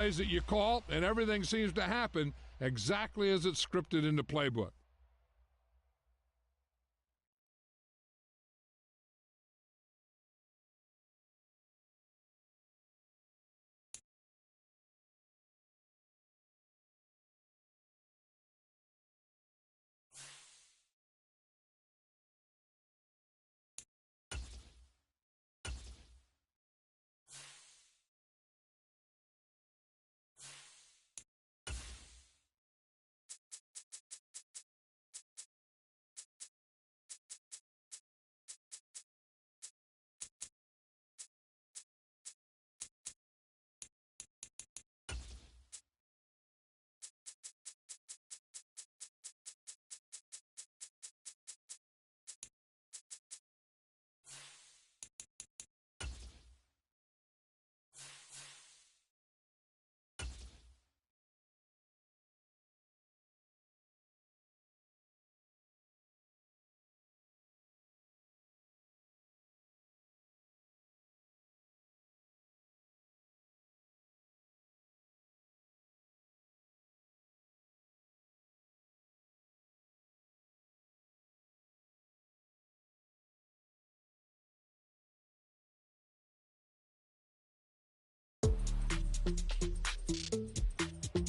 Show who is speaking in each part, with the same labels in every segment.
Speaker 1: that you call, and everything seems to happen exactly as it's scripted in the playbook.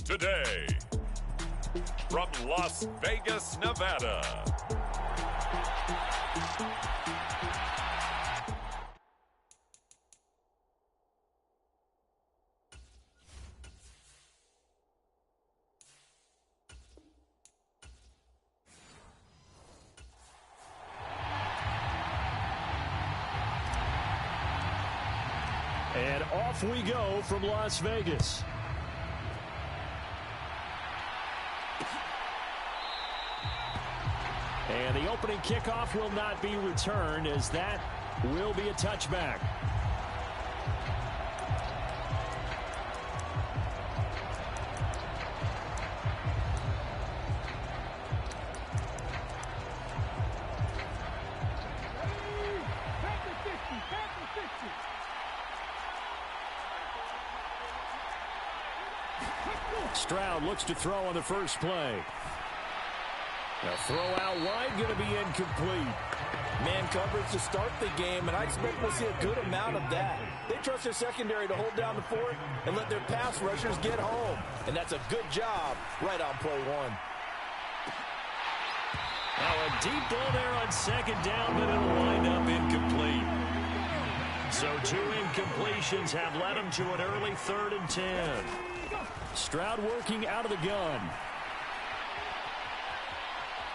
Speaker 2: Today, from Las Vegas, Nevada,
Speaker 3: and off we go from Las Vegas. And the opening kickoff will not be returned, as that will be a touchback. Stroud looks to throw on the first play. The throw out wide, going to be incomplete.
Speaker 4: Man coverage to start the game, and I expect we'll see a good amount of that. They trust their secondary to hold down the fort and let their pass rushers get home. And that's a good job right on play one.
Speaker 3: Now a deep ball there on second down, but it'll wind up incomplete. So 2 incompletions have led him to an early 3rd and 10. Stroud working out of the gun.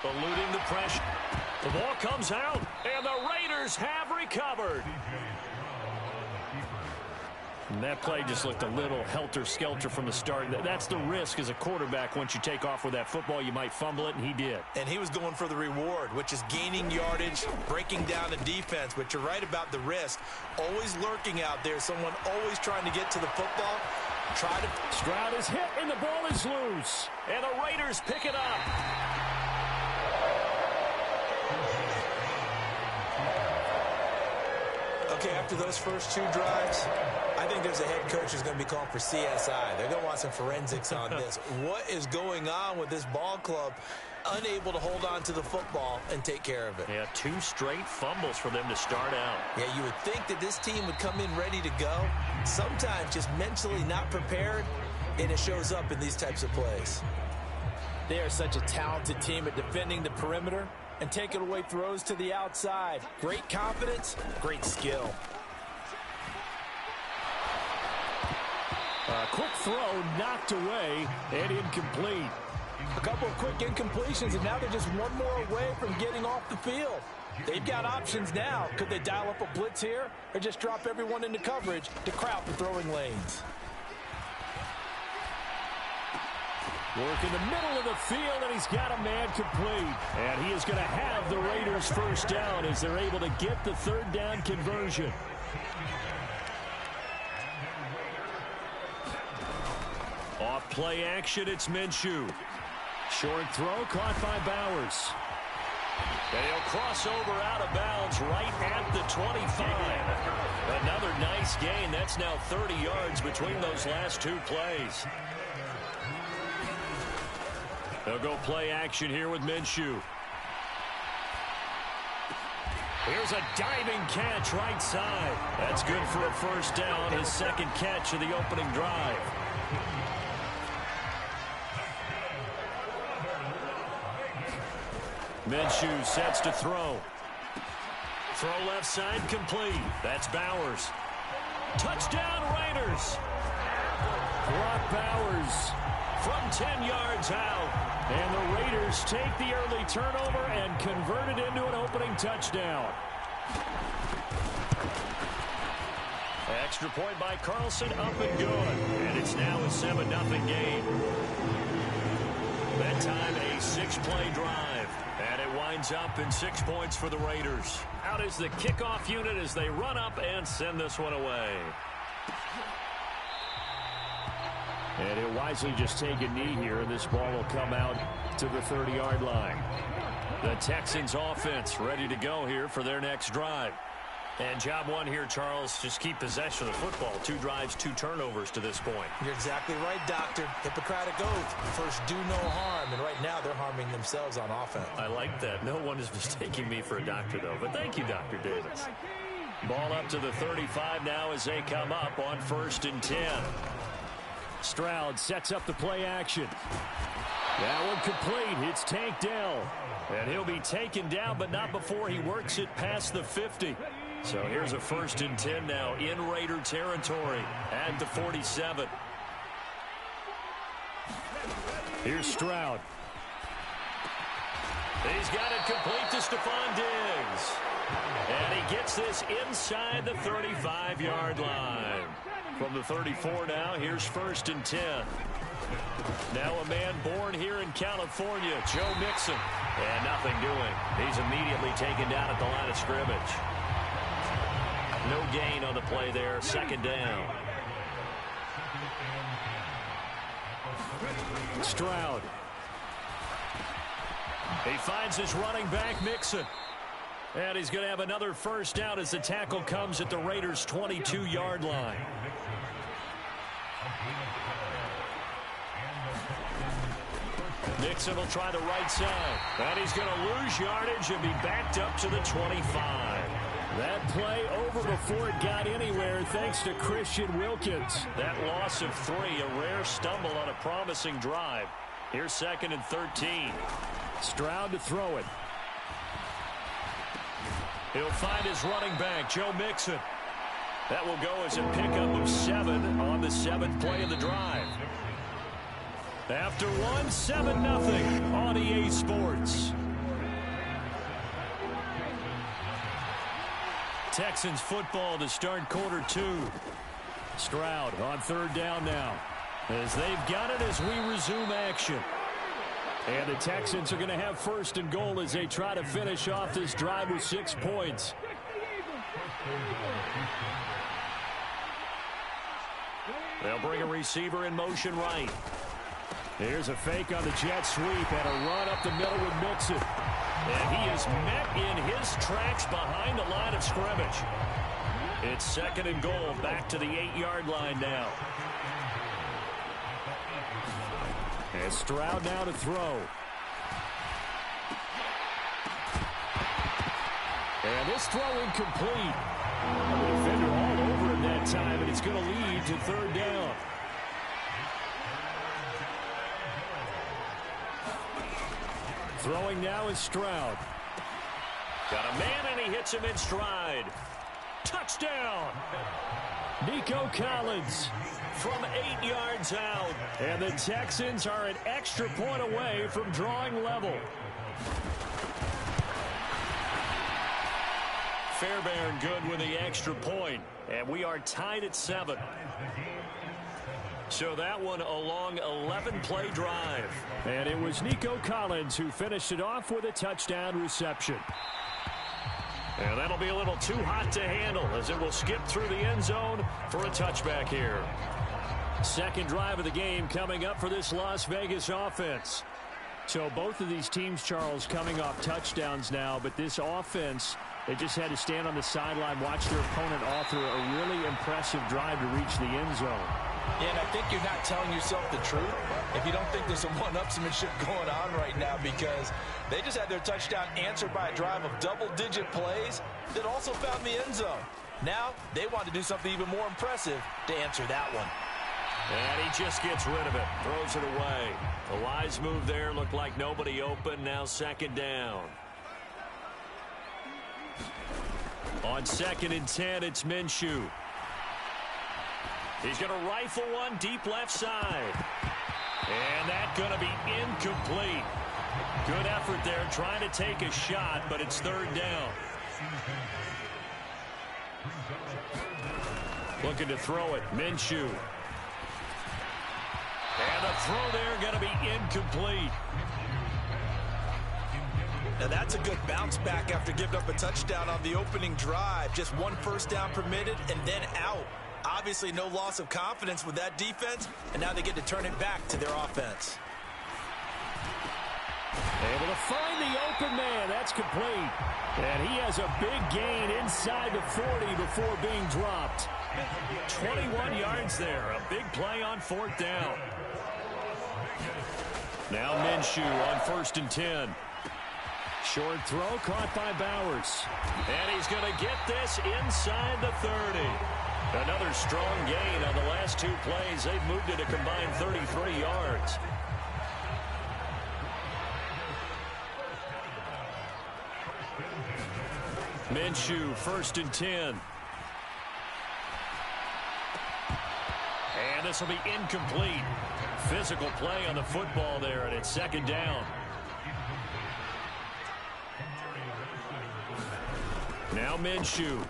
Speaker 3: Eluding the pressure. The ball comes out, and the Raiders have recovered. And that play just looked a little helter-skelter from the start. That's the risk as a quarterback. Once you take off with that football, you might fumble it, and he did.
Speaker 4: And he was going for the reward, which is gaining yardage, breaking down the defense. But you're right about the risk. Always lurking out there, someone always trying to get to the football.
Speaker 3: Stroud is hit, and the ball is loose. And the Raiders pick it up.
Speaker 4: Okay, after those first 2 drives, I think there's a head coach who's going to be calling for CSI. They're going to want some forensics on this. What is going on with this ball club? Unable to hold on to the football and take care of it.
Speaker 3: Yeah, 2 straight fumbles for them to start out.
Speaker 4: Yeah, you would think that this team would come in ready to go. Sometimes just mentally not prepared, and it shows up in these types of plays. They are such a talented team at defending the perimeter and taking away throws to the outside. Great confidence, great skill.
Speaker 3: A quick throw knocked away and incomplete.
Speaker 4: A couple of quick incompletions, and now they're just one more away from getting off the field. They've got options now. Could they dial up a blitz here or just drop everyone into coverage to crowd the throwing lanes?
Speaker 3: Work in the middle of the field, and he's got a man complete. And he is going to have the Raiders first down as they're able to get the 3rd down conversion. Off play action, it's Minshew. Short throw caught by Bowers. And he'll cross over out of bounds right at the 25. Another nice gain. That's now 30 yards between those last two plays. They'll go play action here with Minshew. Here's a diving catch right side. That's good for a first down, his second catch of the opening drive. Minshew sets to throw. Throw left side complete. That's Bowers. Touchdown Raiders. Brock Bowers from 10 yards out. And the Raiders take the early turnover and convert it into an opening touchdown. Extra point by Carlson, up and good. And it's now a 7-0 game. That time a 6-play drive. And it winds up in 6 points for the Raiders. Out is the kickoff unit as they run up and send this one away. And he'll wisely just take a knee here, and this ball will come out to the 30-yard line. The Texans offense ready to go here for their next drive. And job one here, Charles, just keep possession of the football. 2 drives, 2 turnovers to this point.
Speaker 4: You're exactly right, Doctor. Hippocratic oath. First, do no harm. And right now, they're harming themselves on offense.
Speaker 3: I like that. No one is mistaking me for a doctor, though. But thank you, Dr. Davis. Ball up to the 35 now as they come up on 1st and 10. Stroud sets up the play action. That one complete. It's Tank Dell. And he'll be taken down, but not before he works it past the 50. So here's a 1st and 10 now in Raider territory at the 47. Here's Stroud. He's got it complete to Stephon Diggs. And he gets this inside the 35-yard line. From the 34 now, here's 1st and 10. Now a man born here in California, Joe Mixon. And nothing doing. He's immediately taken down at the line of scrimmage. No gain on the play there, 2nd down. Stroud. He finds his running back, Mixon. And he's going to have another first down as the tackle comes at the Raiders' 22-yard line. Mixon will try the right side. And he's going to lose yardage and be backed up to the 25. That play over before it got anywhere thanks to Christian Wilkins. That loss of 3, a rare stumble on a promising drive. Here's 2nd and 13. Stroud to throw it. He'll find his running back, Joe Mixon. That will go as a pickup of 7 on the 7th play of the drive. After 1, 7-0 on EA Sports. Texans football to start quarter 2. Stroud on 3rd down now as they've got it as we resume action. And the Texans are going to have 1st and goal as they try to finish off this drive with 6 points. They'll bring a receiver in motion right. Here's a fake on the jet sweep and a run up the middle with Mixon. And he is met in his tracks behind the line of scrimmage. It's 2nd and goal, back to the 8-yard line now. And Stroud now to throw. And this throw incomplete. The defender all over him that time, and it's going to lead to 3rd down. Throwing now is Stroud. Got a man, and he hits him in stride. Touchdown! Nico Collins from 8 yards out. And the Texans are an extra point away from drawing level. Fairbairn good with the extra point. And we are tied at 7. So that one a long 11-play drive. And it was Nico Collins who finished it off with a touchdown reception. And that'll be a little too hot to handle as it will skip through the end zone for a touchback here. Second drive of the game coming up for this Las Vegas offense. So both of these teams, Charles, coming off touchdowns now, but this offense, they just had to stand on the sideline, watch their opponent author a really impressive drive to reach the end zone.
Speaker 4: Yeah, and I think you're not telling yourself the truth if you don't think there's some one-upsmanship going on right now, because they just had their touchdown answered by a drive of double-digit plays that also found the end zone. Now they want to do something even more impressive to answer that one.
Speaker 3: And he just gets rid of it, throws it away. The wise move there, looked like nobody open. Now second down. On 2nd and 10, it's Minshew. He's going to rifle one deep left side. And that's going to be incomplete. Good effort there, trying to take a shot, but it's 3rd down. Looking to throw it, Minshew. And the throw there going to be incomplete.
Speaker 4: Now that's a good bounce back after giving up a touchdown on the opening drive. Just 1 first down permitted and then out. Obviously no loss of confidence with that defense, and now they get to turn it back to their offense.
Speaker 3: Able to find the open man. That's complete. And he has a big gain inside the 40 before being dropped. 21 yards there. A big play on 4th down. Now Minshew on 1st and 10. Short throw caught by Bowers. And he's going to get this inside the 30. Another strong gain on the last 2 plays. They've moved it a combined 33 yards. Minshew, 1st and 10. And this will be incomplete. Physical play on the football there, and it's 2nd down. Now Minshew.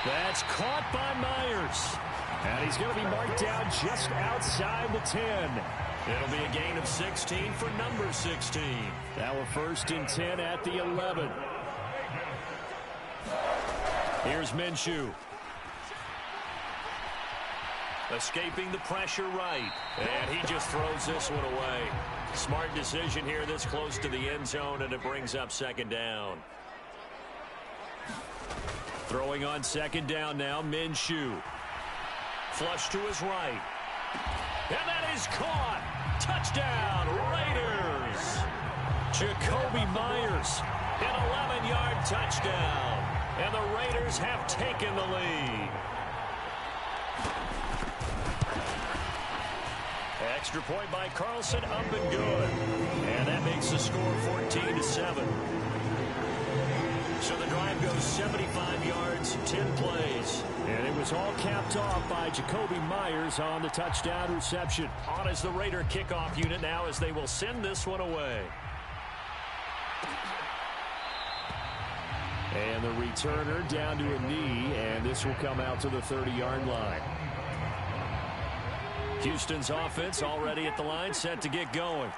Speaker 3: That's caught by Myers. And he's going to be marked down just outside the 10. It'll be a gain of 16 for number 16. Now a 1st and 10 at the 11. Here's Minshew. Escaping the pressure right. And he just throws this one away. Smart decision here this close to the end zone, and it brings up 2nd down. Throwing on 2nd down now, Minshew. Flush to his right. And that is caught. Touchdown, Raiders. Jacoby Myers, an 11-yard touchdown. And the Raiders have taken the lead. Extra point by Carlson, up and good. And that makes the score 14-7. So the drive goes 75 yards, 10 plays. And it was all capped off by Jacoby Myers on the touchdown reception. On as the Raider kickoff unit now, as they will send this one away. And the returner down to a knee, and this will come out to the 30-yard line. Houston's offense already at the line, set to get going.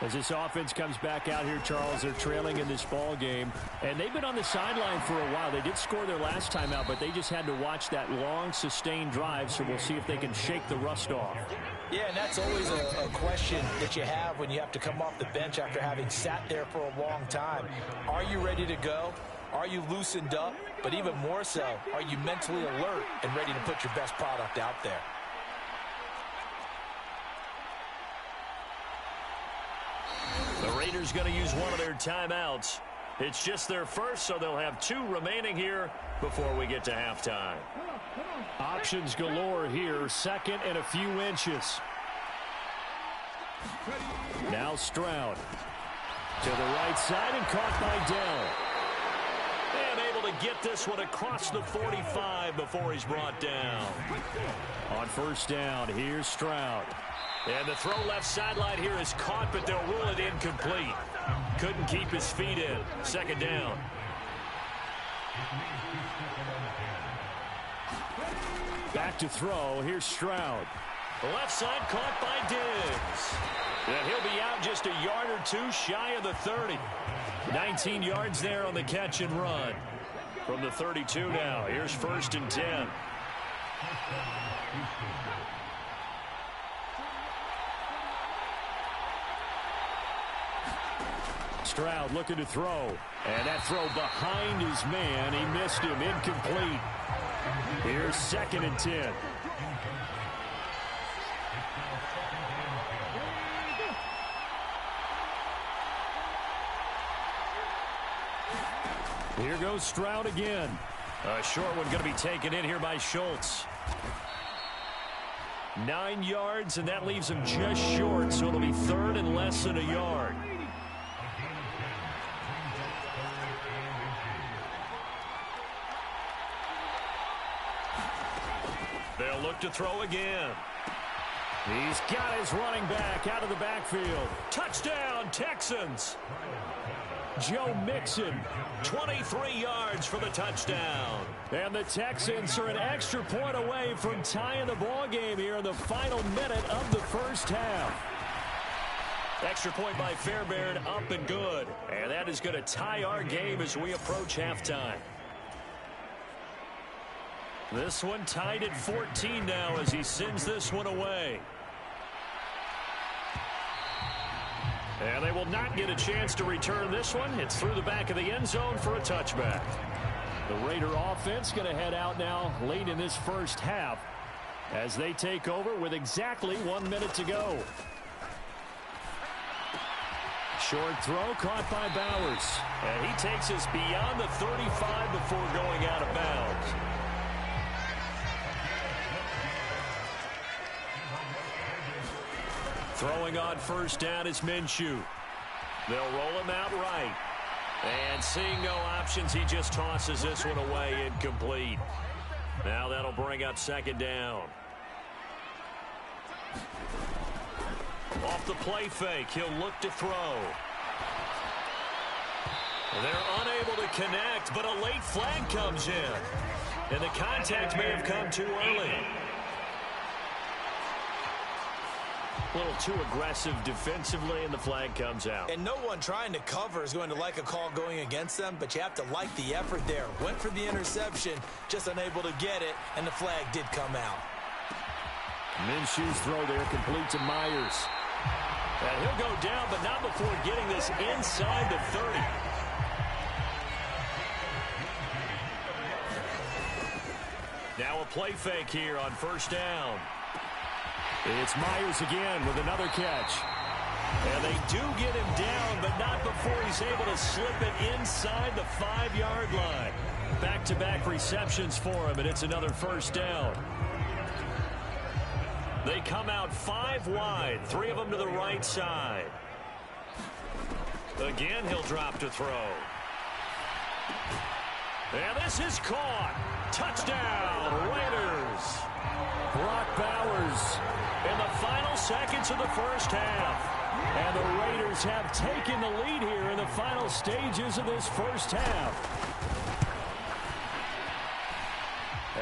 Speaker 3: As this offense comes back out here, Charles, they're trailing in this ball game, and they've been on the sideline for a while. They did score their last time out, but they just had to watch that long, sustained drive, so we'll see if they can shake the rust off.
Speaker 4: Yeah, and that's always a question that you have when you have to come off the bench after having sat there for a long time. Are you ready to go? Are you loosened up? But even more so, are you mentally alert and ready to put your best product out there?
Speaker 3: The Raiders going to use one of their timeouts. It's just their first, so they'll have 2 remaining here before we get to halftime. Options galore here, 2nd and a few inches. Now Stroud to the right side and caught by Dell. And able to get this one across the 45 before he's brought down. On 1st down, here's Stroud. And the throw left sideline here is caught, but they'll rule it incomplete. Couldn't keep his feet in. 2nd down. Back to throw. Here's Stroud. The left side caught by Diggs. And he'll be out just a yard or 2 shy of the 30. 19 yards there on the catch and run. From the 32 now. Here's 1st and 10. Stroud looking to throw. And that throw behind his man. He missed him. Incomplete. Here's 2nd and 10. Here goes Stroud again. A short one going to be taken in here by Schultz. 9 yards, and that leaves him just short, so it'll be 3rd and less than a yard. They'll look to throw again. He's got his running back out of the backfield. Touchdown, Texans. Joe Mixon, 23 yards for the touchdown. And the Texans are an extra point away from tying the ball game here in the final minute of the first half. Extra point by Fairbairn, up and good. And that is going to tie our game as we approach halftime. This one tied at 14 now as he sends this one away. And they will not get a chance to return this one. It's through the back of the end zone for a touchback. The Raider offense going to head out now late in this first half as they take over with exactly 1 minute to go. Short throw caught by Bowers. And he takes us beyond the 35 before going out of bounds. Throwing on first down is Minshew. They'll roll him out right. And seeing no options, he just tosses this one away, incomplete. Now that'll bring up 2nd down. Off the play fake, he'll look to throw. They're unable to connect, but a late flag comes in. And the contact may have come too early. A little too aggressive defensively, and the flag comes out.
Speaker 4: And no one trying to cover is going to like a call going against them, but you have to like the effort there. Went for the interception, just unable to get it, and the flag did come out.
Speaker 3: Minshew's throw there complete to Myers. And he'll go down, but not before getting this inside the 30. Now a play fake here on first down. It's Myers again with another catch. And they do get him down, but not before he's able to slip it inside the 5-yard line. Back-to-back receptions for him, and it's another first down. They come out 5 wide, 3 of them to the right side. Again, he'll drop to throw. And this is caught. Touchdown, Raiders. Brock Bowers in the final seconds of the first half. And the Raiders have taken the lead here in the final stages of this first half.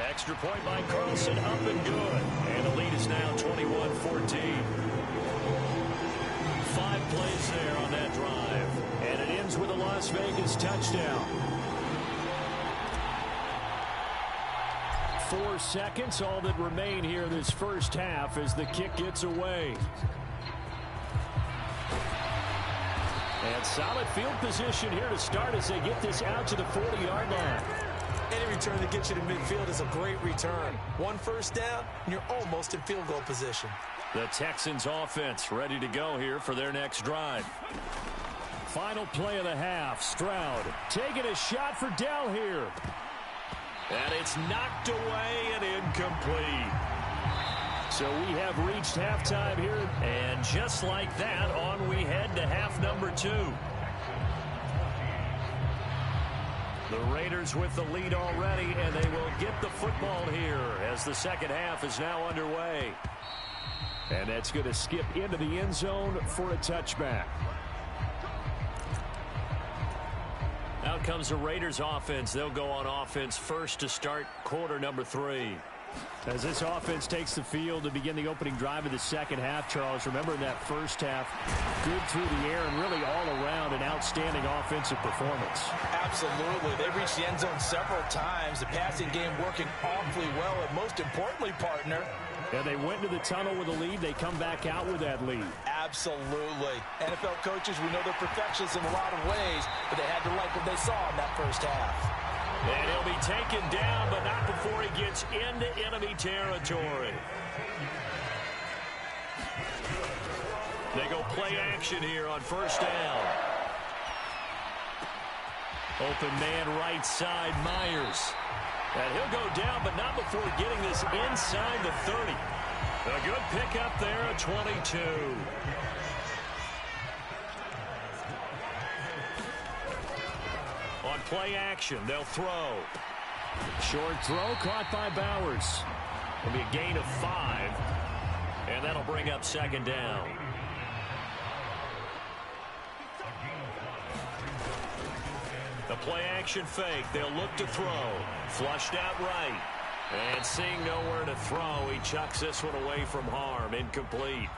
Speaker 3: Extra point by Carlson, up and good. And the lead is now 21-14. 5 plays there on that drive. And it ends with a Las Vegas touchdown. 4 seconds, all that remain here this first half as the kick gets away. And solid field position here to start as they get this out to the 40-yard line.
Speaker 4: Any return that gets you to midfield is a great return. 1 first down, and you're almost in field goal position.
Speaker 3: The Texans offense ready to go here for their next drive. Final play of the half. Stroud taking a shot for Dell here. And it's knocked away and incomplete. So we have reached halftime here. And just like that, on we head to half number 2. The Raiders with the lead already, and they will get the football here as the second half is now underway. And that's going to skip into the end zone for a touchback. Out comes the Raiders offense. They'll go on offense first to start quarter number 3. As this offense takes the field to begin the opening drive of the second half, Charles, remember in that first half, good through the air and really all around an outstanding offensive performance.
Speaker 4: Absolutely. They reached the end zone several times. The passing game working awfully well, and most importantly, partner,
Speaker 3: yeah, they went to the tunnel with a lead. They come back out with that lead.
Speaker 4: Absolutely. NFL coaches, we know they're perfectionists in a lot of ways, but they had to like what they saw in that first half.
Speaker 3: And he'll be taken down, but not before he gets into enemy territory. They go play action here on first down. Open man right side, Myers. And he'll go down, but not before getting this inside the 30. A good pickup there at 22. On play action, they'll throw. Short throw caught by Bowers. It'll be a gain of 5. And that'll bring up second down. The play action fake. They'll look to throw. Flushed out right. And seeing nowhere to throw, he chucks this one away from harm. Incomplete.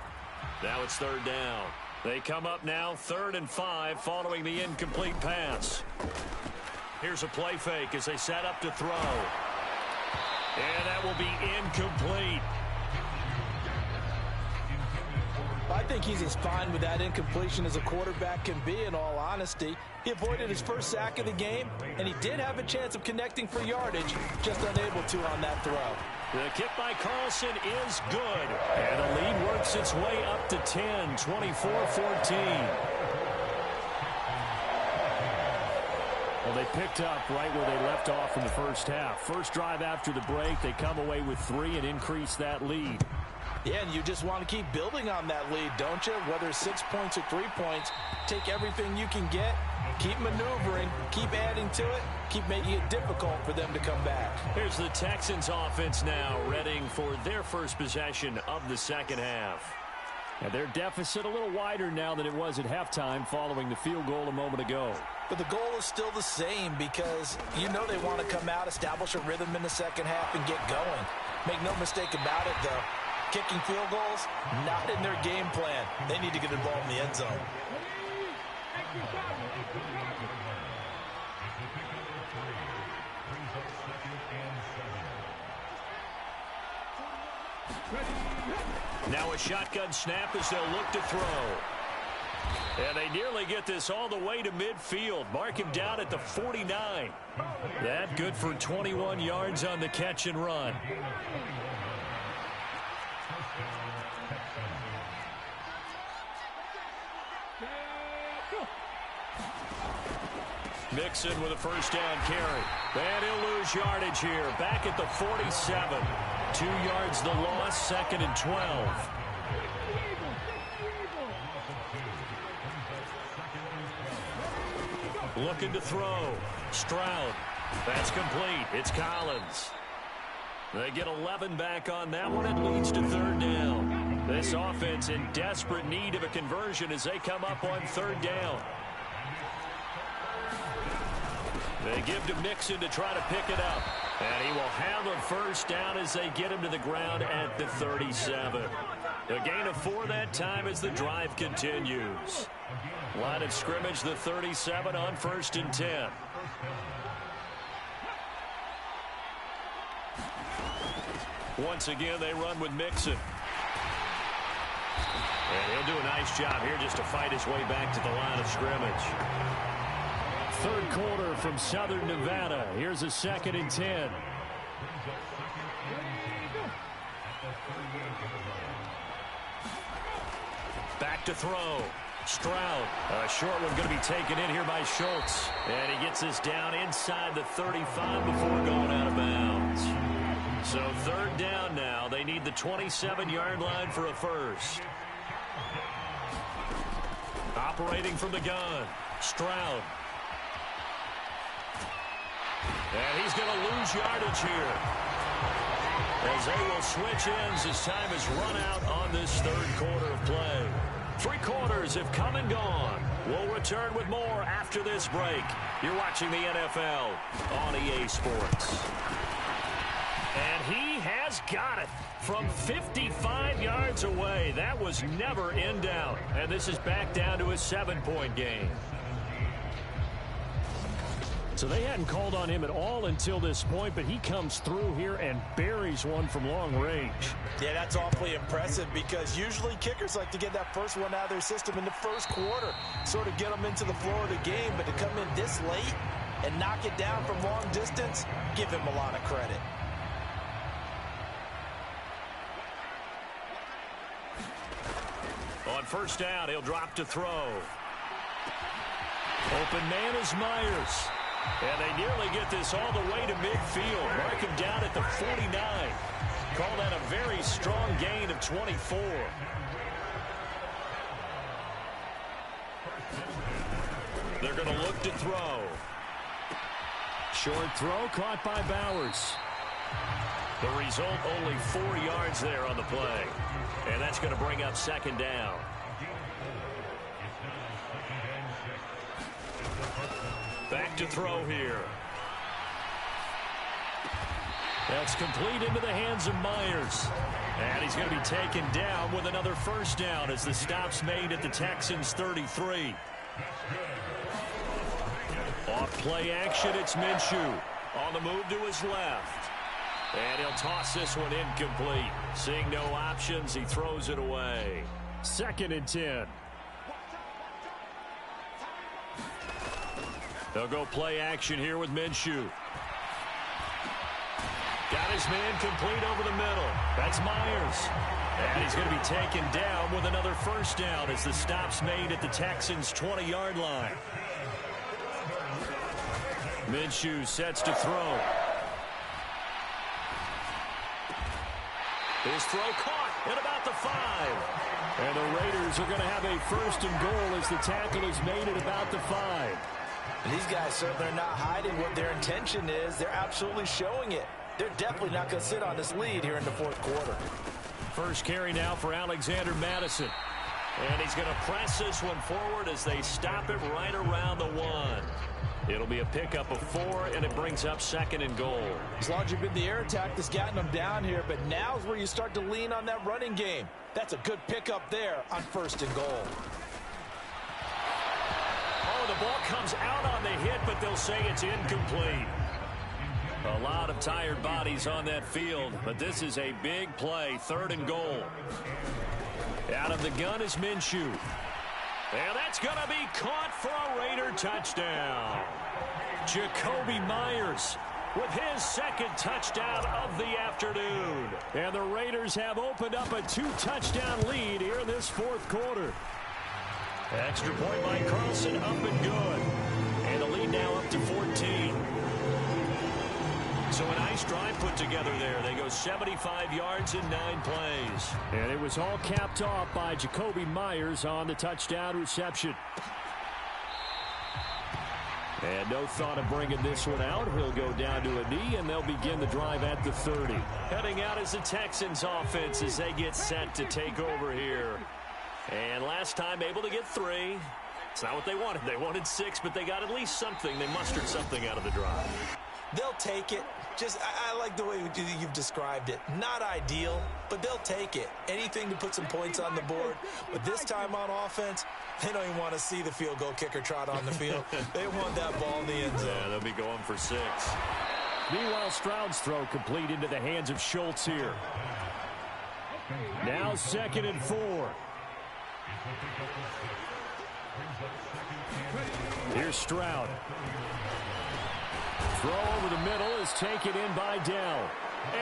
Speaker 3: Now it's third down. They come up now 3rd and 5 following the incomplete pass. Here's a play fake as they set up to throw. And that will be incomplete.
Speaker 4: I think he's as fine with that incompletion as a quarterback can be, in all honesty. He avoided his first sack of the game, and he did have a chance of connecting for yardage, just unable to on that throw.
Speaker 3: The kick by Carlson is good. And the lead works its way up to 10, 24-14. Well, they picked up right where they left off in the first half. First drive after the break, they come away with 3 and increase that lead.
Speaker 4: Yeah, and you just want to keep building on that lead, don't you? Whether it's 6 points or 3 points, take everything you can get, keep maneuvering, keep adding to it, keep making it difficult for them to come back.
Speaker 3: Here's the Texans offense now, readying for their first possession of the second half. And their deficit a little wider now than it was at halftime following the field goal a moment ago.
Speaker 4: But the goal is still the same because you know they want to come out, establish a rhythm in the second half, and get going. Make no mistake about it, though. Kicking field goals, not in their game plan. They need to get involved in the end zone. Now a shotgun snap as they'll look to throw. And they nearly get this all the way to midfield. Mark him down at the 49. That good for 21 yards on the catch and run. Mixon with a first down carry. And he'll lose yardage here. Back at the 47. 2 yards the loss, 2nd and 12. Looking to throw. Stroud. That's complete. It's Collins. They get 11 back on that one. It leads to 3rd down. This offense in desperate need of a conversion as they come up on 3rd down. They give to Mixon to try to pick it up. And he will have a first down as they get him to the ground at the 37. A gain of 4 that time as the drive continues. Line of scrimmage, the 37 on 1st and 10. Once again, they run with Mixon. And he'll do a nice job here just to fight his way back to the line of scrimmage. 3rd quarter from Southern Nevada. Here's a 2nd and 10. Back to throw. Stroud. A short one going to be taken in here by Schultz. And he gets this down inside the 35 before going out of bounds. So 3rd down now. They need the 27-yard line for a first. Operating from the gun. Stroud. And he's going to lose yardage here. As they will switch ends as time is run out on this 3rd quarter of play. 3 quarters have come and gone. We'll return with more after this break. You're watching the NFL on EA Sports.
Speaker 3: And he has got it from 55 yards away. That was never in doubt. And this is back down to a 7-point game. So they hadn't called on him at all until this point, but he comes through here and buries one from long range.
Speaker 4: Yeah, that's awfully impressive because usually kickers like to get that first one out of their system in the first quarter, sort of get them into the flow of the game, but to come in this late and knock it down from long distance, give him a lot of credit.
Speaker 3: On first down, he'll drop to throw. Open man is Myers. And they nearly get this all the way to midfield. Mark him down at the 49. Call that a very strong gain of 24. They're going to look to throw. Short throw caught by Bowers. The result, only 4 yards there on the play. And that's going to bring up second down. Back to throw here. That's complete into the hands of Myers. And he's going to be taken down with another first down as the stop's made at the Texans' 33. Off play action, it's Minshew. On the move to his left. And he'll toss this one incomplete. Seeing no options, he throws it away. 2nd and 10. They'll go play action here with Minshew. Got his man complete over the middle. That's Myers. And he's going to be taken down with another first down as the stop's made at the Texans' 20-yard line. Minshew sets to throw. His throw caught at about the 5. And the Raiders are going to have a first and goal as the tackle is made at about the 5.
Speaker 4: These guys certainly are not hiding what their intention is. They're absolutely showing it. They're definitely not going to sit on this lead here in the fourth quarter.
Speaker 3: First carry now for Alexander Madison. And he's going to press this one forward as they stop it right around the 1. It'll be a pickup of 4, and it brings up 2nd and goal.
Speaker 4: As long as you've been the air attack that's gotten them down here, but now's where you start to lean on that running game. That's a good pickup there on 1st and goal.
Speaker 3: Oh, the ball comes out on the hit, but they'll say it's incomplete. A lot of tired bodies on that field, but this is a big play, 3rd and goal. Out of the gun is Minshew. And that's going to be caught for a Raider touchdown. Jacoby Myers with his 2nd touchdown of the afternoon. And the Raiders have opened up a 2-touchdown lead here in this 4th quarter. Extra point by Carlson, up and good. And the lead now up to 14. So a nice drive put together there. They go 75 yards in 9 plays. And it was all capped off by Jacoby Myers on the touchdown reception. And no thought of bringing this one out. He'll go down to a knee, and they'll begin the drive at the 30. Heading out is the Texans offense as they get set to take over here. And last time able to get 3. It's not what they wanted. They wanted 6, but they got at least something. They mustered something out of the drive.
Speaker 4: They'll take it. I like the way you've described it. Not ideal, but they'll take it. Anything to put some points on the board. But this time on offense, they don't even want to see the field goal kicker trot on the field. They want that ball in the end zone.
Speaker 3: Yeah, they'll be going for 6. Meanwhile, Stroud's throw complete into the hands of Schultz here. Now 2nd and 4. Here's Stroud. Throw over the middle is taken in by Dell.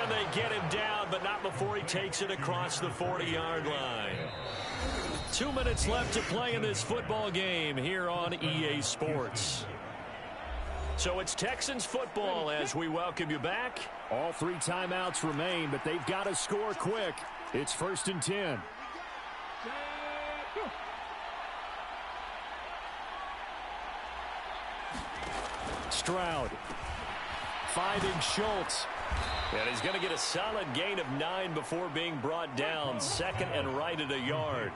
Speaker 3: And they get him down, but not before he takes it across the 40-yard line. 2 minutes left to play in this football game here on EA Sports. So it's Texans football as we welcome you back. All 3 timeouts remain, but they've got to score quick. It's 1st and 10. Stroud. Finding Schultz. And he's going to get a solid gain of 9 before being brought down. 2nd and right at a yard.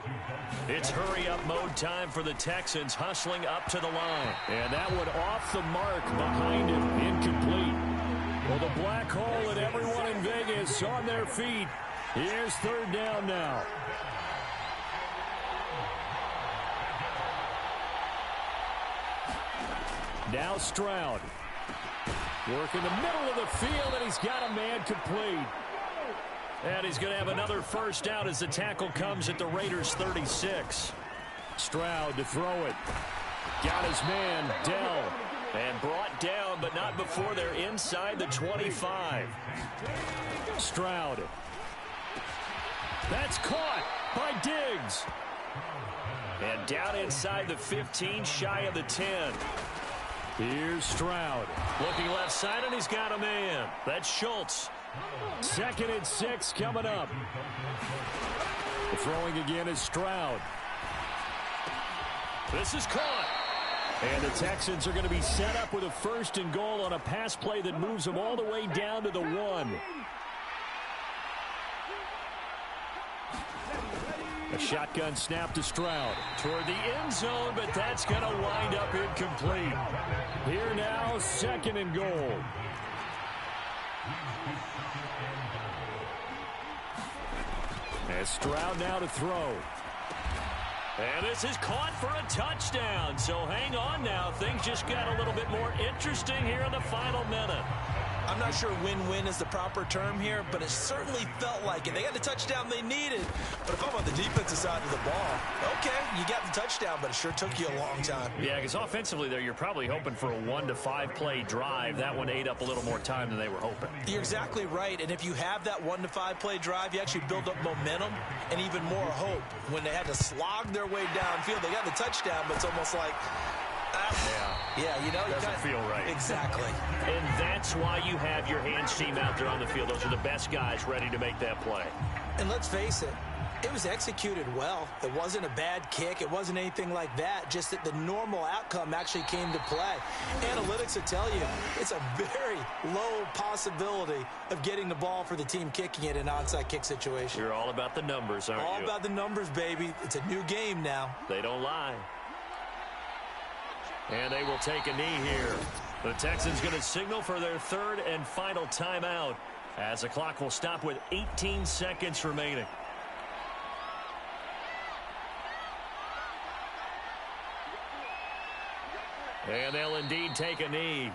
Speaker 3: It's hurry-up mode time for the Texans, hustling up to the line. And that one off the mark behind him. Incomplete. Well, the black hole and everyone in Vegas on their feet. Here's third down now. Now Stroud. Work in the middle of the field, and he's got a man complete. And he's going to have another first down as the tackle comes at the Raiders' 36. Stroud to throw it. Got his man, Dell. And brought down, but not before they're inside the 25. Stroud. That's caught by Diggs. And down inside the 15, shy of the 10. Here's Stroud. Looking left side, and he's got a man. That's Schultz. 2nd and 6 coming up. The throwing again is Stroud. This is caught. And the Texans are going to be set up with a 1st and goal on a pass play that moves them all the way down to the 1. A shotgun snap to Stroud. Toward the end zone, but that's going to wind up incomplete. Here now, 2nd and goal. As Stroud now to throw. And this is caught for a touchdown. So hang on now. Things just got a little bit more interesting here in the final minute.
Speaker 4: I'm not sure win-win is the proper term here, but it certainly felt like it. They got the touchdown they needed. But if I'm on the defensive side of the ball, okay, you got the touchdown, but it sure took you a long time.
Speaker 3: Yeah, because offensively there, you're probably hoping for a 1 to 5 play drive. That one ate up a little more time than they were hoping.
Speaker 4: You're exactly right. And if you have that 1 to 5 play drive, you actually build up momentum and even more hope. When they had to slog their way downfield, they got the touchdown, but it's almost like, yeah, you know,
Speaker 3: doesn't feel right.
Speaker 4: Exactly.
Speaker 3: And that's why you have your hands team out there on the field. Those are the best guys ready to make that play.
Speaker 4: And let's face it, it was executed well. It wasn't a bad kick. It wasn't anything like that. Just that the normal outcome actually came to play. Analytics will tell you it's a very low possibility of getting the ball for the team kicking it in an onside kick situation.
Speaker 3: You're all about the numbers, aren't you?
Speaker 4: All about the numbers, baby. It's a new game now.
Speaker 3: They don't lie. And they will take a knee here. The Texans going to signal for their 3rd and final timeout as the clock will stop with 18 seconds remaining. And they'll indeed take a knee.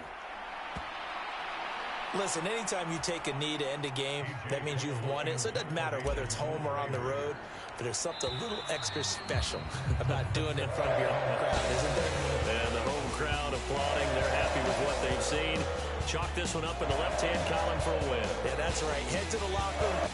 Speaker 4: Listen, anytime you take a knee to end a game, that means you've won it. So it doesn't matter whether it's home or on the road, but there's something a little extra special about doing it in front of your home crowd, isn't there?
Speaker 3: And the home crowd applauding. They're happy with what they've seen. Chalk this one up in the left-hand column for a win.
Speaker 4: Yeah, that's right. Head to the locker room.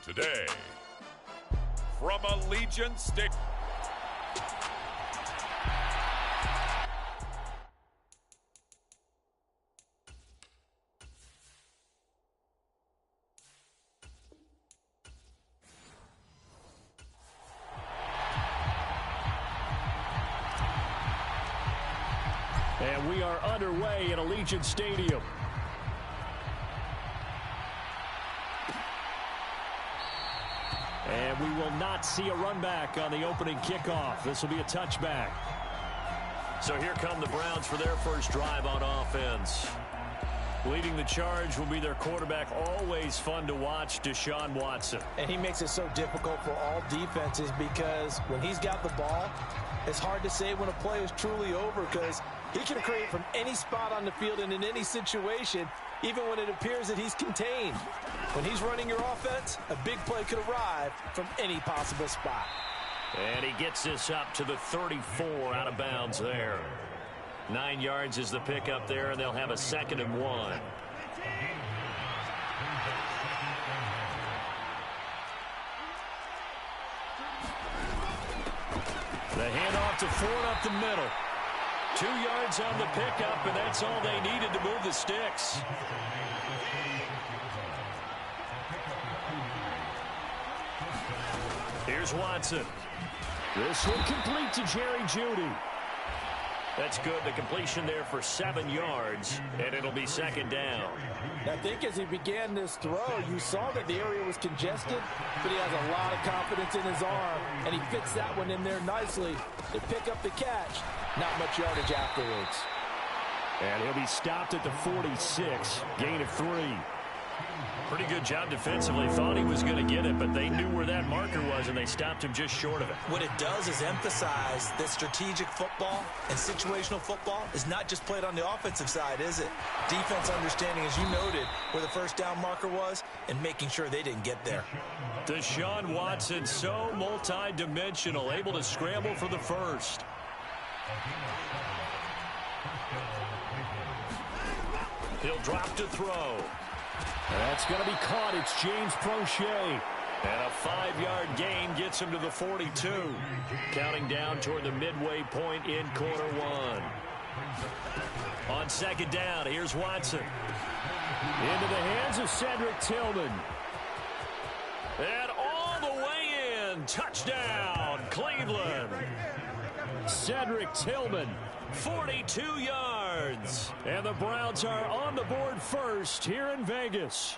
Speaker 2: Today, from Allegiant Stadium.
Speaker 3: And we are underway at Allegiant Stadium. And we will not see a run back on the opening kickoff. This will be a touchback. So here come the Browns for their first drive on offense. Leading the charge will be their quarterback. Always fun to watch, Deshaun Watson.
Speaker 4: And he makes it so difficult for all defenses because when he's got the ball, it's hard to say when a play is truly over because He can create from any spot on the field and in any situation, even when it appears that he's contained. When he's running your offense, a big play could arrive from any possible spot.
Speaker 3: And he gets this up to the 34 out of bounds there. 9 yards is the pickup there, and they'll have a 2nd and 1. The handoff to Ford up the middle. 2 yards on the pickup, and that's all they needed to move the sticks. Here's Watson. This one complete to Jerry Jeudy. That's good. The completion there for 7 yards, and it'll be 2nd down.
Speaker 4: I think as he began this throw, you saw that the area was congested, but he has a lot of confidence in his arm, and he fits that one in there nicely to pick up the catch. Not much yardage afterwards.
Speaker 3: And he'll be stopped at the 46, gain of 3. Pretty good job defensively. Thought he was going to get it, but they knew where that marker was, and they stopped him just short of it.
Speaker 4: What it does is emphasize that strategic football and situational football is not just played on the offensive side, is it? Defense understanding, as you noted, where the first down marker was and making sure they didn't get there.
Speaker 3: Deshaun Watson, so multi-dimensional, able to scramble for the first. He'll drop to throw. That's going to be caught. It's James Prochet. And a 5-yard gain gets him to the 42. Counting down toward the midway point in quarter 1. On 2nd down, here's Watson. Into the hands of Cedric Tillman. And all the way in. Touchdown, Cleveland. Cedric Tillman, 42 yards. And the Browns are on the board first here in Vegas.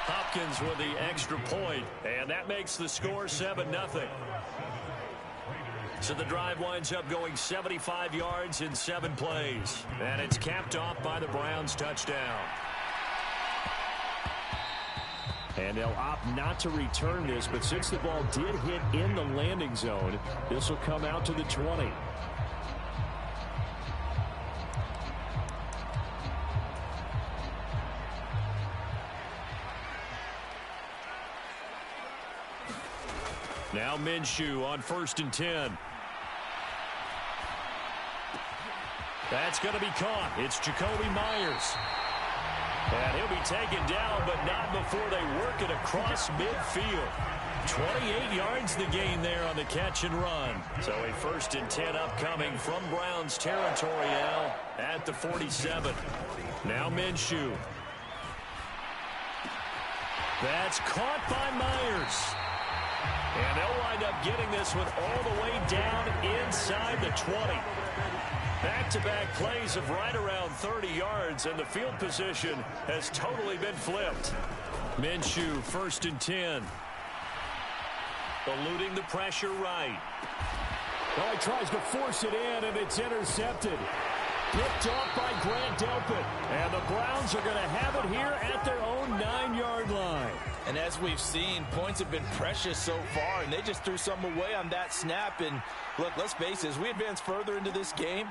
Speaker 3: Hopkins with the extra point, and that makes the score 7-0. So the drive winds up going 75 yards in 7 plays. And it's capped off by the Browns touchdown. And they'll opt not to return this, but since the ball did hit in the landing zone, this will come out to the 20. Now Minshew on 1st and 10. That's going to be caught. It's Jacoby Myers. And he'll be taken down, but not before they work it across midfield. 28 yards the gain there on the catch and run. So a 1st and 10 upcoming from Browns territory now at the 47. Now Minshew. That's caught by Myers. And they'll wind up getting this one all the way down inside the 20. Back-to-back plays of right around 30 yards, and the field position has totally been flipped. Minshew, 1st and 10. Eluding the pressure right. Well, he tries to force it in, and it's intercepted. Picked off by Grant Delpit. And the Browns are going to have it here at their own 9-yard line.
Speaker 4: And as we've seen, points have been precious so far, and they just threw some away on that snap. And look, let's face it, as we advance further into this game,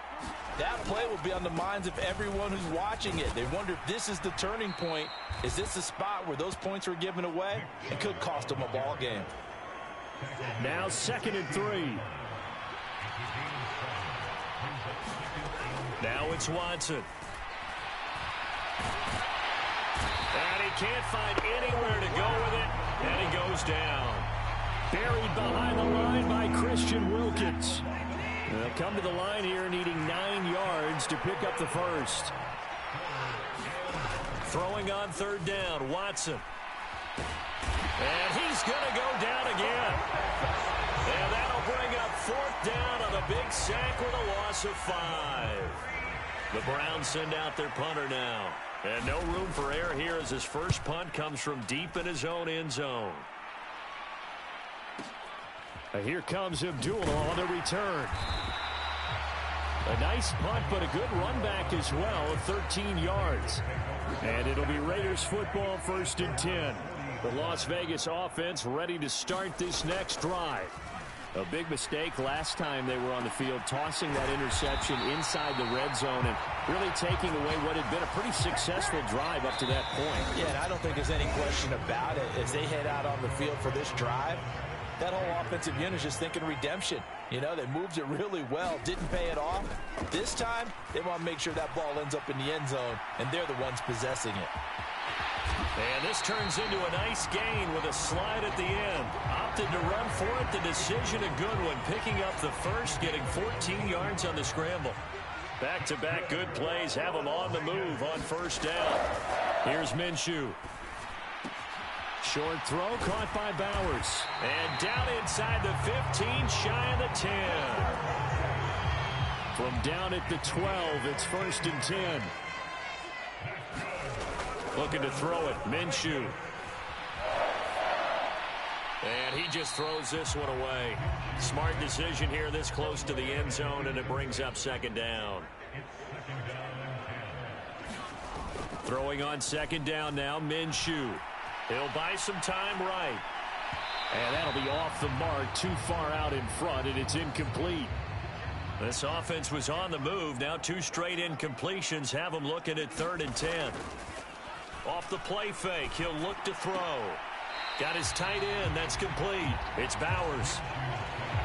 Speaker 4: that play will be on the minds of everyone who's watching it. They wonder if this is the turning point. Is this the spot where those points were given away? It could cost them a ball game.
Speaker 3: Now 2nd and 3. Now it's Watson. And he can't find anywhere to go with it, and he goes down. Buried behind the line by Christian Wilkins. They'll come to the line here needing 9 yards to pick up the first. Throwing on 3rd down, Watson. And he's going to go down again. And that'll bring up 4th down on a big sack with a loss of 5. The Browns send out their punter now. And no room for error here as his first punt comes from deep in his own end zone. And here comes Abdullah on the return. A nice punt, but a good run back as well of 13 yards. And it'll be Raiders football, 1st and 10. The Las Vegas offense ready to start this next drive. A big mistake last time they were on the field, tossing that interception inside the red zone and really taking away what had been a pretty successful drive up to that point.
Speaker 4: Yeah, and I don't think there's any question about it. As they head out on the field for this drive, that whole offensive unit is just thinking redemption. You know, they moved it really well, didn't pay it off. This time, they want to make sure that ball ends up in the end zone, and they're the ones possessing it.
Speaker 3: And this turns into a nice gain with a slide at the end. Opted to run for it. The decision a good one. Picking up the first, getting 14 yards on the scramble. Back-to-back good plays have them on the move on first down. Here's Minshew. Short throw caught by Bowers. And down inside the 15, shy of the 10. From down at the 12, it's 1st and 10. Looking to throw it, Minshew. And he just throws this one away. Smart decision here this close to the end zone, and it brings up 2nd down. Throwing on 2nd down now, Minshew. He'll buy some time right. And that'll be off the mark, too far out in front, and it's incomplete. This offense was on the move. Now 2 straight incompletions have them looking at 3rd and 10. Off the play fake, he'll look to throw. Got his tight end, that's complete. It's Bowers.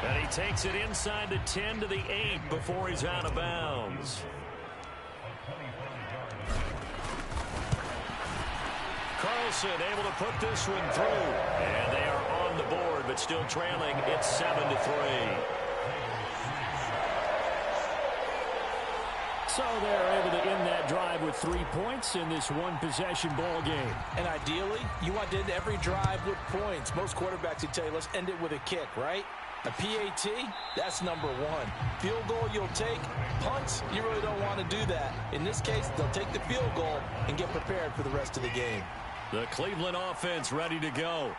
Speaker 3: And he takes it inside the 10 to the 8 before he's out of bounds. Carlson able to put this one through. And they are on the board, but still trailing. It's 7-3. So they're able to end that drive with 3 points in this one-possession ball game.
Speaker 4: And ideally, you want to end every drive with points. Most quarterbacks would tell you, let's end it with a kick, right? A PAT, that's number 1. Field goal you'll take. Punts, you really don't want to do that. In this case, they'll take the field goal and get prepared for the rest of the game.
Speaker 3: The Cleveland offense ready to go.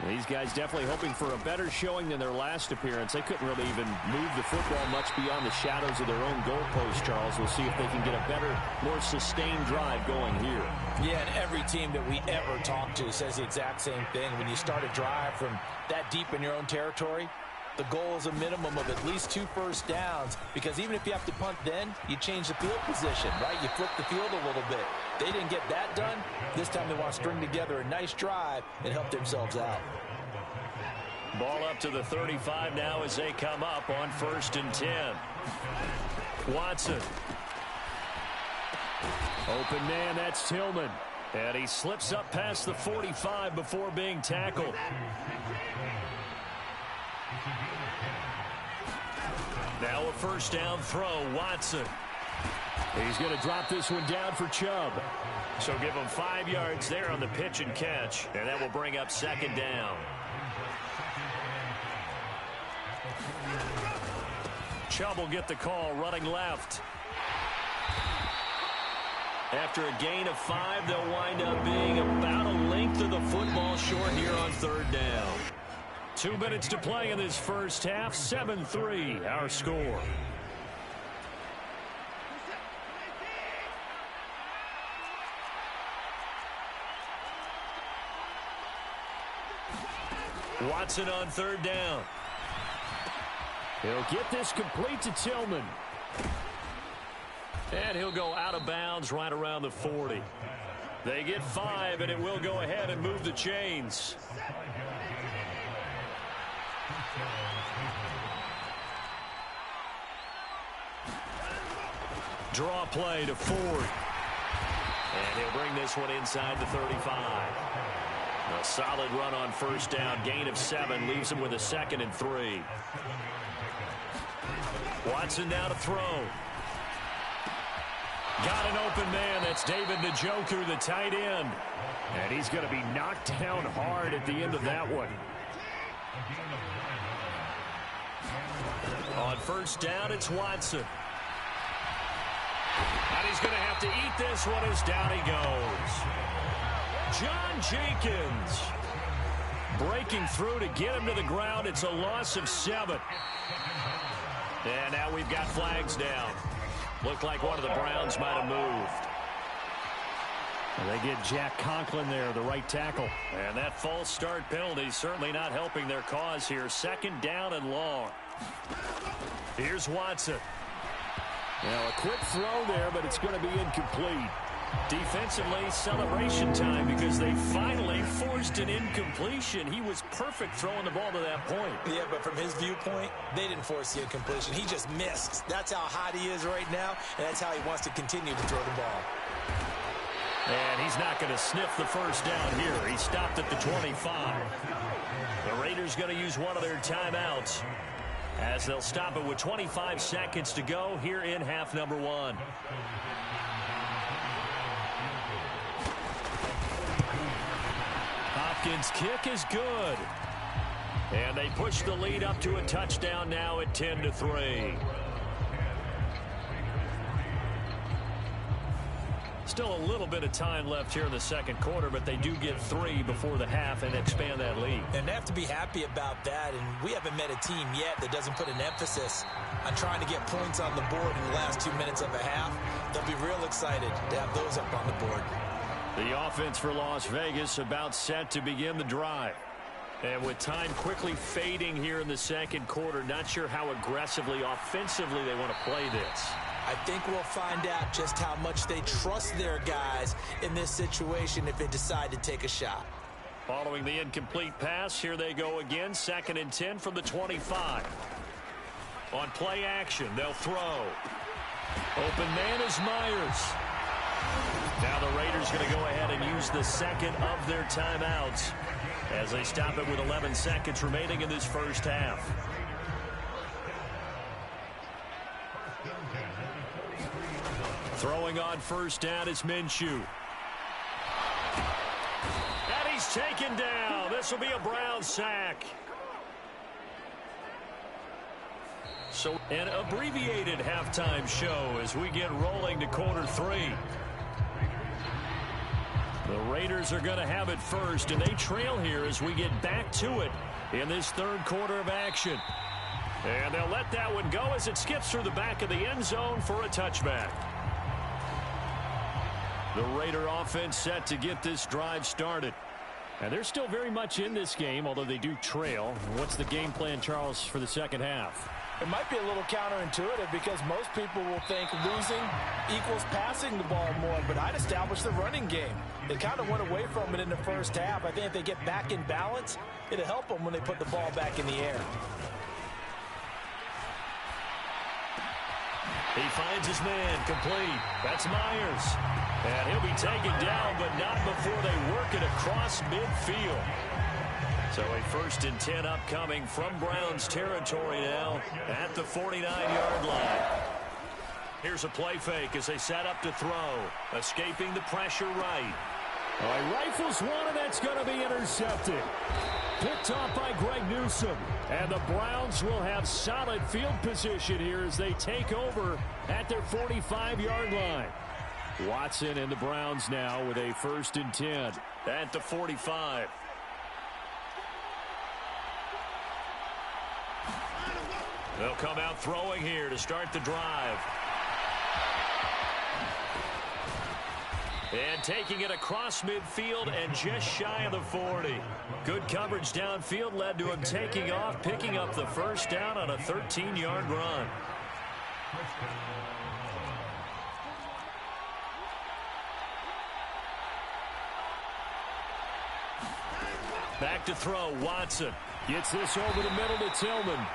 Speaker 3: These guys definitely hoping for a better showing than their last appearance. They couldn't really even move the football much beyond the shadows of their own goalpost, Charles. We'll see if they can get a better, more sustained drive going here.
Speaker 4: Yeah, and every team that we ever talk to says the exact same thing. When you start a drive from that deep in your own territory, the goal is a minimum of at least 2 first downs, because even if you have to punt then, you change the field position, right? You flip the field a little bit. They didn't get that done. This time they want to string together a nice drive and help themselves out.
Speaker 3: Ball up to the 35 now as they come up on 1st and 10. Watson. Open man, that's Tillman. And he slips up past the 45 before being tackled. Now a 1st down throw, Watson. He's going to drop this one down for Chubb. So give him 5 yards there on the pitch and catch, and that will bring up 2nd down. Chubb will get the call running left. After a gain of 5, they'll wind up being about a length of the football short here on 3rd down. 2 minutes to play in this first half. 7-3, our score. Watson on 3rd down. He'll get this complete to Tillman. And he'll go out of bounds right around the 40. They get 5, and it will go ahead and move the chains. Draw play to Ford. And he'll bring this one inside the 35. A solid run on 1st down. Gain of 7 leaves him with a 2nd and 3. Watson now to throw. Got an open man. That's David Njoku, the tight end. And he's going to be knocked down hard at the end of that one. On 1st down, it's Watson. And he's going to have to eat this one as down he goes. John Jenkins breaking through to get him to the ground. It's a loss of 7. And now we've got flags down. Looked like one of the Browns might have moved. And they get Jack Conklin there, the right tackle. And that false start penalty certainly not helping their cause here. 2nd down and long. Here's Watson. Now a quick throw there, but it's going to be incomplete. Defensively, celebration time because they finally forced an incompletion. He was perfect throwing the ball to that point.
Speaker 4: Yeah, but from his viewpoint, they didn't force the incompletion. He just missed. That's how hot he is right now, and that's how he wants to continue to throw the ball.
Speaker 3: And he's not going to sniff the first down here. He stopped at the 25. The Raiders going to use one of their timeouts as they'll stop it with 25 seconds to go here in half number 1. Hopkins' kick is good. And they push the lead up to a touchdown now at 10-3. Still a little bit of time left here in the second quarter, but they do get 3 before the half and expand that lead.
Speaker 4: And they have to be happy about that, and we haven't met a team yet that doesn't put an emphasis on trying to get points on the board in the last 2 minutes of a half. They'll be real excited to have those up on the board.
Speaker 3: The offense for Las Vegas about set to begin the drive. And with time quickly fading here in the second quarter, not sure how aggressively, offensively they want to play this.
Speaker 4: I think we'll find out just how much they trust their guys in this situation if they decide to take a shot.
Speaker 3: Following the incomplete pass, here they go again. 2nd and 10 from the 25. On play action, they'll throw. Open man is Myers. Now the Raiders going to go ahead and use the second of their timeouts as they stop it with 11 seconds remaining in this first half. Throwing on first down is Minshew. And he's taken down. This will be a Brown sack. So an abbreviated halftime show as we get rolling to quarter 3. The Raiders are going to have it first, and they trail here as we get back to it in this third quarter of action. And they'll let that one go as it skips through the back of the end zone for a touchback. The Raider offense set to get this drive started. And they're still very much in this game, although they do trail. What's the game plan, Charles, for the second half?
Speaker 5: It might be a little counterintuitive because most people will think losing equals passing the ball more, but I'd establish the running game. They kind of went away from it in the first half. I think if they get back in balance, it'll help them when they put the ball back in the air.
Speaker 3: He finds his man complete. That's Myers. And he'll be taken down, but not before they work it across midfield. So a 1st and 10 upcoming from Browns territory now at the 49-yard line. Here's a play fake as they set up to throw. Escaping the pressure right.
Speaker 6: He rifles one, and that's going to be intercepted. Picked off by Greg Newsome. And the Browns will have solid field position here as they take over at their 45-yard line. Watson and the Browns now with a 1st and 10
Speaker 3: at the 45. They'll come out throwing here to start the drive. And taking it across midfield and just shy of the 40. Good coverage downfield led to him taking off, picking up the first down on a 13-yard run. Back to throw, Watson.
Speaker 6: Gets this over the middle to Tillman.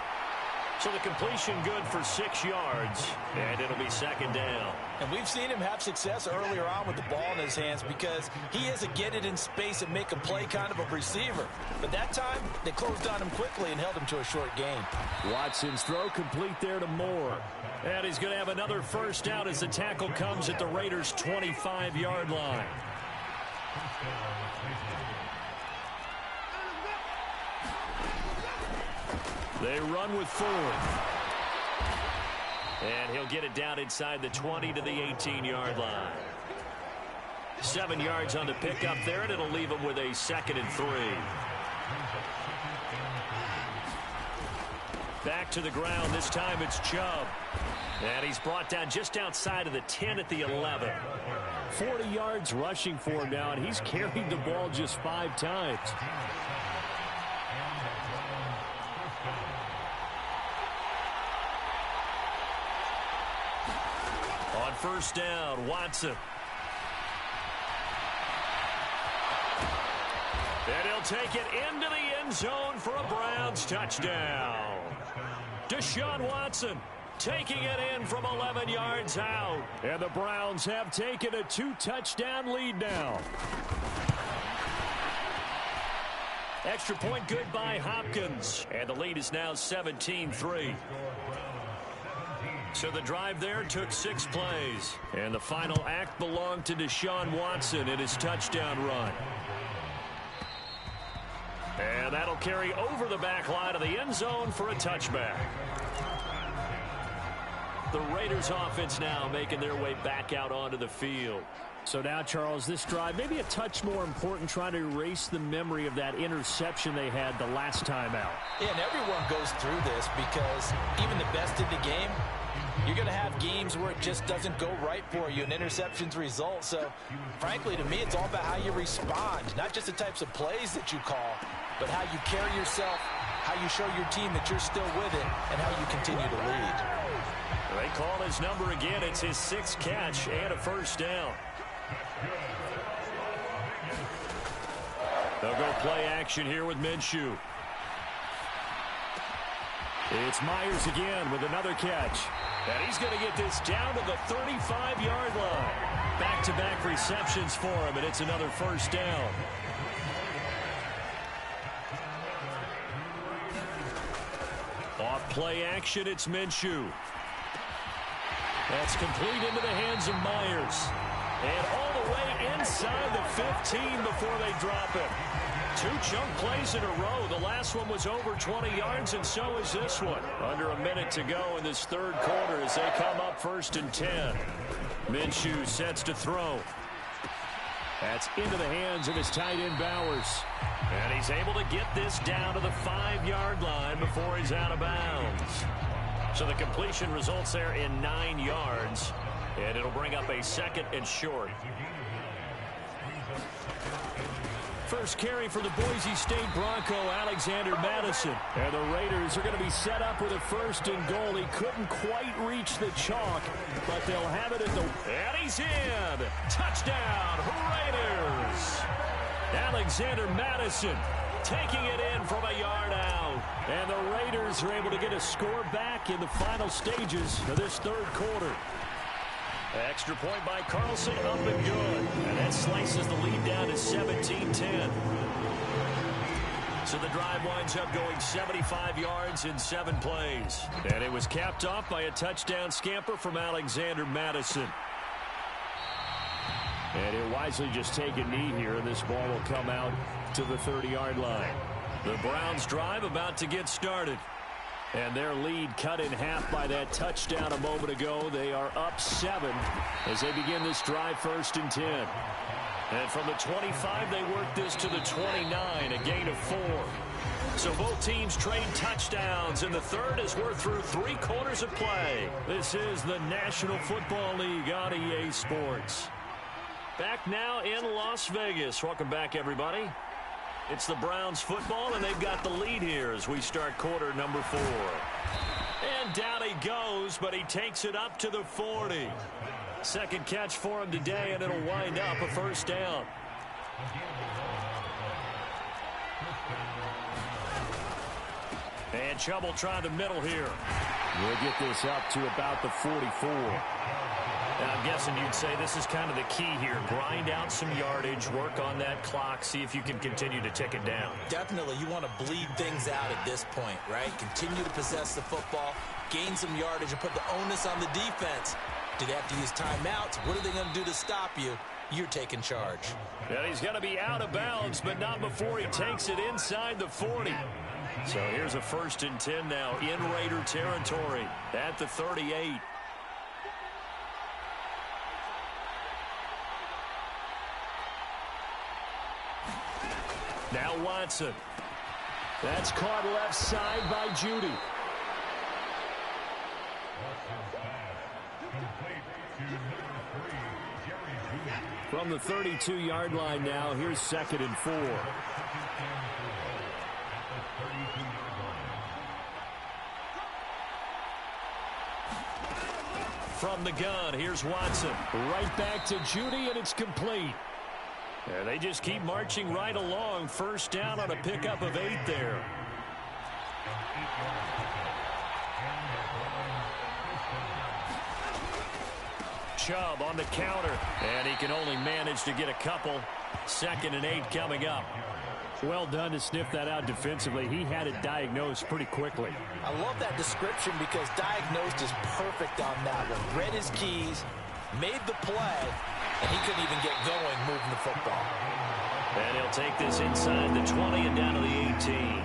Speaker 3: So the completion good for 6 yards, and it'll be 2nd down.
Speaker 5: And we've seen him have success earlier on with the ball in his hands because he is a get it in space and make a play kind of a receiver. But that time, they closed on him quickly and held him to a short gain.
Speaker 6: Watson's throw complete there to Moore.
Speaker 3: And he's going to have another first down as the tackle comes at the Raiders' 25-yard line. They run with 4. And he'll get it down inside the 20 to the 18-yard line. 7 yards on the pickup there, and it'll leave him with a 2nd and 3. Back to the ground. This time it's Chubb. And he's brought down just outside of the 10 at the 11.
Speaker 6: 40 yards rushing for him now, and he's carried the ball just 5 times. On first down, Watson. And he'll take it into the end zone for a Browns touchdown. Deshaun Watson taking it in from 11 yards out. And the Browns have taken a 2-touchdown lead now. Extra point good by Hopkins. And the lead is now 17-3. So the drive there took 6 plays. And the final act belonged to Deshaun Watson in his touchdown run. And that'll carry over the back line of the end zone for a touchback. The Raiders offense now making their way back out onto the field. So now, Charles, this drive maybe a touch more important, trying to erase the memory of that interception they had the last time out.
Speaker 5: Yeah, and everyone goes through this because even the best in the game, you're going to have games where it just doesn't go right for you, and interceptions result. So, frankly, to me, it's all about how you respond, not just the types of plays that you call, but how you carry yourself, how you show your team that you're still with it, and how you continue to lead.
Speaker 3: They call his number again. It's his 6th catch and a first down. They'll go play action here with Minshew. It's Myers again with another catch. And he's going to get this down to the 35-yard line. Back-to-back receptions for him, and it's another first down. Off play action, it's Minshew. That's complete into the hands of Myers. And all the way inside the 15 before they drop it. 2 chunk plays in a row. The last one was over 20 yards, and so is this one. Under a minute to go in this third quarter as they come up 1st and 10. Minshew sets to throw. That's into the hands of his tight end Bowers. And he's able to get this down to the 5-yard line before he's out of bounds. So the completion results there in 9 yards. And it'll bring up a 2nd and short. First carry for the Boise State Bronco, Alexander Madison. And the Raiders are going to be set up with a 1st and goal. He couldn't quite reach the chalk, but they'll have it at the... And he's in! Touchdown, Raiders! Alexander Madison taking it in from a yard out. And the Raiders are able to get a score back in the final stages of this third quarter. Extra point by Carlson, up and good. And that slices the lead down to 17-10. So the drive winds up going 75 yards in 7 plays. And it was capped off by a touchdown scamper from Alexander Madison. And he'll wisely just take a knee here, and this ball will come out to the 30-yard line. The Browns drive about to get started. And their lead cut in half by that touchdown a moment ago. They are up 7 as they begin this drive 1st and 10. And from the 25, they work this to the 29, a gain of 4. So both teams trade touchdowns, and the third as we're through 3 quarters of play. This is the National Football League on EA Sports. Back now in Las Vegas. Welcome back, everybody. It's the Browns football, and they've got the lead here as we start quarter number 4. And down he goes, but he takes it up to the 40. 2nd catch for him today, and it'll wind up a first down. And Chubb will try the middle here.
Speaker 6: We'll get this up to about the 44.
Speaker 3: And I'm guessing you'd say this is kind of the key here. Grind out some yardage, work on that clock, see if you can continue to tick it down.
Speaker 4: Definitely, you want to bleed things out at this point, right? Continue to possess the football, gain some yardage, and put the onus on the defense. Do they have to use timeouts? What are they going to do to stop you? You're taking charge.
Speaker 3: And he's going to be out of bounds, but not before he takes it inside the 40. So here's a 1st and 10 now in Raider territory at the 38. Now Watson. That's caught left side by Judy.
Speaker 6: From the 32-yard line now, here's 2nd and 4. From the gun, here's Watson. Right back to Judy, and it's complete. And they just keep marching right along. First down on a pickup of 8 there. Chubb on the counter, and he can only manage to get a couple. 2nd and 8 coming up. Well done to sniff that out defensively. He had it diagnosed pretty quickly.
Speaker 5: I love that description because diagnosed is perfect on that one. Read his keys, made the play, and he couldn't even get going moving the football.
Speaker 6: And he'll take this inside the 20 and down to the 18.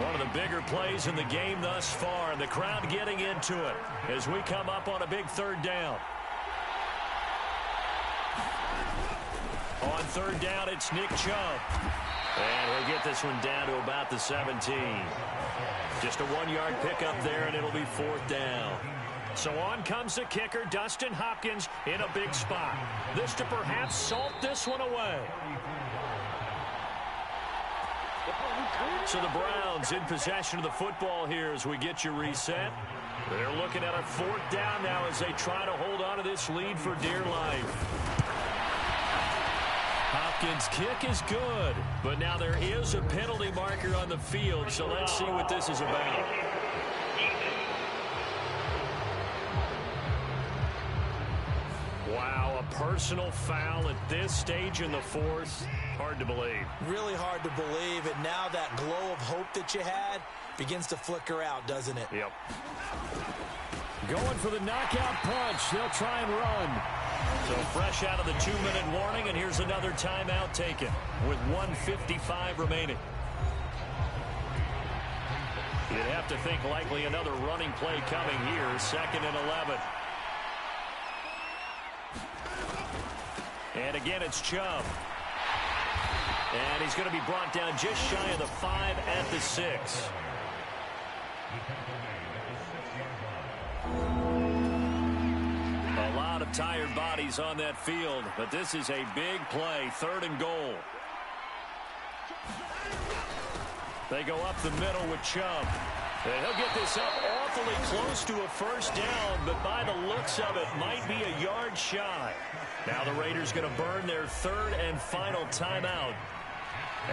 Speaker 6: One of the bigger plays in the game thus far, and the crowd getting into it as we come up on a big 3rd down. On 3rd down, it's Nick Chubb. And he'll get this one down to about the 17. Just a 1-yard pickup there, and it'll be 4th down. So on comes the kicker, Dustin Hopkins, in a big spot. This to perhaps salt this one away. So the Browns in possession of the football here as we get you reset. They're looking at a 4th down now as they try to hold on to this lead for dear life. Hopkins' kick is good, but now there is a penalty marker on the field, so let's see what this is about. Wow, a personal foul at this stage in the 4th. Hard to believe.
Speaker 5: Really hard to believe, and now that glow of hope that you had begins to flicker out, doesn't it?
Speaker 6: Yep. Going for the knockout punch. They'll try and run. So fresh out of the 2-minute warning, and here's another timeout taken with 1:55 remaining. You'd have to think likely another running play coming here. 2nd and 11. And again, it's Chubb. And he's going to be brought down just shy of the 5 at the 6. A lot of tired bodies on that field, but this is a big play. 3rd and goal. They go up the middle with Chubb. And he'll get this up awfully close to a 1st down, but by the looks of it, might be a yard shy. Now the Raiders going to burn their 3rd and final timeout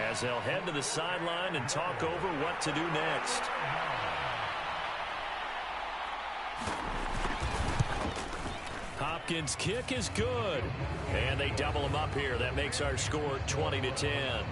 Speaker 6: as they'll head to the sideline and talk over what to do next. Hopkins' kick is good. And they double him up here. That makes our score 20-10.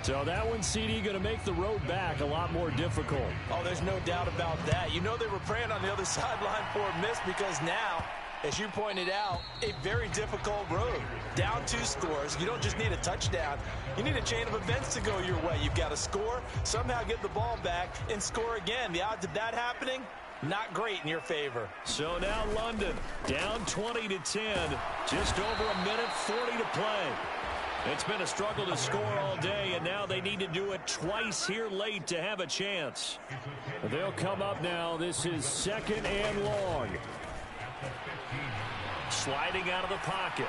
Speaker 6: So that one, CD, going to make the road back a lot more difficult.
Speaker 5: Oh, there's no doubt about that. You know they were praying on the other sideline for a miss because now, as you pointed out, a very difficult road. Down 2 scores. You don't just need a touchdown. You need a chain of events to go your way. You've got to score, somehow get the ball back, and score again. The odds of that happening, not great in your favor.
Speaker 6: So now London down 20-10. Just over a minute 40 to play. It's been a struggle to score all day, and now they need to do it twice here late to have a chance. They'll come up now. This is 2nd and long. Sliding out of the pocket.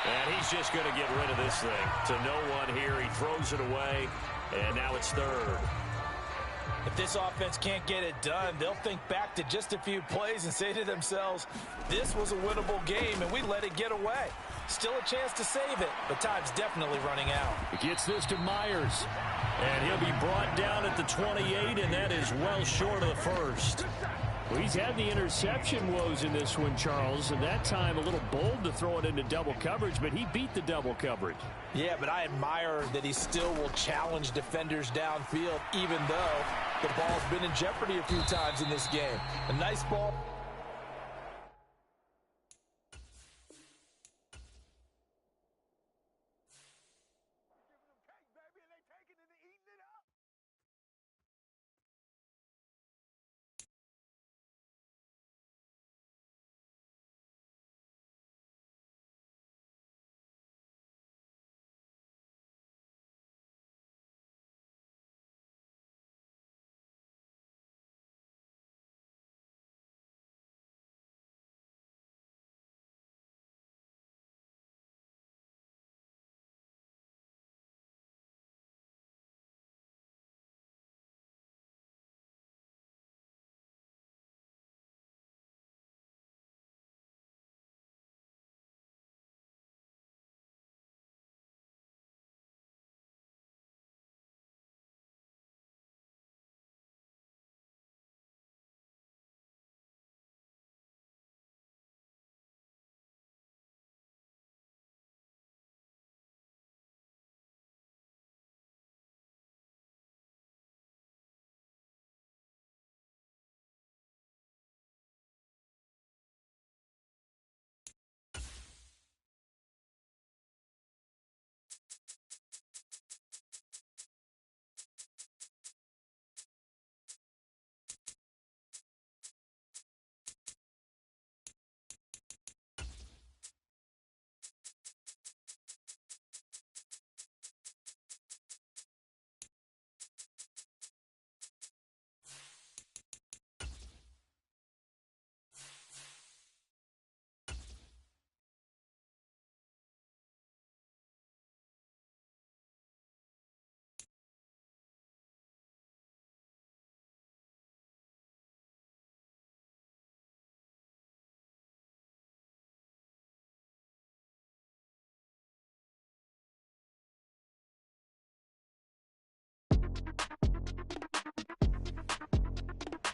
Speaker 6: And he's just going to get rid of this thing to no one here. He throws it away, and now it's 3rd.
Speaker 5: If this offense can't get it done, they'll think back to just a few plays and say to themselves, this was a winnable game, and we let it get away. Still a chance to save it, but time's definitely running out.
Speaker 6: He gets this to Myers. And he'll be brought down at the 28, and that is well short of the 1st. Well, he's had the interception woes in this one, Charles, and that time a little bold to throw it into double coverage, but he beat the double coverage.
Speaker 5: Yeah, but I admire that he still will challenge defenders downfield, even though the ball's been in jeopardy a few times in this game. A nice ball.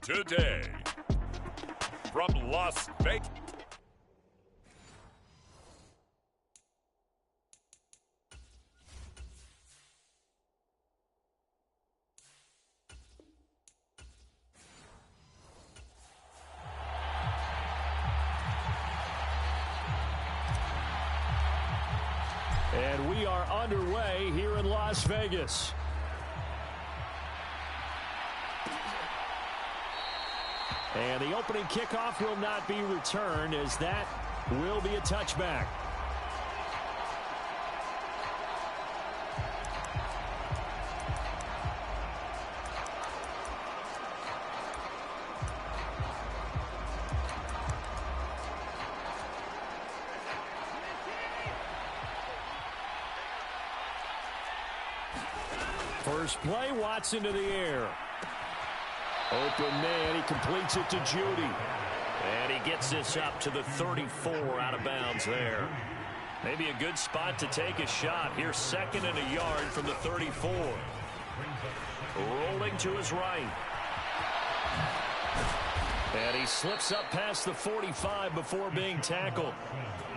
Speaker 2: Today, from Las Vegas.
Speaker 6: And we are underway here in Las Vegas. And the opening kickoff will not be returned, as that will be a touchback. First play, Watson to the air. Open man, he completes it to Judy. And he gets this up to the 34, out of bounds there. Maybe a good spot to take a shot. Here's 2nd and a yard from the 34. Rolling to his right. And he slips up past the 45 before being tackled.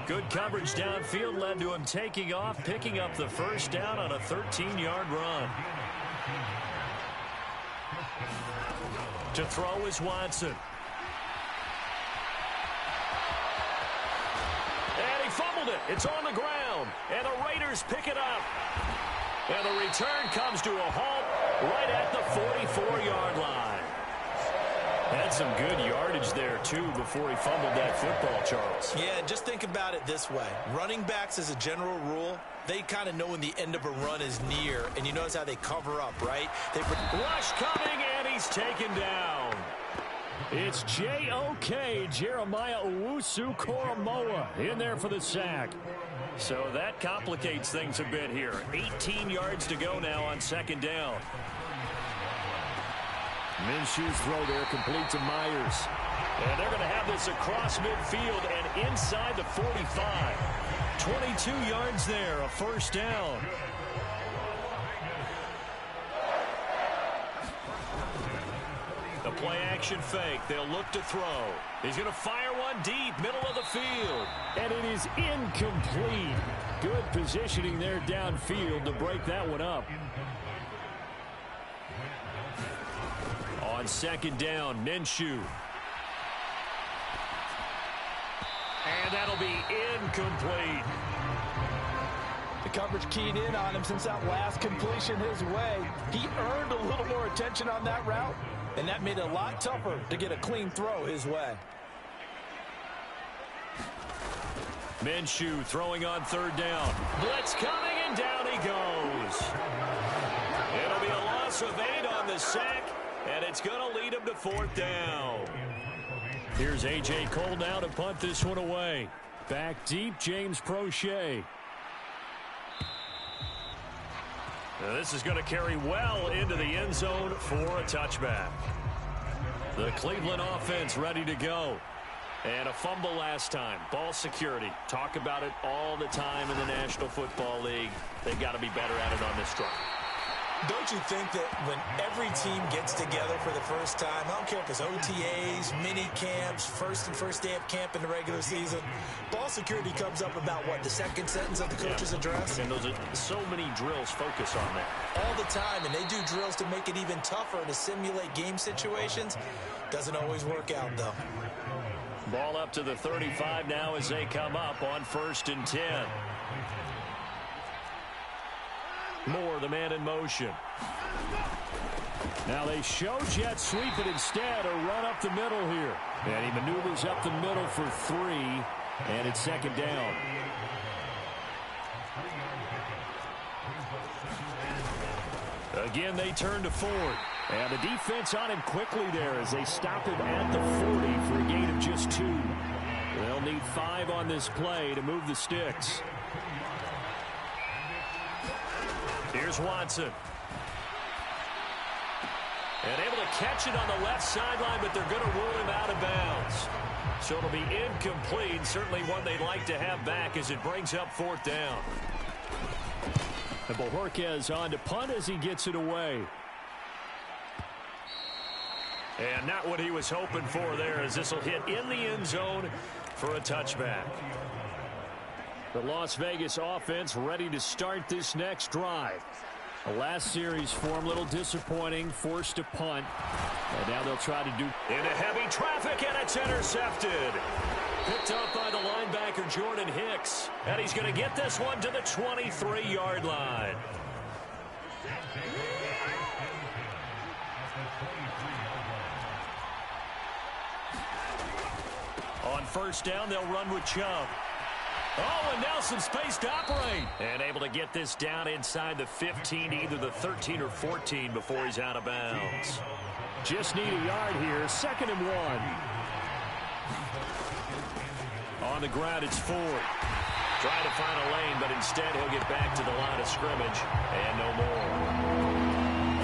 Speaker 6: Good coverage downfield led to him taking off, picking up the first down on a 13-yard run. To throw is Watson. And he fumbled it. It's on the ground. And the Raiders pick it up. And the return comes to a halt right at the 44-yard line. Had some good yardage there, too, before he fumbled that football, Charles.
Speaker 4: Yeah, just think about it this way. Running backs, as a general rule, they kind of know when the end of a run is near, and you notice how they cover up, right?
Speaker 6: Rush coming, and he's taken down. It's J.O.K. Jeremiah Owusu-Koramoah in there for the sack. So that complicates things a bit here. 18 yards to go now on 2nd down. Minshew's throw there complete to Myers. And they're going to have this across midfield and inside the 45. 22 yards there, a first down. The play action fake. They'll look to throw. He's going to fire one deep, middle of the field. And it is incomplete. Good positioning there downfield to break that one up. On 2nd down, Minshew. And that'll be incomplete.
Speaker 5: The coverage keyed in on him since that last completion his way. He earned a little more attention on that route, and that made it a lot tougher to get a clean throw his way.
Speaker 6: Minshew throwing on 3rd down. Blitz coming, and down he goes. It'll be a loss of 8 on the sack, and it's going to lead him to 4th down. Here's A.J. Cole now to punt this one away. Back deep, James Prochet. Now this is going to carry well into the end zone for a touchback. The Cleveland offense ready to go. And a fumble last time. Ball security. Talk about it all the time in the National Football League. They've got to be better at it on this drive.
Speaker 4: Don't you think that when every team gets together for the first time, I don't care if it's OTAs, mini camps, first day of camp in the regular season, ball security comes up about, what, the 2nd sentence of the coach's address?
Speaker 6: And those are so many drills focus on that.
Speaker 4: All the time, and they do drills to make it even tougher to simulate game situations. Doesn't always work out, though.
Speaker 6: Ball up to the 35 now as they come up on 1st and 10. Moore, the man in motion. Now they show jet sweep, but instead a run up the middle here. And he maneuvers up the middle for 3, and it's 2nd down. Again, they turn to Ford. And the defense on him quickly there as they stop him at the 40 for a gain of just 2. They'll need 5 on this play to move the sticks. Here's Watson. And able to catch it on the left sideline, but they're going to rule him out of bounds. So it'll be incomplete. Certainly one they'd like to have back as it brings up 4th down. And Bojorquez on to punt as he gets it away.
Speaker 3: And not what he was hoping for there, as this will hit in the end zone for a touchback. The Las Vegas offense ready to start this next drive. The last series for him, a little disappointing, forced to punt. And now they'll try to do into heavy traffic, and it's intercepted. Picked up by the linebacker, Jordan Hicks. And he's going to get this one to the 23-yard line. On first down, they'll run with Chubb. Oh, and Nelson space to operate. And able to get this down inside the 15, either the 13 or 14 before he's out of bounds.
Speaker 6: Just need a yard here. 2nd and 1.
Speaker 3: On the ground, it's Ford. Trying to find a lane, but instead he'll get back to the line of scrimmage. And no more.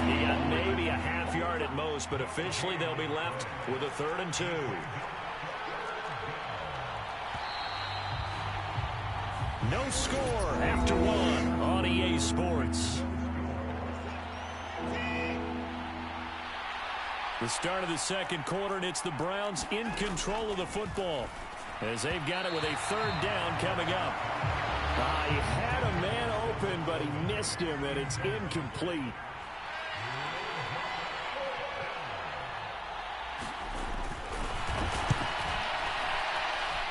Speaker 3: He got maybe a half yard at most, but officially they'll be left with a 3rd and 2. No score after 1 on EA Sports. The start of the second quarter, and it's the Browns in control of the football as they've got it with a 3rd down coming up.
Speaker 6: He had a man open, but he missed him, and it's incomplete.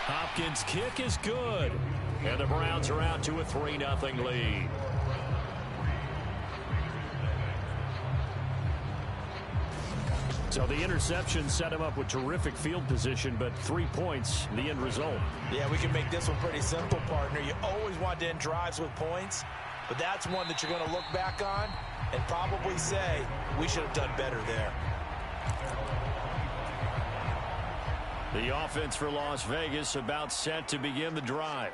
Speaker 3: Hopkins' kick is good. And the Browns are out to a 3-0 lead. So the interception set him up with terrific field position, but 3 points, the end result.
Speaker 5: Yeah, we can make this one pretty simple, partner. You always want to end drives with points, but that's one that you're going to look back on and probably say, we should have done better there.
Speaker 3: The offense for Las Vegas about set to begin the drive.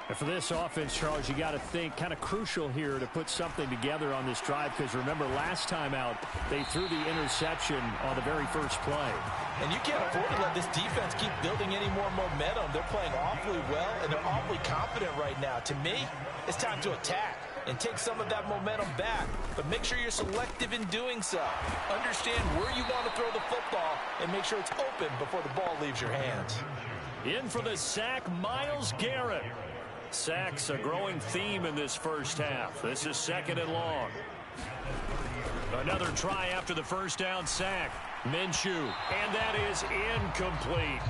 Speaker 6: And for this offense, Charles, you got to think kind of crucial here to put something together on this drive, because remember last time out they threw the interception on the very first play.
Speaker 5: And you can't afford to let this defense keep building any more momentum. They're playing awfully well, and they're awfully confident right now. To me, it's time to attack and take some of that momentum back, but make sure you're selective in doing so. Understand where you want to throw the football and make sure it's open before the ball leaves your hands.
Speaker 3: In for the sack, Myles Garrett. Sacks a growing theme in this first half. This is 2nd and long. Another try after the first down sack. Minshew, and that is incomplete.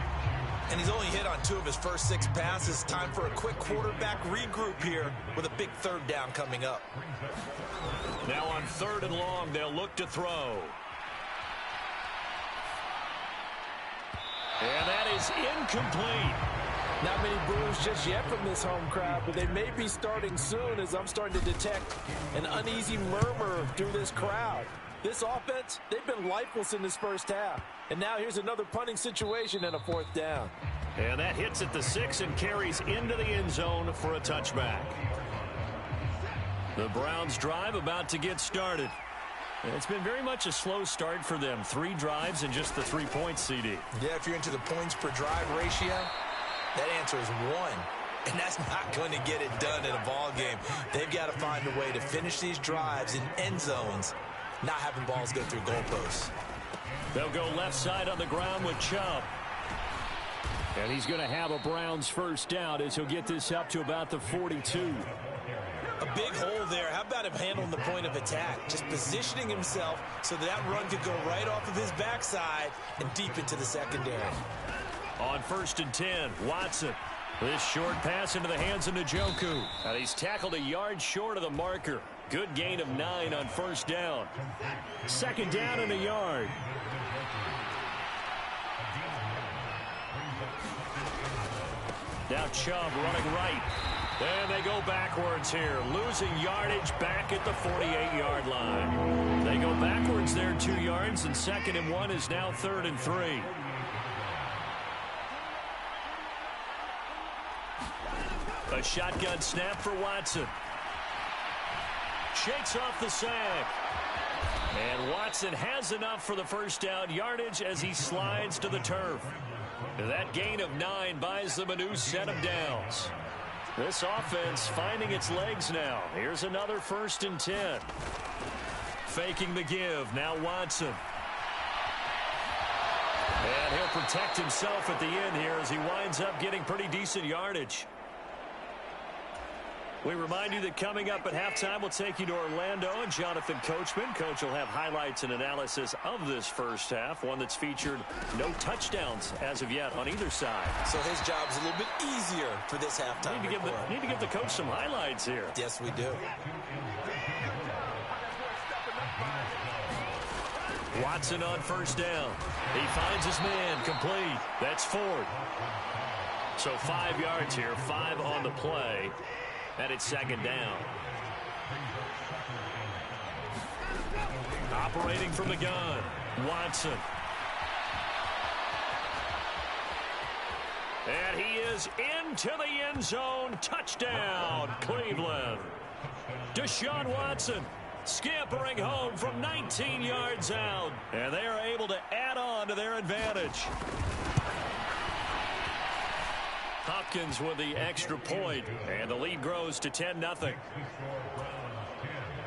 Speaker 4: And he's only hit on 2 of his first 6 passes. Time for a quick quarterback regroup here with a big 3rd down coming up.
Speaker 3: Now on 3rd and long, they'll look to throw. And that is incomplete.
Speaker 5: Not many boos just yet from this home crowd, but they may be starting soon, as I'm starting to detect an uneasy murmur through this crowd. This offense, they've been lifeless in this first half. And now here's another punting situation and a 4th down.
Speaker 3: And that hits at the 6 and carries into the end zone for a touchback. The Browns drive about to get started. It's been very much a slow start for them. 3 drives and just the 3 points, CD.
Speaker 4: Yeah, if you're into the points per drive ratio, that answer is 1. And that's not going to get it done in a ball game. They've got to find a way to finish these drives in end zones, not having balls go through goalposts.
Speaker 3: They'll go left side on the ground with Chubb.
Speaker 6: And he's going to have a Browns first down as he'll get this up to about the 42.
Speaker 4: A big hole there. How about him handling the point of attack? Just positioning himself so that run could go right off of his backside and deep into the secondary.
Speaker 3: On 1st and 10, Watson. This short pass into the hands of Njoku. And he's tackled a yard short of the marker. Good gain of 9 on 1st down.
Speaker 6: 2nd down and a yard.
Speaker 3: Now Chubb running right. And they go backwards here, losing yardage back at the 48-yard line. They go backwards there 2 yards, and 2nd and 1 is now 3rd and 3. A shotgun snap for Watson. Shakes off the sack. And Watson has enough for the first down yardage as he slides to the turf. That gain of 9 buys them a new set of downs. This offense finding its legs now. Here's another 1st and 10. Faking the give. Now Watson. And he'll protect himself at the end here as he winds up getting pretty decent yardage. We remind you that coming up at halftime, we'll take you to Orlando and Jonathan Coachman. Coach will have highlights and analysis of this first half, one that's featured no touchdowns as of yet on either side.
Speaker 4: So his job's a little bit easier for this halftime.
Speaker 3: Need to give the coach some highlights here.
Speaker 4: Yes, we do.
Speaker 3: Watson on first down. He finds his man complete. That's Ford. So 5 yards here, 5 on the play. And it's second down. Operating from the gun, Watson. And he is into the end zone. Touchdown, Cleveland. Deshaun Watson scampering home from 19 yards out. And they are able to add on to their advantage. Hopkins with the extra point, and the lead grows to 10-0.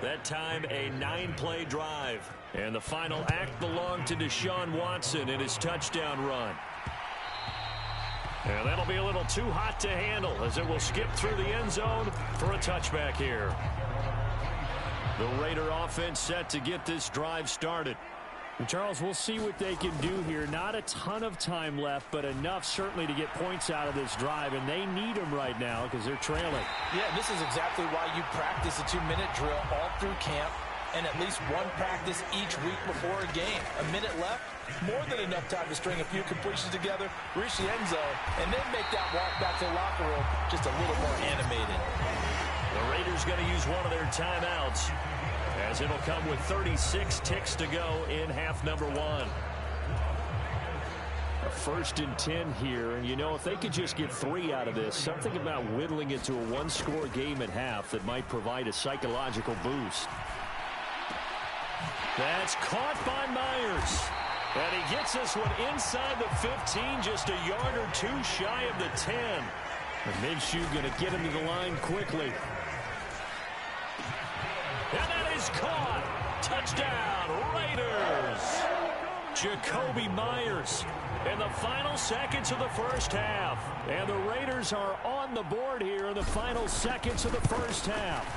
Speaker 3: That time, a 9-play drive. And the final act belonged to Deshaun Watson in his touchdown run. And that'll be a little too hot to handle as it will skip through the end zone for a touchback here. The Raider offense set to get this drive started.
Speaker 6: And Charles, we'll see what they can do here. Not a ton of time left, but enough certainly to get points out of this drive, and they need them right now because they're trailing.
Speaker 5: Yeah, this is exactly why you practice a 2-minute drill all through camp and at least one practice each week before a game. A minute left, more than enough time to string a few completions together, reach the end zone, and then make that walk back to the locker room just a little more animated.
Speaker 3: The Raiders going to use one of their timeouts, as it'll come with 36 ticks to go in half number 1.
Speaker 6: A 1st and 10 here, and you know, if they could just get 3 out of this, something about whittling it to a 1-score game at half that might provide a psychological boost.
Speaker 3: That's caught by Myers. And he gets this one inside the 15, just a yard or two shy of the 10.
Speaker 6: And Minshew going to get him to the line quickly.
Speaker 3: And that is caught. Touchdown, Raiders. Jacoby Myers in the final seconds of the first half.
Speaker 6: And the Raiders are on the board here in the final seconds of the first half.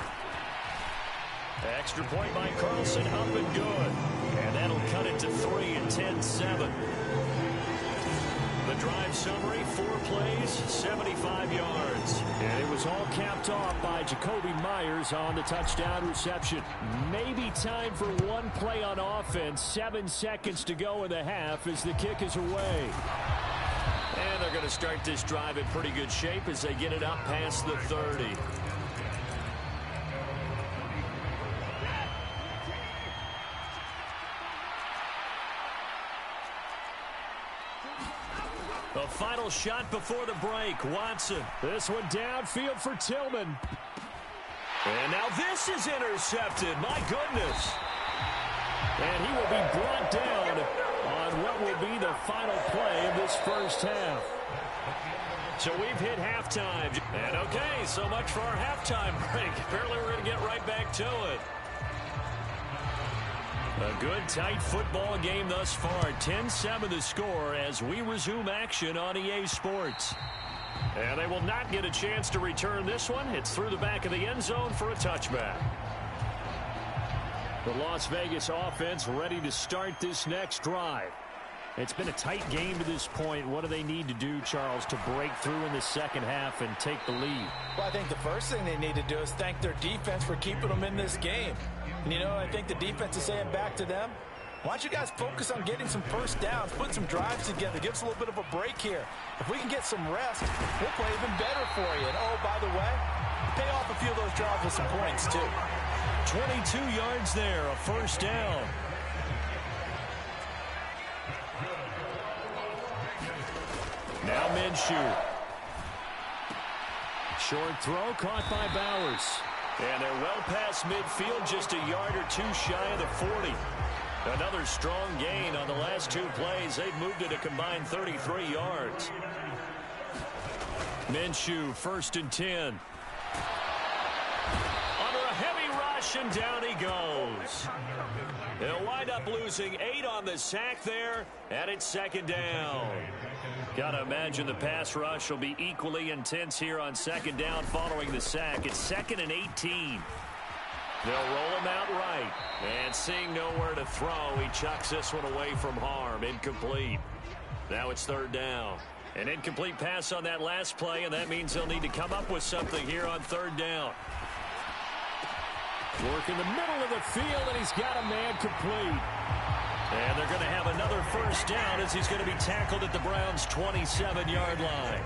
Speaker 3: Extra point by Carlson, up and good. And that'll cut it to 3 and 10-7. The drive summary, 4 plays, 75 yards.
Speaker 6: And it was all capped off by Jacoby Myers on the touchdown reception. Maybe time for one play on offense. 7 seconds to go in the half as the kick is away.
Speaker 3: And they're going to start this drive in pretty good shape as they get it up past the 30. The final shot before the break, Watson.
Speaker 6: This one downfield for Tillman.
Speaker 3: And now this is intercepted. My goodness.
Speaker 6: And he will be brought down on what will be the final play of this first half.
Speaker 3: So we've hit halftime. And okay, so much for our halftime break. Apparently we're going to get right back to it. A good, tight football game thus far. 10-7 the score as we resume action on EA Sports. And they will not get a chance to return this one. It's through the back of the end zone for a touchback.
Speaker 6: The Las Vegas offense ready to start this next drive. It's been a tight game to this point. What do they need to do, Charles, to break through in the second half and take the lead?
Speaker 5: Well, I think the first thing they need to do is thank their defense for keeping them in this game. And, you know, I think the defense is saying back to them, why don't you guys focus on getting some first downs, put some drives together, give us a little bit of a break here. If we can get some rest, we'll play even better for you. And, oh, by the way, pay off a few of those drives with some points, too.
Speaker 3: 22 yards there, a first down. Now Minshew.
Speaker 6: Short throw caught by Bowers.
Speaker 3: And they're well past midfield, just a yard or two shy of the 40. Another strong gain on the last 2 plays. They've moved it a combined 33 yards. Minshew, 1st and 10. Under a heavy rush, rush, and down he goes. They'll wind up losing 8 on the sack there, and it's second down. Got to imagine the pass rush will be equally intense here on second down following the sack. It's 2nd and 18. They'll roll him out right. And seeing nowhere to throw, he chucks this one away from harm. Incomplete. Now it's third down. An incomplete pass on that last play, and that means they'll need to come up with something here on third down.
Speaker 6: Work in the middle of the field, and he's got a man complete.
Speaker 3: And they're going to have another first down as he's going to be tackled at the Browns' 27-yard line.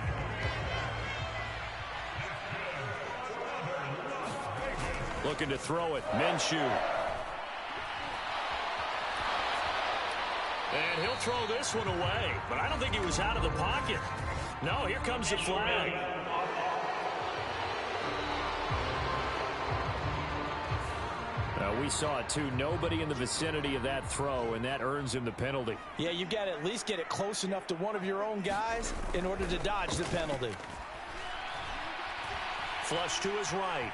Speaker 3: Looking to throw it, Minshew. And he'll throw this one away, but I don't think he was out of the pocket. No, here comes the flag.
Speaker 6: We saw it too. Nobody in the vicinity of that throw, and that earns him the penalty.
Speaker 5: Yeah, you've got to at least get it close enough to one of your own guys in order to dodge the penalty.
Speaker 3: Flush to his right.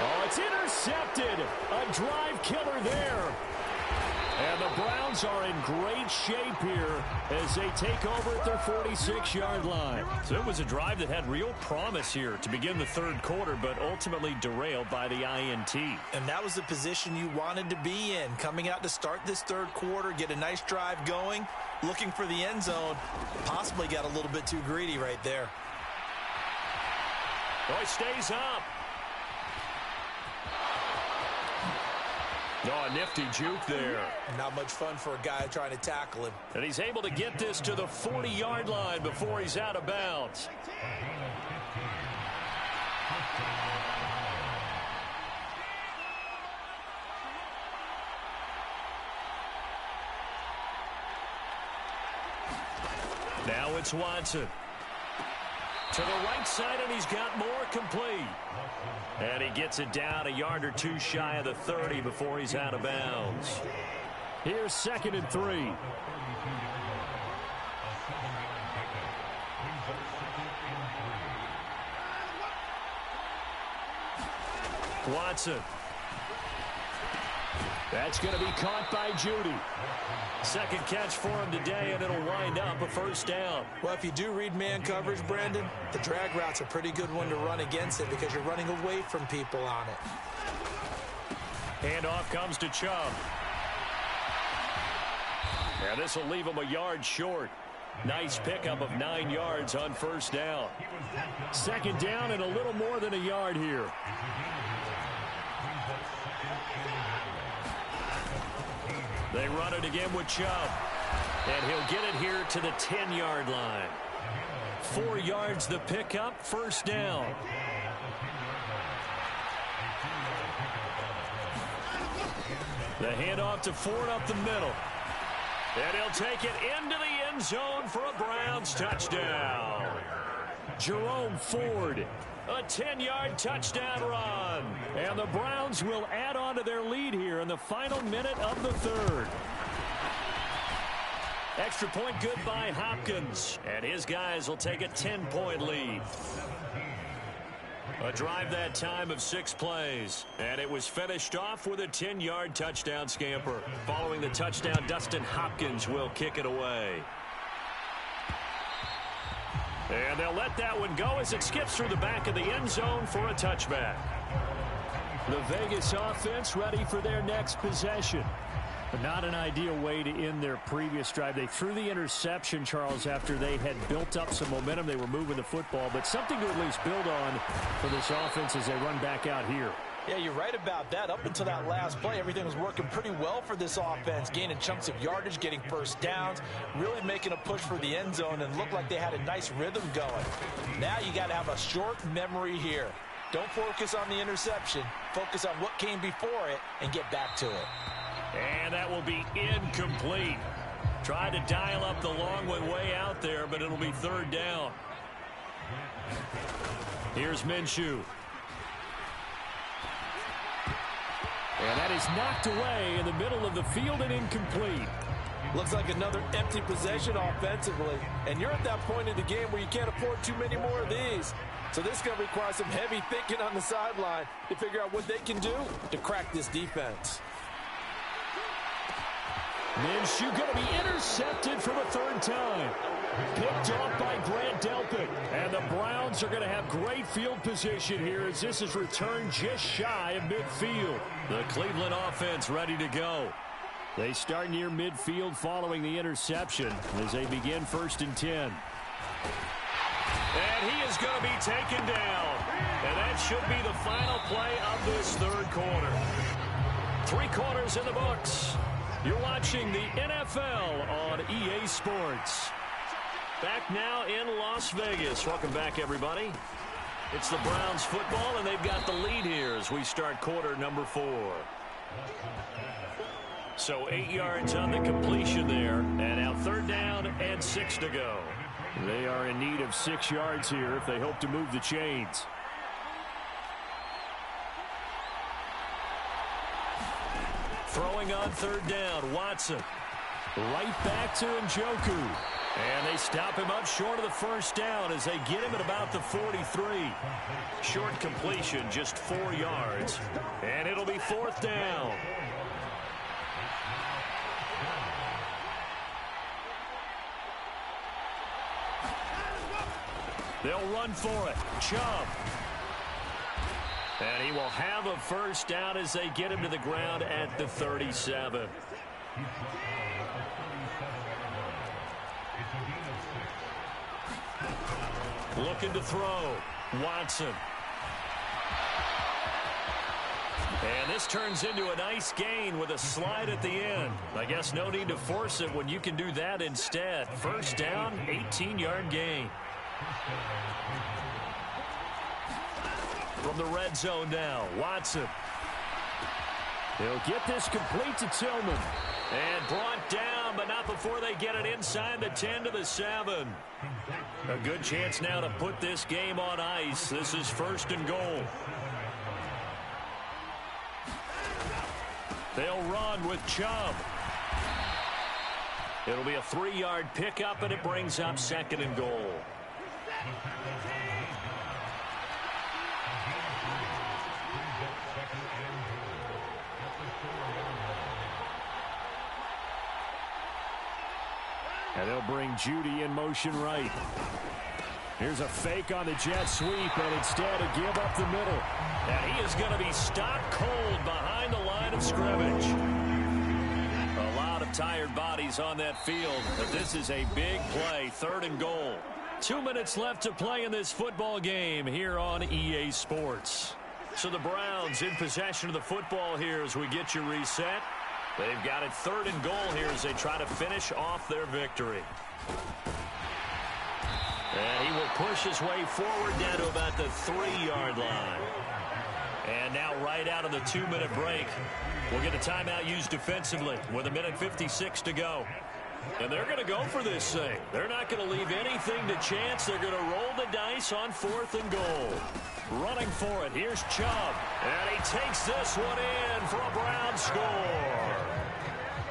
Speaker 6: Oh, it's intercepted. A drive killer there. And the Browns are in great shape here as they take over at their 46-yard line.
Speaker 3: So it was a drive that had real promise here to begin the third quarter, but ultimately derailed by the INT.
Speaker 4: And that was the position you wanted to be in. Coming out to start this third quarter, get a nice drive going, looking for the end zone. Possibly got a little bit too greedy right there.
Speaker 3: Oh, he stays up. Oh, a nifty juke there.
Speaker 4: Not much fun for a guy trying to tackle him.
Speaker 3: And he's able to get this to the 40-yard line before he's out of bounds. Now it's Watson. To the right side, and he's got more complete. And he gets it down a yard or two shy of the 30 before he's out of bounds.
Speaker 6: Here's 2nd and 3.
Speaker 3: Watson.
Speaker 6: That's going to be caught by Judy.
Speaker 3: Second catch for him today, and it'll wind up a first down.
Speaker 4: Well, if you do read man coverage, Brandon, the drag route's a pretty good one to run against it because you're running away from people on it.
Speaker 3: Handoff comes to Chubb. And this will leave him a yard short. Nice pickup of 9 yards on first down.
Speaker 6: Second down and a little more than a yard here.
Speaker 3: They run it again with Chubb. And he'll get it here to the 10-yard line. 4 yards the pickup, first down. The handoff to Ford up the middle. And he'll take it into the end zone for a Browns touchdown. Jerome Ford, a 10-yard touchdown run.
Speaker 6: And the Browns will add on to their lead here in the final minute of the third.
Speaker 3: Extra point good by Hopkins. And his guys will take a 10-point lead. A drive that time of 6 plays. And it was finished off with a 10-yard touchdown scamper. Following the touchdown, Dustin Hopkins will kick it away. And they'll let that one go as it skips through the back of the end zone for a touchback.
Speaker 6: The Vegas offense ready for their next possession. But not an ideal way to end their previous drive. They threw the interception, Charles, after they had built up some momentum. They were moving the football, but something to at least build on for this offense as they run back out here.
Speaker 5: Yeah, you're right about that. Up until that last play, everything was working pretty well for this offense, gaining chunks of yardage, getting first downs, really making a push for the end zone, and looked like they had a nice rhythm going. Now you got to have a short memory here. Don't focus on the interception. Focus on what came before it and get back to it.
Speaker 3: And that will be incomplete. Tried to dial up the long one way out there, but it'll be third down. Here's Minshew.
Speaker 6: And that is knocked away in the middle of the field and incomplete.
Speaker 5: Looks like another empty possession offensively. And you're at that point in the game where you can't afford too many more of these. So this is going to require some heavy thinking on the sideline to figure out what they can do to crack this defense.
Speaker 6: Minshew going to be intercepted for the third time. Picked off by Grant Delpit. And the Browns are going to have great field position here as this is returned just shy of midfield.
Speaker 3: The Cleveland offense ready to go.
Speaker 6: They start near midfield following the interception as they begin 1st and 10.
Speaker 3: And he is going to be taken down. And that should be the final play of this third quarter. 3 quarters in the books. You're watching the NFL on EA Sports. Back now in Las Vegas. Welcome back, everybody. It's the Browns football, and they've got the lead here as we start quarter number 4. So 8 yards on the completion there, and now 3rd down and 6 to go.
Speaker 6: They are in need of 6 yards here if they hope to move the chains.
Speaker 3: Throwing on 3rd down, Watson.
Speaker 6: Right back to Njoku.
Speaker 3: And they stop him up short of the 1st down as they get him at about the 43. Short completion, just 4 yards. And it'll be 4th down. They'll run for it. Chubb. And he will have a 1st down as they get him to the ground at the 37. Looking to throw. Watson. And this turns into a nice gain with a slide at the end. I guess no need to force it when you can do that instead. 1st down, 18-yard gain. From the red zone now, Watson.
Speaker 6: He'll get this complete to Tillman.
Speaker 3: And brought down, but not before they get it inside the 10 to the 7. A good chance now to put this game on ice. This is 1st and goal. They'll run with Chubb. It'll be a 3-yard pickup, and it brings up 2nd and goal.
Speaker 6: And they'll bring Judy in motion right. Here's a fake on the jet sweep, and instead a give up the middle.
Speaker 3: And he is going to be stopped cold behind the line of scrimmage. A lot of tired bodies on that field, but this is a big play, 3rd and goal. 2 minutes left to play in this football game here on EA Sports. So the Browns in possession of the football here as we get you reset. They've got it 3rd and goal here as they try to finish off their victory. And he will push his way forward down to about the 3-yard line. And now right out of the 2-minute break, we'll get a timeout used defensively with 1:56 to go. And they're going to go for this thing. They're not going to leave anything to chance. They're going to roll the dice on 4th and goal. Running for it. Here's Chubb. And he takes this one in for a Brown score.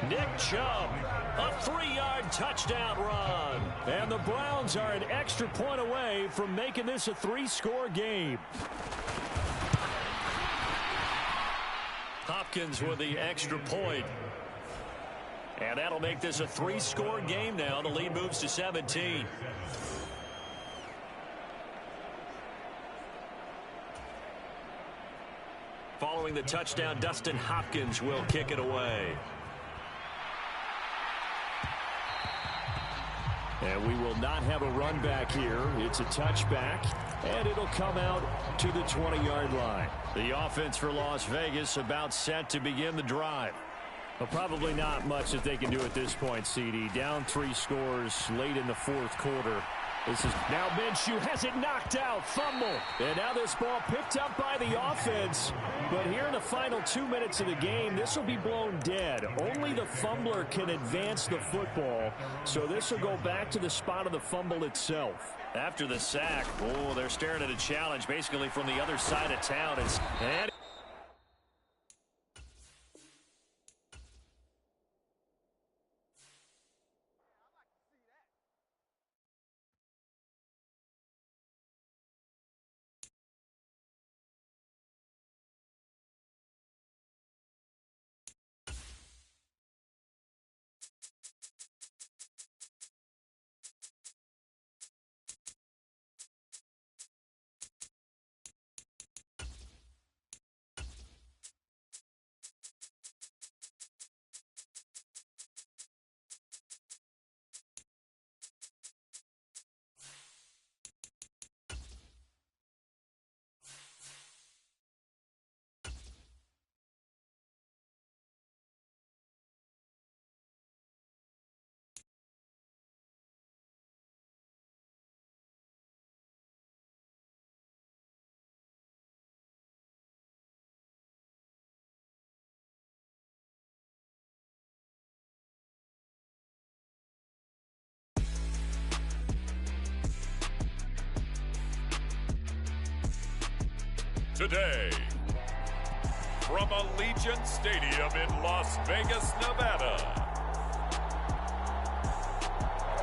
Speaker 3: Nick Chubb, a 3-yard touchdown run.
Speaker 6: And the Browns are an extra point away from making this a 3-score game.
Speaker 3: Hopkins with the extra point. And that'll make this a 3-score game now. The lead moves to 17. Following the touchdown, Dustin Hopkins will kick it away.
Speaker 6: And we will not have a run back here. It's a touchback, and it'll come out to the 20-yard line.
Speaker 3: The offense for Las Vegas about set to begin the drive.
Speaker 6: Well, probably not much that they can do at this point, CD. Down 3 scores late in the 4th quarter. This is now Minshew has it knocked out. Fumble. And now this ball picked up by the offense. But here in the final 2 minutes of the game, this will be blown dead. Only the fumbler can advance the football. So this will go back to the spot of the fumble itself.
Speaker 3: After the sack, oh, they're staring at a challenge basically from the other side of town. And
Speaker 2: today. From Allegiant Stadium in Las Vegas, Nevada,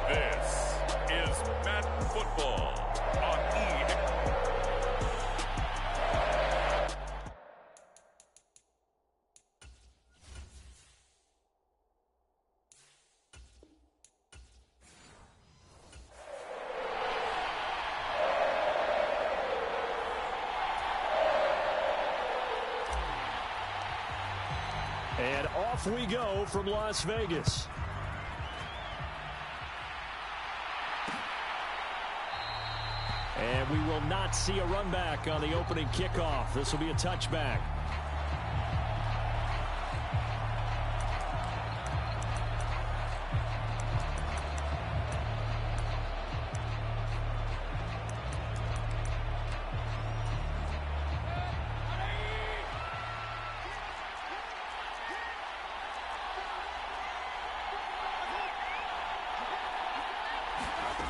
Speaker 2: this is Madden Football on EA.
Speaker 6: And off we go from Las Vegas. And we will not see a run back on the opening kickoff. This will be a touchback.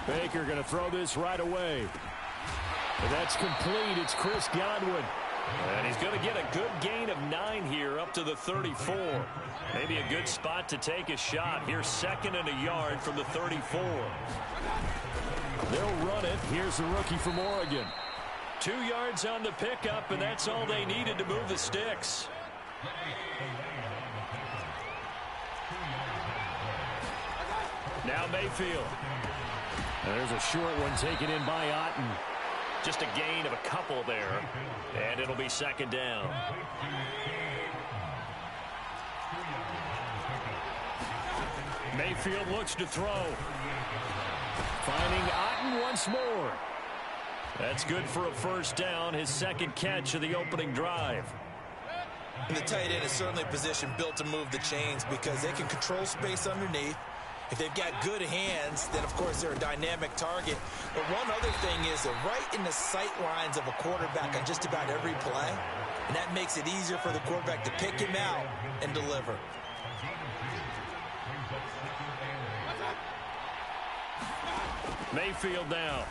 Speaker 6: Baker going to throw this right away. And that's complete. It's Chris Godwin.
Speaker 3: And he's going to get a good gain of 9 here up to the 34. Maybe a good spot to take a shot. Here's 2nd and a yard from the 34.
Speaker 6: They'll run it. Here's the rookie from Oregon.
Speaker 3: 2 yards on the pickup, and that's all they needed to move the sticks. Now Mayfield.
Speaker 6: There's a short one taken in by Otten.
Speaker 3: Just a gain of a couple there, and it'll be 2nd down.
Speaker 6: Mayfield looks to throw. Finding Otten once more.
Speaker 3: That's good for a 1st down, his 2nd catch of the opening drive.
Speaker 4: And the tight end is certainly a position built to move the chains because they can control space underneath. If they've got good hands, then, of course, they're a dynamic target. But one other thing is they're right in the sight lines of a quarterback on just about every play. And that makes it easier for the quarterback to pick him out and deliver.
Speaker 3: Mayfield now.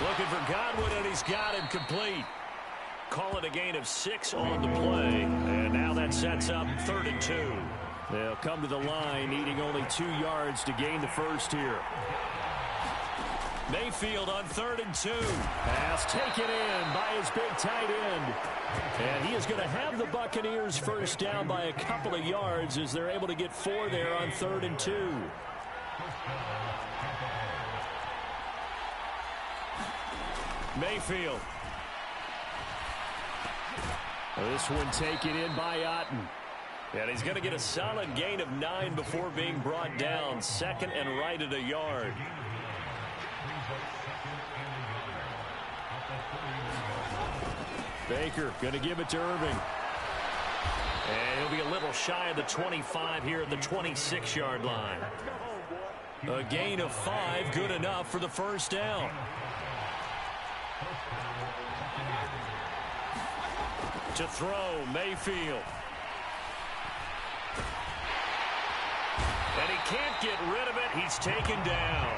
Speaker 3: Looking for Godwin, and he's got him complete. Call it a gain of 6 on the play. And now that sets up 3rd and 2.
Speaker 6: They'll come to the line, needing only 2 yards to gain the 1st here.
Speaker 3: Mayfield on 3rd and 2.
Speaker 6: Pass taken in by his big tight end. And he is going to have the Buccaneers 1st down by a couple of yards as they're able to get 4 there on 3rd and 2. Mayfield. This one taken in by Otten.
Speaker 3: And he's going to get a solid gain of 9 before being brought down. 2nd and right at a yard.
Speaker 6: Baker going to give it to Irving.
Speaker 3: And he'll be a little shy of the 25 here at the 26-yard line. A gain of 5, good enough for the 1st down. To throw, Mayfield. And he can't get rid of it. He's taken down.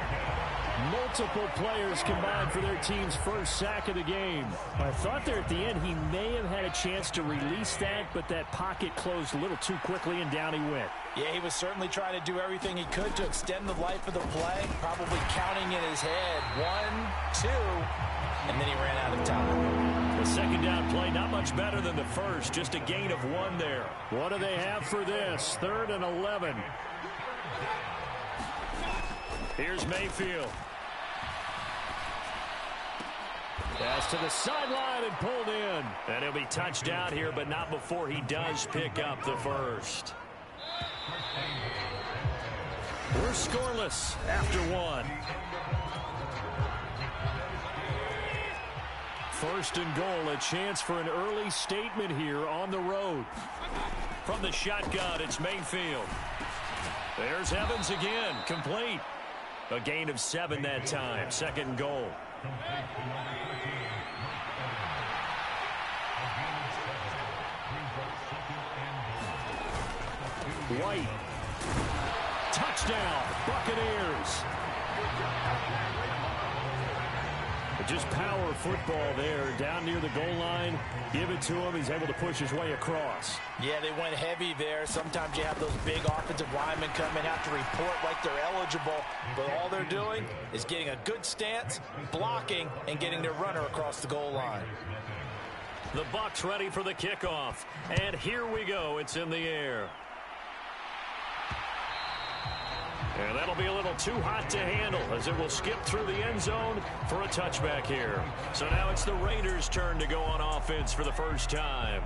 Speaker 6: Multiple players combined for their team's 1st sack of the game. I thought there at the end he may have had a chance to release that, but that pocket closed a little too quickly, and down he went.
Speaker 5: Yeah, he was certainly trying to do everything he could to extend the life of the play, probably counting in his head 1, 2, and then he ran out of time.
Speaker 3: The 2nd down play, not much better than the 1st, just a gain of 1 there.
Speaker 6: What do they have for this? 3rd and 11.
Speaker 3: Here's Mayfield.
Speaker 6: Pass to the sideline and pulled in.
Speaker 3: And he'll be touched out here, but not before he does pick up the 1st.
Speaker 6: We're scoreless after 1. 1st and goal, a chance for an early statement here on the road.
Speaker 3: From the shotgun, it's Mayfield. There's Evans again, complete. A gain of 7 that time, 2nd and goal.
Speaker 6: White. Touchdown, Buccaneers. Just power football there, down near the goal line. Give it to him. He's able to push his way across.
Speaker 5: Yeah, they went heavy there. Sometimes you have those big offensive linemen come and have to report like they're eligible, but all they're doing is getting a good stance, blocking, and getting their runner across the goal line.
Speaker 3: The Bucs ready for the kickoff, and here we go. It's in the air. And that'll be a little too hot to handle as it will skip through the end zone for a touchback here. So now it's the Raiders' turn to go on offense for the first time.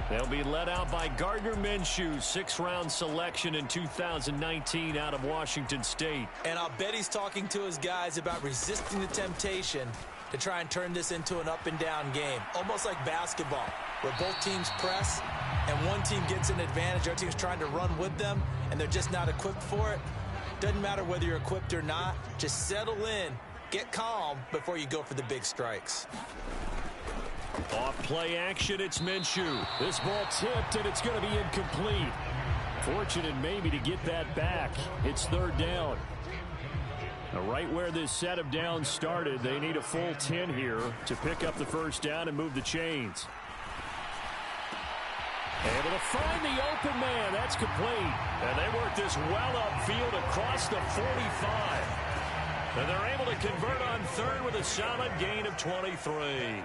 Speaker 3: They'll be led out by Gardner Minshew, sixth-round selection in 2019 out of Washington State.
Speaker 4: And I'll bet he's talking to his guys about resisting the temptation to try and turn this into an up-and-down game, almost like basketball, where both teams press and one team gets an advantage, the other team's trying to run with them, and they're just not equipped for it. Doesn't matter whether you're equipped or not. Just settle in, get calm before you go for the big strikes.
Speaker 3: Off play action, it's Minshew.
Speaker 6: This ball tipped, and it's going to be incomplete. Fortunate maybe to get that back. It's third down. Now, right where this set of downs started, they need a full 10 here to pick up the first down and move the chains. Able to find the open man. That's complete. And they work this well upfield across the 45. And they're able to convert on third with a solid gain of 23.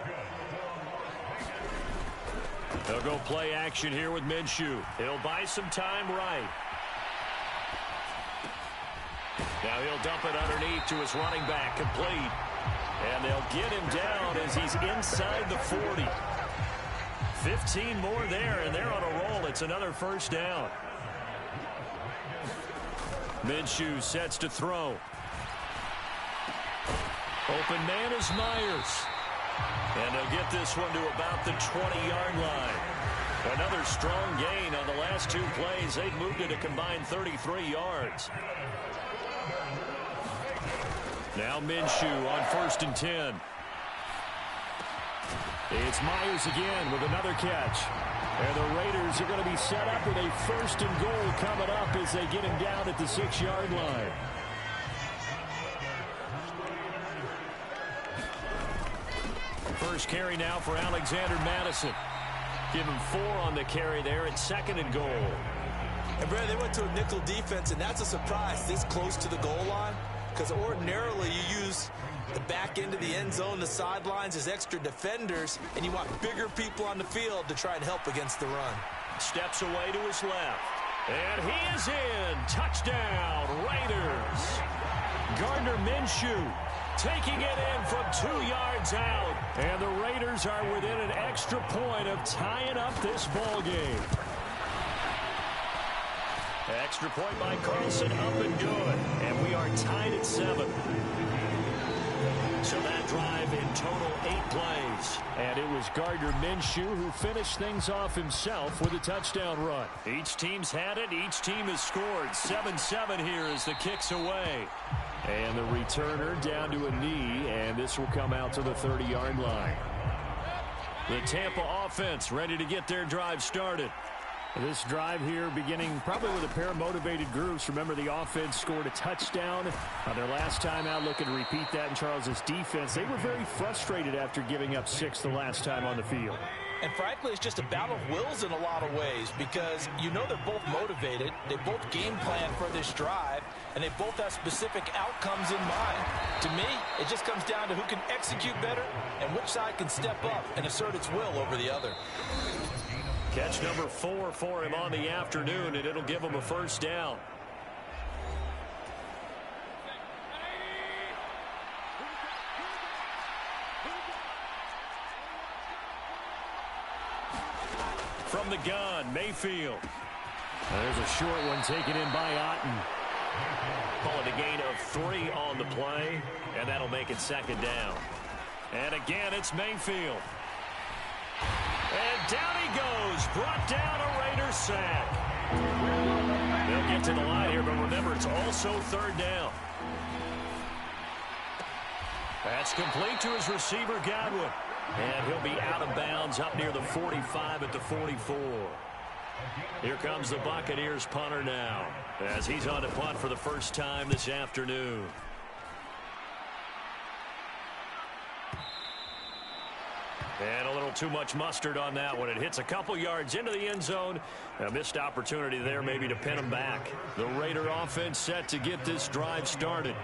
Speaker 6: They'll go play action here with Minshew. He'll buy some time right. Now he'll dump it underneath to his running back, complete. And they'll get him down as he's inside the 40. 15 more there, and they're on a roll. It's another first down. Minshew sets to throw. Open man is Myers. And they'll get this one to about the 20-yard line. Another strong gain on the last two plays. They've moved it a combined 33 yards. Now Minshew on 1st and 10. It's Myers again with another catch. And the Raiders are going to be set up with a 1st and goal coming up as they get him down at the 6-yard line. First carry now for Alexander Madison. Give him 4 on the carry there at 2nd and goal.
Speaker 4: And Brad, they went to a nickel defense, and that's a surprise this close to the goal line, because ordinarily you use the back end of the end zone, the sidelines as extra defenders, and you want bigger people on the field to try and help against the run.
Speaker 3: Steps away to his left. And he is in. Touchdown, Raiders. Gardner Minshew taking it in from 2 yards out. And the Raiders are within an extra point of tying up this ball game. Extra point by Carlson, up and good. And we are tied at 7. So that drive in total 8 plays. And it was Gardner Minshew who finished things off himself with a touchdown run. Each team's had it. Each team has scored. 7-7 here as the kick's away. And the returner down to a knee, and this will come out to the 30-yard line. The Tampa offense ready to get their drive started. This drive here beginning probably with a pair of motivated groups. Remember, the offense scored a touchdown on their last time out. Looking to repeat that in Charles's defense. They were very frustrated after giving up 6 the last time on the field.
Speaker 5: And frankly, it's just a battle of wills in a lot of ways, because you know they're both motivated. They both game plan for this drive, and they both have specific outcomes in mind. To me, it just comes down to who can execute better and which side can step up and assert its will over the other.
Speaker 3: Catch number 4 for him on the afternoon, and it'll give him a first down. From the gun, Mayfield.
Speaker 6: There's a short one taken in by Otten.
Speaker 3: Call it a gain of 3 on the play, and that'll make it 2nd down. And again, it's Mayfield. And down he goes. Brought down a Raiders sack. They'll get to the line here, but remember, it's also 3rd down. That's complete to his receiver, Godwin. And he'll be out of bounds up near the 45 at the 44. Here comes the Buccaneers punter now, as he's on to punt for the first time this afternoon. And a little too much mustard on that one. It hits a couple yards into the end zone. A missed opportunity there maybe to pin them back. The Raider offense set to get this drive started.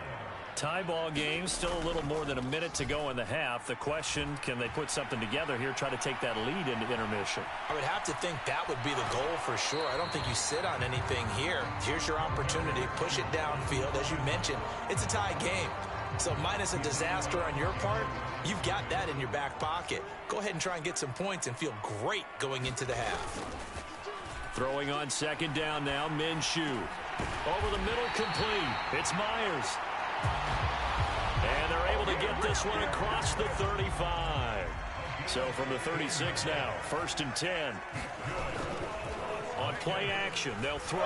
Speaker 3: Tie ball game, still a little more than a minute to go in the half. The question, can they put something together here, try to take that lead into intermission?
Speaker 4: I would have to think that would be the goal for sure. I don't think you sit on anything here. Here's your opportunity. Push it downfield. As you mentioned, it's a tie game. So minus a disaster on your part, you've got that in your back pocket. Go ahead and try and get some points and feel great going into the half.
Speaker 3: Throwing on second down now, Minshew. Over the middle, complete. It's Myers. And they're able to get this one across the 35. So from the 36 now, 1st and 10. On play action, they'll throw.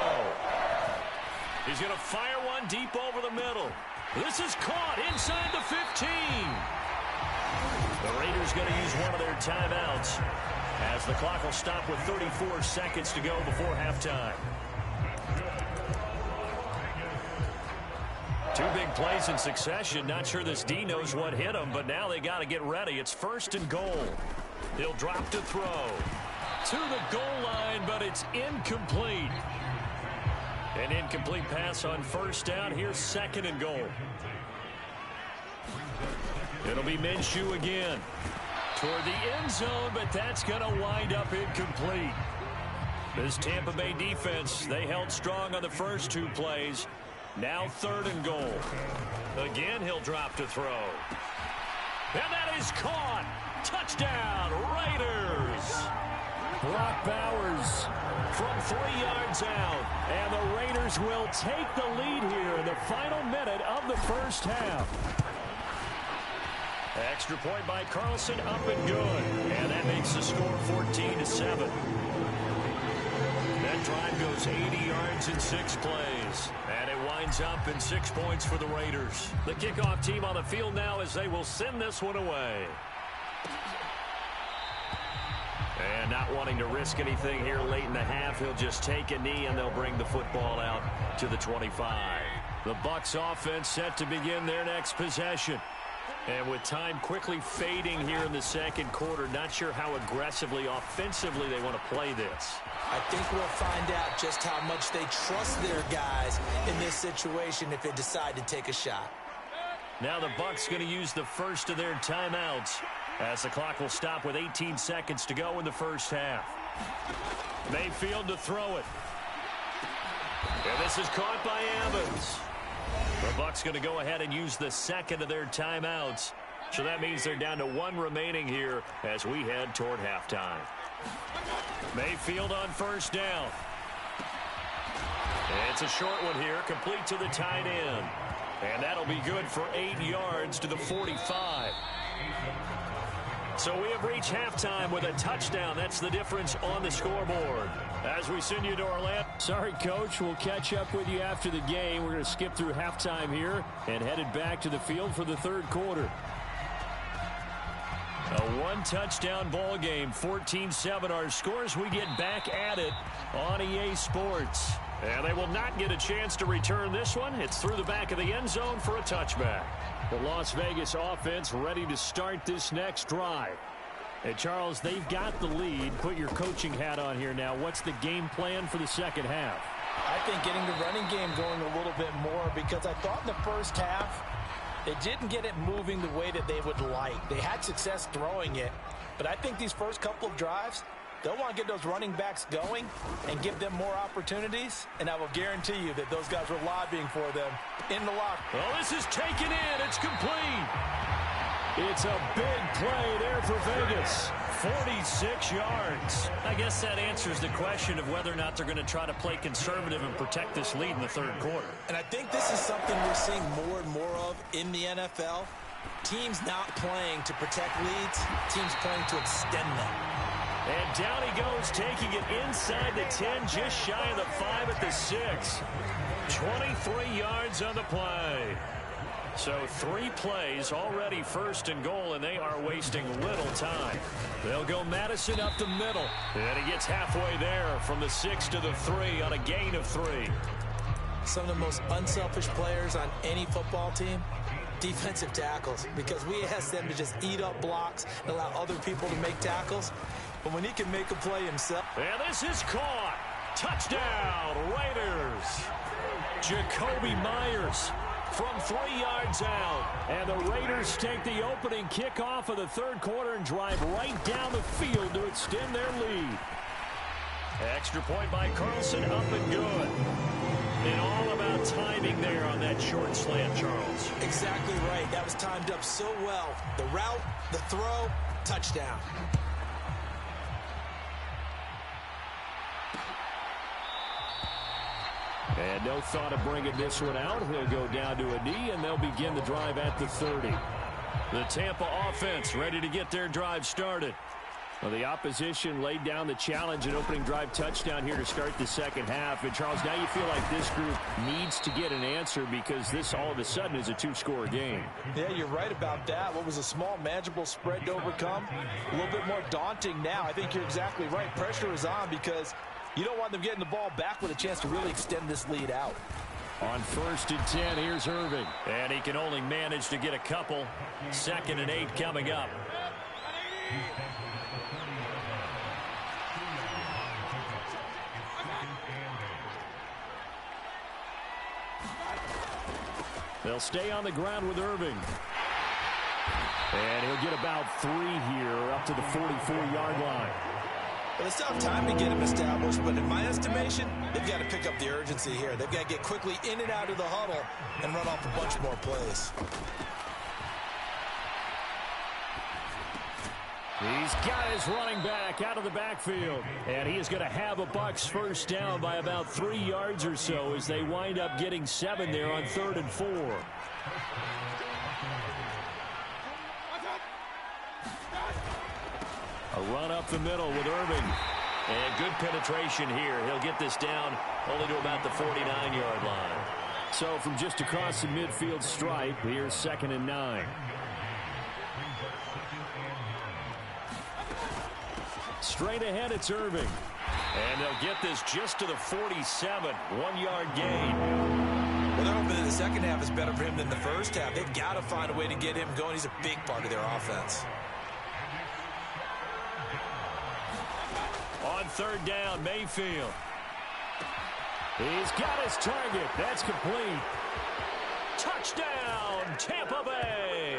Speaker 3: He's going to fire one deep over the middle. This is caught inside the 15. The Raiders going to use one of their timeouts as the clock will stop with 34 seconds to go before halftime. Two big plays in succession. Not sure this D knows what hit him, but now they got to get ready. It's 1st and goal. He'll drop to throw. To the goal line, but it's incomplete. An incomplete pass on 1st down. Here's 2nd and goal. It'll be Minshew again. Toward the end zone, but that's going to wind up incomplete. This Tampa Bay defense, they held strong on the first two plays. Now 3rd and goal. Again, he'll drop to throw. And that is caught. Touchdown, Raiders.
Speaker 6: Brock Bowers from 3 yards out. And the Raiders will take the lead here in the final minute of the first half.
Speaker 3: Extra point by Carlson, up and good. And that makes the score 14-7. That drive goes 80 yards in 6 plays. And it winds up in 6 points for the Raiders. The kickoff team on the field now as they will send this one away. And not wanting to risk anything here late in the half, he'll just take a knee and they'll bring the football out to the 25. The Bucs offense set to begin their next possession. And with time quickly fading here in the second quarter, not sure how aggressively, offensively they want to play this.
Speaker 4: I think we'll find out just how much they trust their guys in this situation if they decide to take a shot.
Speaker 3: Now the Bucs going to use the first of their timeouts as the clock will stop with 18 seconds to go in the first half. Mayfield to throw it. And this is caught by Evans. The Bucs going to go ahead and use the second of their timeouts. So that means they're down to 1 remaining here as we head toward halftime. Mayfield on 1st down. It's a short one here, complete to the tight end. And that'll be good for 8 yards to the 45. So we have reached halftime with a touchdown. That's the difference on the scoreboard. As we send you to Orlando.
Speaker 6: Sorry, Coach. We'll catch up with you after the game. We're going to skip through halftime here and headed back to the field for the third quarter.
Speaker 3: A 1-touchdown ball game, 14-7 our scores. We get back at it on EA Sports. And they will not get a chance to return this one. It's through the back of the end zone for a touchback.
Speaker 6: The Las Vegas offense ready to start this next drive. Hey, Charles, they've got the lead. Put your coaching hat on here now. What's the game plan for the second half?
Speaker 5: I think getting the running game going a little bit more, because I thought in the first half they didn't get it moving the way that they would like. They had success throwing it, but I think these first couple of drives, they'll want to get those running backs going and give them more opportunities, and I will guarantee you that those guys were lobbying for them in the locker.
Speaker 3: Well, this is taken in. It's complete.
Speaker 6: It's a big play there for Vegas.
Speaker 3: 46 yards. I guess that answers the question of whether or not they're going to try to play conservative and protect this lead in the third quarter.
Speaker 4: And I think this is something we're seeing more and more of in the NFL. Teams not playing to protect leads, teams playing to extend them.
Speaker 3: And down he goes, taking it inside the 10, just shy of the 5 at the 6. 23 yards on the play. So 3 plays already 1st and goal, and they are wasting little time. They'll go Madison up the middle. And he gets halfway there from the 6 to the 3 on a gain of 3.
Speaker 4: Some of the most unselfish players on any football team defensive tackles, because we ask them to just eat up blocks and allow other people to make tackles. But when he can make a play himself.
Speaker 6: And this is caught. Touchdown, Raiders. Jacoby Myers from 3 yards out. And the Raiders take the opening kickoff of the third quarter and drive right down the field to extend their lead. Extra point by Carlson, up and good. And all about timing there on that short slant, Charles.
Speaker 4: Exactly right. That was timed up so well. The route, the throw, touchdown.
Speaker 6: And no thought of bringing this one out. He'll go down to a knee, and they'll begin the drive at the 30. The Tampa offense ready to get their drive started. Well, the opposition laid down the challenge and opening drive touchdown here to start the second half. And, Charles, now you feel like this group needs to get an answer because this all of a sudden is a two-score game.
Speaker 5: Yeah, you're right about that. What was a small, manageable spread to overcome, a little bit more daunting now. I think you're exactly right. Pressure is on because you don't want them getting the ball back with a chance to really extend this lead out.
Speaker 6: On 1st and 10, here's Irving. And he can only manage to get a couple. 2nd and 8 coming up. They'll stay on the ground with Irving. And he'll get about 3 here up to the 44-yard line.
Speaker 4: Well, they still have time to get him established, but in my estimation, they've got to pick up the urgency here. They've got to get quickly in and out of the huddle and run off a bunch more plays.
Speaker 6: He's got his running back out of the backfield. And he is going to have a Bucs first down by about 3 yards or so as they wind up getting 7 there on 3rd and 4. A run up the middle with Irving. And good penetration here. He'll get this down only to about the 49-yard line. So from just across the midfield stripe, here's 2nd and 9. Straight ahead, it's Irving. And they'll get this just to the 47. 1-yard gain.
Speaker 4: Well, they're hoping that the second half is better for him than the first half. They've got to find a way to get him going. He's a big part of their offense.
Speaker 6: On 3rd down, Mayfield. He's got his target. That's complete. Touchdown, Tampa Bay.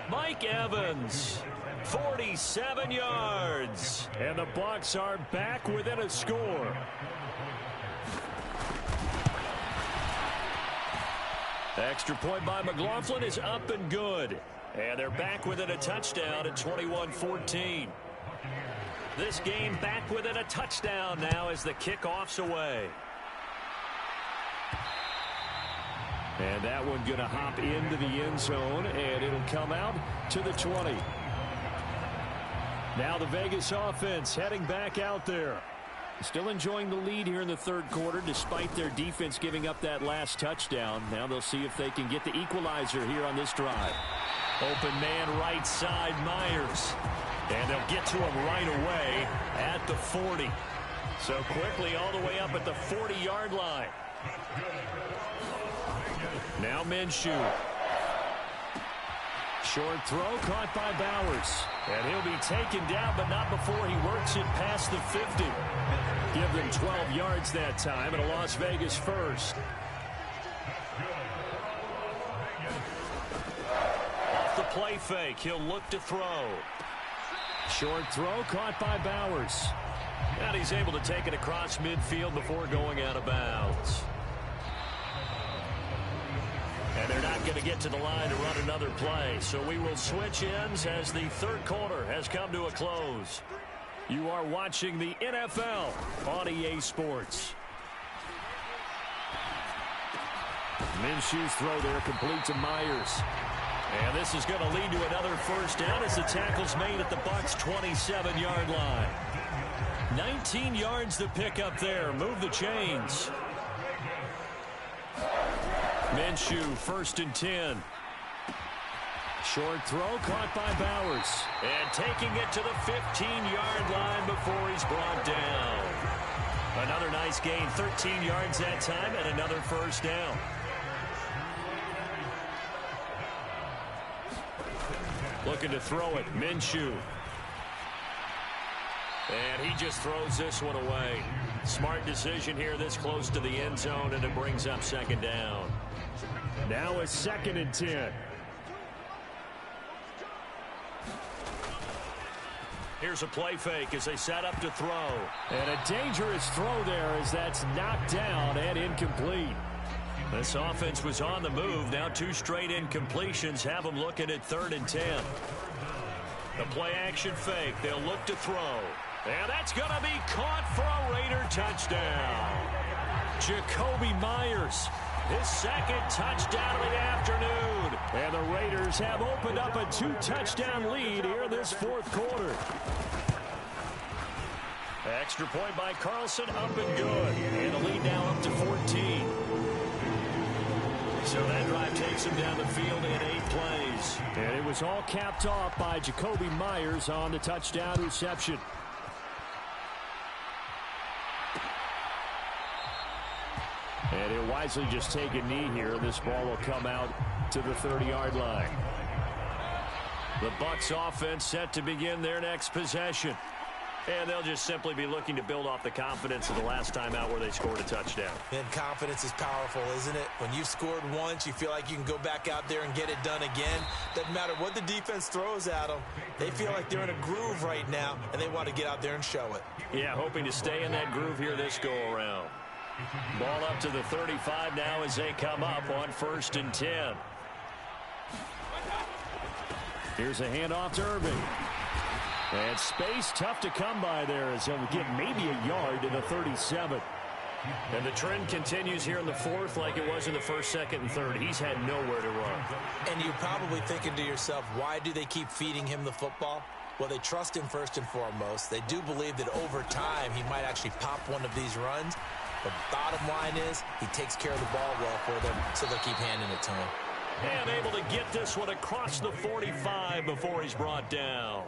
Speaker 6: Mike Evans. 47 yards. And the Bucs are back within a score. Extra point by McLaughlin is up and good. And they're back within a touchdown at 21-14. This game back within a touchdown now as the kickoff's away. And that one going to hop into the end zone, and it'll come out to the 20. Now the Vegas offense heading back out there. Still enjoying the lead here in the third quarter despite their defense giving up that last touchdown. Now they'll see if they can get the equalizer here on this drive. Open man right side, Myers. And they'll get to him right away at the 40. So quickly all the way up at the 40-yard line. Now Minshew. Short throw caught by Bowers. And he'll be taken down, but not before he works it past the 50. Give them 12 yards that time and a Las Vegas first. Off the play fake, he'll look to throw. Short throw caught by Bowers. And he's able to take it across midfield before going out of bounds. And they're not going to get to the line to run another play. So we will switch ends as the third quarter has come to a close. You are watching the NFL on EA Sports. Minshew's throw there complete to Myers. And this is going to lead to another first down as the tackle's made at the Bucs' 27-yard line. 19 yards to pick up there. Move the chains. Minshew, 1st and 10. Short throw caught by Bowers. And taking it to the 15-yard line before he's brought down. Another nice gain, 13 yards that time, and another first down.
Speaker 3: Looking to throw it. Minshew. And he just throws this one away. Smart decision here this close to the end zone, and it brings up second down.
Speaker 6: Now a 2nd and 10.
Speaker 3: Here's a play fake as they set up to throw.
Speaker 6: And a dangerous throw there as that's knocked down and incomplete.
Speaker 3: This offense was on the move. Now 2 straight incompletions have them looking at 3rd and 10. The play action fake. They'll look to throw. And that's going to be caught for a Raider touchdown. Jacoby Myers, his 2nd touchdown of the afternoon.
Speaker 6: And the Raiders have opened up a 2-touchdown lead here this 4th quarter.
Speaker 3: Extra point by Carlson, up and good. And the lead now up to 14. So that drive takes him down the field in 8 plays.
Speaker 6: And it was all capped off by Jacoby Myers on the touchdown reception. And he'll wisely just take a knee here. This ball will come out to the 30-yard line.
Speaker 3: The Bucs offense set to begin their next possession. And they'll just simply be looking to build off the confidence of the last time out where they scored a touchdown.
Speaker 4: And confidence is powerful, isn't it? When you've scored once, you feel like you can go back out there and get it done again. Doesn't matter what the defense throws at them. They feel like they're in a groove right now, and they want to get out there and show it.
Speaker 3: Yeah, hoping to stay in that groove here this go-around. Ball up to the 35 now as they come up on 1st and 10.
Speaker 6: Here's a handoff to Irving. And space tough to come by there as he'll get maybe a yard to the 37.
Speaker 3: And the trend continues here in the 4th like it was in the 1st, 2nd, and 3rd. He's had nowhere to run.
Speaker 4: And you're probably thinking to yourself, why do they keep feeding him the football? Well, they trust him first and foremost. They do believe that over time he might actually pop one of these runs. The bottom line is he takes care of the ball well for them, so they'll keep handing it to him.
Speaker 3: And able to get this one across the 45 before he's brought down.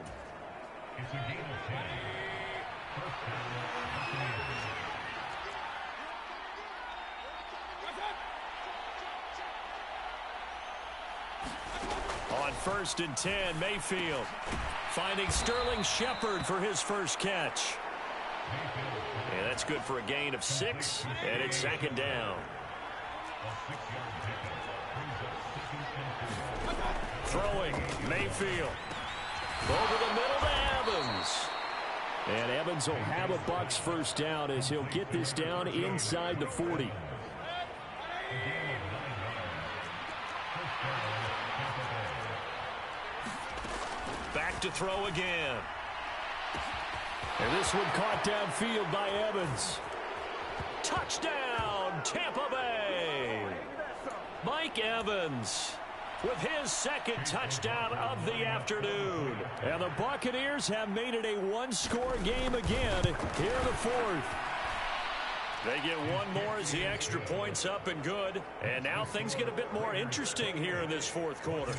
Speaker 3: On 1st and 10, Mayfield finding Sterling Shepard for his first catch. And that's good for a gain of 6, and it's 2nd down. Throwing, Mayfield. Over the middle to Evans.
Speaker 6: And Evans will have a Bucs first down as he'll get this down inside the 40.
Speaker 3: Back to throw again.
Speaker 6: And this one caught downfield by Evans.
Speaker 3: Touchdown, Tampa Bay. Mike Evans with his 2nd touchdown of the afternoon.
Speaker 6: And the Buccaneers have made it a one-score game again here in the 4th.
Speaker 3: They get one more as the extra point's up and good. And now things get a bit more interesting here in this 4th quarter.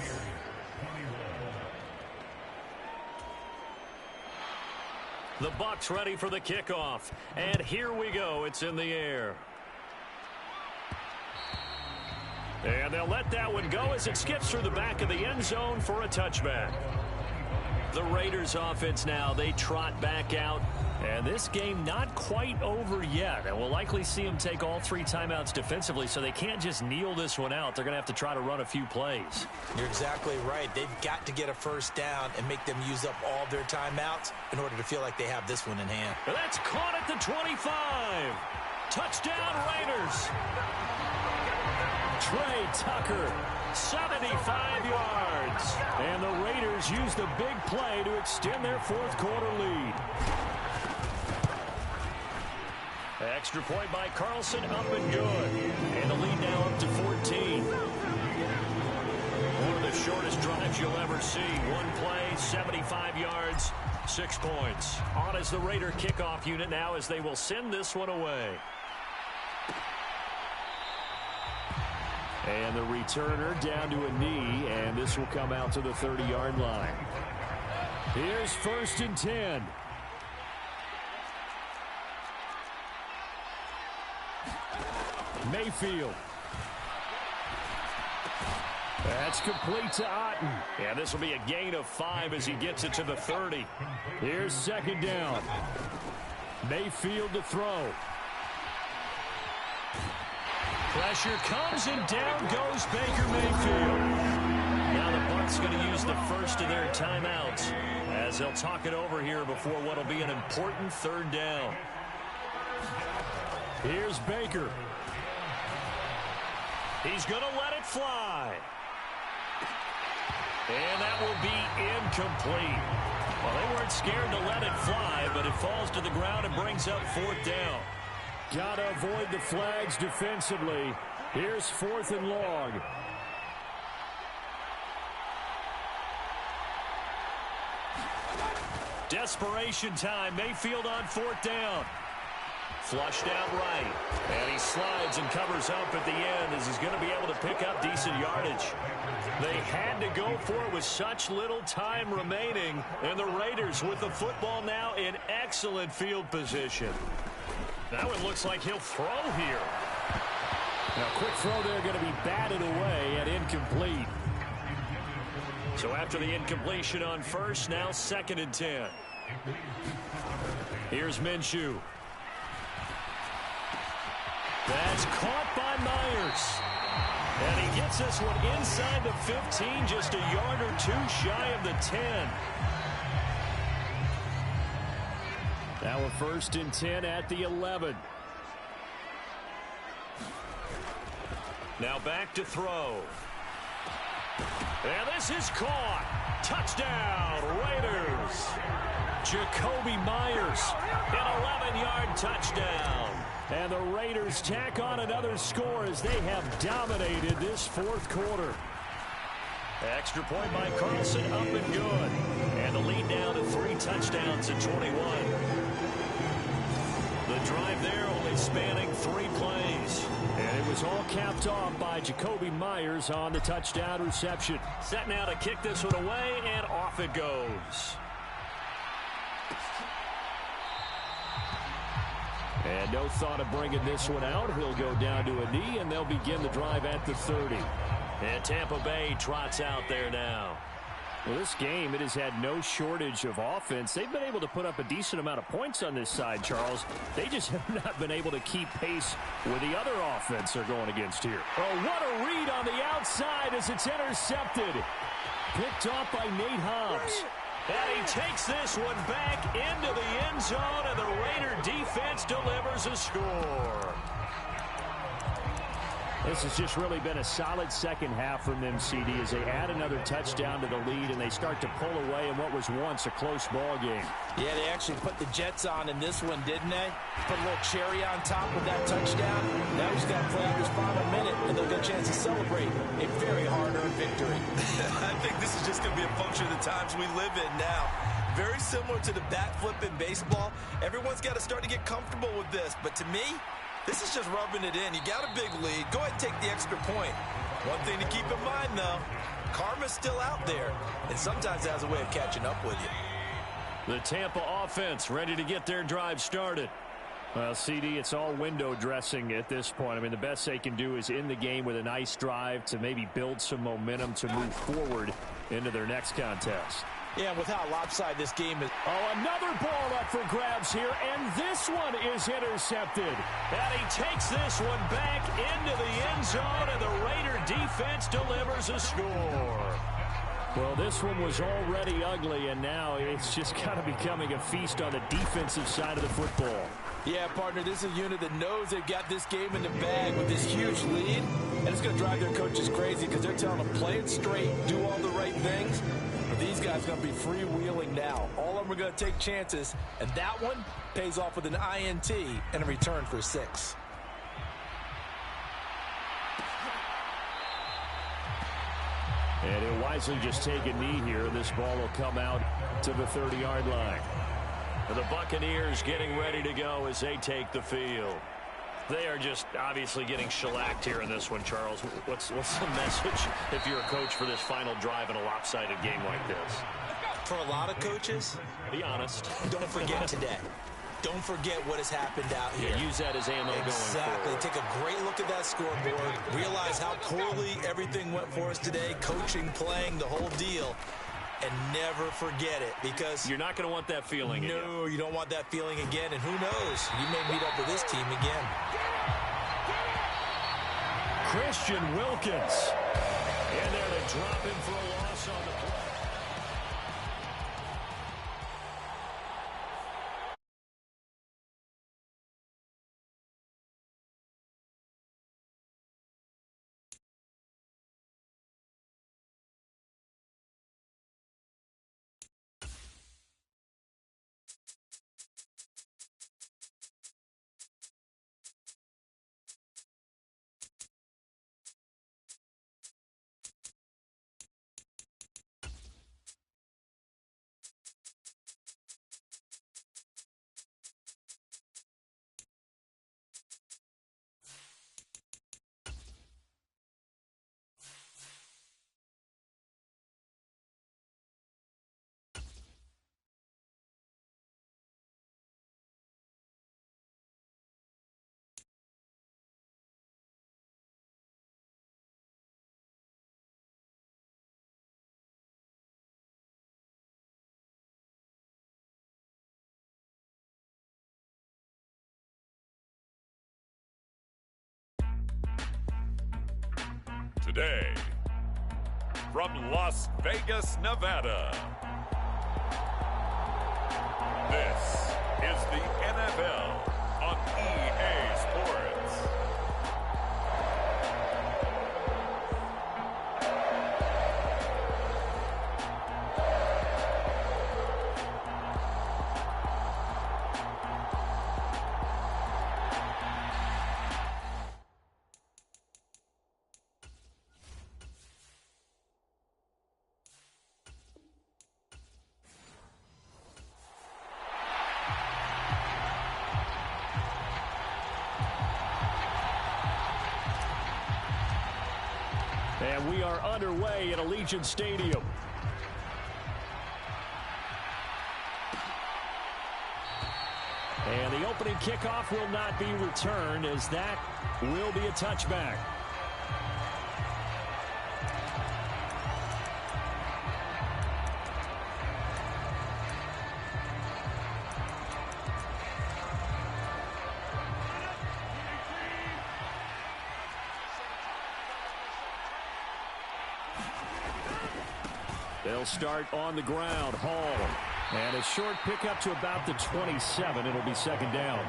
Speaker 3: The Bucs ready for the kickoff. And here we go. It's in the air. And they'll let that one go as it skips through the back of the end zone for a touchback. The Raiders offense now, they trot back out. And this game not quite over yet. And we'll likely see them take all 3 timeouts defensively, so they can't just kneel this one out. They're going to have to try to run a few plays.
Speaker 4: You're exactly right. They've got to get a first down and make them use up all their timeouts in order to feel like they have this one in hand.
Speaker 3: And that's caught at the 25. Touchdown, Raiders.
Speaker 6: Trey Tucker,
Speaker 3: 75 yards.
Speaker 6: And the Raiders use the big play to extend their 4th quarter lead.
Speaker 3: Extra point by Carlson, up and good. And the lead now up to 14. One of the shortest drives you'll ever see. One play, 75 yards, 6 points. On as the Raider kickoff unit now as they will send this one away.
Speaker 6: And the returner down to a knee, and this will come out to the 30-yard line. Here's 1st and 10. Mayfield. That's complete to Otten.
Speaker 3: Yeah, this will be a gain of 5 as he gets it to the 30.
Speaker 6: Here's second down. Mayfield to throw. Pressure comes and down goes Baker Mayfield.
Speaker 3: Now the Bucs going to use the first of their timeouts as they'll talk it over here before what will be an important third down.
Speaker 6: Here's Baker.
Speaker 3: He's going to let it fly. And that will be incomplete. Well, they weren't scared to let it fly, but it falls to the ground and brings up fourth down.
Speaker 6: Gotta avoid the flags defensively. Here's 4th and long.
Speaker 3: Desperation time. Mayfield on 4th down. Flushed out right. And he slides and covers up at the end as he's going to be able to pick up decent yardage.
Speaker 6: They had to go for it with such little time remaining. And the Raiders with the football now in excellent field position.
Speaker 3: Now it looks like he'll throw here.
Speaker 6: Now, quick throw there going to be batted away and incomplete.
Speaker 3: So after the incompletion on first, now 2nd and 10.
Speaker 6: Here's Minshew. That's caught by Myers.
Speaker 3: And he gets this one inside the 15, just a yard or two shy of the 10.
Speaker 6: Now a 1st and 10 at the 11.
Speaker 3: Now back to throw. And this is caught. Touchdown, Raiders.
Speaker 6: Jacoby Myers.
Speaker 3: An 11-yard touchdown.
Speaker 6: And the Raiders tack on another score as they have dominated this 4th quarter.
Speaker 3: Extra point by Carlson, up and good. And the lead now to 3 touchdowns at 21. The drive there only spanning 3 plays.
Speaker 6: And it was all capped off by Jacoby Myers on the touchdown reception.
Speaker 3: Set now to kick this one away, and off it goes.
Speaker 6: And no thought of bringing this one out. He'll go down to a knee, and they'll begin the drive at the 30.
Speaker 3: And Tampa Bay trots out there now.
Speaker 6: Well, this game, it has had no shortage of offense. They've been able to put up a decent amount of points on this side, Charles. They just have not been able to keep pace with the other offense they're going against here. Oh, what a read on the outside as it's intercepted. Picked off by Nate Hobbs.
Speaker 3: And he takes this one back into the end zone, and the Raider defense delivers a score.
Speaker 6: This has just really been a solid second half from them, CD, as they add another touchdown to the lead and they start to pull away in what was once a close ball game.
Speaker 5: Yeah, they actually put the Jets on in this one, didn't they? Put a little cherry on top with that touchdown. Now he's got to play out his final minute, and they'll get a chance to celebrate a very hard-earned victory.
Speaker 4: I think this is just going to be a function of the times we live in now. Very similar to the bat flip in baseball. Everyone's got to start to get comfortable with this, but to me, this is just rubbing it in. You got a big lead. Go ahead and take the extra point. One thing to keep in mind, though, karma's still out there, and sometimes it has a way of catching up with you.
Speaker 3: The Tampa offense ready to get their drive started.
Speaker 6: Well, CD, it's all window dressing at this point. I mean, the best they can do is in the game with a nice drive to maybe build some momentum to move forward into their next contest.
Speaker 5: Yeah, with how lopsided this game is.
Speaker 6: Oh, another ball up for grabs here, and this one is intercepted.
Speaker 3: And he takes this one back into the end zone, and the Raider defense delivers a score.
Speaker 6: Well, this one was already ugly, and now it's just kind of becoming a feast on the defensive side of the football.
Speaker 5: Yeah, partner, this is a unit that knows they've got this game in the bag with this huge lead, and it's going to drive their coaches crazy because they're telling them play it straight, do all the right things. But these guys are going to be freewheeling now. All of them are going to take chances, and that one pays off with an INT and a return for 6.
Speaker 6: And he'll wisely just take a knee here. This ball will come out to the 30-yard line.
Speaker 3: The Buccaneers getting ready to go as they take the field. They are just obviously getting shellacked here in this one, Charles. What's the message if you're a coach for this final drive in a lopsided game like this?
Speaker 4: For a lot of coaches,
Speaker 3: be honest.
Speaker 4: don't forget today. don't forget what has happened out here.
Speaker 3: Yeah, use that as ammo going
Speaker 4: Exactly.
Speaker 3: forward.
Speaker 4: Take a great look at that scoreboard. Realize how poorly everything went for us today. Coaching, playing, the whole deal. And never forget it, because
Speaker 3: you're not going to want that feeling again.
Speaker 4: No, you don't want that feeling again. And who knows? You may meet up with this team again.
Speaker 6: Christian Wilkins.
Speaker 3: And there to drop him for a loss on the play.
Speaker 2: Today, from Las Vegas, Nevada, this is the NFL on EA Sports.
Speaker 6: And we are underway at Allegiant Stadium. And the opening kickoff will not be returned, as that will be a touchback. They'll start on the ground. Hall. And a short pickup to about the 27. It'll be second down.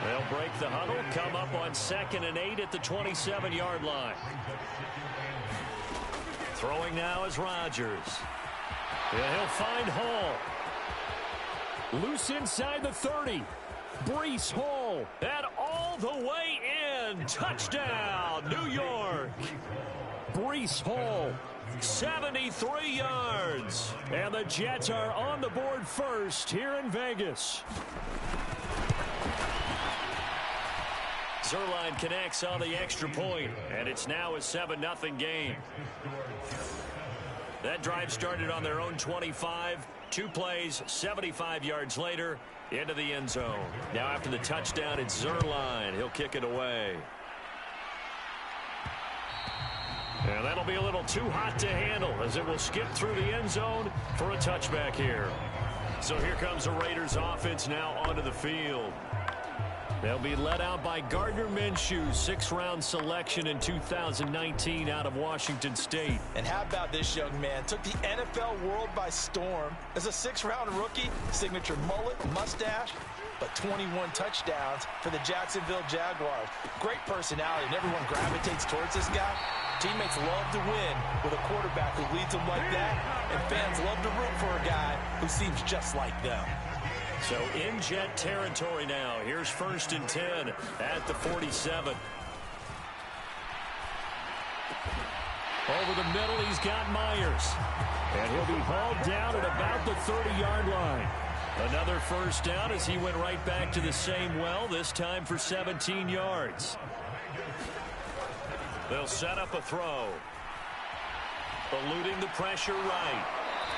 Speaker 3: They'll break the huddle, come up on 2nd and 8 at the 27-yard line. Throwing now is Rodgers.
Speaker 6: And he'll find Hall. Loose inside the 30. Breece Hall.
Speaker 3: And all the way in. Touchdown, New York.
Speaker 6: Breece Hall.
Speaker 3: 73 yards.
Speaker 6: And the Jets are on the board first here in Vegas.
Speaker 3: Zerline connects on the extra point, and it's now a 7-0 game. That drive started on their own 25. 2 plays, 75 yards later, into the end zone. Now after the touchdown, it's Zerline. He'll kick it away. And that'll be a little too hot to handle, as it will skip through the end zone for a touchback here. So here comes the Raiders offense now onto the field. They'll be led out by Gardner Minshew, 6th-round selection in 2019 out of Washington State.
Speaker 5: And how about this young man? Took the NFL world by storm. As a 6th-round rookie, signature mullet, mustache, but 21 touchdowns for the Jacksonville Jaguars. Great personality, and everyone gravitates towards this guy. Teammates love to win with a quarterback who leads them like that, and fans love to root for a guy who seems just like them.
Speaker 3: So in Jet territory now. Here's 1st and 10 at the 47.
Speaker 6: Over the middle, he's got Myers. And he'll be hauled down at about the 30-yard line.
Speaker 3: Another first down as he went right back to the same well, this time for 17 yards. They'll set up a throw. Eluding the pressure right.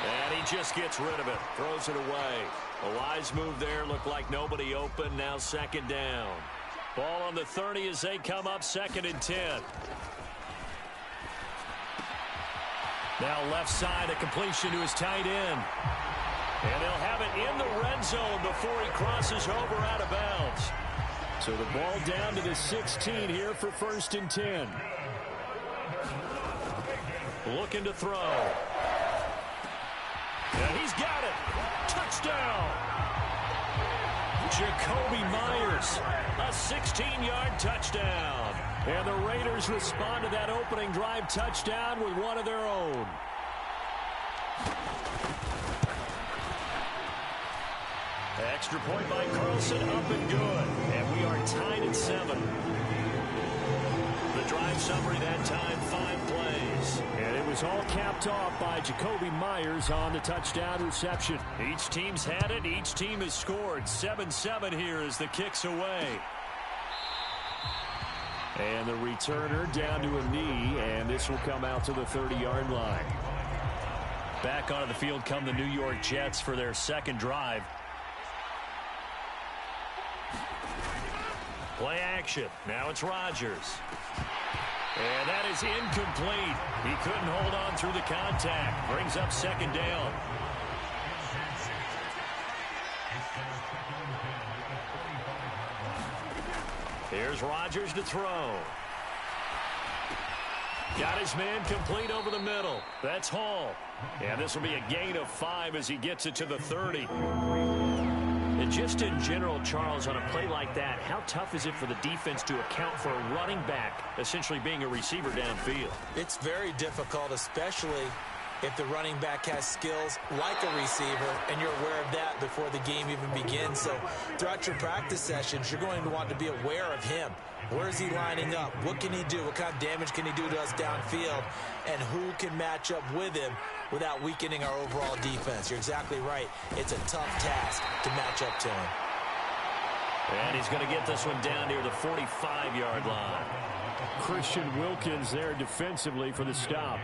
Speaker 3: And he just gets rid of it. Throws it away. A wise move there. Looked like nobody open. Now second down. Ball on the 30 as they come up 2nd and 10. Now left side, a completion to his tight end. And they'll have it in the red zone before he crosses over out of bounds. So the ball down to the 16 here for 1st and 10. Looking to throw. And he's got it. Touchdown. Jacoby Myers, a 16-yard touchdown. And the Raiders respond to that opening drive touchdown with one of their own. Extra point by Carlson, up and good. And we are tied at 7. The drive summary that time, 5 plays. And it was all capped off by Jacoby Myers on the touchdown reception. Each team's had it. Each team has scored. 7-7 here as the kick's away. And the returner down to a knee, and this will come out to the 30-yard line. Back onto the field come the New York Jets for their second drive. Play action. Now it's Rodgers. And that is incomplete. He couldn't hold on through the contact. Brings up second down. Here's Rodgers to throw. Got his man complete over the middle. That's Hall. And this will be a gain of 5 as he gets it to the 30. And just in general, Charles, on a play like that, how tough is it for the defense to account for a running back essentially being a receiver downfield?
Speaker 4: It's very difficult, especially if the running back has skills like a receiver, and you're aware of that before the game even begins. So throughout your practice sessions, you're going to want to be aware of him. Where is he lining up? What can he do? What kind of damage can he do to us downfield? And who can match up with him without weakening our overall defense? You're exactly right. It's a tough task to match up to him.
Speaker 3: And he's going to get this one down near the 45-yard line.
Speaker 6: Christian Wilkins there defensively for the stop.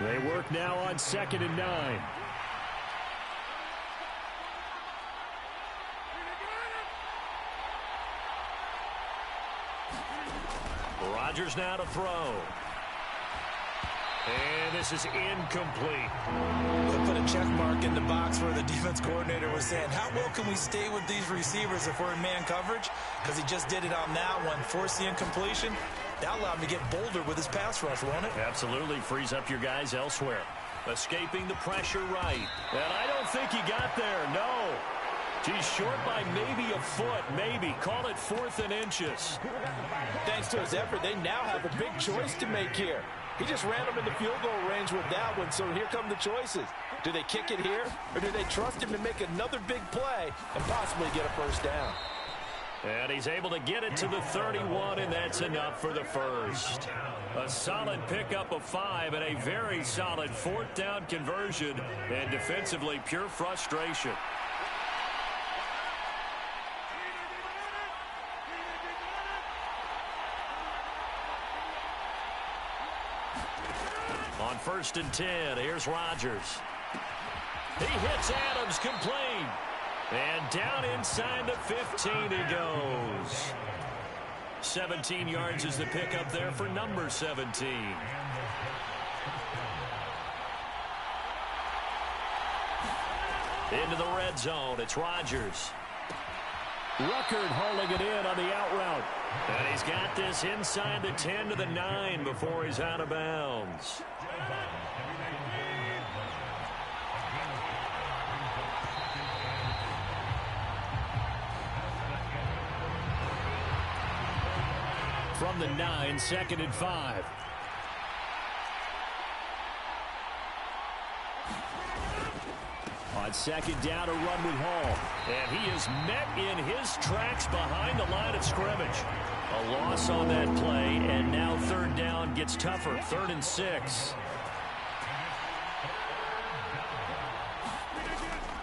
Speaker 6: They work now on 2nd and 9.
Speaker 3: Rodgers now to throw. And this is incomplete.
Speaker 4: They put a check mark in the box where the defense coordinator was saying, how well can we stay with these receivers if we're in man coverage? Because he just did it on that one, forced the incompletion. That allowed him to get bolder with his pass rush, won't it?
Speaker 3: Absolutely. Frees up your guys elsewhere. Escaping the pressure right. And I don't think he got there. No. He's short by maybe a foot, maybe. Call it 4th and inches.
Speaker 5: Thanks to his effort, they now have a big choice to make here. He just ran them in the field goal range with that one, so here come the choices. Do they kick it here, or do they trust him to make another big play and possibly get a first down?
Speaker 3: And he's able to get it to the 31, and that's enough for the first. A solid pickup of 5 and a very solid 4th down conversion, and defensively pure frustration. On 1st and 10, here's Rodgers. He hits Adams complete. And down inside the 15 he goes. 17 yards is the pickup there for number 17. Into the red zone, it's Rodgers.
Speaker 6: Ruckert hauling it in on the out route.
Speaker 3: And he's got this inside the 10 to the 9 before he's out of bounds.
Speaker 6: From the 9, 2nd and 5. On 2nd down, a run with Hall.
Speaker 3: And he is met in his tracks behind the line of scrimmage. A loss on that play, and now 3rd down gets tougher. 3rd and 6.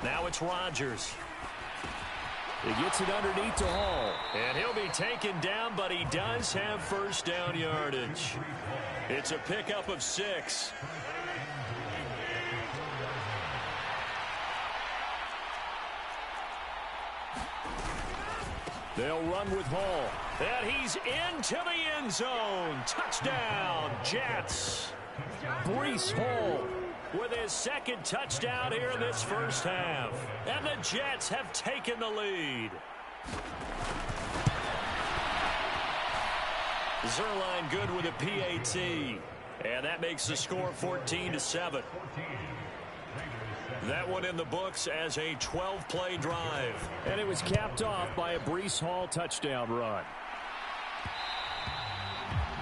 Speaker 3: Now it's Rodgers.
Speaker 6: He gets it underneath to Hall.
Speaker 3: And he'll be taken down, but he does have first down yardage. It's a pickup of 6.
Speaker 6: They'll run with Hall. And he's into the end zone. Touchdown, Jets. Breece Hall with his second touchdown here in this first half. And the Jets have taken the lead. Zerline good with a PAT. And that makes the score 14-7. That one in the books as a 12-play drive.
Speaker 3: And it was capped off by a Breece Hall touchdown run.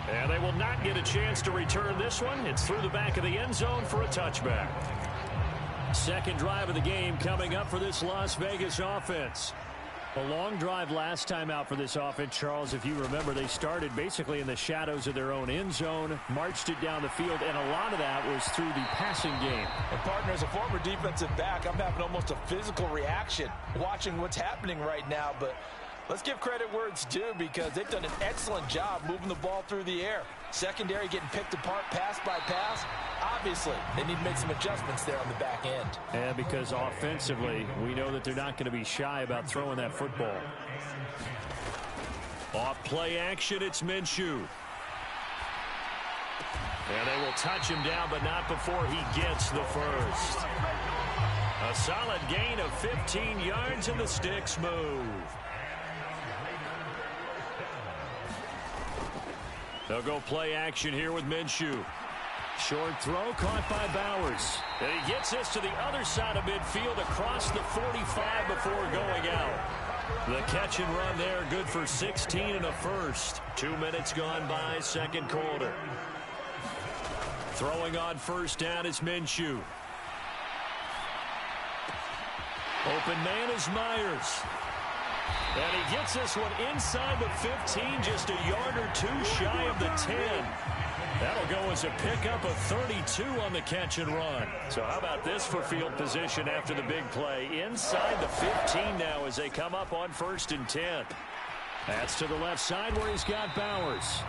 Speaker 6: And they will not get a chance to return this one. It's through the back of the end zone for a touchback.
Speaker 3: Second drive of the game coming up for this Las Vegas offense. A long drive last time out for this offense, Charles. If you remember, they started basically in the shadows of their own end zone, marched it down the field, and a lot of that was through the passing game.
Speaker 5: And partner, as a former defensive back, I'm having almost a physical reaction watching what's happening right now. But let's give credit where it's due, because they've done an excellent job moving the ball through the air. Secondary getting picked apart pass by pass. Obviously, they need to make some adjustments there on the back end.
Speaker 3: And because offensively, we know that they're not going to be shy about throwing that football.
Speaker 6: Off play action, it's Minshew. And they will touch him down, but not before he gets the first. A solid gain of 15 yards, and the sticks move. They'll go play action here with Minshew.
Speaker 3: Short throw caught by Bowers.
Speaker 6: And he gets this to the other side of midfield across the 45 before going out. The catch and run there, good for 16 and a first. 2 minutes gone by, second quarter. Throwing on first down is Minshew. Open man is Myers. And he gets this one inside the 15, just a yard or two shy of the 10. That'll go as a pickup of 32 on the catch and run. So how about this for field position after the big play? Inside the 15 now as they come up on 1st and 10.
Speaker 3: That's to the left side where he's got Bowers.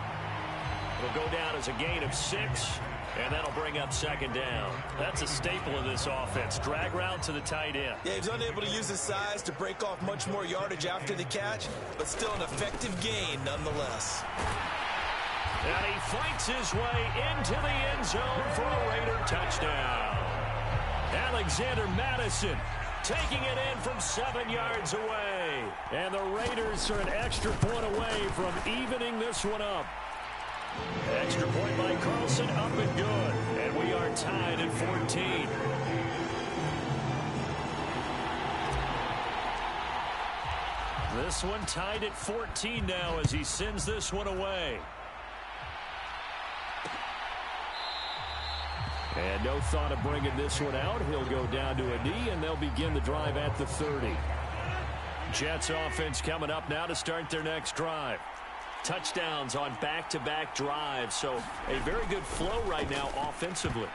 Speaker 6: It'll go down as a gain of 6. And that'll bring up second down. That's a staple of this offense. Drag route to the tight end.
Speaker 4: Yeah, he's unable to use his size to break off much more yardage after the catch, but still an effective gain nonetheless.
Speaker 6: And he fights his way into the end zone for a Raider touchdown. Alexander Madison taking it in from 7 yards away.
Speaker 3: And the Raiders are an extra point away from evening this one up.
Speaker 6: Extra point by Carlson, up and good. And we are tied at 14. This one tied at 14 now as he sends this one away.
Speaker 3: And no thought of bringing this one out. He'll go down to a knee, and they'll begin the drive at the 30.
Speaker 6: Jets offense coming up now to start their next drive. Touchdowns on back-to-back drives, so a very good flow right now offensively.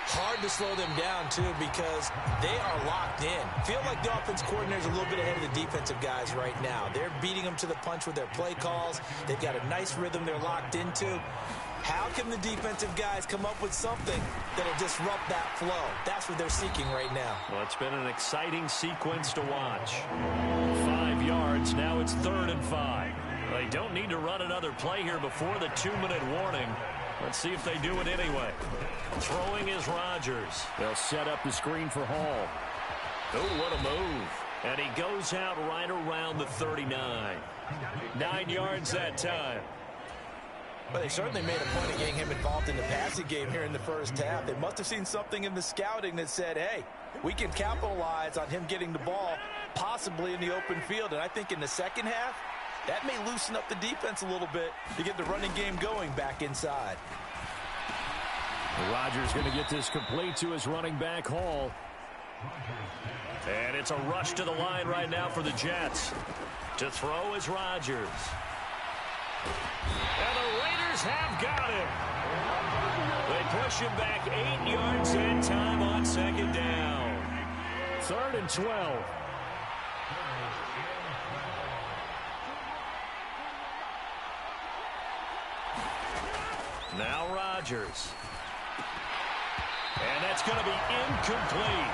Speaker 4: Hard to slow them down, too, because they are locked in. Feel like the offense coordinator's a little bit ahead of the defensive guys right now. They're beating them to the punch with their play calls. They've got a nice rhythm they're locked into. How can the defensive guys come up with something that'll disrupt that flow? That's what they're seeking right now.
Speaker 6: Well, it's been an exciting sequence to watch. 5 yards, now it's 3rd and 5. They don't need to run another play here before the 2-minute warning. Let's see if they do it anyway. Throwing is Rodgers.
Speaker 3: They'll set up the screen for Hall.
Speaker 6: Oh, what a move. And he goes out right around the 39. 9 yards that time.
Speaker 5: Well, they certainly made a point of getting him involved in the passing game here in the first half. They must have seen something in the scouting that said, hey, we can capitalize on him getting the ball possibly in the open field. And I think in the second half, that may loosen up the defense a little bit to get the running game going back inside.
Speaker 3: Rodgers going to get this complete to his running back, Hall.
Speaker 6: And it's a rush to the line right now for the Jets. To throw is Rodgers. And the Raiders have got him. They push him back 8 yards that time on second down.
Speaker 3: 3rd and 12.
Speaker 6: Now Rodgers. And that's going to be incomplete.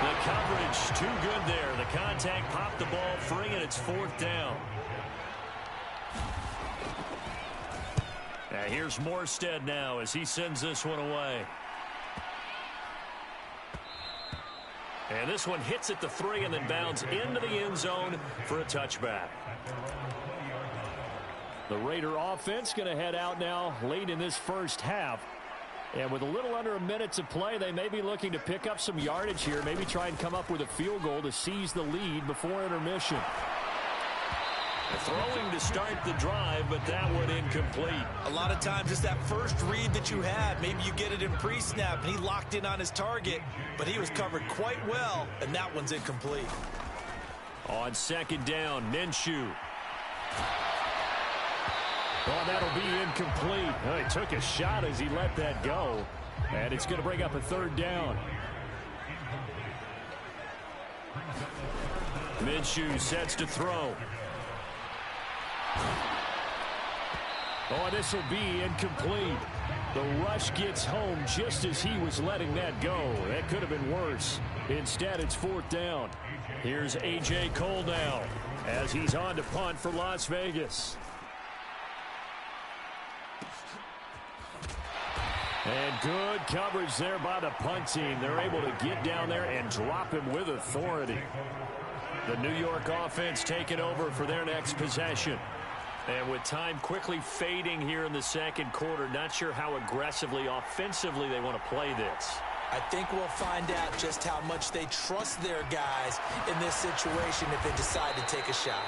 Speaker 3: The coverage too good there. The contact popped the ball free, and it's 4th down. Here's Morstead now as he sends this one away. And this one hits at the 3 and then bounds into the end zone for a touchback.
Speaker 6: The Raider offense going to head out now late in this first half. And with a little under a minute to play, they may be looking to pick up some yardage here, maybe try and come up with a field goal to seize the lead before intermission.
Speaker 3: Throwing to start the drive, but that one incomplete.
Speaker 4: A lot of times it's that first read that you have. Maybe you get it in pre-snap, and he locked in on his target, but he was covered quite well, and that one's incomplete.
Speaker 3: On 2nd down, Minshew.
Speaker 6: Oh, that'll be incomplete. Oh, he took a shot as he let that go, and it's going to bring up a 3rd down.
Speaker 3: Minshew sets to throw.
Speaker 6: Oh, this will be incomplete. The rush gets home just as he was letting that go. That could have been worse. Instead, it's 4th down.
Speaker 3: Here's A.J. Cole now as he's on to punt for Las Vegas.
Speaker 6: And good coverage there by the punt team. They're able to get down there and drop him with authority.
Speaker 3: The New York offense taking over for their next possession. And with time quickly fading here in the 2nd quarter, not sure how aggressively, offensively they want to play this.
Speaker 4: I think we'll find out just how much they trust their guys in this situation if they decide to take a shot.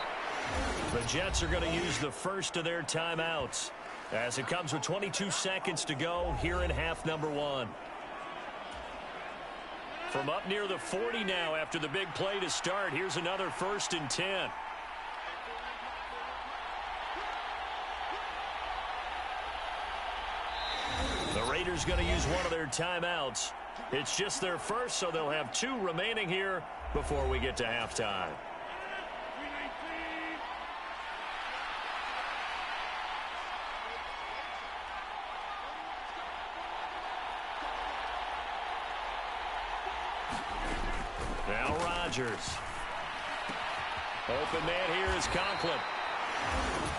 Speaker 3: The Jets are going to use the first of their timeouts as it comes with 22 seconds to go here in half number 1. From up near the 40 now after the big play to start, here's another 1st and 10. The Raiders going to use one of their timeouts. It's just their first, so they'll have 2 remaining here before we get to halftime. Now Rodgers. Open man here is Conklin.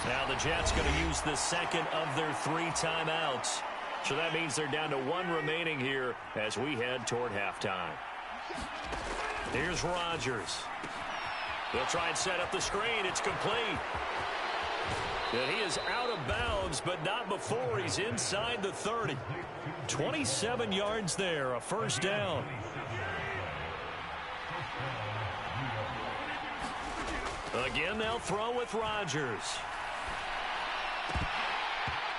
Speaker 3: Now the Jets going to use the 2nd of their 3 timeouts. So that means they're down to 1 remaining here as we head toward halftime. Here's Rodgers. They'll try and set up the screen. It's complete. And he is out of bounds, but not before he's inside the 30. 27 yards there, a 1st down. Again, they'll throw with Rodgers.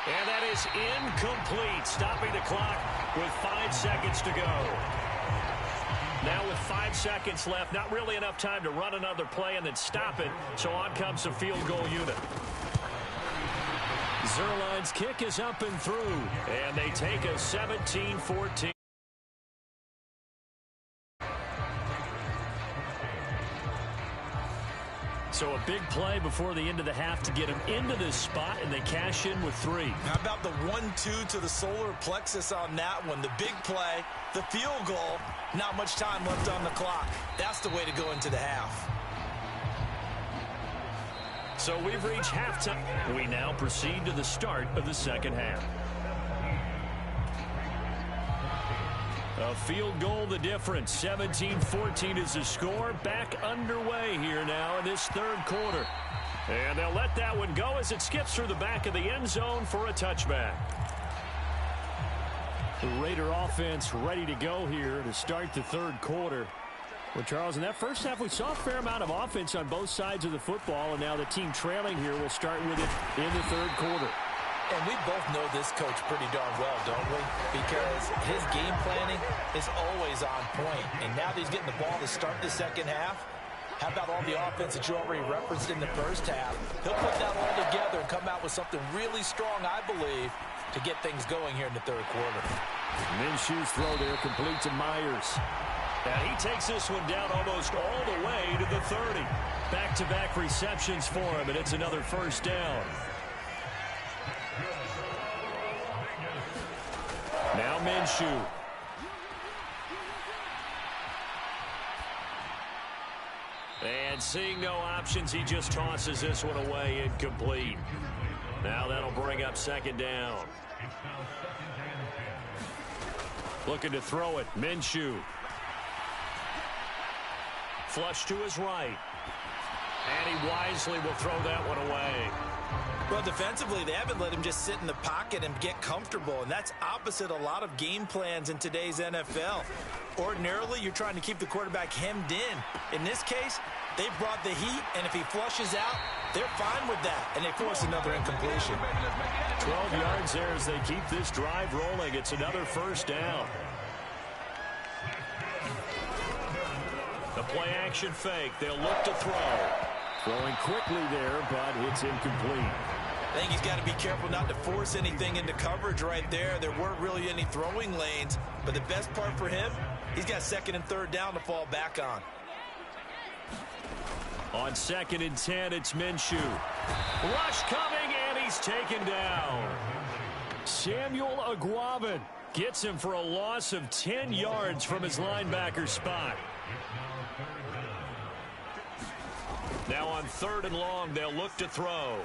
Speaker 3: And that is incomplete, stopping the clock with 5 seconds to go. Now with 5 seconds left, not really enough time to run another play and then stop it, so on comes the field goal unit. Zerline's kick is up and through, and they take a 17-14. So a big play before the end of the half to get them into this spot, and they cash in with 3.
Speaker 4: How about the 1-2 to the solar plexus on that one? The big play, the field goal, not much time left on the clock. That's the way to go into the half.
Speaker 3: So we've reached halftime. We now proceed to the start of the 2nd half. A field goal the difference. 17-14 is the score. Back underway here now in this 3rd quarter. And they'll let that one go as it skips through the back of the end zone for a touchback.
Speaker 6: The Raider offense ready to go here to start the 3rd quarter. Well, Charles, in that first half, we saw a fair amount of offense on both sides of the football, and now the team trailing here will start with it in the 3rd quarter.
Speaker 5: And we both know this coach pretty darn well, don't we? Because his game planning is always on point. And now that he's getting the ball to start the 2nd half, how about all the offense that you already referenced in the first half? He'll put that all together and come out with something really strong, I believe, to get things going here in the 3rd quarter.
Speaker 6: Minshew's throw there complete to Myers.
Speaker 3: And he takes this one down almost all the way to the 30. Back-to-back receptions for him, and it's another 1st down. Now Minshew. And seeing no options, he just tosses this one away, incomplete. Now that'll bring up second down. Looking to throw it, Minshew. Flush to his right. And he wisely will throw that one away.
Speaker 4: Well, defensively, they haven't let him just sit in the pocket and get comfortable, and that's opposite a lot of game plans in today's NFL. Ordinarily, you're trying to keep the quarterback hemmed in. In this case, they brought the heat, and if he flushes out, they're fine with that, and they force another incompletion.
Speaker 3: 12 yards there as they keep this drive rolling. It's another first down. The play-action fake. They'll look to throw.
Speaker 6: Throwing quickly there, but it's incomplete.
Speaker 4: I think he's got to be careful not to force anything into coverage right there. There weren't really any throwing lanes, but the best part for him, he's got second and third down to fall back on.
Speaker 3: On 2nd and 10, it's Minshew. Rush coming, and he's taken down.
Speaker 6: Samuel Aguavin gets him for a loss of 10 yards from his linebacker spot.
Speaker 3: Now on 3rd and long, they'll look to throw.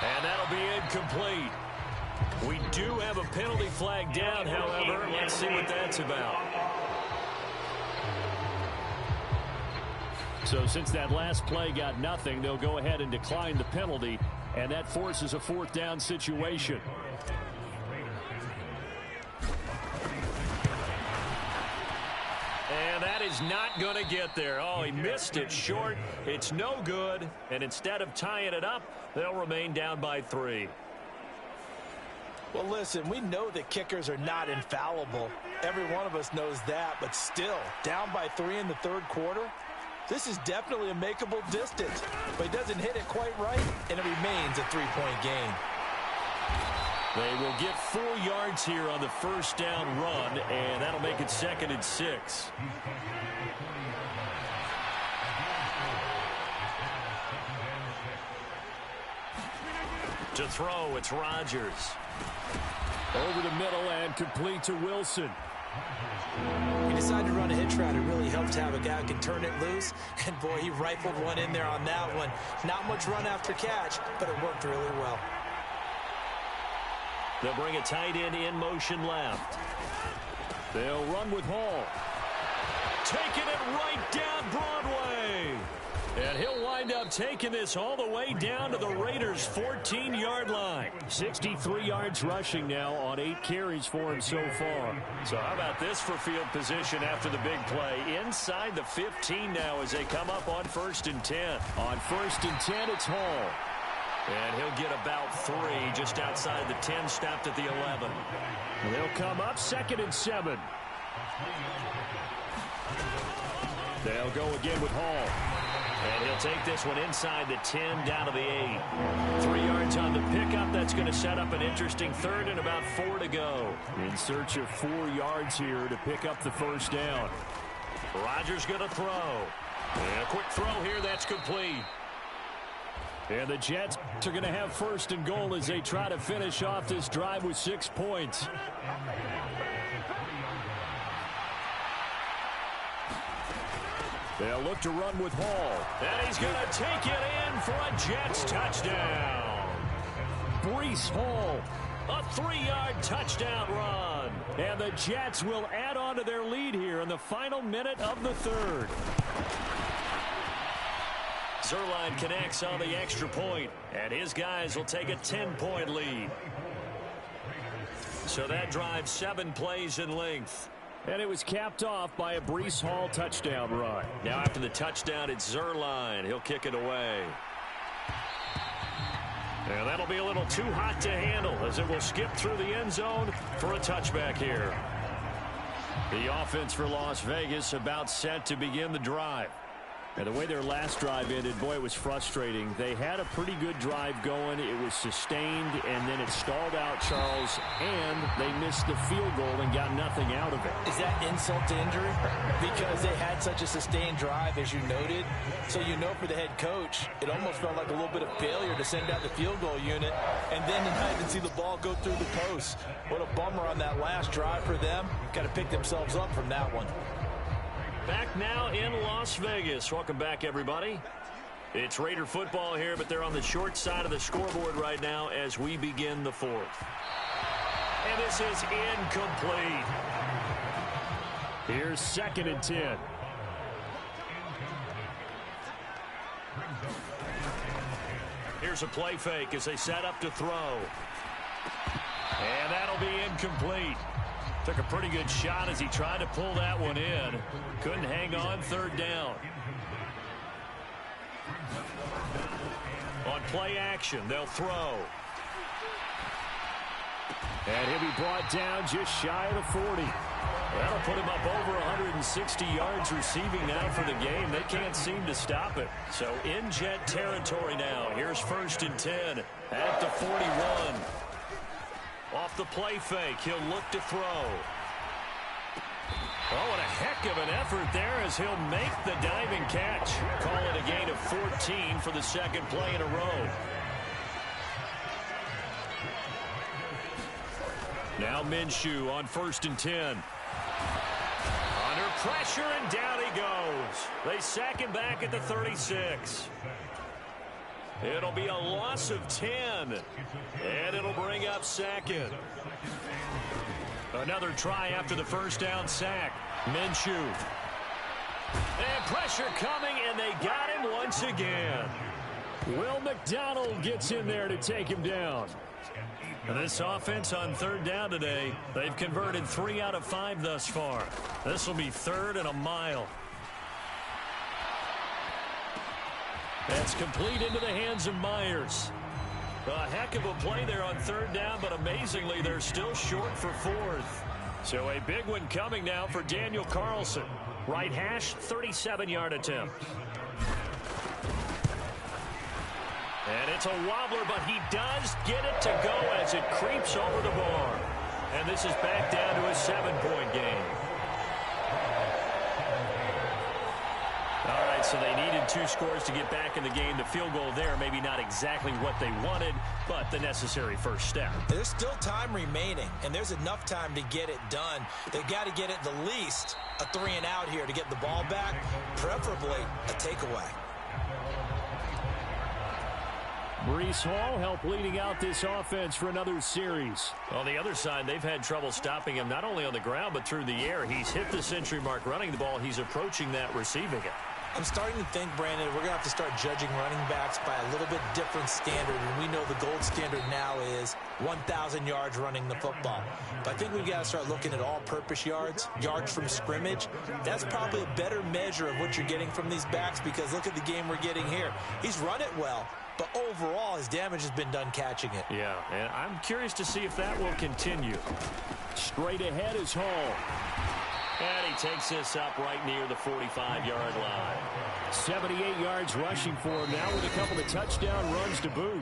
Speaker 3: And that'll be incomplete. We do have a penalty flag down, however. Let's see what that's about.
Speaker 6: So since that last play got nothing, they'll go ahead and decline the penalty, and that forces a 4th down situation.
Speaker 3: And that is not going to get there. Oh, he missed it short. It's no good. And instead of tying it up, they'll remain down by 3.
Speaker 5: Well, listen, we know that kickers are not infallible. Every one of us knows that. But still, down by 3 in the 3rd quarter, this is definitely a makeable distance. But he doesn't hit it quite right, and it remains a 3-point gain.
Speaker 3: They will get 4 yards here on the 1st down run, and that'll make it 2nd and 6. To throw, it's Rodgers.
Speaker 6: Over the middle and complete to Wilson.
Speaker 4: He decided to run a hitch route. It really helped to have a guy who can turn it loose. And, boy, he rifled one in there on that one. Not much run after catch, but it worked really well.
Speaker 3: They'll bring a tight end in motion left.
Speaker 6: They'll run with Hall.
Speaker 3: Taking it right down Broadway. And he'll wind up taking this all the way down to the Raiders' 14-yard line.
Speaker 6: 63 yards rushing now on 8 carries for him so far.
Speaker 3: So how about this for field position after the big play? Inside the 15 now as they come up on 1st and 10.
Speaker 6: On 1st and 10, it's Hall.
Speaker 3: And he'll get about 3 just outside the 10, stopped at the 11.
Speaker 6: They'll come up 2nd and 7. They'll go again with Hall.
Speaker 3: And he'll take this one inside the 10 down to the 8. 3 yards on the pickup. That's going to set up an interesting 3rd and about 4 to go.
Speaker 6: In search of 4 yards here to pick up the 1st down.
Speaker 3: Rodgers going to throw. And a quick throw here. That's complete.
Speaker 6: And the Jets are going to have 1st and goal as they try to finish off this drive with 6 points. They'll look to run with Hall.
Speaker 3: And he's going to take it in for a Jets touchdown.
Speaker 6: Breece Hall.
Speaker 3: A 3-yard touchdown run.
Speaker 6: And the Jets will add on to their lead here in the final minute of the 3rd.
Speaker 3: Zuerlein connects on the extra point, and his guys will take a 10-point lead. So that drive 7 plays in length.
Speaker 6: And it was capped off by a Breece Hall touchdown run.
Speaker 3: Now after the touchdown, it's Zuerlein. He'll kick it away. And that'll be a little too hot to handle as it will skip through the end zone for a touchback here. The offense for Las Vegas about set to begin the drive. And the way their last drive ended, boy, it was frustrating. They had a pretty good drive going. It was sustained, and then it stalled out, Charles, and they missed the field goal and got nothing out of it.
Speaker 5: Is that insult to injury? Because they had such a sustained drive, as you noted. So you know for the head coach, it almost felt like a little bit of failure to send out the field goal unit and then to not even see the ball go through the post. What a bummer on that last drive for them. Got to pick themselves up from that one.
Speaker 3: Back now in Las Vegas. Welcome back, everybody. It's Raider football here, but they're on the short side of the scoreboard right now as we begin the fourth. And this is incomplete.
Speaker 6: Here's 2nd and 10.
Speaker 3: Here's a play fake as they set up to throw. And that'll be incomplete. Took a pretty good shot as he tried to pull that one in. Couldn't hang on, 3rd down. On play action, they'll throw.
Speaker 6: And he'll be brought down just shy of the 40.
Speaker 3: That'll put him up over 160 yards receiving now for the game. They can't seem to stop it. So in jet territory now. Here's 1st and 10 at the 41. Off the play fake, he'll look to throw. Oh, what a heck of an effort there as he'll make the diving catch. Call it a gain of 14 for the 2nd play in a row. Now Minshew on 1st and 10. Under pressure, and down he goes. They sack him back at the 36. It'll be a loss of 10. And it'll bring up 2nd. Another try after the 1st down sack. Minshew. And pressure coming, and they got him once again.
Speaker 6: Will McDonald gets in there to take him down.
Speaker 3: And this offense on 3rd down today, they've converted 3 out of 5 thus far. This will be 3rd and a mile. That's complete into the hands of Myers. A heck of a play there on 3rd down, but amazingly, they're still short for 4th. So a big one coming now for Daniel Carlson. Right hash, 37-yard attempt. And it's a wobbler, but he does get it to go as it creeps over the bar. And this is back down to a 7-point game. All right, so they needed 2 scores to get back in the game. The field goal there, maybe not exactly what they wanted, but the necessary first step.
Speaker 4: There's still time remaining, and there's enough time to get it done. They've got to get at the least a 3 and out here to get the ball back, preferably a takeaway.
Speaker 6: Breece Hall helped leading out this offense for another series.
Speaker 3: On the other side, they've had trouble stopping him not only on the ground but through the air. He's hit the century mark running the ball. He's approaching that receiving it.
Speaker 4: I'm starting to think, Brandon, we're going to have to start judging running backs by a little bit different standard. And we know the gold standard now is 1,000 yards running the football. But I think we've got to start looking at all-purpose yards, yards from scrimmage. That's probably a better measure of what you're getting from these backs because look at the game we're getting here. He's run it well, but overall his damage has been done catching it.
Speaker 3: Yeah, and I'm curious to see if that will continue.
Speaker 6: Straight ahead is Hall.
Speaker 3: And he takes this up right near the 45-yard line.
Speaker 6: 78 yards rushing for him now with a couple of touchdown runs to boot.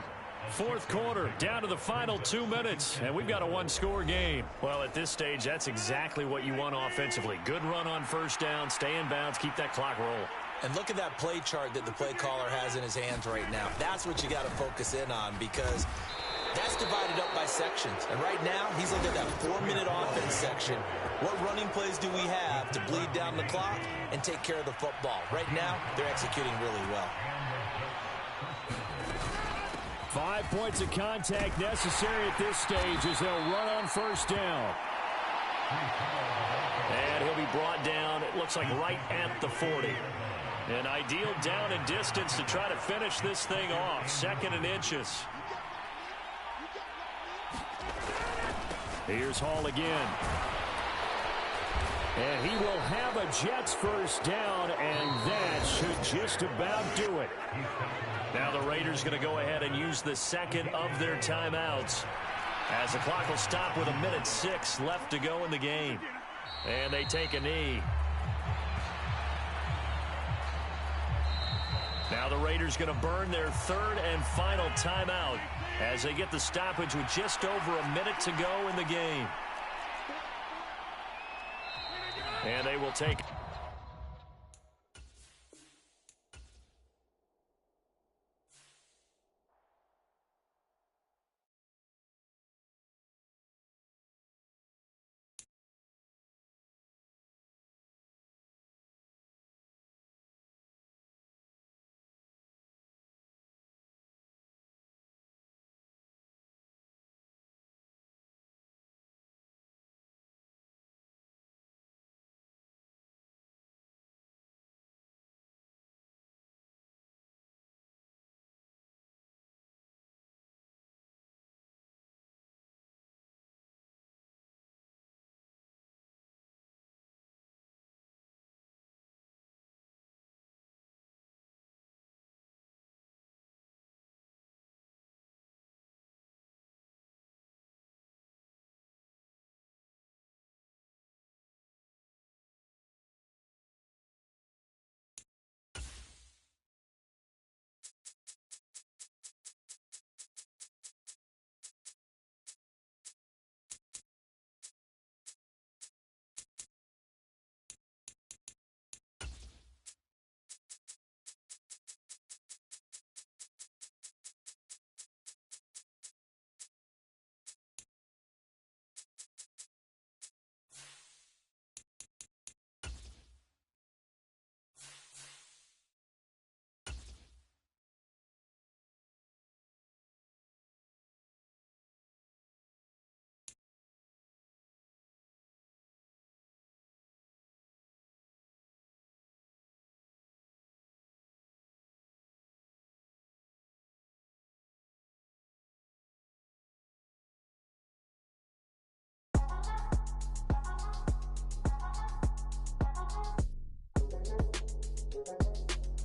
Speaker 3: 4th quarter, down to the final 2 minutes, and we've got a 1-score game. Well, at this stage, that's exactly what you want offensively. Good run on 1st down, stay in bounds, keep that clock rolling.
Speaker 4: And look at that play chart that the play caller has in his hands right now. That's what you got to focus in on because that's divided up by sections. And right now, he's looking at that 4-minute offense section. What running plays do we have to bleed down the clock and take care of the football? Right now, they're executing really well.
Speaker 6: 5 points of contact necessary at this stage as they'll run on 1st down.
Speaker 3: And he'll be brought down, it looks like right at the 40. An ideal down and distance to try to finish this thing off. 2nd and inches.
Speaker 6: Here's Hall again. And he will have a Jets 1st down, and that should just about do it.
Speaker 3: Now the Raiders going to go ahead and use the 2nd of their timeouts as the clock will stop with 1:06 left to go in the game. And they take a knee. Now the Raiders going to burn their 3rd and final timeout as they get the stoppage with just over a minute to go in the game. And they will take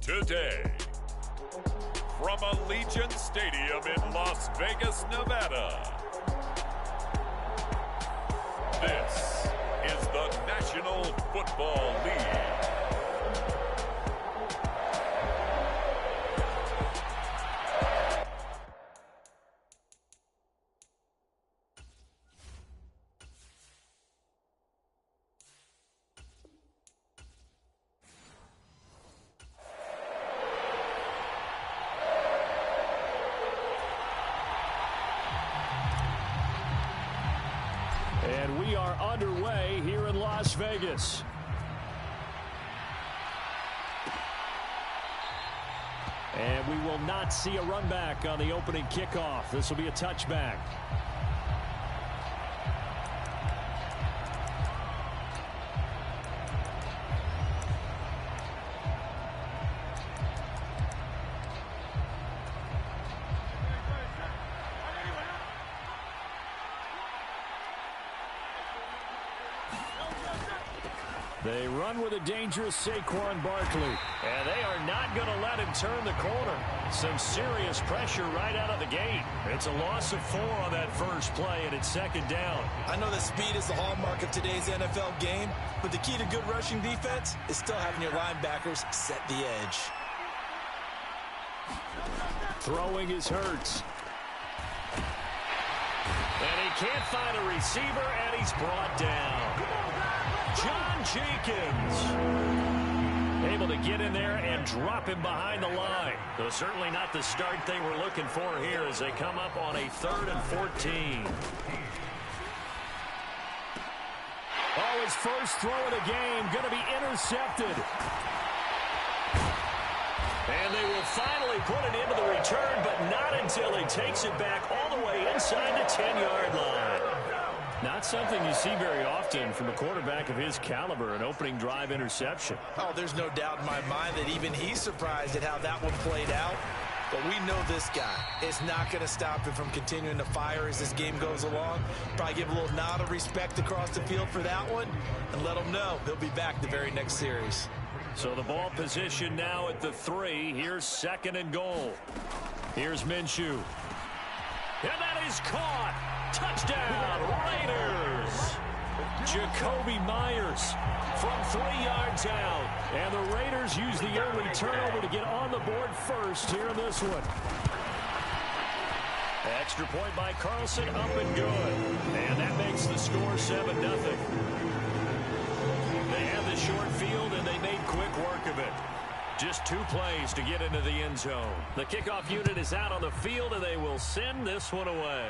Speaker 2: today. From Allegiant Stadium in Las Vegas, Nevada, this is the National Football League.
Speaker 6: And we are underway here in Las Vegas. And we will not see a run back on the opening kickoff. This will be a touchback. They run with a dangerous Saquon Barkley. And they are not going to let him turn the corner. Some serious pressure right out of the gate. It's a loss of 4 on that first play, and it's second down.
Speaker 5: I know that speed is the hallmark of today's NFL game, but the key to good rushing defense is still having your linebackers set the edge.
Speaker 6: Throwing is Hurts. And he can't find a receiver, and he's brought down. John Jenkins able to get in there and drop him behind the line. Though certainly not the start they were looking for here as they come up on a 3rd and 14. Oh, his first throw of the game going to be intercepted. And they will finally put it into the return, but not until he takes it back all the way inside the 10-yard line. Not something you see very often from a quarterback of his caliber, an opening drive interception.
Speaker 5: Oh, there's no doubt in my mind that even he's surprised at how that one played out. But we know this guy is not going to stop him from continuing to fire as this game goes along. Probably give a little nod of respect across the field for that one and let him know he'll be back the very next series.
Speaker 6: So the ball position now at the 3. Here's 2nd and goal. Here's Minshew. And that is caught. Touchdown, Raiders. Jacoby Myers from 3 yards out. And the Raiders use the early turnover to get on the board first here in this one. Extra point by Carlson, up and good. And that makes the score 7-0. They have the short field, and they made quick work of it. Just 2 plays to get into the end zone. The kickoff unit is out on the field, and they will send this one away.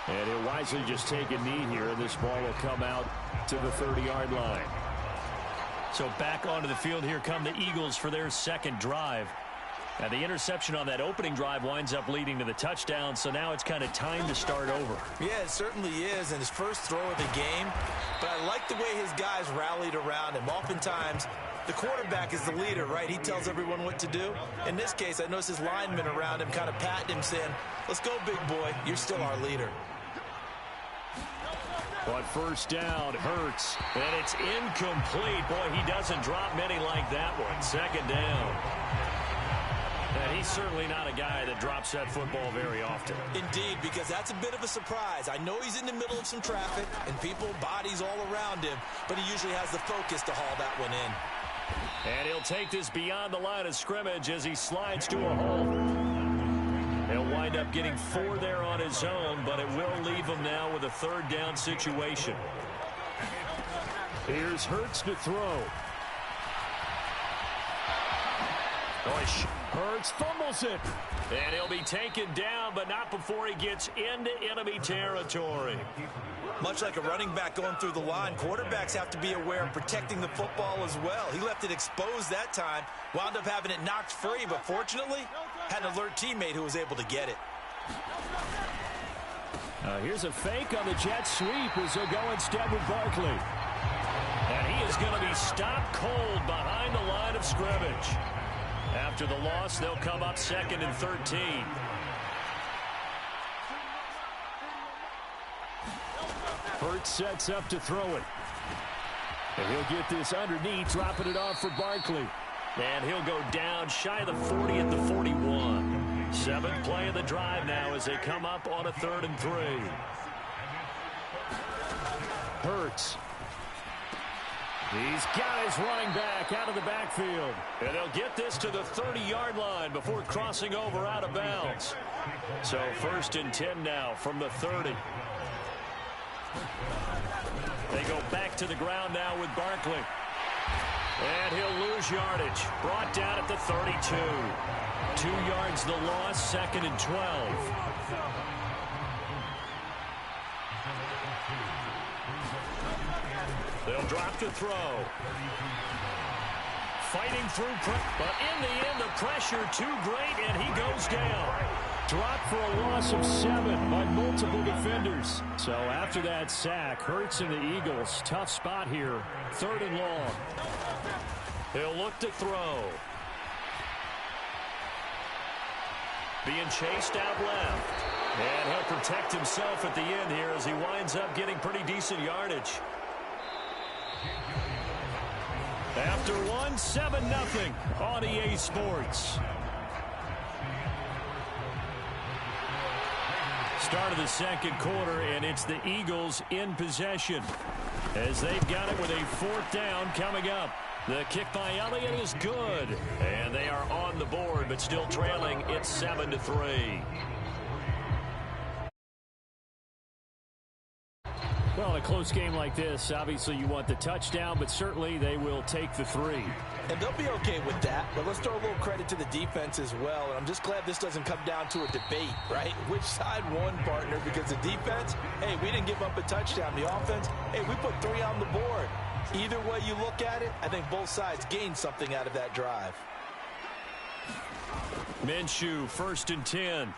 Speaker 6: And he'll wisely just take a knee here, and this ball will come out to the 30-yard line. So back onto the field here come the Eagles for their 2nd drive. And the interception on that opening drive winds up leading to the touchdown, so now it's kind of time to start over.
Speaker 5: Yeah, it certainly is, and his first throw of the game. But I like the way his guys rallied around him. Oftentimes, the quarterback is the leader, right? He tells everyone what to do. In this case, I noticed his linemen around him kind of patting him, saying, "Let's go, big boy. You're still our leader."
Speaker 6: On first down, Hurts. And it's incomplete. Boy, he doesn't drop many like that one. 2nd down. And he's certainly not a guy that drops that football very often.
Speaker 5: Indeed, because that's a bit of a surprise. I know he's in the middle of some traffic and people, bodies all around him, but he usually has the focus to haul that one in.
Speaker 6: And he'll take this beyond the line of scrimmage as he slides to a halt. He'll wind up getting 4 there on his own, but it will leave him now with a 3rd down situation. Here's Hurts to throw. Hurts fumbles it. And he'll be taken down, but not before he gets into enemy territory.
Speaker 5: Much like a running back going through the line, quarterbacks have to be aware of protecting the football as well. He left it exposed that time, wound up having it knocked free, but fortunately, had an alert teammate who was able to get it.
Speaker 6: Here's a fake on the jet sweep as they'll go instead with Barkley. And he is going to be stopped cold behind the line of scrimmage. After the loss, they'll come up 2nd and 13. Hurts sets up to throw it. And he'll get this underneath, dropping it off for Barkley.
Speaker 3: And he'll go down shy of the 40 at the 41. Seventh play of the drive now as they come up on a 3rd and 3.
Speaker 6: Hurts. He's got his running back out of the backfield.
Speaker 3: And they'll get this to the 30-yard line before crossing over out of bounds. So 1st and 10 now from the 30. They go back to the ground now with Barkley. And he'll lose yardage. Brought down at the 32. 2 yards the loss, 2nd and 12. They'll drop to throw. Fighting through, but in the end, the pressure too great, and he goes down.
Speaker 6: Dropped for a loss of 7 by multiple defenders. So after that sack, Hurts and the Eagles, tough spot here. 3rd and long.
Speaker 3: He'll look to throw. Being chased out left. And he'll protect himself at the end here as he winds up getting pretty decent yardage. After one, 7-0 on EA Sports. Start of the 2nd quarter, and it's the Eagles in possession as they've got it with a 4th down coming up. The kick by Elliott is good, and they are on the board, but still trailing. It's 7-3.
Speaker 6: Well, in a close game like this, obviously you want the touchdown, but certainly they will take the 3.
Speaker 5: And they'll be okay with that, but let's throw a little credit to the defense as well. And I'm just glad this doesn't come down to a debate, right? Which side won, partner? Because the defense, hey, we didn't give up a touchdown. The offense, hey, we put 3 on the board. Either way you look at it, I think both sides gained something out of that drive.
Speaker 3: Minshew, 1st and 10.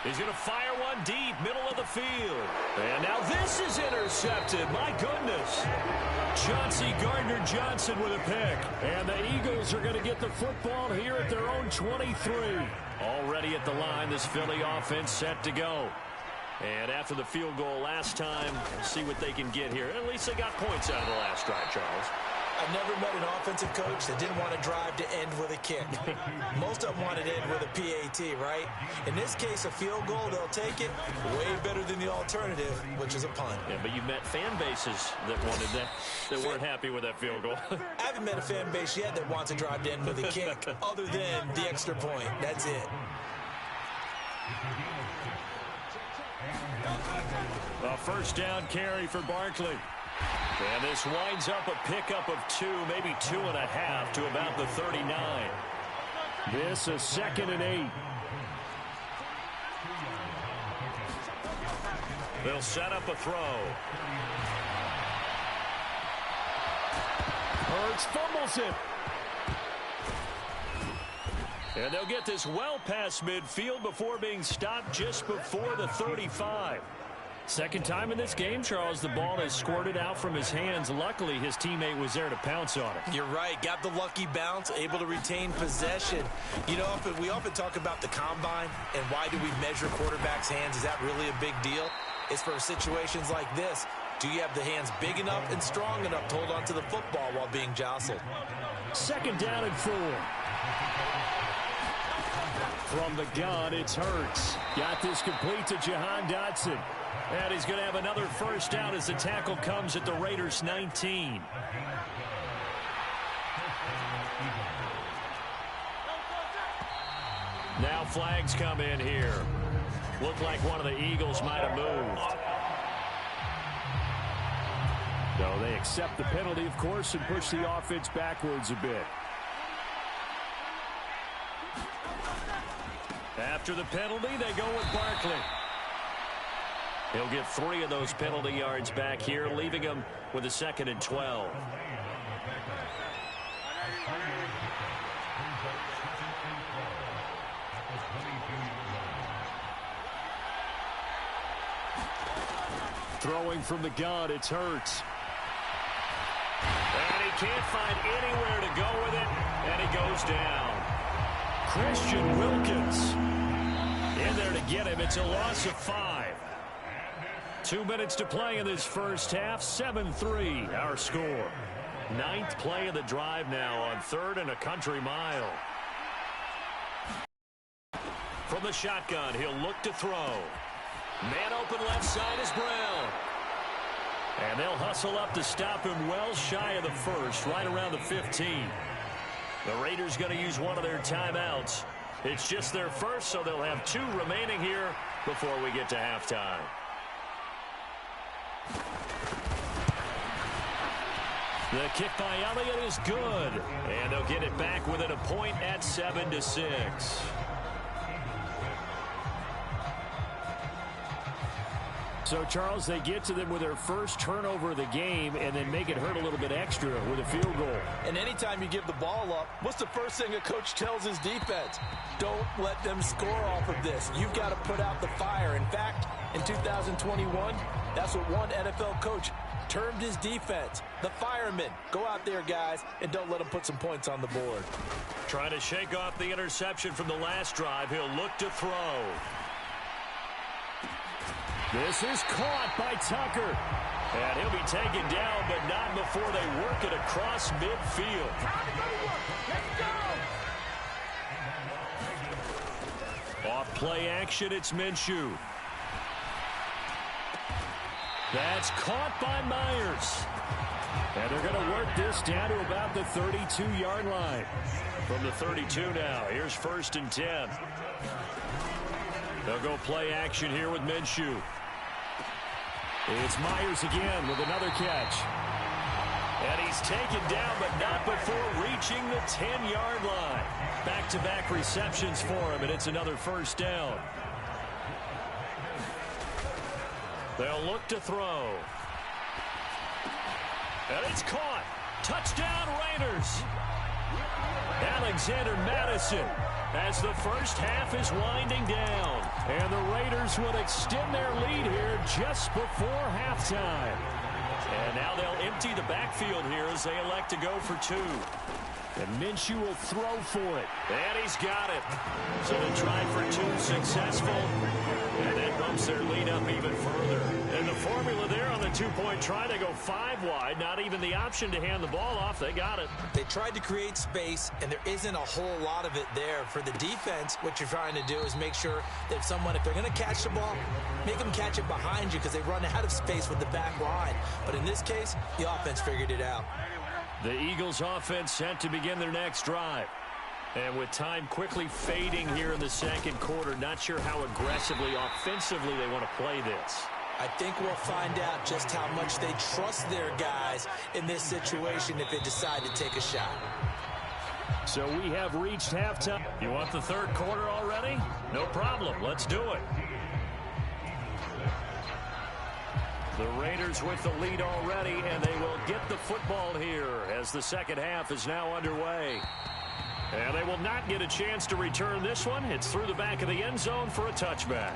Speaker 3: He's going to fire one deep, middle of the field. And now this is intercepted. My goodness. Chauncey Gardner-Johnson with a pick. And the Eagles are going to get the football here at their own 23. Already at the line, this Philly offense set to go. And after the field goal last time, see what they can get here. At least they got points out of the last drive, Charles.
Speaker 5: I've never met an offensive coach that didn't want to drive to end with a kick. Most of them wanted to end with a PAT, right? In this case, a field goal, they'll take it. Way better than the alternative, which is a punt.
Speaker 3: Yeah, but you've met fan bases that wanted that, that weren't happy with that field goal.
Speaker 5: I haven't met a fan base yet that wants to drive to end with a kick, other than the extra point. That's it.
Speaker 3: A 1st down carry for Barkley. And this winds up a pickup of 2, maybe 2.5 to about the 39.
Speaker 6: This is 2nd and 8.
Speaker 3: They'll set up a throw.
Speaker 6: Hurts fumbles it.
Speaker 3: And they'll get this well past midfield before being stopped just before the 35. Second time in this game, Charles, the ball has squirted out from his hands. Luckily, his teammate was there to pounce on it.
Speaker 5: You're right. Got the lucky bounce, able to retain possession. You know, we often talk about the combine and why do we measure quarterbacks' hands. Is that really a big deal? It's for situations like this. Do you have the hands big enough and strong enough to hold on to the football while being jostled?
Speaker 6: 2nd down and 4. From the gun, it's Hurts. Got this complete to Jahan Dotson.
Speaker 3: And he's going to have another 1st down as the tackle comes at the Raiders' 19. Now flags come in here. Looked like one of the Eagles might have moved.
Speaker 6: So they accept the penalty, of course, and push the offense backwards a bit.
Speaker 3: After the penalty, they go with Barkley. He'll get 3 of those penalty yards back here, leaving him with a 2nd and 12.
Speaker 6: Throwing from the gun, it's Hurts.
Speaker 3: And he can't find anywhere to go with it, and he goes down. Christian Wilkins in there to get him. It's a loss of 5.
Speaker 6: 2 minutes to play in this first half. 7-3 our score. 9th play of the drive now on 3rd and a country mile. From the shotgun, he'll look to throw. Man open left side is Brown. And they'll hustle up to stop him well shy of the first, right around the 15. The Raiders going to use one of their timeouts. It's just their first, so they'll have 2 remaining here before we get to halftime. The kick by Elliott is good. And they'll get it back within a point at 7-6. So, Charles, they get to them with their first turnover of the game and then make it hurt a little bit extra with a field goal. And anytime you give the ball up, what's the first thing a coach tells his defense? Don't let them score off of this. You've got to put out the fire. In fact, in 2021, that's what one NFL coach termed his defense, the firemen. Go out there, guys, and don't let them put some points on the board. Trying to shake off the interception from the last drive. He'll look to throw. This is caught by Tucker. And he'll be taken down, but not before they work it across midfield. Off play action, it's Minshew. That's caught by Myers. And they're going to work this down to about the 32-yard line. From the 32 now, here's 1st and 10. They'll go play action here with Minshew. It's Myers again with another catch. And he's taken down, but not before reaching the 10-yard line. Back-to-back receptions for him, and it's another first down. They'll look to throw. And it's caught. Touchdown, Raiders. Alexander Madison as the first half is winding down. And the Raiders will extend their lead here just before halftime. And now they'll empty the backfield here as they elect to go for 2. And Minshew will throw for it. And he's got it. So they try for 2 successful. And that bumps their lead up even further. And the formula there on the 2-point try to go 5 wide. Not even the option to hand the ball off. They got it.
Speaker 4: They tried to create space, and there isn't a whole lot of it there. For the defense, what you're trying to do is make sure that if they're going to catch the ball, make them catch it behind you because they run out of space with the back line. But in this case, the offense figured it out.
Speaker 6: The Eagles offense set to begin their next drive. And with time quickly fading here in the second quarter, not sure how aggressively, offensively they want to play this.
Speaker 4: I think we'll find out just how much they trust their guys in this situation if they decide to take a shot.
Speaker 6: So we have reached halftime. You want the third quarter already? No problem. Let's do it. The Raiders with the lead already, and they will get the football here as the second half is now underway. And they will not get a chance to return this one. It's through the back of the end zone for a touchback.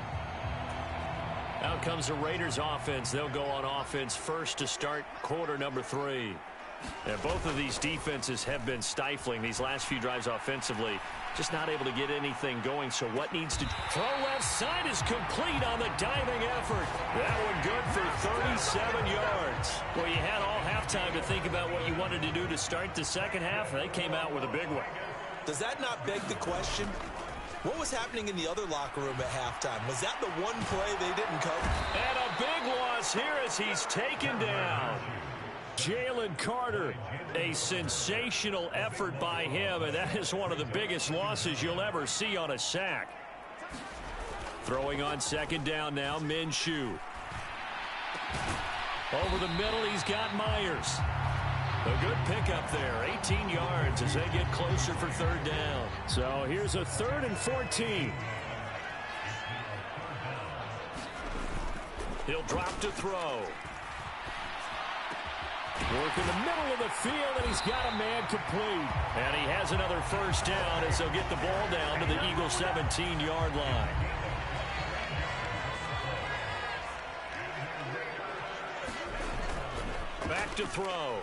Speaker 6: Out comes the Raiders offense. They'll go on offense first to start quarter number 3. And both of these defenses have been stifling these last few drives offensively. Just not able to get anything going. So what needs to... Throw left side is complete on the diving effort. That one good for 37 yards. Well, you had all halftime to think about what you wanted to do to start the second half. They came out with a big one.
Speaker 4: Does that not beg the question? What was happening in the other locker room at halftime? Was that the one play they didn't cover?
Speaker 6: And a big loss here as he's taken down. Jalen Carter, a sensational effort by him, and that is one of the biggest losses you'll ever see on a sack. Throwing on second down now, Minshew. Over the middle, he's got Myers. A good pickup there, 18 yards as they get closer for third down. So here's a 3rd and 14. He'll drop to throw. Work in the middle of the field, and he's got a man complete. And he has another first down as they'll get the ball down to the Eagles' 17-yard line. Back to throw.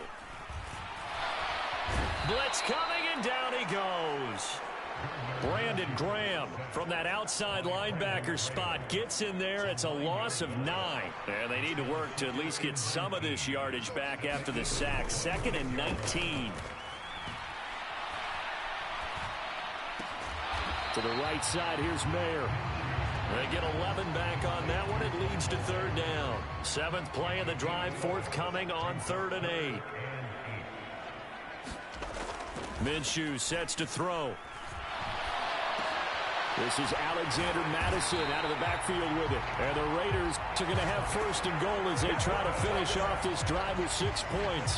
Speaker 6: Blitz coming, and down he goes.
Speaker 3: Brandon Graham from that outside linebacker spot gets in there. It's a loss of 9. And they need to work to at least get some of this yardage back after the sack. 2nd and 19. To the right side, here's Mayer. They get 11 back on that one. It leads to 3rd down. 7th play of the drive, forthcoming on 3rd and 8. Minshew sets to throw. This is Alexander Madison out of the backfield with it. And the Raiders are going to have 1st and goal as they try to finish off this drive with 6 points.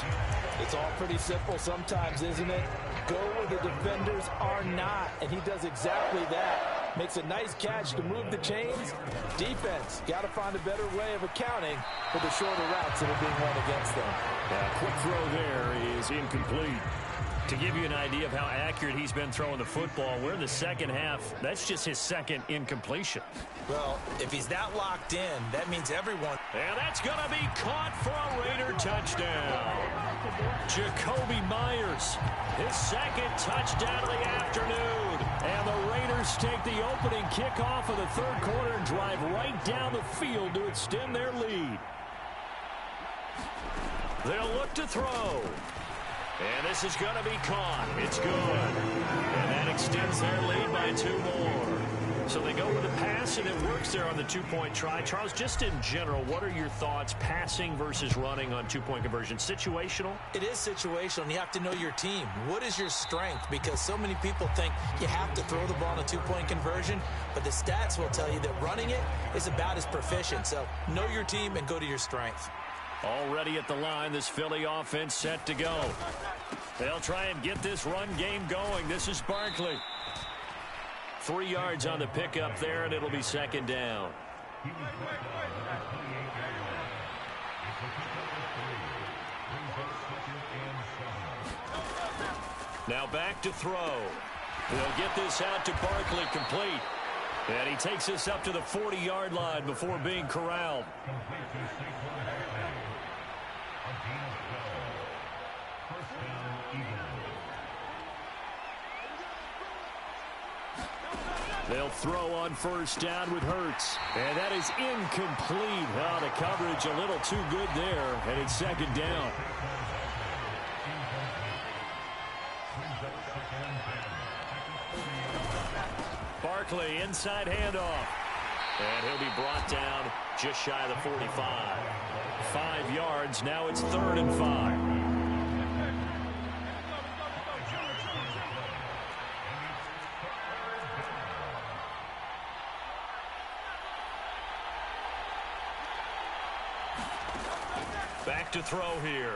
Speaker 5: It's all pretty simple sometimes, isn't it? Go where the defenders are not, and he does exactly that. Makes a nice catch to move the chains. Defense, got to find a better way of accounting for the shorter routes that are being run against them.
Speaker 3: Quick throw there is incomplete. To give you an idea of how accurate he's been throwing the football, we're in the 2nd half. That's just his 2nd incompletion.
Speaker 4: Well, if he's that locked in, that means everyone.
Speaker 3: And that's going to be caught for a Raider touchdown. Jacoby Myers, his 2nd touchdown of the afternoon. And the Raiders take the opening kickoff of the 3rd quarter and drive right down the field to extend their lead. They'll look to throw. And this is going to be caught. It's good. And that extends their lead by 2 more. So they go with a pass, and it works there on the 2-point try. Charles, just in general, what are your thoughts passing versus running on 2-point conversion? Situational?
Speaker 4: It is situational, and you have to know your team. What is your strength? Because so many people think you have to throw the ball on a 2-point conversion, but the stats will tell you that running it is about as proficient. So know your team and go to your strength.
Speaker 3: Already at the line, this Philly offense set to go. They'll try and get this run game going. This is Barkley. 3 yards on the pickup there, and it'll be 2nd down. Now back to throw. They'll get this out to Barkley, complete. And he takes this up to the 40-yard line before being corralled. They'll throw on 1st down with Hurts. And that is incomplete. Oh, the coverage a little too good there. And it's 2nd down. Barkley, inside handoff. And he'll be brought down just shy of the 45. 5 yards. Now it's 3rd and 5. Back to throw here.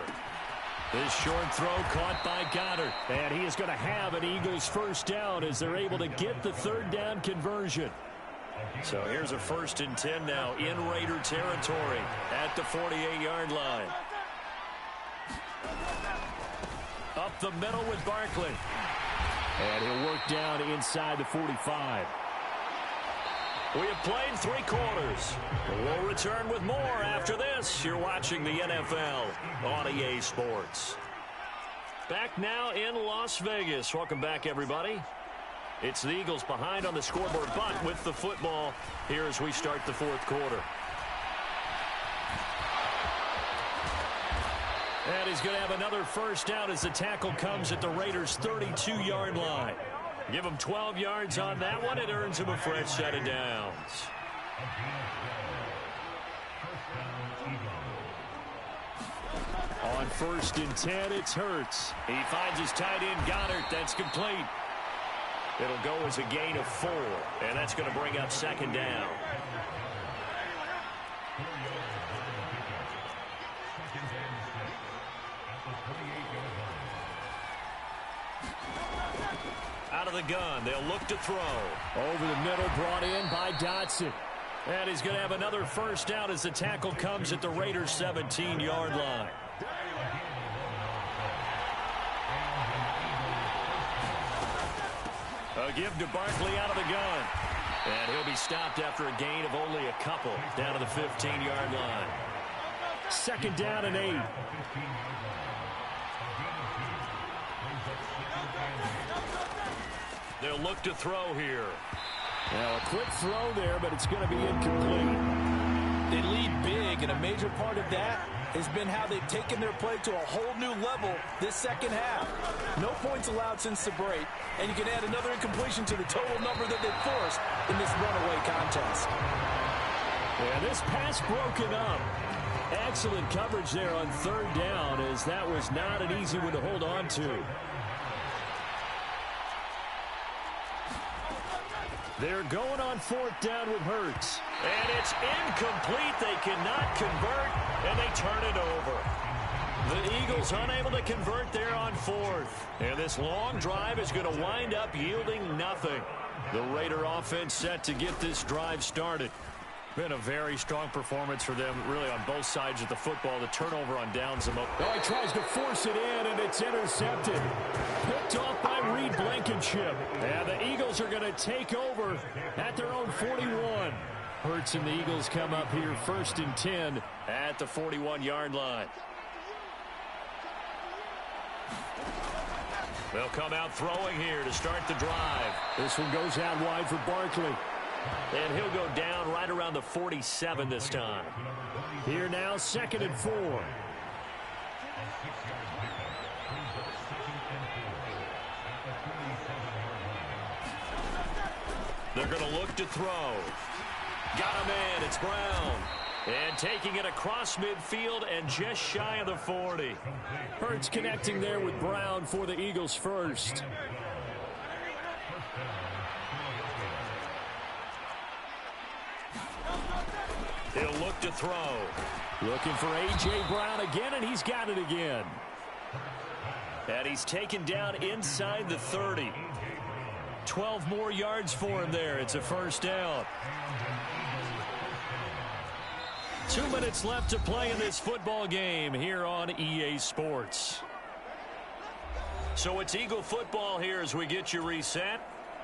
Speaker 3: This short throw caught by Goddard. And he is going to have an Eagles 1st down as they're able to get the 3rd down conversion. So here's a 1st and 10 now in Raider territory at the 48-yard line. Up the middle with Barkley. And he'll work down inside the 45. We have played 3 quarters. We'll return with more after this. You're watching the NFL on EA Sports. Back now in Las Vegas. Welcome back, everybody. It's the Eagles behind on the scoreboard, but with the football here as we start the 4th quarter. And he's going to have another 1st down as the tackle comes at the Raiders' 32-yard line. Give him 12 yards on that one. It earns him a fresh set of downs. On 1st and 10, it's Hurts. He finds his tight end, Goddard. That's complete. It'll go as a gain of 4, and that's going to bring up 2nd down. Out of the gun, they'll look to throw. Over the middle, brought in by Dotson. And he's going to have another 1st down as the tackle comes at the Raiders' 17-yard line. A give to Barkley out of the gun. And he'll be stopped after a gain of only a couple down to the 15-yard line. 2nd down and 8. he'll look to throw here.
Speaker 6: Now a quick throw there, but it's going to be incomplete.
Speaker 5: They lead big, and a major part of that has been how they've taken their play to a whole new level this second half. No points allowed since the break, and you can add another incompletion to the total number that they've forced in this runaway contest.
Speaker 6: And this pass broken up. Excellent coverage there on third down, as that was not an easy one to hold on to. They're going on fourth down with Hurts.
Speaker 3: And it's incomplete. They cannot convert, and they turn it over. The Eagles unable to convert there on fourth. And this long drive is going to wind up yielding nothing. The Raider offense set to get this drive started. Been a very strong performance for them, really, on both sides of the football. The turnover on downs.
Speaker 6: Oh, he tries to force it in, and it's intercepted. Picked off by Reed Blankenship. And the Eagles are going to take over at their own 41. Hurts and the Eagles come up here 1st and 10
Speaker 3: at the 41-yard line. They'll come out throwing here to start the drive.
Speaker 6: This one goes out wide for Barkley.
Speaker 3: And he'll go down right around the 47 this time.
Speaker 6: Here now, 2nd and 4.
Speaker 3: They're going to look to throw. Got a man. It's Brown. And taking it across midfield and just shy of the 40.
Speaker 6: Hurts connecting there with Brown for the Eagles first.
Speaker 3: He'll look to throw.
Speaker 6: Looking for A.J. Brown again, and he's got it again.
Speaker 3: And he's taken down inside the 30. 12 more yards for him there. It's a first down. 2 minutes left to play in this football game here on EA Sports. So it's Eagle football here as we get you reset.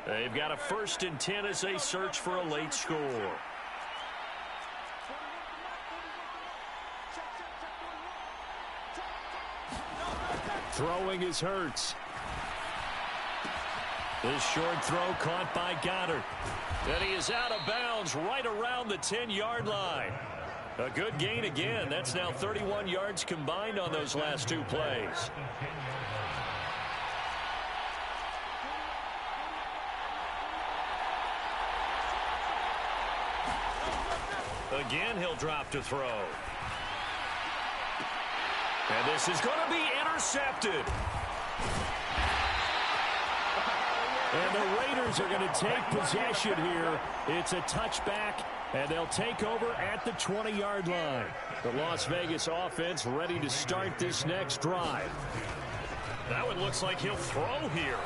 Speaker 3: They've got a 1st and 10 as they search for a late score.
Speaker 6: Throwing is Hurts.
Speaker 3: This short throw caught by Goddard. And he is out of bounds right around the 10-yard line. A good gain again. That's now 31 yards combined on those last 2 plays. Again, he'll drop to throw. And this is going to be intercepted.
Speaker 6: And the Raiders are going to take possession here. It's a touchback, and they'll take over at the 20-yard line. The Las Vegas offense ready to start this next drive.
Speaker 3: That one looks like he'll throw here.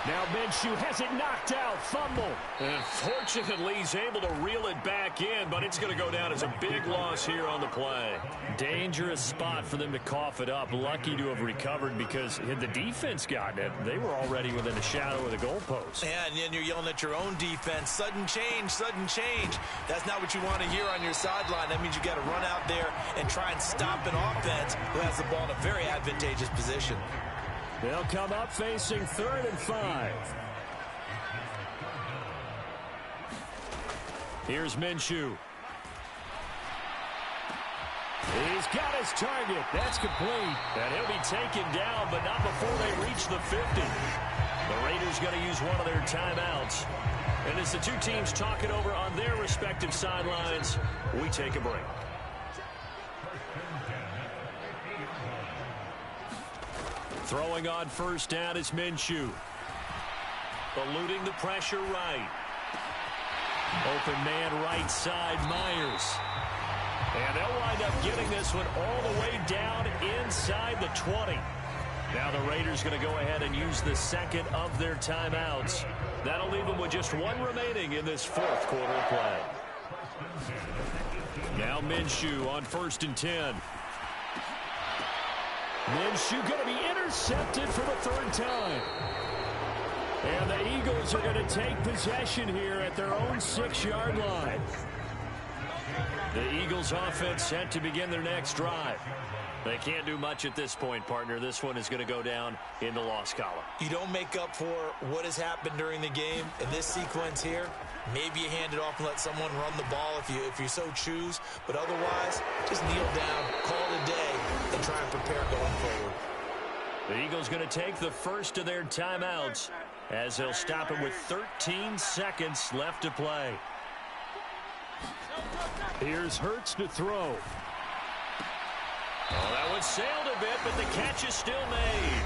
Speaker 6: Now Minshew has it knocked out. Fumble.
Speaker 3: And fortunately, he's able to reel it back in, but it's going to go down as a big loss here on the play.
Speaker 6: Dangerous spot for them to cough it up. Lucky to have recovered because had the defense gotten it, they were already within a shadow of the goalpost.
Speaker 4: Yeah, and then you're yelling at your own defense. Sudden change, sudden change. That's not what you want to hear on your sideline. That means you got to run out there and try and stop an offense who has the ball in a very advantageous position.
Speaker 6: They'll come up facing 3rd and 5. Here's Minshew. He's got his target. That's complete.
Speaker 3: And he'll be taken down, but not before they reach the 50. The Raiders going to use one of their timeouts. And as the two teams talk it over on their respective sidelines, we take a break. Throwing on first down is Minshew. Eluding the pressure right. Open man right side, Myers. And they'll wind up getting this one all the way down inside the 20. Now the Raiders going to go ahead and use the second of their timeouts. That'll leave them with just one remaining in this 4th quarter of play. Now Minshew on 1st and 10.
Speaker 6: Minshew going to be intercepted for the 3rd time. And the Eagles are going to take possession here at their own 6-yard line.
Speaker 3: The Eagles offense set to begin their next drive. They can't do much at this point, partner. This one is going to go down in the loss column.
Speaker 4: You don't make up for what has happened during the game in this sequence here. Maybe you hand it off and let someone run the ball if you so choose. But otherwise, just kneel down, call it a day, and try and prepare going forward.
Speaker 3: The Eagles going to take the first of their timeouts as they'll stop it with 13 seconds left to play.
Speaker 6: Here's Hurts to throw.
Speaker 3: Oh, that one sailed a bit, but the catch is still made.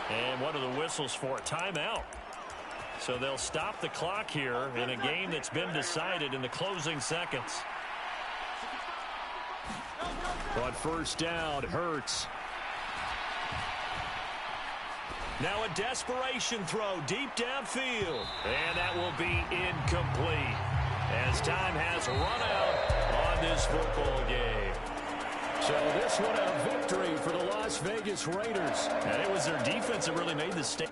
Speaker 3: And one of the whistles for a timeout. So they'll stop the clock here in a game that's been decided in the closing seconds.
Speaker 6: On first down, Hurts.
Speaker 3: Now a desperation throw deep downfield. And that will be incomplete as time has run out on this football game.
Speaker 6: So this one a victory for the Las Vegas Raiders.
Speaker 3: And it was their defense that really made the stake.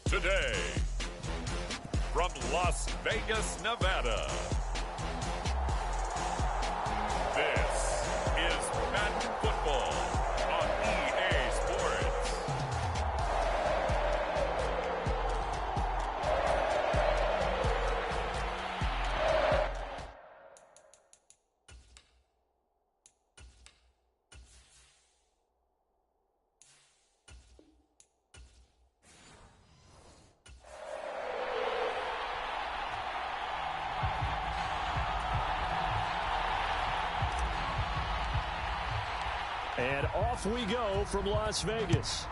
Speaker 2: Today, from Las Vegas, Nevada, this is Madden Football on EA Sports.
Speaker 6: And off we go from Las Vegas.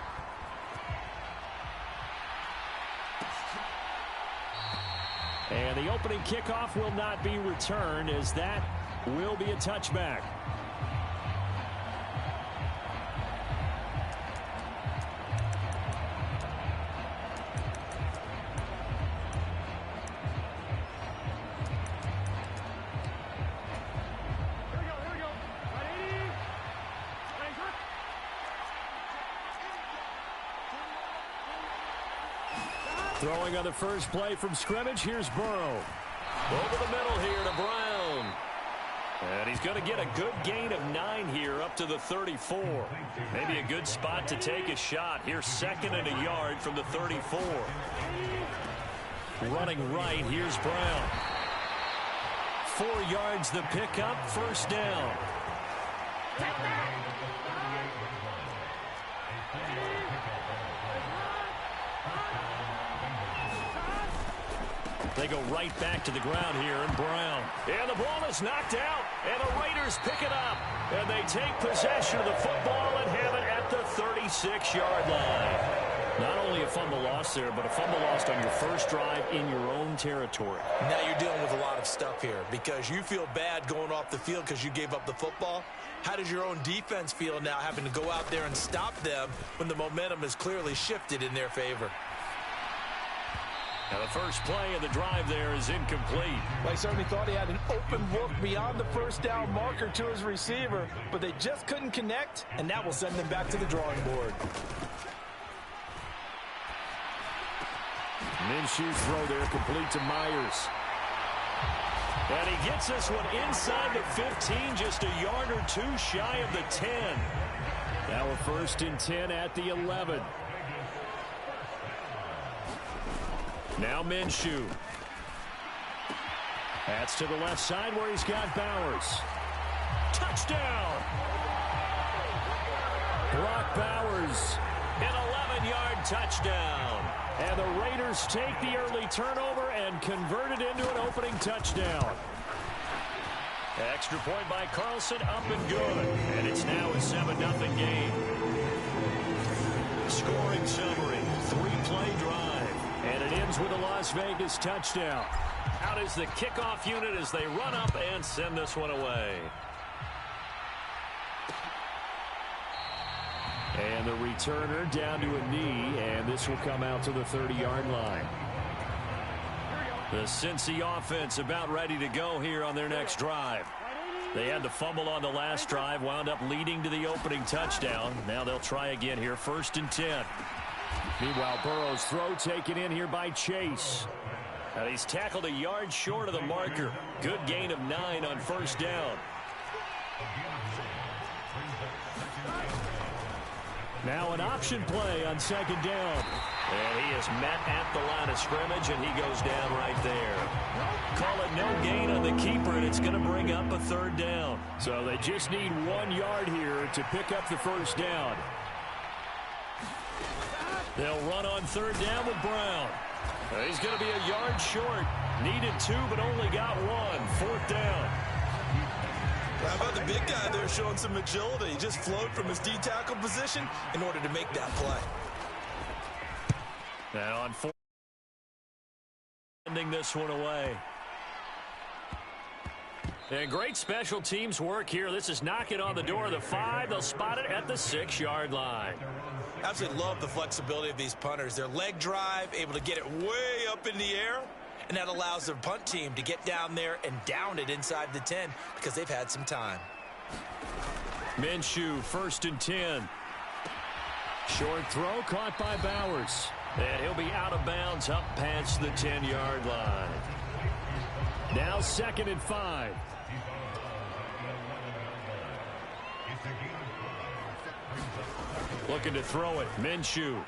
Speaker 6: And the opening kickoff will not be returned, as that will be a touchback. Throwing on the first play from scrimmage, here's Burrow.
Speaker 3: Over the middle here to Brown. And he's going to get a good gain of 9 here up to the 34. Maybe a good spot to take a shot. Here's 2nd and a yard from the 34. Running right, here's Brown. 4 yards the pickup, first down. They go right back to the ground here, and Brown. And the ball is knocked out, and the Raiders pick it up. And they take possession of the football and have it at the 36-yard line. Not only a fumble loss there, but a fumble lost on your first drive in your own territory.
Speaker 4: Now you're dealing with a lot of stuff here because you feel bad going off the field because you gave up the football. How does your own defense feel now having to go out there and stop them when the momentum has clearly shifted in their favor?
Speaker 3: Now the first play of the drive there is incomplete.
Speaker 5: Well, he certainly thought he had an open look beyond the first down marker to his receiver, but they just couldn't connect, and that will send them back to the drawing board.
Speaker 6: Minshew's throw there complete to Myers.
Speaker 3: And he gets this one inside the 15, just a yard or 2 shy of the 10.
Speaker 6: Now a 1st and 10 at the 11.
Speaker 3: Now Minshew. That's to the left side where he's got Bowers. Touchdown! Brock Bowers, an 11-yard touchdown. And the Raiders take the early turnover and convert it into an opening touchdown. Extra point by Carlson, up and good. And it's now a 7-0 game. Scoring summary, 3-play drive. And it ends with a Las Vegas touchdown. Out is the kickoff unit as they run up and send this one away. And the returner down to a knee, and this will come out to the 30-yard line. The Cincy offense about ready to go here on their next drive. They had the fumble on the last drive, wound up leading to the opening touchdown. Now they'll try again here, 1st and 10. Meanwhile, Burrow's throw taken in here by Chase. And he's tackled a yard short of the marker. Good gain of 9 on 1st down. Now an option play on 2nd down. And he is met at the line of scrimmage, and he goes down right there. Call it no gain on the keeper, and it's going to bring up a 3rd down. So they just need 1 yard here to pick up the 1st down. They'll run on 3rd down with Brown. He's going to be a yard short. Needed 2, but only got 1. 4th down.
Speaker 4: How about the big guy there showing some agility? He just flowed from his D-tackle position in order to make that play.
Speaker 3: Now on 4th, ending this one away. And great special teams work here. This is knocking on the door of the 5. They'll spot it at the 6-yard line.
Speaker 4: Absolutely love the flexibility of these punters. Their leg drive, able to get it way up in the air, and that allows their punt team to get down there and down it inside the 10 because they've had some time.
Speaker 3: Minshew, 1st and 10. Short throw caught by Bowers. And he'll be out of bounds up past the 10-yard line. Now 2nd and 5. Looking to throw it. Minshew.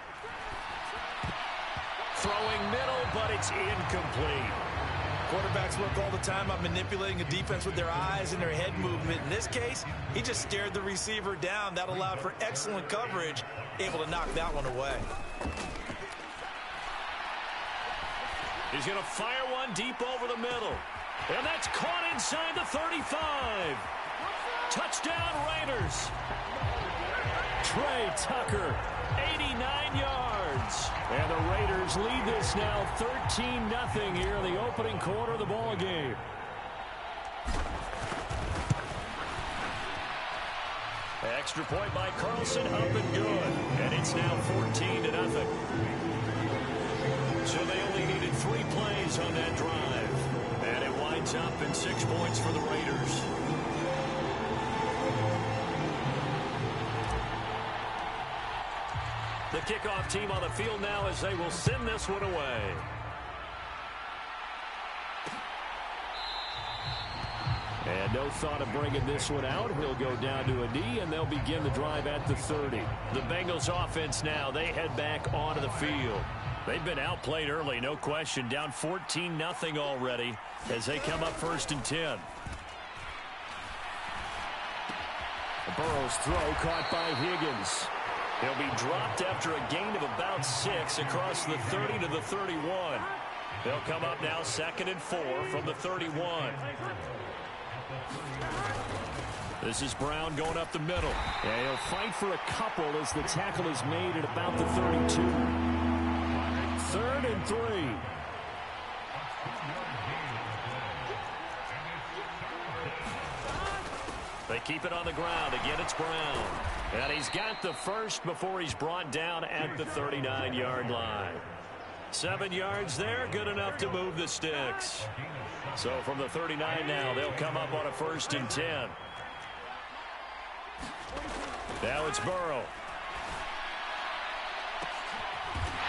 Speaker 3: Throwing middle, but it's incomplete.
Speaker 4: Quarterbacks work all the time on manipulating a defense with their eyes and their head movement. In this case, he just stared the receiver down. That allowed for excellent coverage, able to knock that one away.
Speaker 3: He's going to fire one deep over the middle. And that's caught inside the 35. Touchdown, Raiders. Trey Tucker, 89 yards. And the Raiders lead this now 13-0 here in the opening quarter of the ball game. Extra point by Carlson, up and good. And it's now 14-0. So they only needed 3 plays on that drive. And it winds up in 6 points for the Raiders. The kickoff team on the field now as they will send this one away. And no thought of bringing this one out. He'll go down to a knee, and they'll begin the drive at the 30. The Bengals offense now, they head back onto the field. They've been outplayed early, no question. Down 14-0 already as they come up 1st and 10. Burrow's throw caught by Higgins. He'll be dropped after a gain of about 6 across the 30 to the 31. They'll come up now 2nd and 4 from the 31. This is Brown going up the middle. And he'll fight for a couple as the tackle is made at about the 32. 3rd and 3. They keep it on the ground. Again, it's Brown. And he's got the first before he's brought down at the 39-yard line. 7 yards there, good enough to move the sticks. So from the 39 now, they'll come up on a 1st and 10. Now it's Burrow.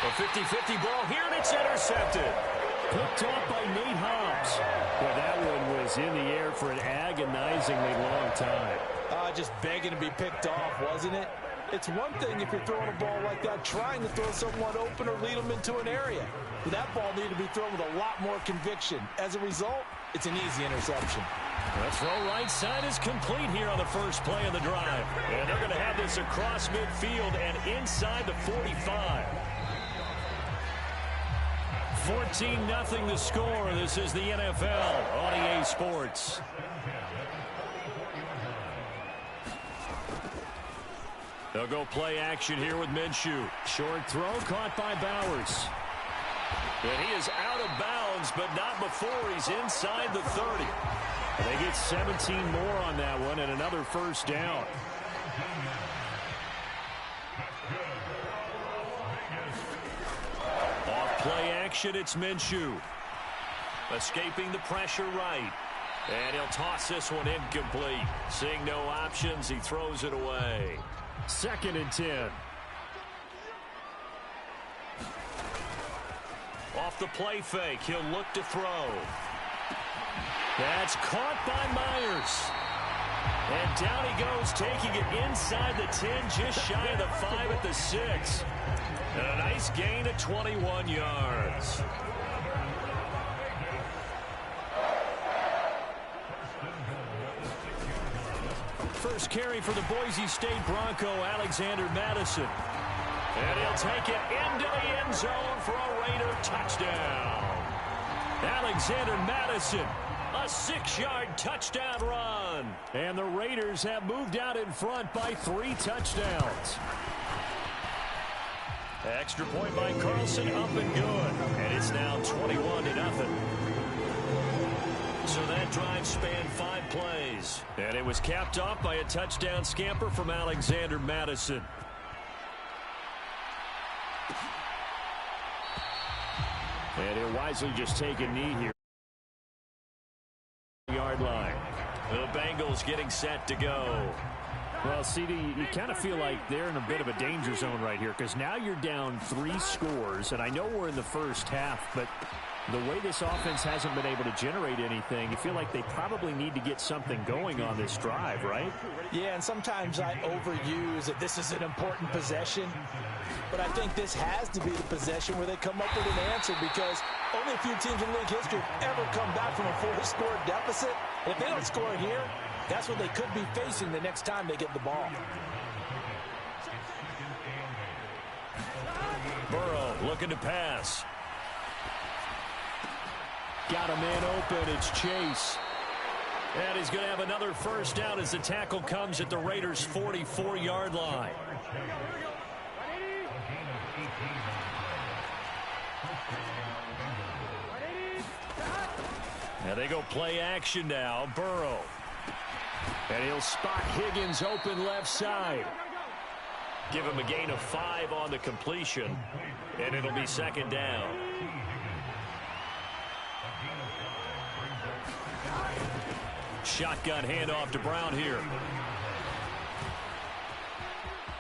Speaker 3: A 50-50 ball here, and it's intercepted. Picked off by Nate Hobbs. Well, that one was in the air for an agonizingly long time.
Speaker 5: Just begging to be picked off, wasn't it? It's one thing if you're throwing a ball like that, trying to throw someone open or lead them into an area. But that ball needed to be thrown with a lot more conviction. As a result, it's an easy interception.
Speaker 3: The throw right side is complete here on the first play of the drive. And they're going to have this across midfield and inside the 45. 14-0 the score. This is the NFL on EA Sports. They'll go play action here with Minshew.
Speaker 6: Short throw caught by Bowers.
Speaker 3: And he is out of bounds, but not before he's inside the 30.
Speaker 6: They get 17 more on that one and another first down.
Speaker 3: Off play action, it's Minshew. Escaping the pressure right. And he'll toss this one incomplete. Seeing no options, he throws it away.
Speaker 6: 2nd and 10.
Speaker 3: Off the play fake, he'll look to throw. That's caught by Myers. And down he goes, taking it inside the 10, just shy of the 5 at the 6. And a nice gain of 21 yards. First carry for the Boise State Bronco, Alexander Madison. And he'll take it into the end zone for a Raider touchdown. Alexander Madison, a 6-yard touchdown run.
Speaker 6: And the Raiders have moved out in front by 3 touchdowns.
Speaker 3: Extra point by Carlson, up and good. And it's now 21-0. So that drive spanned 5 plays. And it was capped off by a touchdown scamper from Alexander Madison.
Speaker 6: And he'll wisely just take a knee here. Yard line.
Speaker 3: The Bengals getting set to go.
Speaker 6: Well, CD, you kind of feel like they're in a bit of a danger zone right here because now you're down 3 scores, and I know we're in the first half, but the way this offense hasn't been able to generate anything, you feel like they probably need to get something going on this drive, right?
Speaker 5: Yeah, and sometimes I overuse that this is an important possession, but I think this has to be the possession where they come up with an answer because only a few teams in league history have ever come back from a 4-score deficit. And if they don't score here, that's what they could be facing the next time they get the ball.
Speaker 3: Burrow looking to pass.
Speaker 6: Got a man open. It's Chase.
Speaker 3: And he's going to have another first down as the tackle comes at the Raiders' 44-yard line. And they go play action now. Burrow.
Speaker 6: And he'll spot Higgins open left side.
Speaker 3: Give him a gain of 5 on the completion. And it'll be 2nd down. Shotgun handoff to Brown here.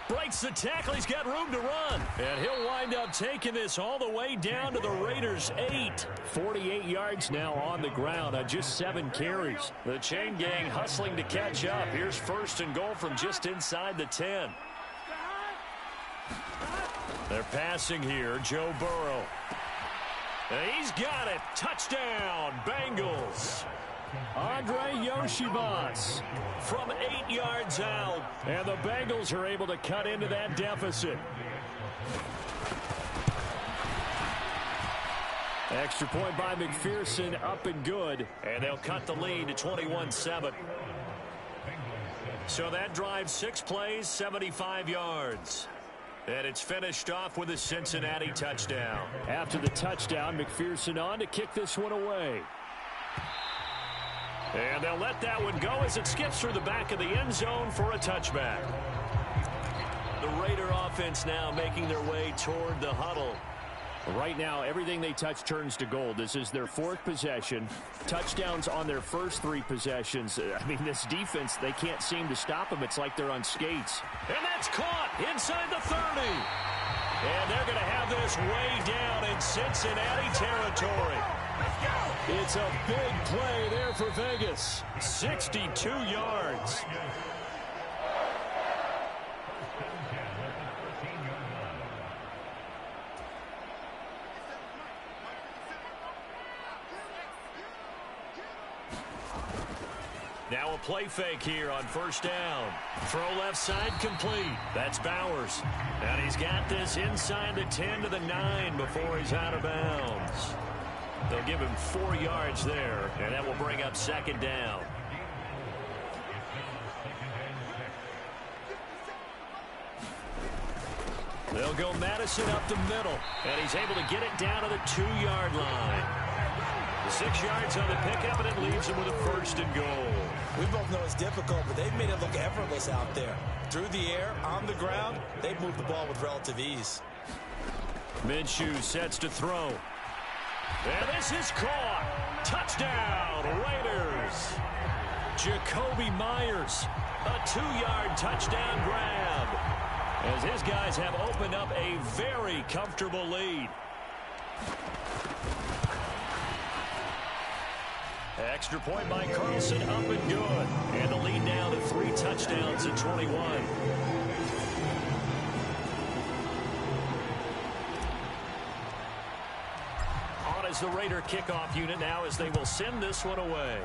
Speaker 3: Breaks the tackle. He's got room to run. And he'll wind up taking this all the way down to the Raiders' 8.
Speaker 6: 48 yards now on the ground on just 7 carries.
Speaker 3: The chain gang hustling to catch up. Here's 1st and goal from just inside the 10. They're passing here. Joe Burrow. And he's got it. Touchdown, Bengals.
Speaker 6: Andre Yoshibas
Speaker 3: from 8 yards out.
Speaker 6: And the Bengals are able to cut into that deficit. Extra point by McPherson, up and good.
Speaker 3: And they'll cut the lead to 21-7. So that drive, 6 plays, 75 yards. And it's finished off with a Cincinnati touchdown.
Speaker 6: After the touchdown, McPherson on to kick this one away.
Speaker 3: And they'll let that one go as it skips through the back of the end zone for a touchback. The Raider offense now making their way toward the huddle.
Speaker 6: Right now, everything they touch turns to gold. This is their 4th possession. Touchdowns on their first 3 possessions. I mean, this defense, they can't seem to stop them. It's like they're on skates.
Speaker 3: And that's caught inside the 30. And they're going to have this way down in Cincinnati territory.
Speaker 6: It's a big play there for Vegas.
Speaker 3: 62 yards. Now a play fake here on first down. Throw left side complete. That's Bowers. And he's got this inside the 10 to the 9 before he's out of bounds. They'll give him 4 yards there, and that will bring up second down. They'll go Madison up the middle, and he's able to get it down to the 2-yard line. The 6 yards on the pickup, and it leaves him with a first and goal.
Speaker 5: We both know it's difficult, but they've made it look effortless out there. Through the air, on the ground, they've moved the ball with relative ease.
Speaker 3: Minshew sets to throw. And this is caught. Touchdown, Raiders. Jacoby Myers, a 2-yard touchdown grab, as his guys have opened up a very comfortable lead. Extra point by Carlson, up and good. And the lead now to 3 touchdowns at 21. On as the Raider kickoff unit now, as they will send this one away.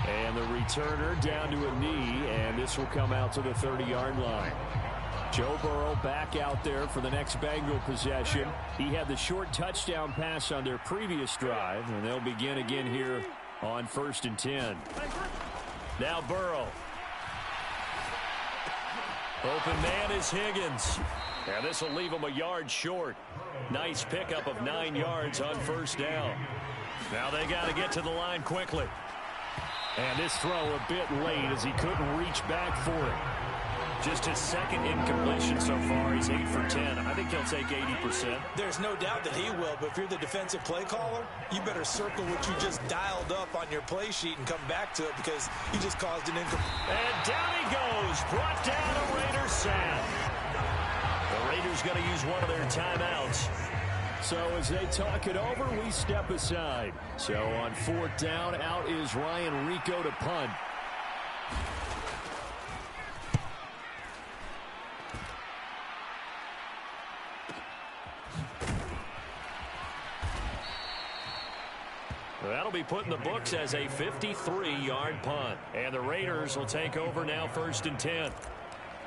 Speaker 3: And the returner down to a knee, and this will come out to the 30-yard line. Joe Burrow back out there for the next Bengal possession. He had the short touchdown pass on their previous drive, and they'll begin again here on 1st and 10. Now Burrow. Open man is Higgins. And this will leave him a yard short. Nice pickup of 9 yards on first down. Now they got to get to the line quickly. And this throw a bit late as he couldn't reach back for it. Just his second incompletion so far. He's 8 for 10. I think he'll take 80%.
Speaker 5: There's no doubt that he will, but if you're the defensive play caller, you better circle what you just dialed up on your play sheet and come back to it, because you just caused an incompletion.
Speaker 3: And down he goes. Brought down a Raiders sack. The Raiders going to use one of their timeouts. So as they talk it over, we step aside. So on 4th down, out is Ryan Rico to punt. That'll be put in the books as a 53-yard punt. And the Raiders will take over now 1st and 10.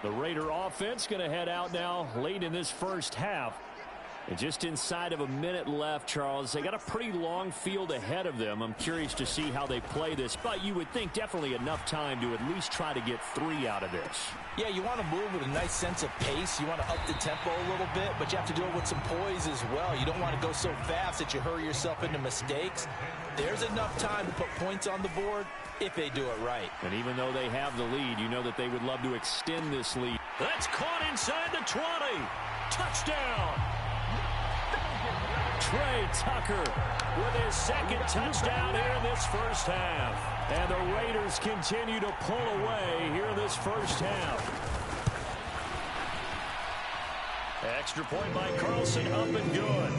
Speaker 3: The Raider offense going to head out now late in this first half. And just inside of a minute left, Charles. They got a pretty long field ahead of them. I'm curious to see how they play this, but you would think definitely enough time to at least try to get 3 out of this.
Speaker 5: Yeah, you want to move with a nice sense of pace. You want to up the tempo a little bit, but you have to do it with some poise as well. You don't want to go so fast that you hurry yourself into mistakes. There's enough time to put points on the board if they do it right.
Speaker 3: And even though they have the lead, you know that they would love to extend this lead. That's caught inside the 20. Touchdown. Trey Tucker with his second touchdown here in this first half. And the Raiders continue to pull away here in this first half. Extra point by Carlson, up and good.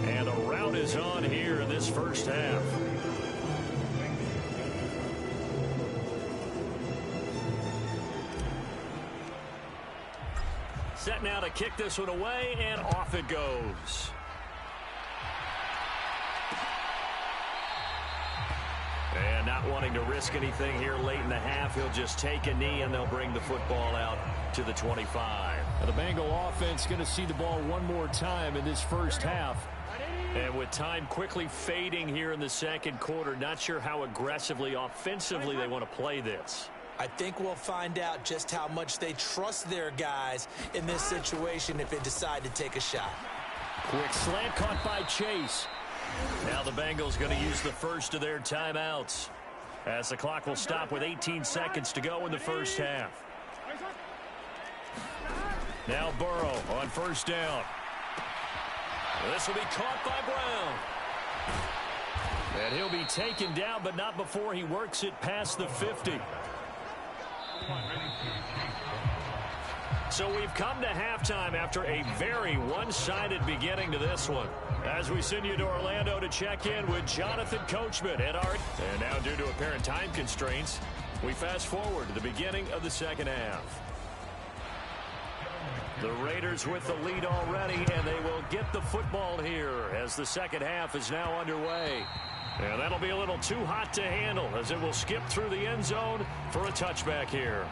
Speaker 3: And the rout is on here in this first half. Set now to kick this one away, and off it goes. And not wanting to risk anything here late in the half, he'll just take a knee, and they'll bring the football out to the 25.
Speaker 6: Now the Bengal offense going to see the ball one more time in this first half.
Speaker 3: And with time quickly fading here in the second quarter, not sure how aggressively, offensively they want to play this.
Speaker 5: I think we'll find out just how much they trust their guys in this situation if they decide to take a shot.
Speaker 3: Quick slant caught by Chase. Now the Bengals going to use the first of their timeouts, as the clock will stop with 18 seconds to go in the first half. Now Burrow on first down. This will be caught by Brown. And he'll be taken down, but not before he works it past the 50. So we've come to halftime after a very one-sided beginning to this one. As we send you to Orlando to check in with Jonathan Coachman and Art. And now, due to apparent time constraints, we fast forward to the beginning of the second half. The Raiders with the lead already, and they will get the football here as the second half is now underway. And that'll be a little too hot to handle as it will skip through the end zone for a touchback here.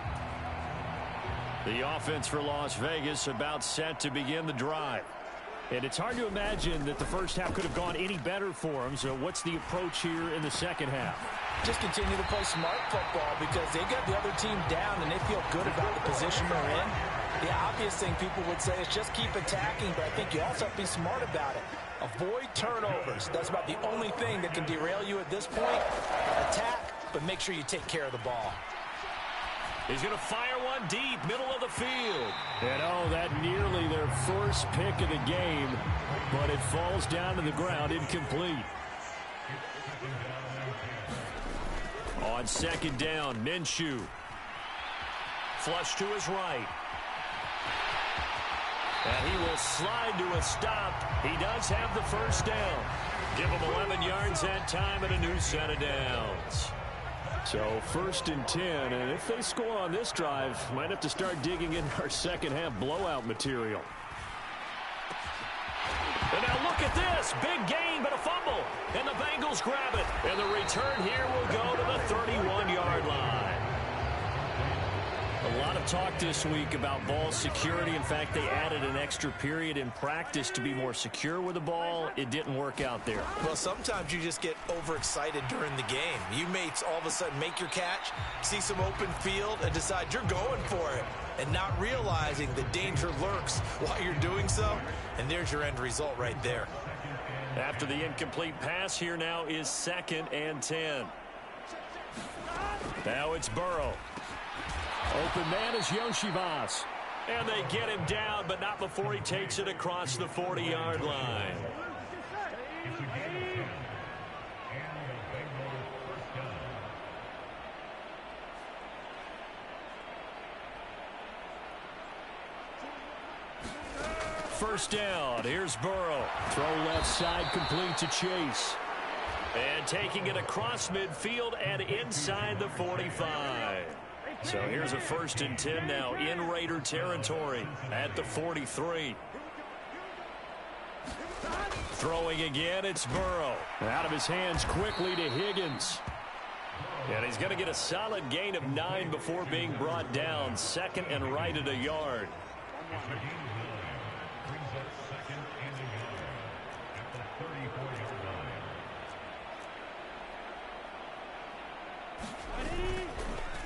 Speaker 3: The offense for Las Vegas about set to begin the drive. And it's hard to imagine that the first half could have gone any better for them. So what's the approach here in the second half?
Speaker 5: Just continue to play smart football because they got the other team down and they feel good about the position they're in. The obvious thing people would say is just keep attacking, but I think you also have to be smart about it. Avoid turnovers. That's about the only thing that can derail you at this point. Attack, but make sure you take care of the ball.
Speaker 3: He's going to fire one deep, middle of the field.
Speaker 6: And that nearly their first pick of the game, but it falls down to the ground incomplete.
Speaker 3: On second down, Minshew. Flush to his right. And he will slide to a stop. He does have the first down. Give him 11 yards that time and a new set of downs.
Speaker 6: So 1st and 10, and if they score on this drive, might have to start digging in our second half blowout material.
Speaker 3: And now look at this. Big gain, but a fumble. And the Bengals grab it. And the return here will go to the 31-yard line. A lot of talk this week about ball security. In fact, they added an extra period in practice to be more secure with the ball. It didn't work out there.
Speaker 4: Well, sometimes you just get overexcited during the game. You may all of a sudden make your catch, see some open field, and decide you're going for it, and not realizing the danger lurks while you're doing so. And there's your end result right there.
Speaker 3: After the incomplete pass, here now is 2nd and 10. Now it's Burrow.
Speaker 6: Open man is Yoshivas.
Speaker 3: And they get him down, but not before he takes it across the 40-yard line. First down, here's Burrow.
Speaker 6: Throw left side, complete to Chase.
Speaker 3: And taking it across midfield and inside the 45. So here's a 1st and 10 now in Raider territory at the 43. Throwing again, it's Burrow.
Speaker 6: Out of his hands quickly to Higgins.
Speaker 3: And he's going to get a solid gain of 9 before being brought down. 2nd and right at a yard.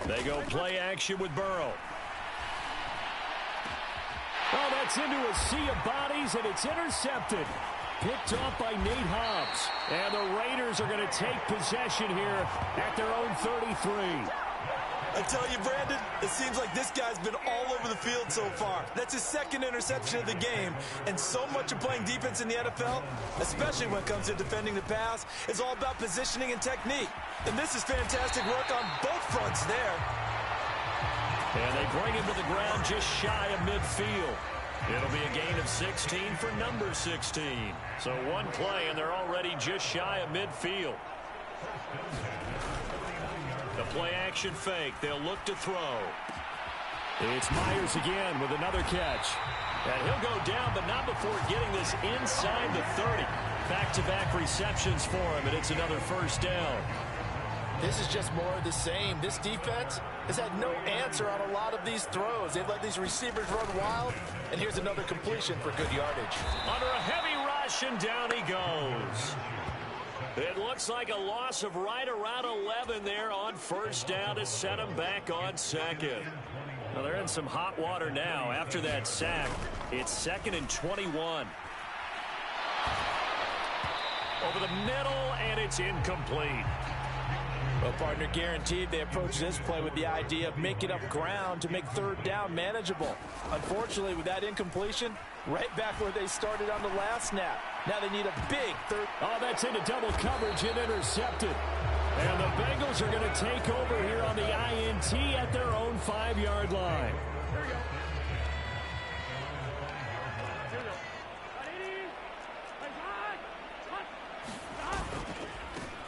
Speaker 3: They go play action with Burrow.
Speaker 6: Oh, that's into a sea of bodies, and it's intercepted. Picked off by Nate Hobbs. And the Raiders are going to take possession here at their own 33.
Speaker 5: I tell you, Brandon, it seems like this guy's been all over the field so far. That's his 2nd interception of the game. And so much of playing defense in the NFL, especially when it comes to defending the pass, is all about positioning and technique. And this is fantastic work on both fronts there.
Speaker 3: And they bring him to the ground just shy of midfield. It'll be a gain of 16 for number 16. So one play, and they're already just shy of midfield. The play-action fake. They'll look to throw.
Speaker 6: It's Myers again with another catch.
Speaker 3: And he'll go down, but not before getting this inside the 30. Back-to-back receptions for him, and it's another first down.
Speaker 5: This is just more of the same. This defense has had no answer on a lot of these throws. They've let these receivers run wild, and here's another completion for good yardage.
Speaker 3: Under a heavy rush, and down he goes. It looks like a loss of right around 11 there on first down to set him back on 2nd. Well, they're in some hot water now after that sack. It's 2nd and 21. Over the middle, and it's incomplete.
Speaker 5: Well, partner, guaranteed they approach this play with the idea of making up ground to make 3rd down manageable. Unfortunately, with that incompletion, right back where they started on the last snap. Now they need a big 3rd.
Speaker 6: Oh, that's into double coverage and intercepted. And the Bengals are going to take over here on the INT at their own 5-yard line.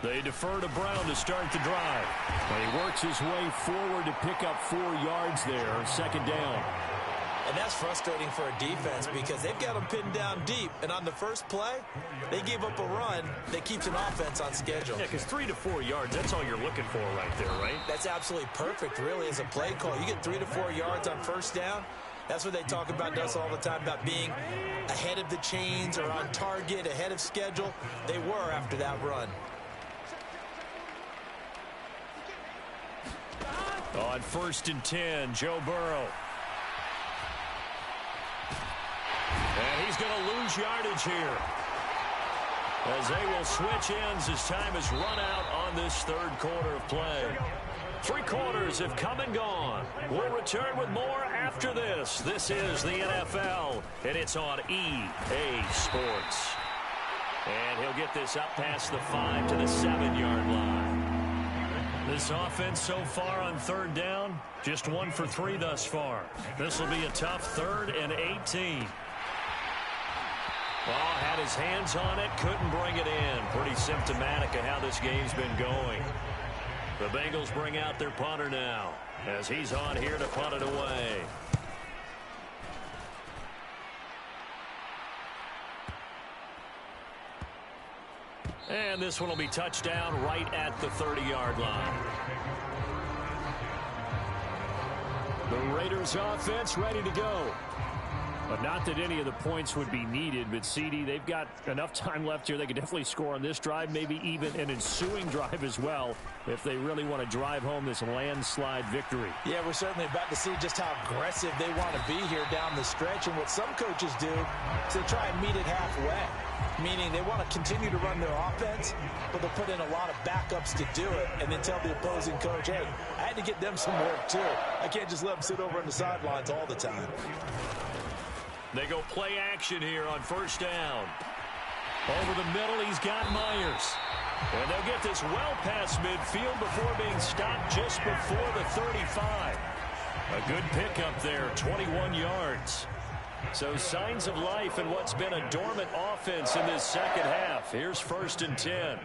Speaker 3: They defer to Brown to start the drive.
Speaker 6: And he works his way forward to pick up 4 yards there. 2nd down.
Speaker 4: And that's frustrating for a defense because they've got them pinned down deep. And on the first play, they gave up a run that keeps an offense on schedule.
Speaker 3: Yeah, because 3 to 4 yards, that's all you're looking for right there, right?
Speaker 4: That's absolutely perfect, really, as a play call. You get 3 to 4 yards on first down. That's what they talk about us all the time, about being ahead of the chains or on target, ahead of schedule. They were after that run.
Speaker 3: On 1st and 10, Joe Burrow. And he's going to lose yardage here, as they will switch ends as time has run out on this third quarter of play. 3 quarters have come and gone. We'll return with more after this. This is the NFL, and it's on EA Sports. And he'll get this up past the 5 to the 7-yard line. This offense so far on 3rd down, just 1 for 3 thus far. This will be a tough 3rd and 18. Ball had his hands on it, couldn't bring it in. Pretty symptomatic of how this game's been going. The Bengals bring out their punter now, as he's on here to punt it away. And this one will be touchdown right at the 30-yard line.
Speaker 6: The Raiders offense ready to go. But not that any of the points would be needed, but CD, they've got enough time left here. They could definitely score on this drive, maybe even an ensuing drive as well, if they really want to drive home this landslide victory.
Speaker 5: Yeah, we're certainly about to see just how aggressive they want to be here down the stretch. And what some coaches do is they try and meet it halfway, meaning they want to continue to run their offense, but they'll put in a lot of backups to do it, and then tell the opposing coach, hey, I had to get them some work too. I can't just let them sit over on the sidelines all the time.
Speaker 3: They go play action here on 1st down. Over the middle, he's got Myers. And they'll get this well past midfield before being stopped just before the 35. A good pickup there, 21 yards. So signs of life in what's been a dormant offense in this second half. Here's 1st and 10.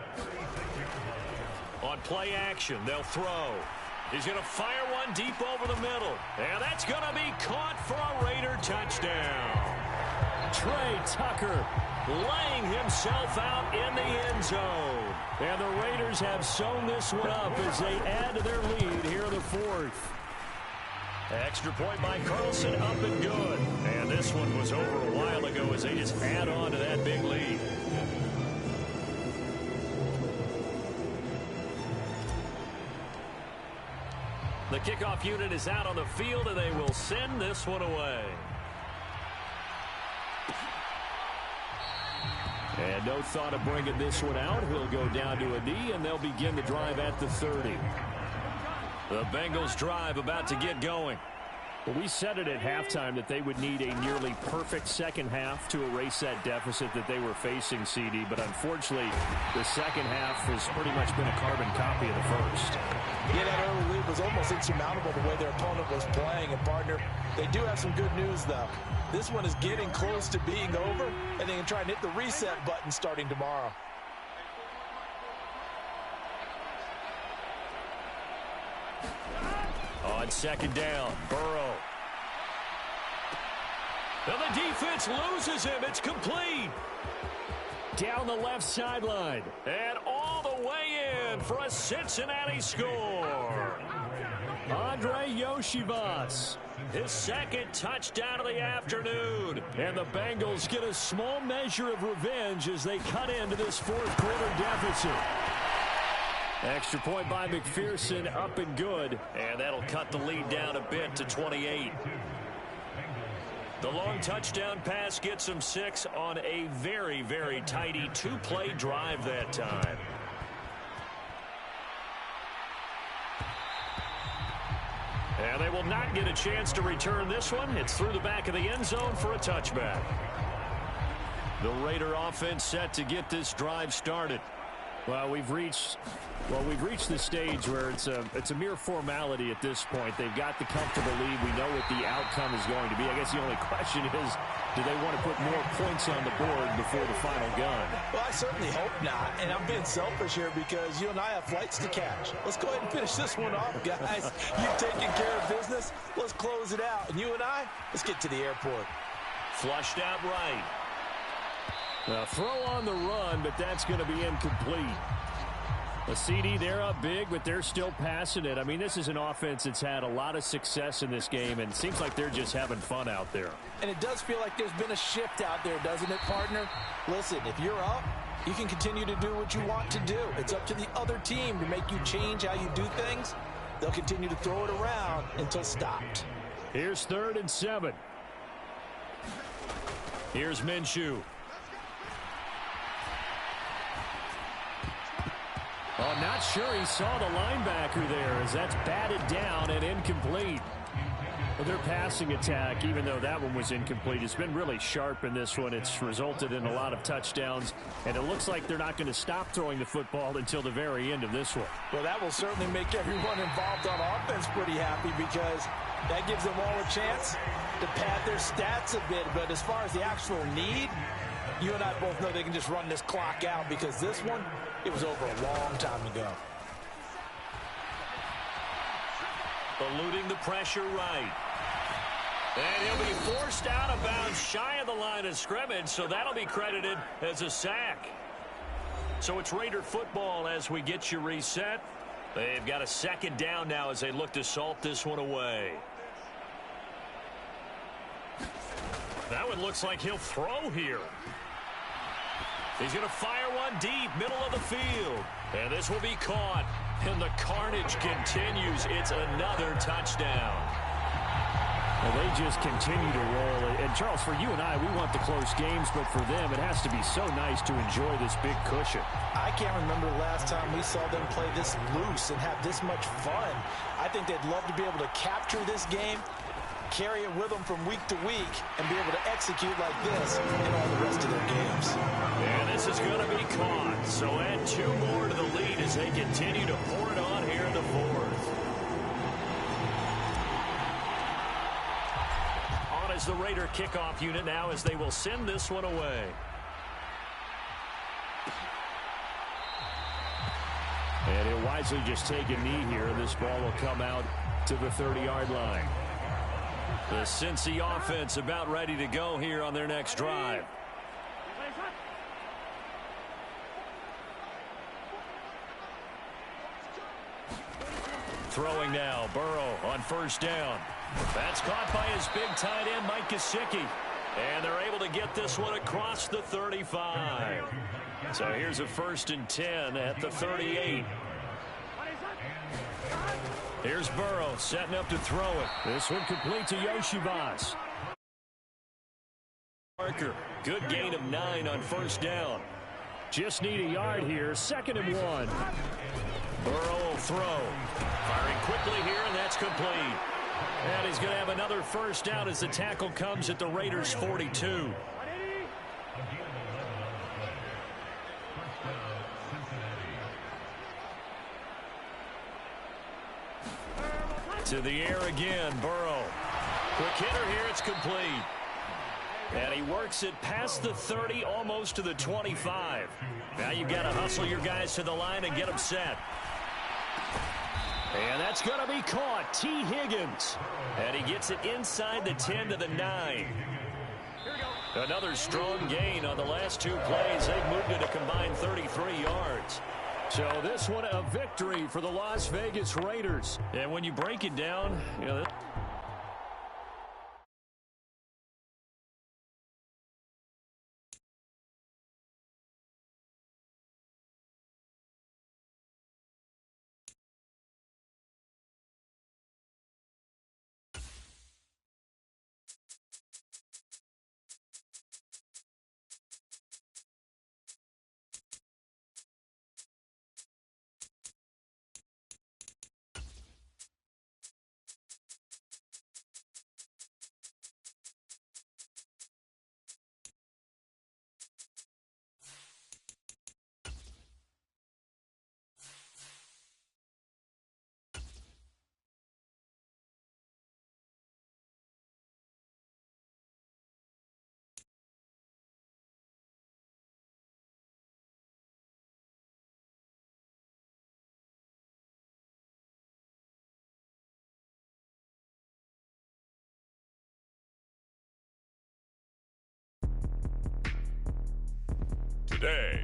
Speaker 3: On play action, they'll throw. He's going to fire one deep over the middle. And that's going to be caught for a Raider touchdown.
Speaker 6: Trey Tucker laying himself out in the end zone. And the Raiders have sewn this one up as they add to their lead here in the 4th. Extra point by Carlson, up and good. And this one was over a while ago as they just add on to that big lead. The kickoff unit is out on the field, and they will send this one away. And no thought of bringing this one out. He'll go down to a knee, and they'll begin the drive at the 30.
Speaker 3: The Bengals drive about to get going.
Speaker 6: Well, we said it at halftime that they would need a nearly perfect second half to erase that deficit that they were facing, CD. But unfortunately, the second half has pretty much been a carbon copy of the first.
Speaker 5: Yeah, that early lead was almost insurmountable the way their opponent was playing. And, partner, they do have some good news, though. This one is getting close to being over, and they can try and hit the reset button starting tomorrow.
Speaker 3: On 2nd down, Burrow. And the defense loses him. It's complete.
Speaker 6: Down the left sideline.
Speaker 3: And all the way in for a Cincinnati score.
Speaker 6: Andre Yoshivas,
Speaker 3: His 2nd touchdown of the afternoon.
Speaker 6: and the Bengals get a small measure of revenge as they cut into this 4th quarter deficit. Extra point by McPherson, up and good.
Speaker 3: And that'll cut the lead down a bit to 28. The long touchdown pass gets them 6 on a very, very tidy 2-play drive that time. And they will not get a chance to return this one. It's through the back of the end zone for a touchback. The Raider offense set to get this drive started.
Speaker 6: Well, we've reached the stage where it's a mere formality at this point. They've got the comfortable lead. We know what the outcome is going to be. I guess the only question is, do they want to put more points on the board before the final gun?
Speaker 5: Well, I certainly hope not, and I'm being selfish here because you and I have flights to catch. Let's go ahead and finish this one off, guys. You've taken care of business. Let's close it out. And you and I, let's get to the airport.
Speaker 3: Flushed out right.
Speaker 6: A throw on the run, but that's going to be incomplete. A CD, they're up big, but they're still passing it. I mean, this is an offense that's had a lot of success in this game, and it seems like they're just having fun out there.
Speaker 5: And it does feel like there's been a shift out there, doesn't it, partner? Listen, if you're up, you can continue to do what you want to do. It's up to the other team to make you change how you do things. They'll continue to throw it around until stopped.
Speaker 6: Here's 3rd and 7. Here's Minshew. Oh, not sure he saw the linebacker there as that's batted down and incomplete. Well, their passing attack, even though that one was incomplete, has been really sharp in this one. It's resulted in a lot of touchdowns, and it looks like they're not going to stop throwing the football until the very end of this one.
Speaker 5: Well, that will certainly make everyone involved on offense pretty happy because that gives them all a chance to pad their stats a bit. But as far as the actual need, you and I both know they can just run this clock out because this one, it was over a long time ago.
Speaker 3: Eluding the pressure right. And he'll be forced out of bounds shy of the line of scrimmage, so that'll be credited as a sack. So it's Raider football as we get you reset. They've got a 2nd down now as they look to salt this one away. That one looks like he'll throw here. He's going to fire one deep, middle of the field. And this will be caught. And the carnage continues. It's another touchdown.
Speaker 6: Well, they just continue to roll. And, Charles, for you and I, we want the close games, but for them, it has to be so nice to enjoy this big cushion.
Speaker 5: I can't remember the last time we saw them play this loose and have this much fun. I think they'd love to be able to capture this game, carry it with them from week to week, and be able to execute like this in all the rest of their games.
Speaker 3: And this is going to be caught. So add 2 more to the lead as they continue to pour it on here in the 4th. On is the Raider kickoff unit now as they will send this one away.
Speaker 6: And he'll wisely just take a knee here. This ball will come out to the 30-yard line.
Speaker 3: The Cincy offense about ready to go here on their next drive. Throwing now, Burrow on 1st down. That's caught by his big tight end, Mike Gesicki. And they're able to get this one across the 35. So here's a 1st and 10 at the 38. Here's Burrow setting up to throw it.
Speaker 6: This one complete to Yoshivas.
Speaker 3: Parker, good gain of 9 on 1st down.
Speaker 6: Just need a yard here. 2nd and 1.
Speaker 3: Burrow will throw. Firing quickly here, and that's complete. And he's going to have another 1st down as the tackle comes at the Raiders' 42. To the air again, Burrow. Quick hitter here, it's complete. And he works it past the 30, almost to the 25. Now you've got to hustle your guys to the line and get them set. And that's going to be caught. T. Higgins. And he gets it inside the 10 to the 9. Another strong gain on the last 2 plays. They've moved it a combined 33 yards.
Speaker 6: So this one a victory for the Las Vegas Raiders.
Speaker 3: And when you break it down, you know,
Speaker 2: today,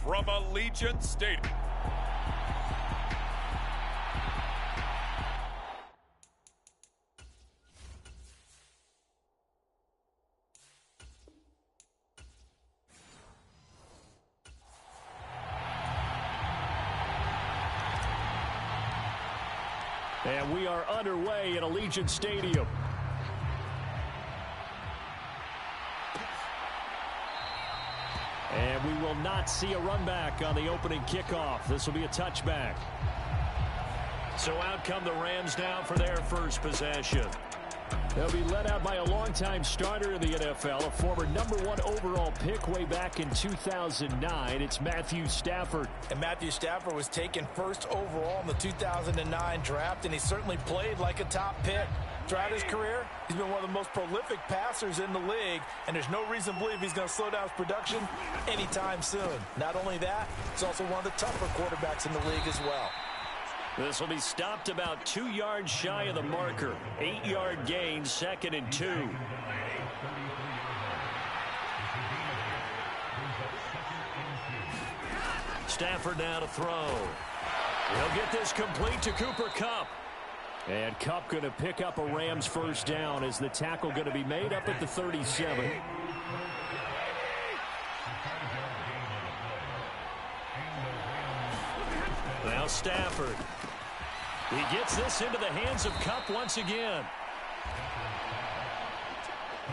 Speaker 2: from Allegiant Stadium.
Speaker 6: And we are underway at Allegiant Stadium. And we will not see a run back on the opening kickoff. This will be a touchback. So out come the Rams now for their first possession. They'll be led out by a longtime starter in the NFL, a former #1 overall pick way back in 2009. It's Matthew Stafford.
Speaker 5: And Matthew Stafford was taken first overall in the 2009 draft, and he certainly played like a top pick. Throughout his career, he's been one of the most prolific passers in the league, and there's no reason to believe he's going to slow down his production anytime soon. Not only that, he's also one of the tougher quarterbacks in the league as well.
Speaker 3: This will be stopped about 2 yards shy of the marker. 8-yard gain, 2nd and 2. Stafford now to throw. He'll get this complete to Cooper Kupp.
Speaker 6: And Kupp going to pick up a Rams first down as the tackle going to be made up at the 37.
Speaker 3: Now Stafford. He gets this into the hands of Kupp once again.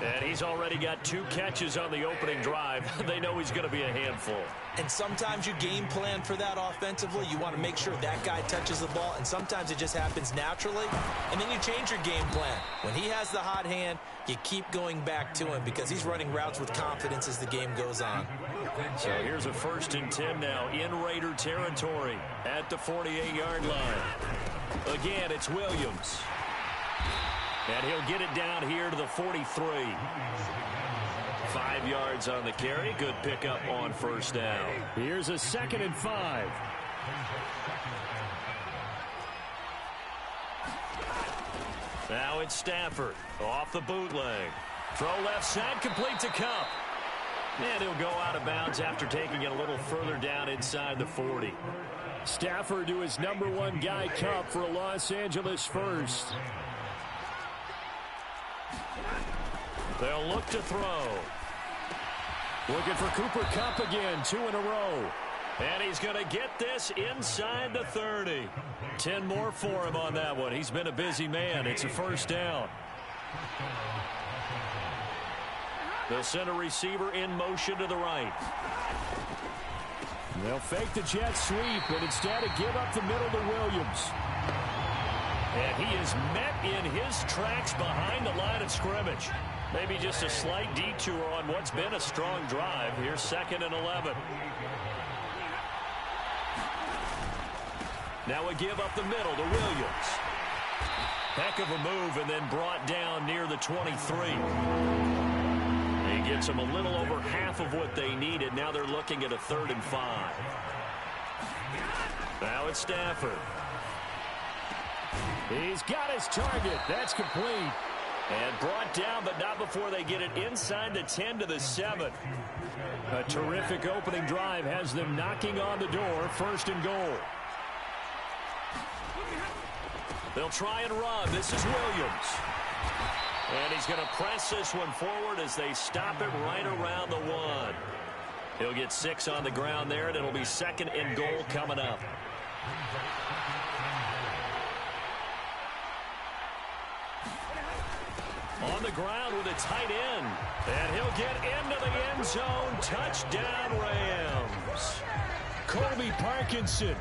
Speaker 3: And he's already got 2 catches on the opening drive. They know he's going to be a handful.
Speaker 4: And sometimes you game plan for that offensively. You want to make sure that guy touches the ball, and sometimes it just happens naturally. And then you change your game plan. When he has the hot hand, you keep going back to him because he's running routes with confidence as the game goes on.
Speaker 3: So here's a 1st and 10 now in Raider territory at the 48-yard line. Again, it's Williams. And he'll get it down here to the 43. 5 yards on the carry. Good pickup on first down.
Speaker 6: Here's a 2nd and 5.
Speaker 3: Now it's Stafford off the bootleg. Throw left side, complete to Kupp. And he'll go out of bounds after taking it a little further down inside the 40.
Speaker 6: Stafford to his #1 guy, Kupp, for a Los Angeles first.
Speaker 3: They'll look to throw.
Speaker 6: Looking for Cooper Kupp again, 2 in a row.
Speaker 3: And he's going to get this inside the 30. 10 more for him on that one. He's been a busy man. It's a first down. They'll send a receiver in motion to the right.
Speaker 6: They'll fake the jet sweep, and instead of give up the middle to Williams.
Speaker 3: And he is met in his tracks behind the line of scrimmage. Maybe just a slight detour on what's been a strong drive. Here's 2nd and 11. Now a give up the middle to Williams. Heck of a move, and then brought down near the 23. He gets them a little over half of what they needed. Now they're looking at a 3rd and 5. Now it's Stafford.
Speaker 6: He's got his target. That's complete.
Speaker 3: And brought down, but not before they get it inside the 10 to the 7.
Speaker 6: A terrific opening drive has them knocking on the door. 1st and goal.
Speaker 3: They'll try and run. This is Williams. And he's going to press this one forward as they stop it right around the 1. He'll get 6 on the ground there, and it'll be 2nd and goal coming up. On the ground with a tight end. And he'll get into the end zone. Touchdown, Rams.
Speaker 6: Colby Parkinson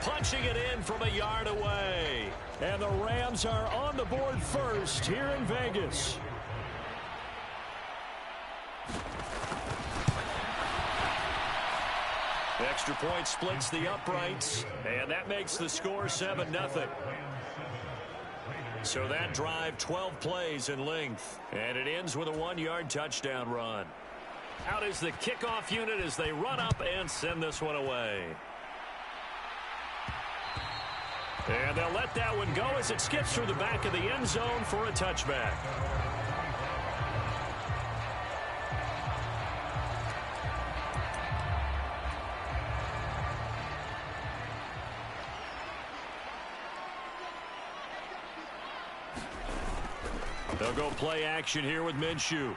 Speaker 3: punching it in from a yard away.
Speaker 6: And the Rams are on the board first here in Vegas.
Speaker 3: Extra point splits the uprights. And that makes the score 7-0. So that drive, 12 plays in length. And it ends with a 1-yard touchdown run. Out is the kickoff unit as they run up and send this one away. And they'll let that one go as it skips through the back of the end zone for a touchback. They'll go play action here with Minshew.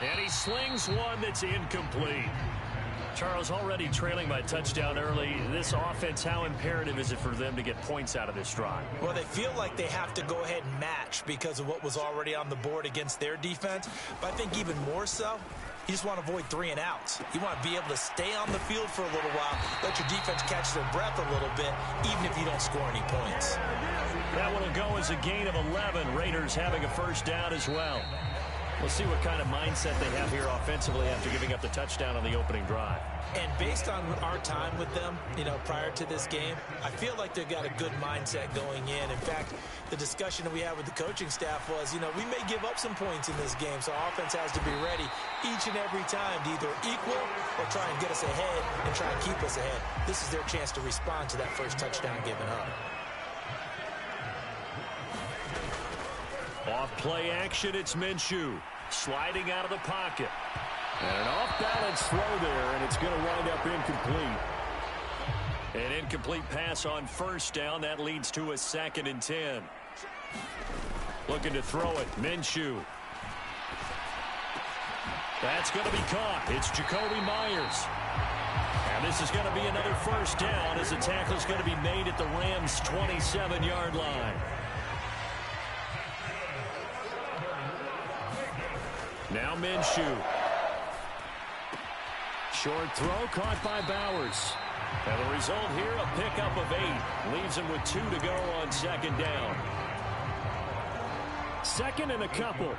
Speaker 3: And he slings one that's incomplete. Charles, already trailing by a touchdown early. This offense, how imperative is it for them to get points out of this drive?
Speaker 5: Well, they feel like they have to go ahead and match because of what was already on the board against their defense. But I think even more so, you just want to avoid 3 and outs. You want to be able to stay on the field for a little while, let your defense catch their breath a little bit, even if you don't score any points.
Speaker 3: That one will go as a gain of 11. Raiders having a first down as well. We'll see what kind of mindset they have here offensively after giving up the touchdown on the opening drive.
Speaker 5: And based on our time with them, prior to this game, I feel like they've got a good mindset going in. In fact, the discussion that we had with the coaching staff was, we may give up some points in this game, so our offense has to be ready each and every time to either equal or try and get us ahead and try and keep us ahead. This is their chance to respond to that first touchdown given up.
Speaker 3: Off play action, it's Minshew. Sliding out of the pocket. And an off-balance throw there, and it's going to wind up incomplete. An incomplete pass on first down. That leads to a 2nd and 10. Looking to throw it, Minshew. That's going to be caught. It's Jacoby Myers. And this is going to be another first down as the tackle is going to be made at the Rams' 27-yard line. Now Minshew. Short throw caught by Bowers. And the result here, a pickup of 8. Leaves him with 2 to go on 2nd down.
Speaker 6: 2nd and a couple.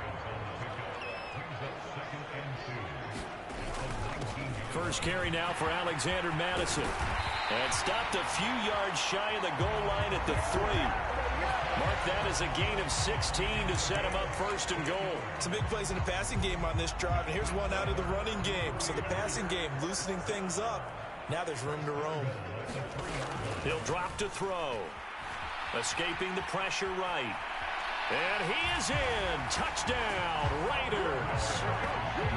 Speaker 3: First carry now for Alexander Madison. And stopped a few yards shy of the goal line at the 3. Mark that as a gain of 16 to set him up 1st and goal.
Speaker 5: Some big plays in the passing game on this drive, and here's one out of the running game. So the passing game loosening things up. Now there's room to roam.
Speaker 3: He'll drop to throw. Escaping the pressure right. And he is in. Touchdown, Raiders.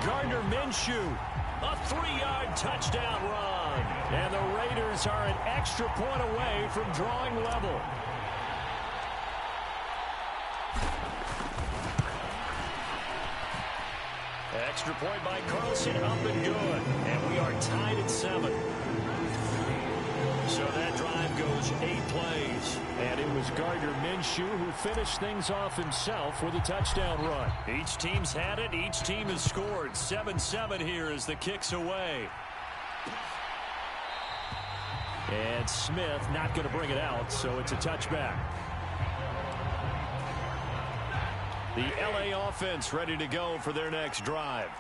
Speaker 3: Gardner Minshew, a 3-yard touchdown run. And the Raiders are an extra point away from drawing level. Extra point by Carlson, up and good. And we are tied at 7. So that drive goes 8 plays.
Speaker 6: And it was Gardner Minshew who finished things off himself with a touchdown run.
Speaker 3: Each team's had it. Each team has scored. 7-7 here as the kick's away.
Speaker 6: And Smith not going to bring it out, so it's a touchback.
Speaker 3: The LA offense ready to go for their next drive.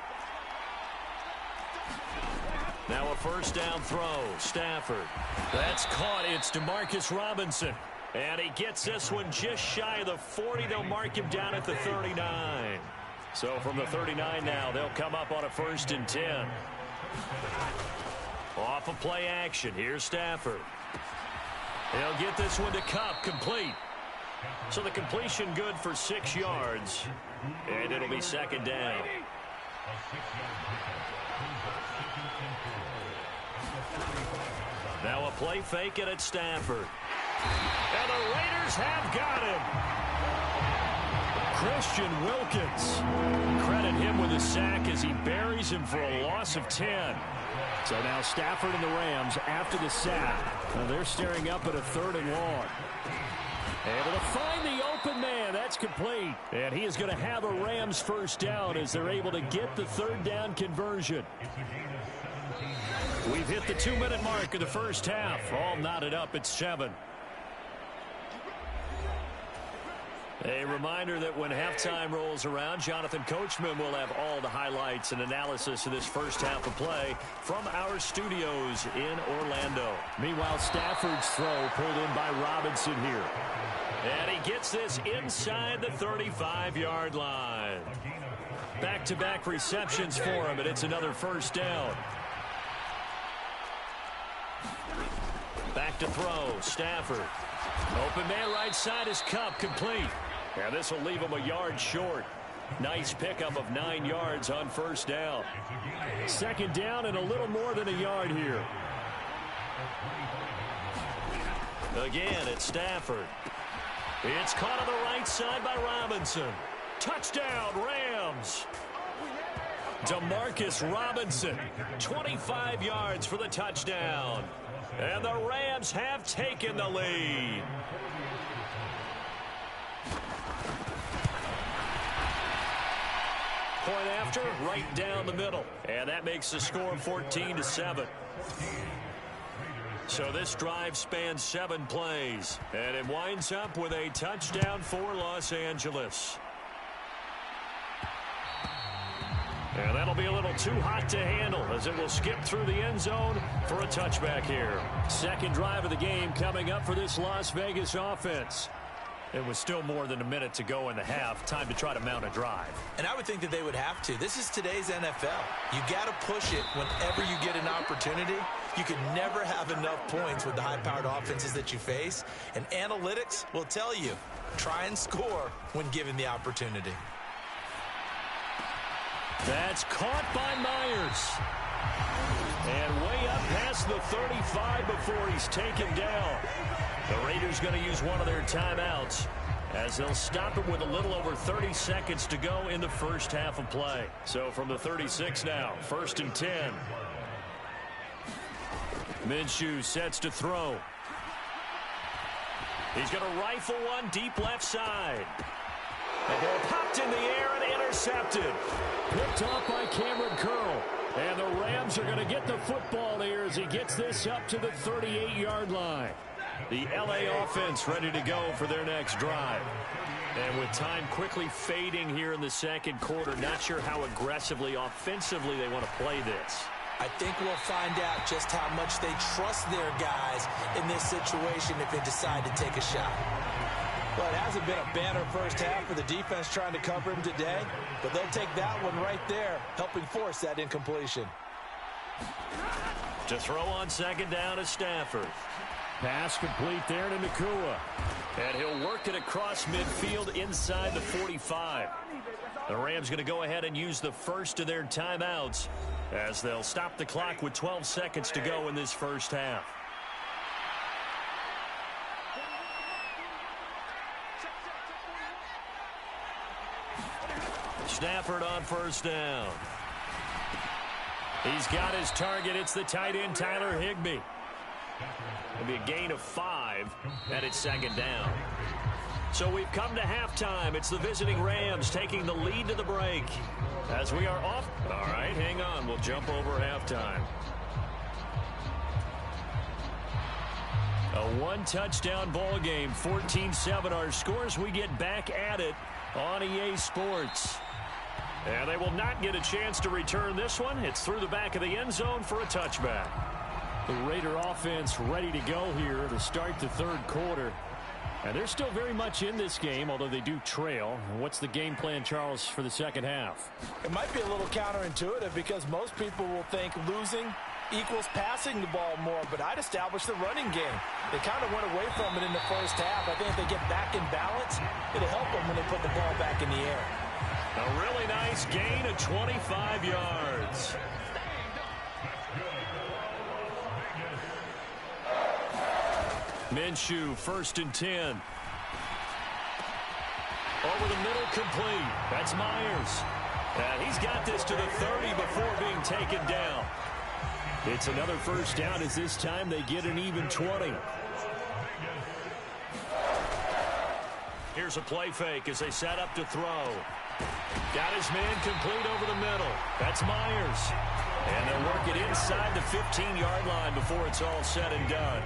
Speaker 3: Now a first down throw. Stafford. That's caught. It's Demarcus Robinson. And he gets this one just shy of the 40. They'll mark him down at the 39. So from the 39 now, they'll come up on a 1st and 10. Off of play action. Here's Stafford. He'll get this one to Kupp, complete. So the completion good for 6 yards. And it'll be 2nd down. Now a play fake it at Stafford. And the Raiders have got him. Christian Wilkins. Credit him with a sack as he buries him for a loss of 10.
Speaker 6: So now Stafford and the Rams after the sack. Now they're staring up at a 3rd and long. Able to find the open man. That's complete. And he is going to have a Rams first down as they're able to get the 3rd down conversion. We've hit the 2-minute mark of the first half. All knotted up at 7. A reminder that when halftime rolls around, Jonathan Coachman will have all the highlights and analysis of this first half of play from our studios in Orlando. Meanwhile, Stafford's throw pulled in by Robinson here.
Speaker 3: And he gets this inside the 35-yard line. Back-to-back receptions for him, and it's another first down. Back to throw, Stafford. Open man right side is Kupp, complete. And this will leave him a yard short. Nice pickup of 9 yards on first down.
Speaker 6: 2nd down and a little more than a yard here.
Speaker 3: Again, it's Stafford. It's caught on the right side by Robinson. Touchdown, Rams. Demarcus Robinson, 25 yards for the touchdown. And the Rams have taken the lead. Point after, right down the middle. And that makes the score 14-7. So this drive spans 7 plays. And it winds up with a touchdown for Los Angeles. And that'll be a little too hot to handle as it will skip through the end zone for a touchback here. Second drive of the game coming up for this Las Vegas offense. It was still more than a minute to go in the half. Time to try to mount a drive.
Speaker 4: And I would think that they would have to. This is today's NFL. You got to push it whenever you get an opportunity. You can never have enough points with the high-powered offenses that you face. And analytics will tell you, try and score when given the opportunity.
Speaker 3: That's caught by Myers. And way up past the 35 before he's taken down. The Raiders going to use one of their timeouts as they'll stop it with a little over 30 seconds to go in the first half of play. So from the 36 now, 1st and 10. Minshew sets to throw. He's going to rifle one deep left side. The ball popped in the air and intercepted.
Speaker 6: Picked off by Cameron Curl. And the Rams are going to get the football here as he gets this up to the 38-yard line.
Speaker 3: The LA offense ready to go for their next drive. And with time quickly fading here in the second quarter, not sure how aggressively, offensively they want to play this.
Speaker 4: I think we'll find out just how much they trust their guys in this situation if they decide to take a shot. Well, it hasn't been a banner first half for the defense trying to cover him today, but they'll take that one right there, helping force that incompletion.
Speaker 3: To throw on second down is Stafford.
Speaker 6: Pass complete there to Nakua.
Speaker 3: And he'll work it across midfield inside the 45. The Rams going to go ahead and use the first of their timeouts as they'll stop the clock with 12 seconds to go in this first half. Stafford on first down. He's got his target. It's the tight end, Tyler Higbee. It'll be a gain of 5, and it's second down. So we've come to halftime. It's the visiting Rams taking the lead to the break. As we are off. All right, hang on. We'll jump over halftime. A one-touchdown ball game, 14-7 our scores. We get back at it on EA Sports. And they will not get a chance to return this one. It's through the back of the end zone for a touchback.
Speaker 6: The Raider offense ready to go here to start the third quarter. And they're still very much in this game, although they do trail. What's the game plan, Charles, for the second half?
Speaker 5: It might be a little counterintuitive because most people will think losing equals passing the ball more, but I'd establish the running game. They kind of went away from it in the first half. I think if they get back in balance, it'll help them when they put the ball back in the air.
Speaker 3: A really nice gain of 25 yards. Minshew, 1st and 10. Over the middle, complete. That's Myers. And he's got this to the 30 before being taken down. It's another first down as this time they get an even 20. Here's a play fake as they set up to throw. Got his man complete over the middle. That's Myers. And they'll work it inside the 15-yard line before it's all said and done.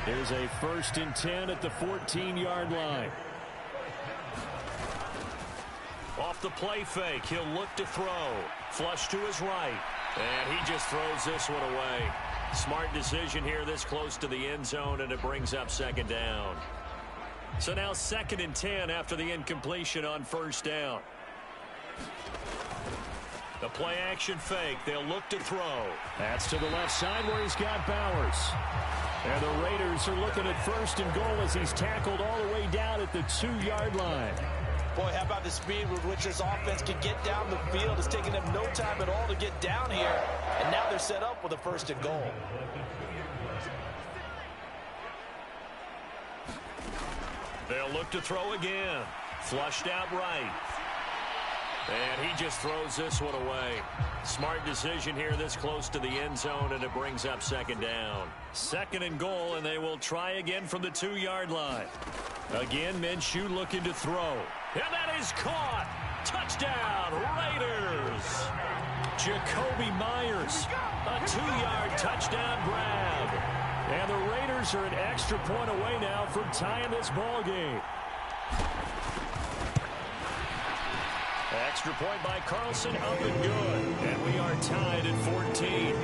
Speaker 6: There's a 1st and 10 at the 14-yard line.
Speaker 3: Off the play fake, he'll look to throw. Flush to his right. And he just throws this one away. Smart decision here this close to the end zone, and it brings up second down. So now 2nd and 10 after the incompletion on first down. The play action fake. They'll look to throw.
Speaker 6: That's to the left side where he's got Bowers. And the Raiders are looking at 1st and goal as he's tackled all the way down at the 2-yard line.
Speaker 5: Boy, how about the speed with which this offense can get down the field? It's taking them no time at all to get down here. And now they're set up with a 1st and goal.
Speaker 3: They'll look to throw again. Flushed out right. And he just throws this one away. Smart decision here this close to the end zone, and it brings up second down. Second and goal, and they will try again from the 2-yard line. Again, Minshew looking to throw. And that is caught. Touchdown, Raiders. Jacoby Myers, a 2-yard touchdown grab. And the Raiders are an extra point away now from tying this ball game. Extra point by Carlson, up and good. And we are tied at 14.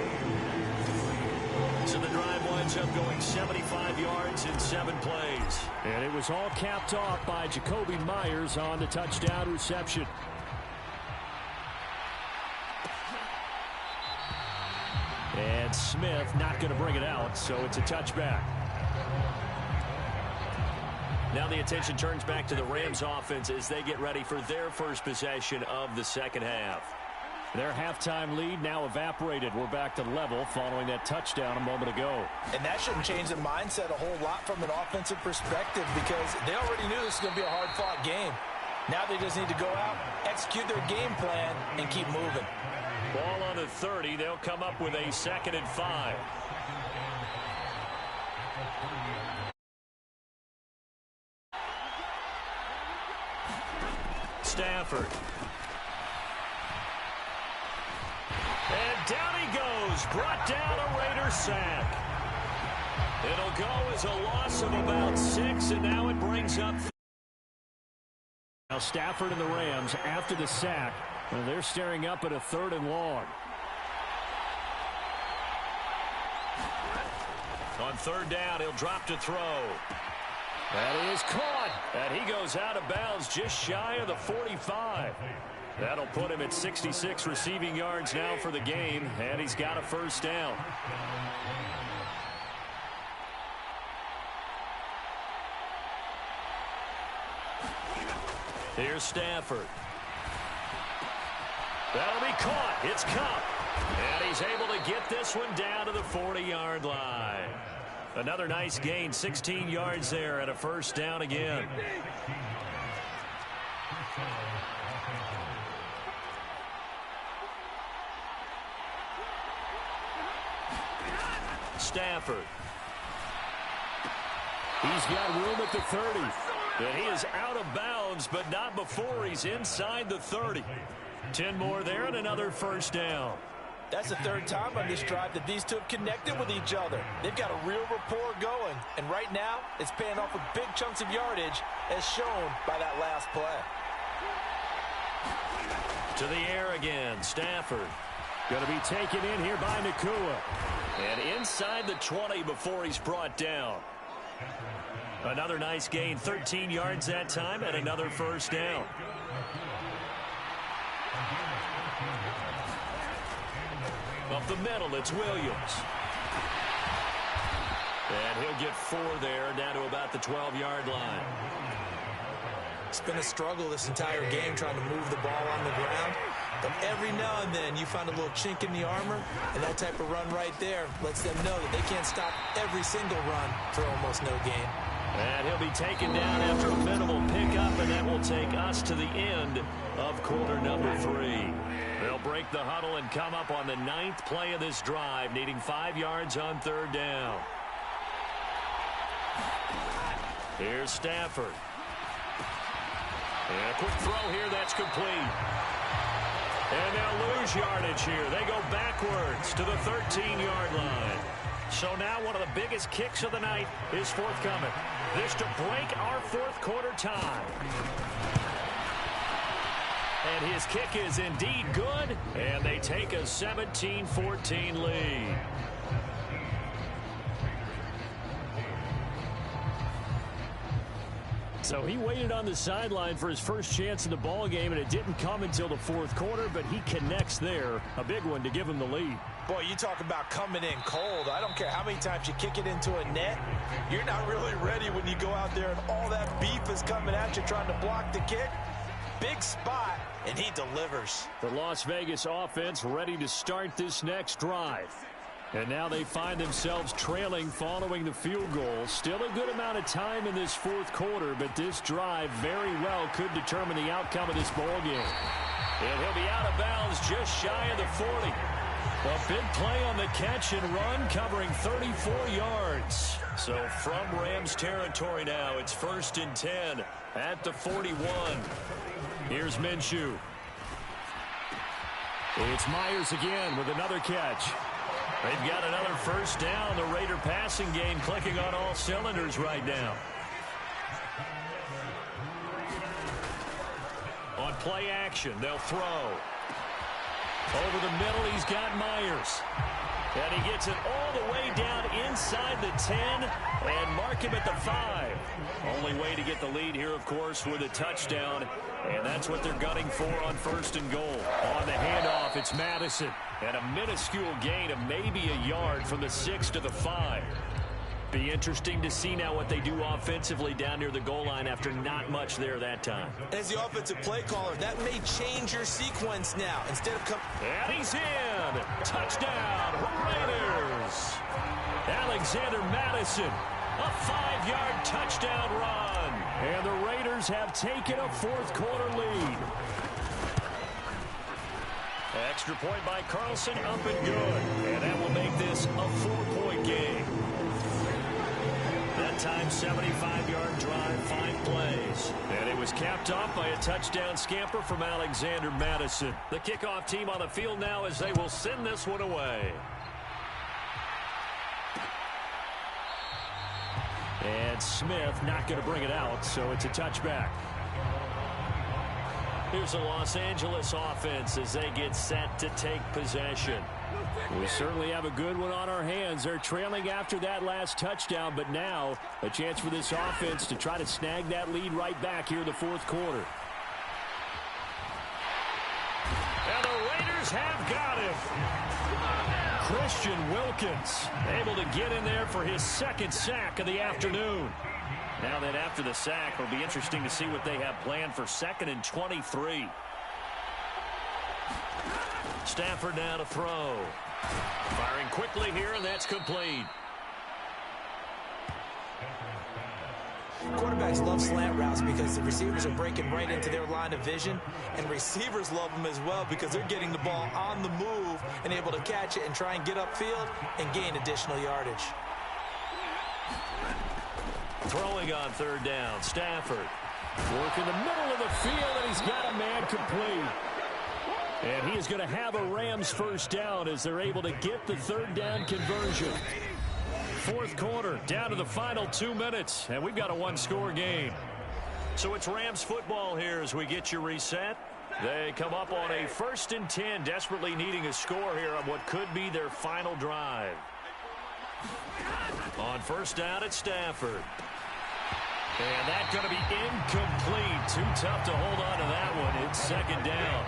Speaker 3: So the drive winds up going 75 yards in 7 plays.
Speaker 6: And it was all capped off by Jacoby Myers on the touchdown reception. And Smith not going to bring it out, so it's a touchback.
Speaker 3: Now the attention turns back to the Rams offense as they get ready for their first possession of the second half.
Speaker 6: Their halftime lead now evaporated. We're back to level following that touchdown a moment ago.
Speaker 5: And that shouldn't change the mindset a whole lot from an offensive perspective because they already knew this was going to be a hard-fought game. Now they just need to go out, execute their game plan, and keep moving.
Speaker 3: Ball on the 30. They'll come up with a 2nd and 5. Stafford. And down he goes. Brought down a Raider sack. It'll go as a loss of about 6, and now it brings up.
Speaker 6: Now Stafford and the Rams after the sack. And they're staring up at a 3rd and long.
Speaker 3: On 3rd down, he'll drop to throw. That is caught. And he goes out of bounds just shy of the 45. That'll put him at 66 receiving yards now for the game. And he's got a 1st down. Here's Stafford. That'll be caught. It's Cup. And he's able to get this one down to the 40-yard line. Another nice gain, 16 yards there, and a 1st down again. Stafford.
Speaker 6: He's got room at the 30.
Speaker 3: And he is out of bounds, but not before he's inside the 30. 10 more there and another 1st down.
Speaker 5: That's the 3rd time on this drive that these two have connected with each other. They've got a real rapport going, and right now it's paying off with big chunks of yardage as shown by that last play.
Speaker 3: To the air again, Stafford.
Speaker 6: Going to be taken in here by Nakua.
Speaker 3: And inside the 20 before he's brought down. Another nice gain, 13 yards that time, and another 1st down. Up the middle, it's Williams. And he'll get 4 there, down to about the 12-yard line.
Speaker 4: It's been a struggle this entire game trying to move the ball on the ground. But every now and then you find a little chink in the armor, and that type of run right there lets them know that they can't stop every single run for almost no gain.
Speaker 3: And he'll be taken down after a minimal pickup, and that will take us to the end of quarter number 3. They'll break the huddle and come up on the 9th play of this drive, needing 5 yards on 3rd down. Here's Stafford. And a quick throw here, that's complete. And they'll lose yardage here. They go backwards to the 13-yard line. So now one of the biggest kicks of the night is forthcoming. This to break our 4th quarter tie. And his kick is indeed good, and they take a 17-14 lead.
Speaker 6: So he waited on the sideline for his first chance in the ball game, and it didn't come until the 4th quarter, but he connects there. A big one to give him the lead.
Speaker 5: Boy, you talk about coming in cold. I don't care how many times you kick it into a net. You're not really ready when you go out there and all that beef is coming at you trying to block the kick. Big spot, and he delivers.
Speaker 6: The Las Vegas offense ready to start this next drive. And now they find themselves trailing following the field goal. Still a good amount of time in this fourth quarter, but this drive very well could determine the outcome of this ball game. And he'll be out of bounds just shy of the 40. A big play on the catch and run, covering 34 yards. So from Rams territory now, it's 1st and 10 at the 41. Here's Minshew. It's Myers again with another catch. They've got another first down. The Raider passing game clicking on all cylinders right now. On play action, they'll throw. Over the middle, he's got Myers. And he gets it all the way down inside the 10 and mark him at the 5. Only way to get the lead here, of course, with a touchdown. And that's what they're gunning for on 1st and goal. On the handoff, it's Madison. And a minuscule gain of maybe a yard from the 6 to the 5. Be interesting to see now what they do offensively down near the goal line after not much there that time.
Speaker 4: As the offensive play caller, that may change your sequence now. Instead of
Speaker 6: and he's in. Touchdown, Raiders. Alexander Madison, a 5-yard touchdown run. And the Raiders have taken a fourth quarter lead. Extra point by Carlson, up and good. And that will make this a 4-point game. That time, 75-yard drive, 5 plays. And it was capped off by a touchdown scamper from Alexander Madison. The kickoff team on the field now as they will send this one away. And Smith not going to bring it out, so it's a touchback. Here's the Los Angeles offense as they get set to take possession. We certainly have a good one on our hands. They're trailing after that last touchdown, but now a chance for this offense to try to snag that lead right back here in the fourth quarter. And the Raiders have got him. Christian Wilkins able to get in there for his 2nd sack of the afternoon. Now that after the sack, it'll be interesting to see what they have planned for 2nd and 23. Stafford now to throw. Firing quickly here, and that's complete.
Speaker 4: Quarterbacks love slant routes because the receivers are breaking right into their line of vision, and receivers love them as well because they're getting the ball on the move and able to catch it and try and get upfield and gain additional yardage.
Speaker 6: Throwing on 3rd down, Stafford. Work in the middle of the field, and he's got a man complete. And he is going to have a Rams first down as they're able to get the 3rd down conversion. Fourth quarter, down to the final 2 minutes, and we've got a 1-score game. So it's Rams football here as we get you reset. They come up on a 1st and 10, desperately needing a score here on what could be their final drive. On 1st down, it's Stafford. And that's going to be incomplete. Too tough to hold on to that one. It's 2nd down.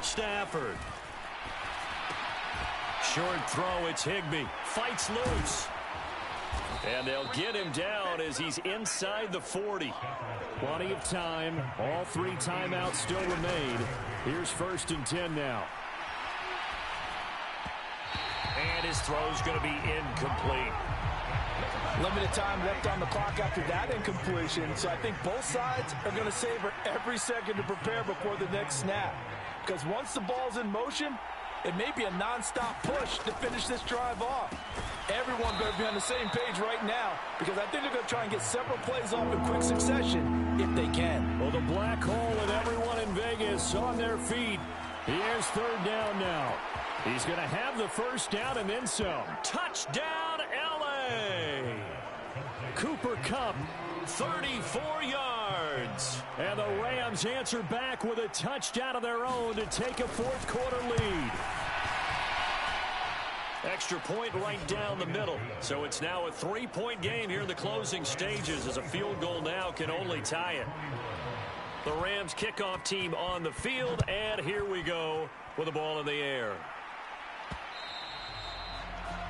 Speaker 6: Stafford. Short throw, it's Higbee. Fights loose. And they'll get him down as he's inside the 40. Plenty of time. All 3 timeouts still remain. Here's 1st and 10 now. And his throw's going to be incomplete.
Speaker 5: Limited time left on the clock after that incompletion, so I think both sides are going to savor every second to prepare before the next snap. Because once the ball's in motion, it may be a non-stop push to finish this drive off. Everyone better be on the same page right now because I think they're going to try and get several plays off in quick succession if they can.
Speaker 6: Well, the black hole and everyone in Vegas on their feet. Here's 3rd down now. He's going to have the first down and then some. Touchdown, L.A. Cooper Kupp, 34 yards. And the Rams answer back with a touchdown of their own to take a fourth quarter lead. Extra point right down the middle. So it's now a 3-point game here in the closing stages as a field goal now can only tie it. The Rams kickoff team on the field, and here we go with the ball in the air.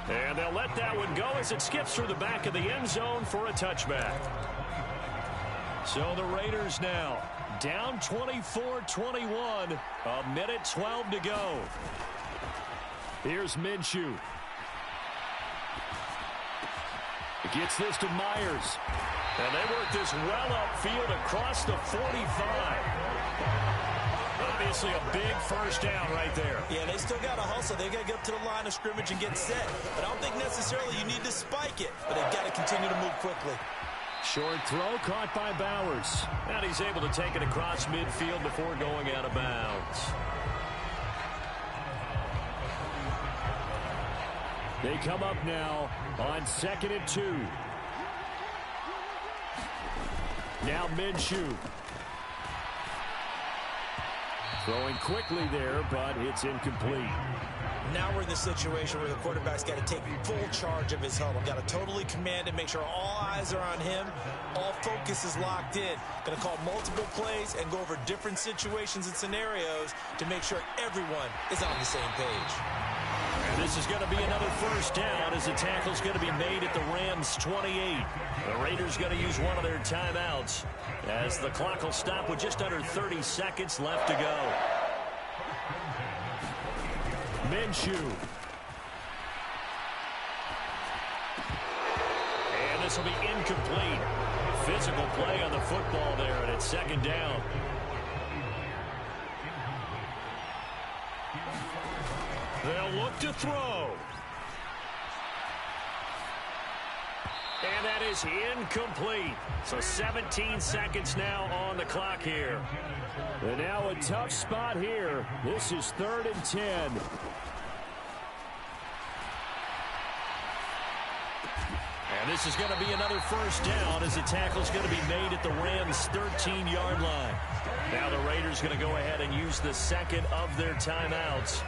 Speaker 6: And they'll let that one go as it skips through the back of the end zone for a touchback.
Speaker 3: So the Raiders now down 24-21. A minute 12 to go. Here's Minshew. Gets this to Myers. And they work this well upfield across the 45. Obviously a big first down right there.
Speaker 4: Yeah, they still got to hustle. They got to get up to the line of scrimmage and get set. But I don't think necessarily you need to spike it. But they've got to continue to move quickly.
Speaker 3: Short throw caught by Bowers. And he's able to take it across midfield before going out of bounds. They come up now on 2nd and 2. Now Minshew. Throwing quickly there, but it's incomplete.
Speaker 4: Now we're in the situation where the quarterback's got to take full charge of his huddle. Got to totally command it, make sure all eyes are on him. All focus is locked in. Going to call multiple plays and go over different situations and scenarios to make sure everyone is on the same page.
Speaker 3: And this is going to be another first down as the tackle's going to be made at the Rams' 28. The Raiders going to use one of their timeouts as the clock will stop with just under 30 seconds left to go. Minshew. And this will be incomplete. Physical play on the football there, and it's 2nd down. They'll look to throw. And that is incomplete. So 17 seconds now on the clock here.
Speaker 6: And now a tough spot here. This is 3rd and 10.
Speaker 3: And this is going to be another first down as the tackle's going to be made at the Rams' 13-yard line. Now the Raiders going to go ahead and use the second of their timeouts.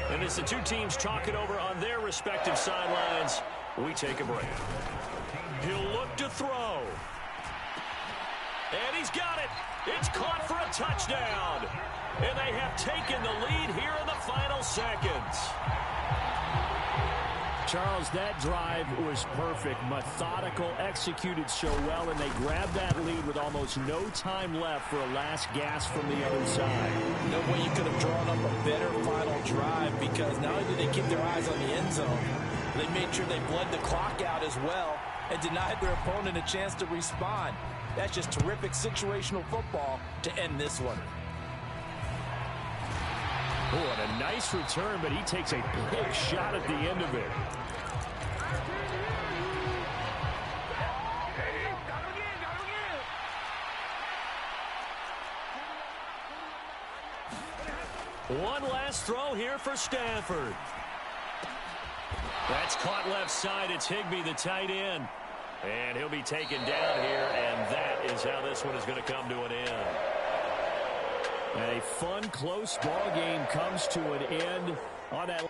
Speaker 3: And as the two teams talk it over on their respective sidelines, we take a break. He'll look to throw. And he's got it. It's caught for a touchdown. And they have taken the lead here in the final seconds.
Speaker 6: Charles, that drive was perfect. Methodical, executed so well, and they grabbed that lead with almost no time left for a last gasp from the other side.
Speaker 5: No way you could have drawn up a better final drive, because not only did they keep their eyes on the end zone, they made sure they bled the clock out as well and denied their opponent a chance to respond. That's just terrific situational football to end this one.
Speaker 6: Oh, and a nice return, but he takes a big shot at the end of it.
Speaker 3: One last throw here for Stafford. That's caught left side. It's Higbee, the tight end. And he'll be taken down here, and that is how this one is going to come to an end.
Speaker 6: And a fun, close ball game comes to an end on that.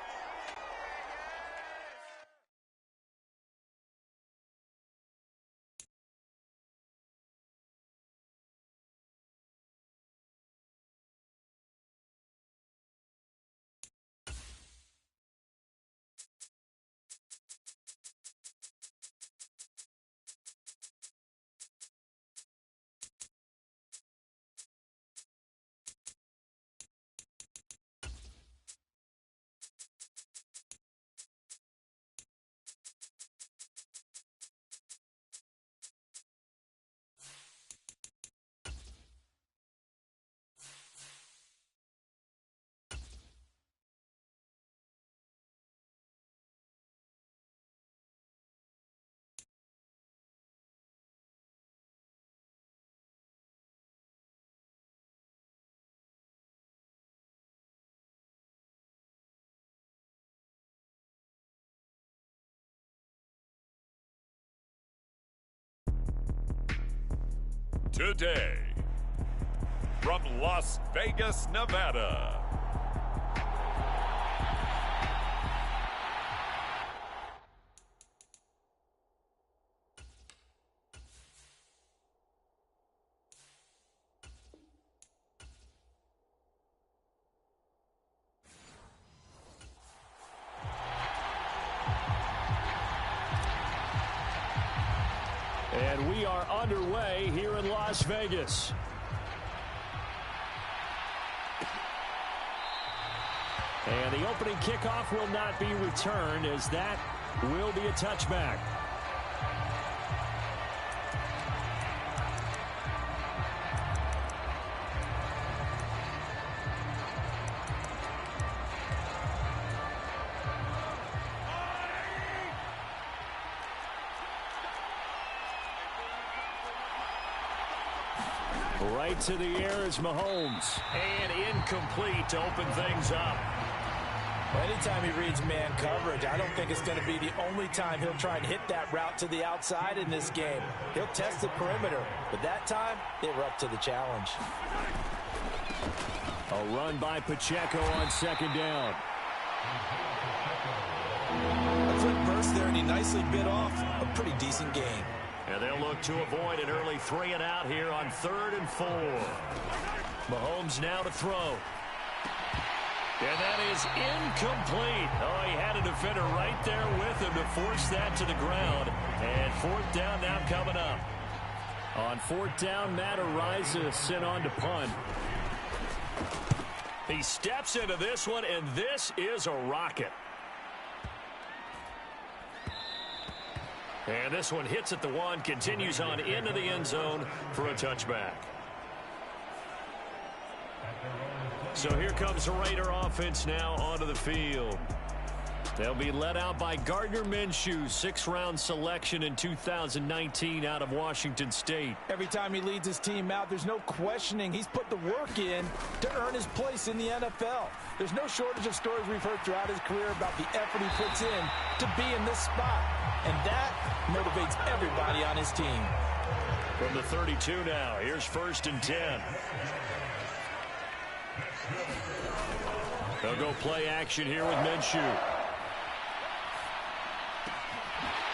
Speaker 2: Today, from Las Vegas, Nevada,
Speaker 6: And we are underway here in Las Vegas. And the opening kickoff will not be returned, as that will be a touchback. Right to the air is Mahomes. And incomplete to open things up.
Speaker 5: Well, anytime he reads man coverage, I don't think it's going to be the only time he'll try and hit that route to the outside in this game. He'll test the perimeter, but that time they were up to the challenge.
Speaker 6: A run by Pacheco on second down.
Speaker 4: A quick burst there, and he nicely bit off a pretty decent gain.
Speaker 3: And they'll look to avoid an early 3 and out here on 3rd and 4. Mahomes now to throw. And that is incomplete. Oh, he had a defender right there with him to force that to the ground. And 4th down now coming up.
Speaker 6: On 4th down, Matt Araiza sent on to punt.
Speaker 3: He steps into this one, and this is a rocket. And this one hits at the 1, continues on into the end zone for a touchback. So here comes the Raider offense now onto the field. They'll be led out by Gardner Minshew, 6th-round selection in 2019 out of Washington State.
Speaker 5: Every time he leads his team out, there's no questioning. He's put the work in to earn his place in the NFL. There's no shortage of stories we've heard throughout his career about the effort he puts in to be in this spot. And that motivates everybody on his team.
Speaker 3: From the 32 now, here's 1st and 10. They'll go play action here with Minshew.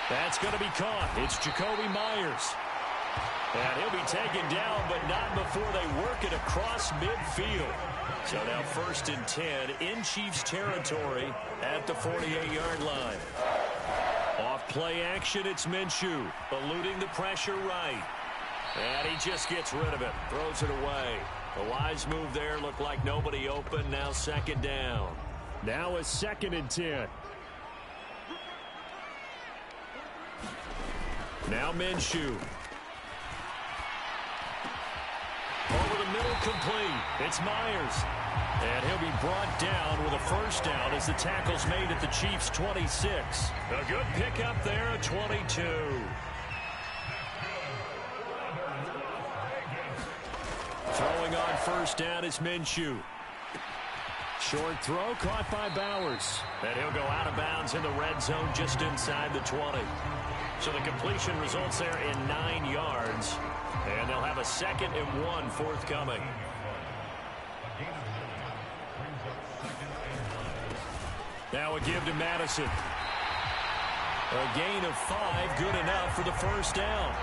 Speaker 3: That's going to be caught. It's Jacoby Myers. And he'll be taken down, but not before they work it across midfield. So now 1st and 10 in Chiefs territory at the 48-yard line. Off play action, it's Minshew, eluding the pressure right. And he just gets rid of it, throws it away. A wise move there, looked like nobody open, now 2nd down.
Speaker 6: Now a 2nd and 10. Now Minshew. Over the middle, complete. It's Myers. And he'll be brought down with a 1st down as the tackle's made at the Chiefs' 26. A good pickup there at 22. Throwing on 1st down is Minshew. Short throw caught by Bowers. And he'll go out of bounds in the red zone just inside the 20. So the completion results there in 9 yards. And they'll have a 2nd and 1 forthcoming. Now a give to Madison. A gain of 5, good enough for the 1st down.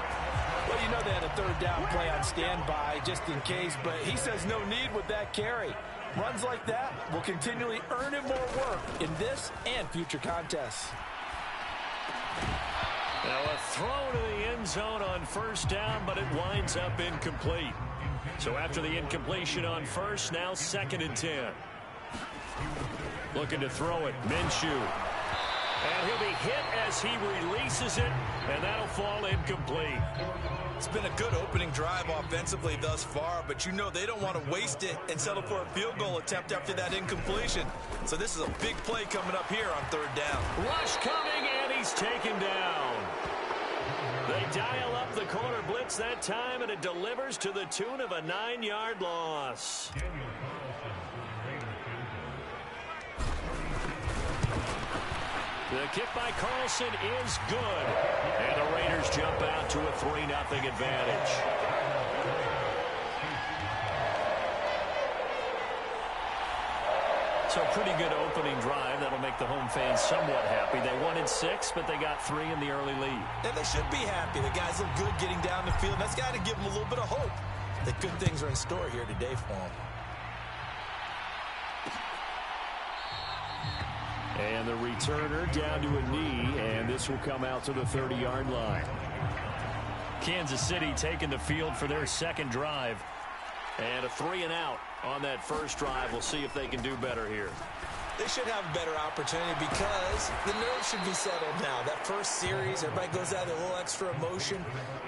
Speaker 5: Well, you know they had a 3rd down play on standby just in case, but he says no need with that carry. Runs like that will continually earn him more work in this and future contests.
Speaker 3: Now a throw to the end zone on 1st down, but it winds up incomplete. So after the incompletion on 1st, now 2nd and 10. Looking to throw it, Minshew. And he'll be hit as he releases it, and that'll fall incomplete.
Speaker 4: It's been a good opening drive offensively thus far, but you know they don't want to waste it and settle for a field goal attempt after that incompletion. So this is a big play coming up here on 3rd down.
Speaker 3: Rush coming, and he's taken down. They dial up the corner blitz that time, and it delivers to the tune of a 9-yard loss. The kick by Carlson is good. And the Raiders jump out to a 3-0 advantage. So pretty good opening drive. That'll make the home fans somewhat happy. They wanted 6, but they got 3 in the early lead.
Speaker 4: And they should be happy. The guys look good getting down the field. That's got to give them a little bit of hope that good things are in store here today for them.
Speaker 6: And the returner down to a knee, and this will come out to the 30-yard line.
Speaker 3: Kansas City taking the field for their second drive. And a 3-and-out on that first drive. We'll see if they can do better here.
Speaker 4: They should have a better opportunity because the nerves should be settled now. That first series, everybody goes out with a little extra emotion.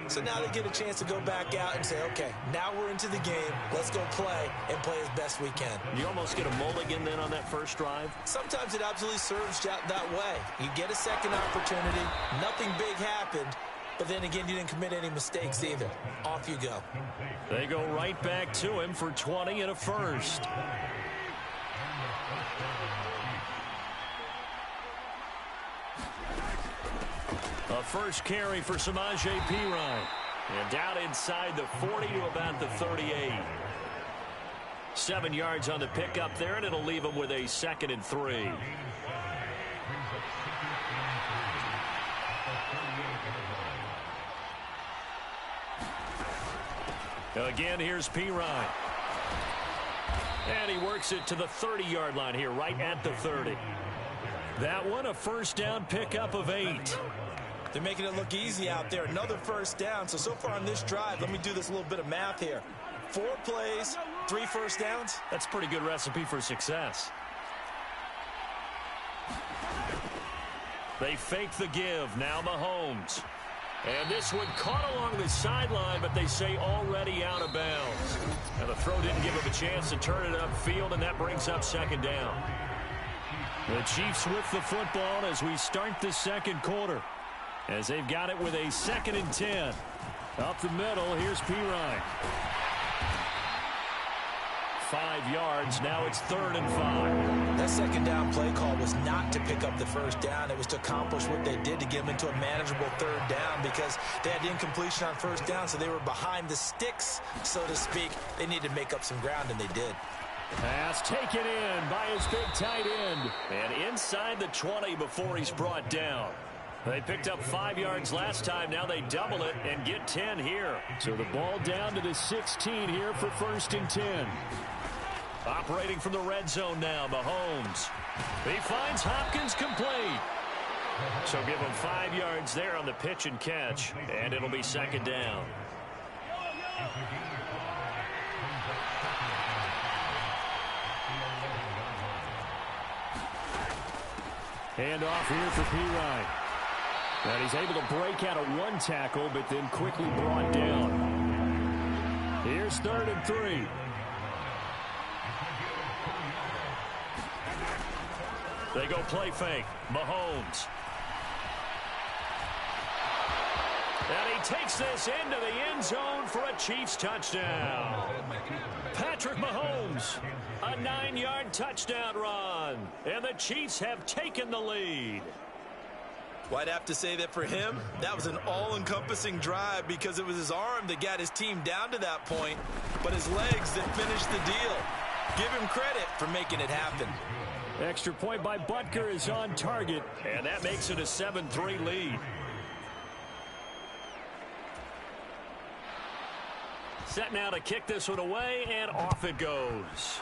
Speaker 4: So now they get a chance to go back out and say, okay, now we're into the game. Let's go play and play as best we can.
Speaker 3: You almost get a mulligan then on that first drive?
Speaker 4: Sometimes it absolutely serves that way. You get a second opportunity. Nothing big happened. But then again, you didn't commit any mistakes either. Off you go.
Speaker 3: They go right back to him for 20 and a first. A first carry for Samaje Perine. And down inside the 40 to about the 38. 7 yards on the pickup there, and it'll leave him with a 2nd and 3. Again, here's Perine. And he works it to the 30-yard line here, right at the 30. That one, a first down pickup of 8.
Speaker 4: They're making it look easy out there. Another first down. So far on this drive, let me do this little bit of math here. 4 plays, 3 first downs.
Speaker 3: That's a pretty good recipe for success. They fake the give. Now Mahomes. And this one caught along the sideline, but they say already out of bounds. Now the throw didn't give him a chance to turn it upfield, and that brings up 2nd down. The Chiefs with the football as we start the second quarter. As they've got it with a 2nd and 10. Up the middle, here's Perine. 5 yards, now it's 3rd and 5.
Speaker 4: That second down play call was not to pick up the first down. It was to accomplish what they did to get them into a manageable 3rd down because they had incompletion on first down, so they were behind the sticks, so to speak. They needed to make up some ground, and they did.
Speaker 3: Pass taken in by his big tight end. And inside the 20 before he's brought down. They picked up 5 yards last time. Now they double it and get 10 here.
Speaker 6: So the ball down to the 16 here for 1st and 10.
Speaker 3: Operating from the red zone now, Mahomes. He finds Hopkins complete. So give him 5 yards there on the pitch and catch, and it'll be 2nd down.
Speaker 6: Hand off here for Perine. And he's able to break out of 1 tackle, but then quickly brought down. Here's 3rd and 3.
Speaker 3: They go play fake. Mahomes. And he takes this into the end zone for a Chiefs touchdown. Patrick Mahomes, a 9-yard touchdown run. And the Chiefs have taken the lead.
Speaker 4: Well, I'd have to say that for him, that was an all-encompassing drive because it was his arm that got his team down to that point, but his legs that finished the deal. Give him credit for making it happen.
Speaker 6: Extra point by Butker is on target.
Speaker 3: And that makes it a 7-3 lead. Set now to kick this one away, and off it goes.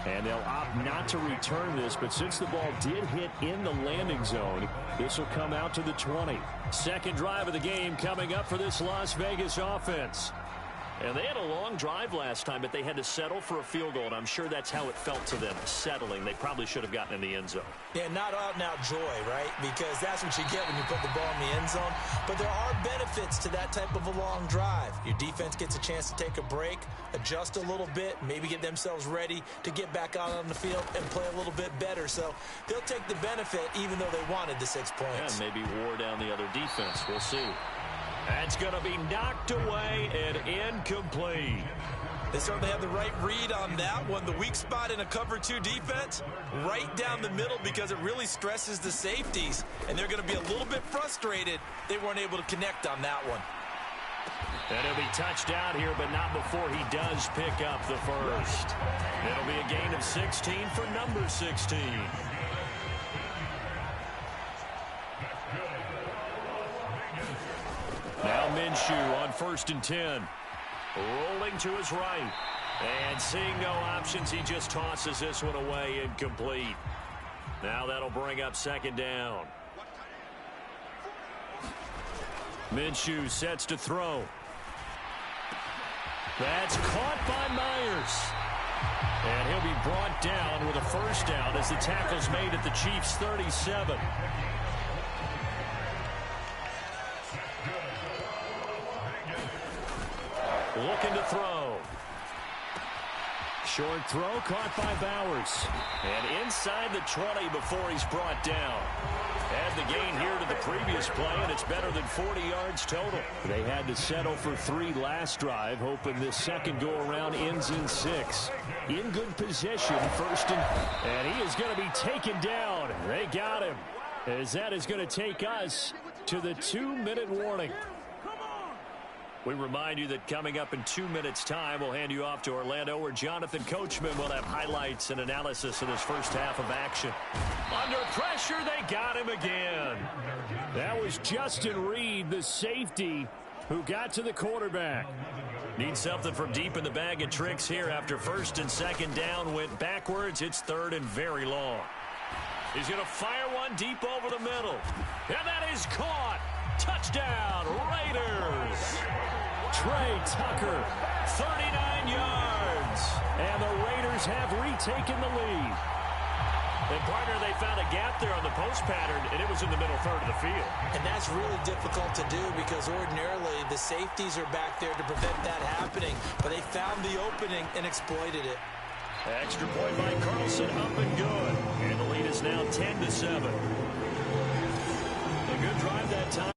Speaker 6: And they'll opt not to return this, but since the ball did hit in the landing zone, this will come out to the 20.
Speaker 3: Second drive of the game coming up for this Las Vegas offense. And they had a long drive last time, but they had to settle for a field goal, and I'm sure that's how it felt to them, settling. They probably should have gotten in the end zone.
Speaker 4: Yeah, not out-and-out joy, right? Because that's what you get when you put the ball in the end zone. But there are benefits to that type of a long drive. Your defense gets a chance to take a break, adjust a little bit, maybe get themselves ready to get back out on the field and play a little bit better. So they'll take the benefit even though they wanted the 6 points.
Speaker 3: Yeah, maybe wore down the other defense. We'll see. That's going to be knocked away and incomplete.
Speaker 4: They certainly have the right read on that one. The weak spot in a cover 2 defense, right down the middle because it really stresses the safeties. And they're going to be a little bit frustrated they weren't able to connect on that one.
Speaker 3: And he'll be touched out here, but not before he does pick up the first. It'll be a gain of 16 for number 16. Now Minshew on 1st and 10. Rolling to his right. And seeing no options, he just tosses this one away incomplete. Now that'll bring up 2nd down. Minshew sets to throw. That's caught by Myers. And he'll be brought down with a first down as the tackle's made at the Chiefs' 37. Looking to throw. Short throw caught by Bowers. And inside the 20 before he's brought down. Add the gain here to the previous play, and it's better than 40 yards total. They had to settle for 3 last drive, hoping this second go-around ends in 6. In good position, first and he is going to be taken down. They got him, as that is going to take us to the 2-minute warning. We remind you that coming up in 2 minutes' time, we'll hand you off to Orlando, where Jonathan Coachman will have highlights and analysis of this first half of action. Under pressure, they got him again. That was Justin Reed, the safety, who got to the quarterback. Need something from deep in the bag of tricks here after first and second down went backwards. It's third and very long. He's going to fire one deep over the middle. And that is caught. Touchdown, Raiders. Trey Tucker, 39 yards. And the Raiders have retaken the lead. And, partner, they found a gap there on the post pattern, and it was in the middle third of the field.
Speaker 4: And that's really difficult to do because ordinarily the safeties are back there to prevent that happening. But they found the opening and exploited it.
Speaker 3: Extra point by Carlson, up and good. And the lead is now 10-7. A good drive that time.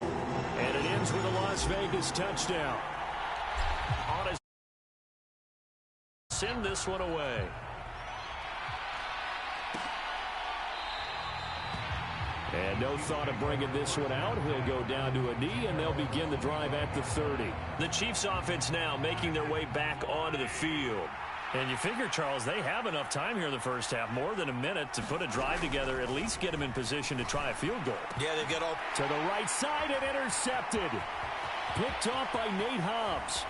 Speaker 3: And it ends with a Las Vegas touchdown. On his send this one away. And no thought of bringing this one out. He'll go down to a knee, and they'll begin the drive at the 30. The Chiefs offense now making their way back onto the field. And you figure, Charles, they have enough time here in the first half, more than a minute, to put a drive together, at least get them in position to try a field goal.
Speaker 4: Yeah, they've got all
Speaker 6: to the right side and intercepted. Picked off by Nate Hobbs.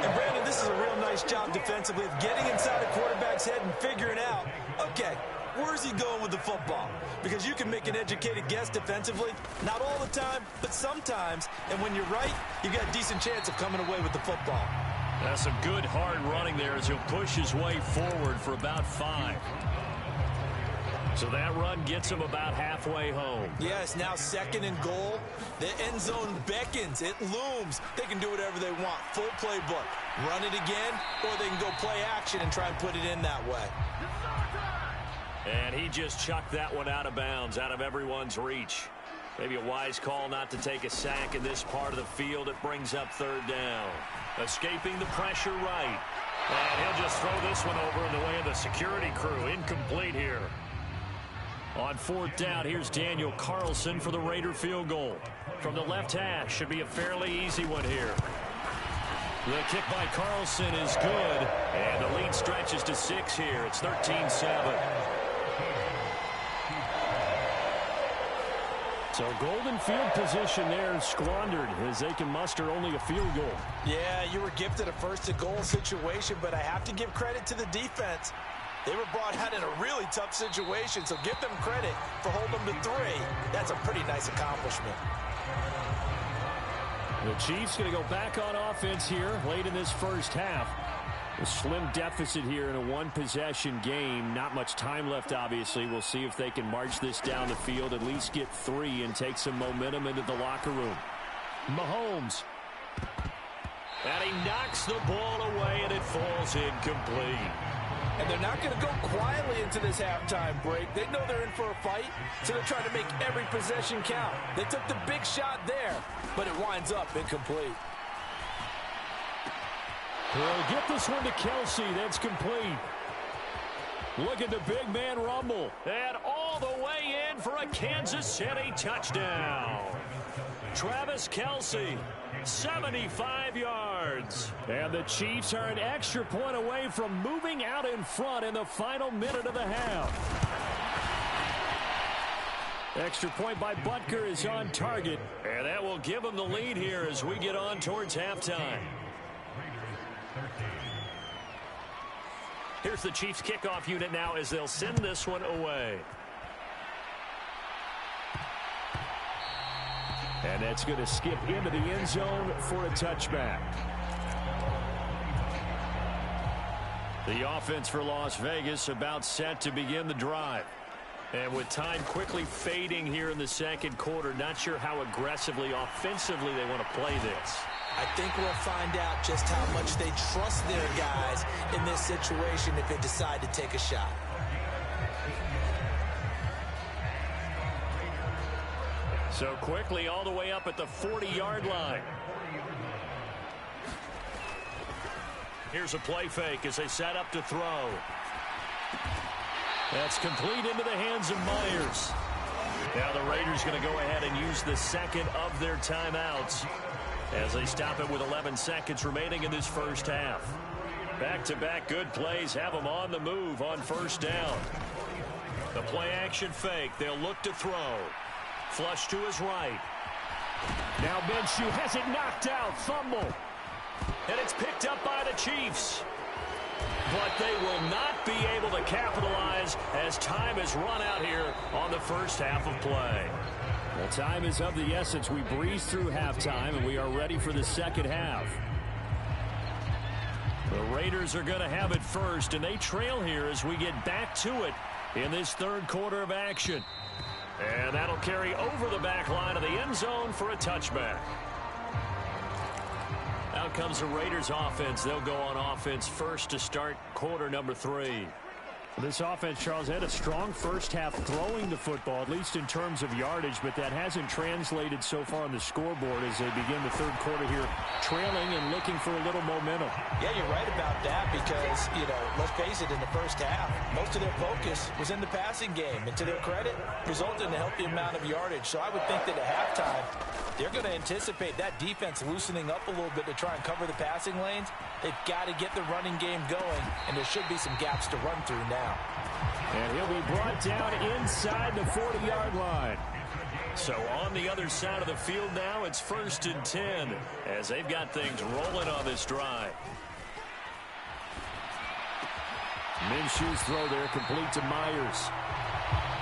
Speaker 5: And Brandon, this is a real nice job defensively of getting inside a quarterback's head and figuring out, okay, where's he going with the football? Because you can make an educated guess defensively, not all the time, but sometimes. And when you're right, you've got a decent chance of coming away with the football.
Speaker 3: That's some good hard running there as he'll push his way forward for about 5. So that run gets him about halfway home.
Speaker 4: Yeah, it's now second and goal. The end zone beckons. It looms. They can do whatever they want. Full playbook. Run it again, or they can go play action and try and put it in that way.
Speaker 3: And he just chucked that one out of bounds, out of everyone's reach. Maybe a wise call not to take a sack in this part of the field. It brings up third down. Escaping the pressure right. And he'll just throw this one over in the way of the security crew. Incomplete here. On fourth down, here's Daniel Carlson for the Raider field goal. From the left hash, should be a fairly easy one here. The kick by Carlson is good, and the lead stretches to 6 here. It's 13-7. So golden field position there squandered as they can muster only a field goal.
Speaker 5: Yeah, you were gifted a first and goal situation, but I have to give credit to the defense. They were brought out in a really tough situation, so give them credit for holding them to 3. That's a pretty nice accomplishment.
Speaker 6: The Chiefs going to go back on offense here late in this first half. A slim deficit here in a one-possession game. Not much time left, obviously. We'll see if they can march this down the field, at least get 3 and take some momentum into the locker room. Mahomes.
Speaker 3: And he knocks the ball away, and it falls incomplete.
Speaker 5: And they're not going to go quietly into this halftime break. They know they're in for a fight, so they're trying to make every possession count. They took the big shot there, but it winds up incomplete.
Speaker 6: He'll get this one to Kelsey. That's complete. Look at the big man rumble.
Speaker 3: And all the way in for a Kansas City touchdown. Travis Kelce, 75 yards.
Speaker 6: And the Chiefs are an extra point away from moving out in front in the final minute of the half. Extra point by Butker is on target.
Speaker 3: And that will give them the lead here as we get on towards halftime. Here's the Chiefs kickoff unit now as they'll send this one away. And that's going to skip into the end zone for a touchback. The offense for Las Vegas about set to begin the drive. And with time quickly fading here in the second quarter, not sure how aggressively, offensively they want to play this.
Speaker 4: I think we'll find out just how much they trust their guys in this situation if they decide to take a shot.
Speaker 3: So quickly all the way up at the 40-yard line. Here's a play fake as they set up to throw. That's complete into the hands of Myers. Now the Raiders going to go ahead and use the second of their timeouts as they stop it with 11 seconds remaining in this first half. Back-to-back good plays have them on the move on first down. The play-action fake. They'll look to throw. Flush to his right.
Speaker 6: Now Minshew has it knocked out. Fumble.
Speaker 3: And it's picked up by the Chiefs. But they will not be able to capitalize as time has run out here on the first half of play.
Speaker 6: Well, time is of the essence. We breeze through halftime, and we are ready for the second half. The Raiders are going to have it first, and they trail here as we get back to it in this third quarter of action. And that'll carry over the back line of the end zone for a touchback. Out comes the Raiders offense. They'll go on offense first to start quarter number 3. This offense, Charles, had a strong first half throwing the football, at least in terms of yardage, but that hasn't translated so far on the scoreboard as they begin the third quarter here, trailing and looking for a little momentum.
Speaker 5: Yeah, you're right about that because, let's face it, in the first half, most of their focus was in the passing game. And to their credit, resulted in a healthy amount of yardage. So I would think that at halftime, they're going to anticipate that defense loosening up a little bit to try and cover the passing lanes. They've got to get the running game going, and there should be some gaps to run through now.
Speaker 6: And he'll be brought down inside the 40-yard line.
Speaker 3: So on the other side of the field now, it's 1st and 10 as they've got things rolling on this drive.
Speaker 6: Minshew's throw there complete to Myers.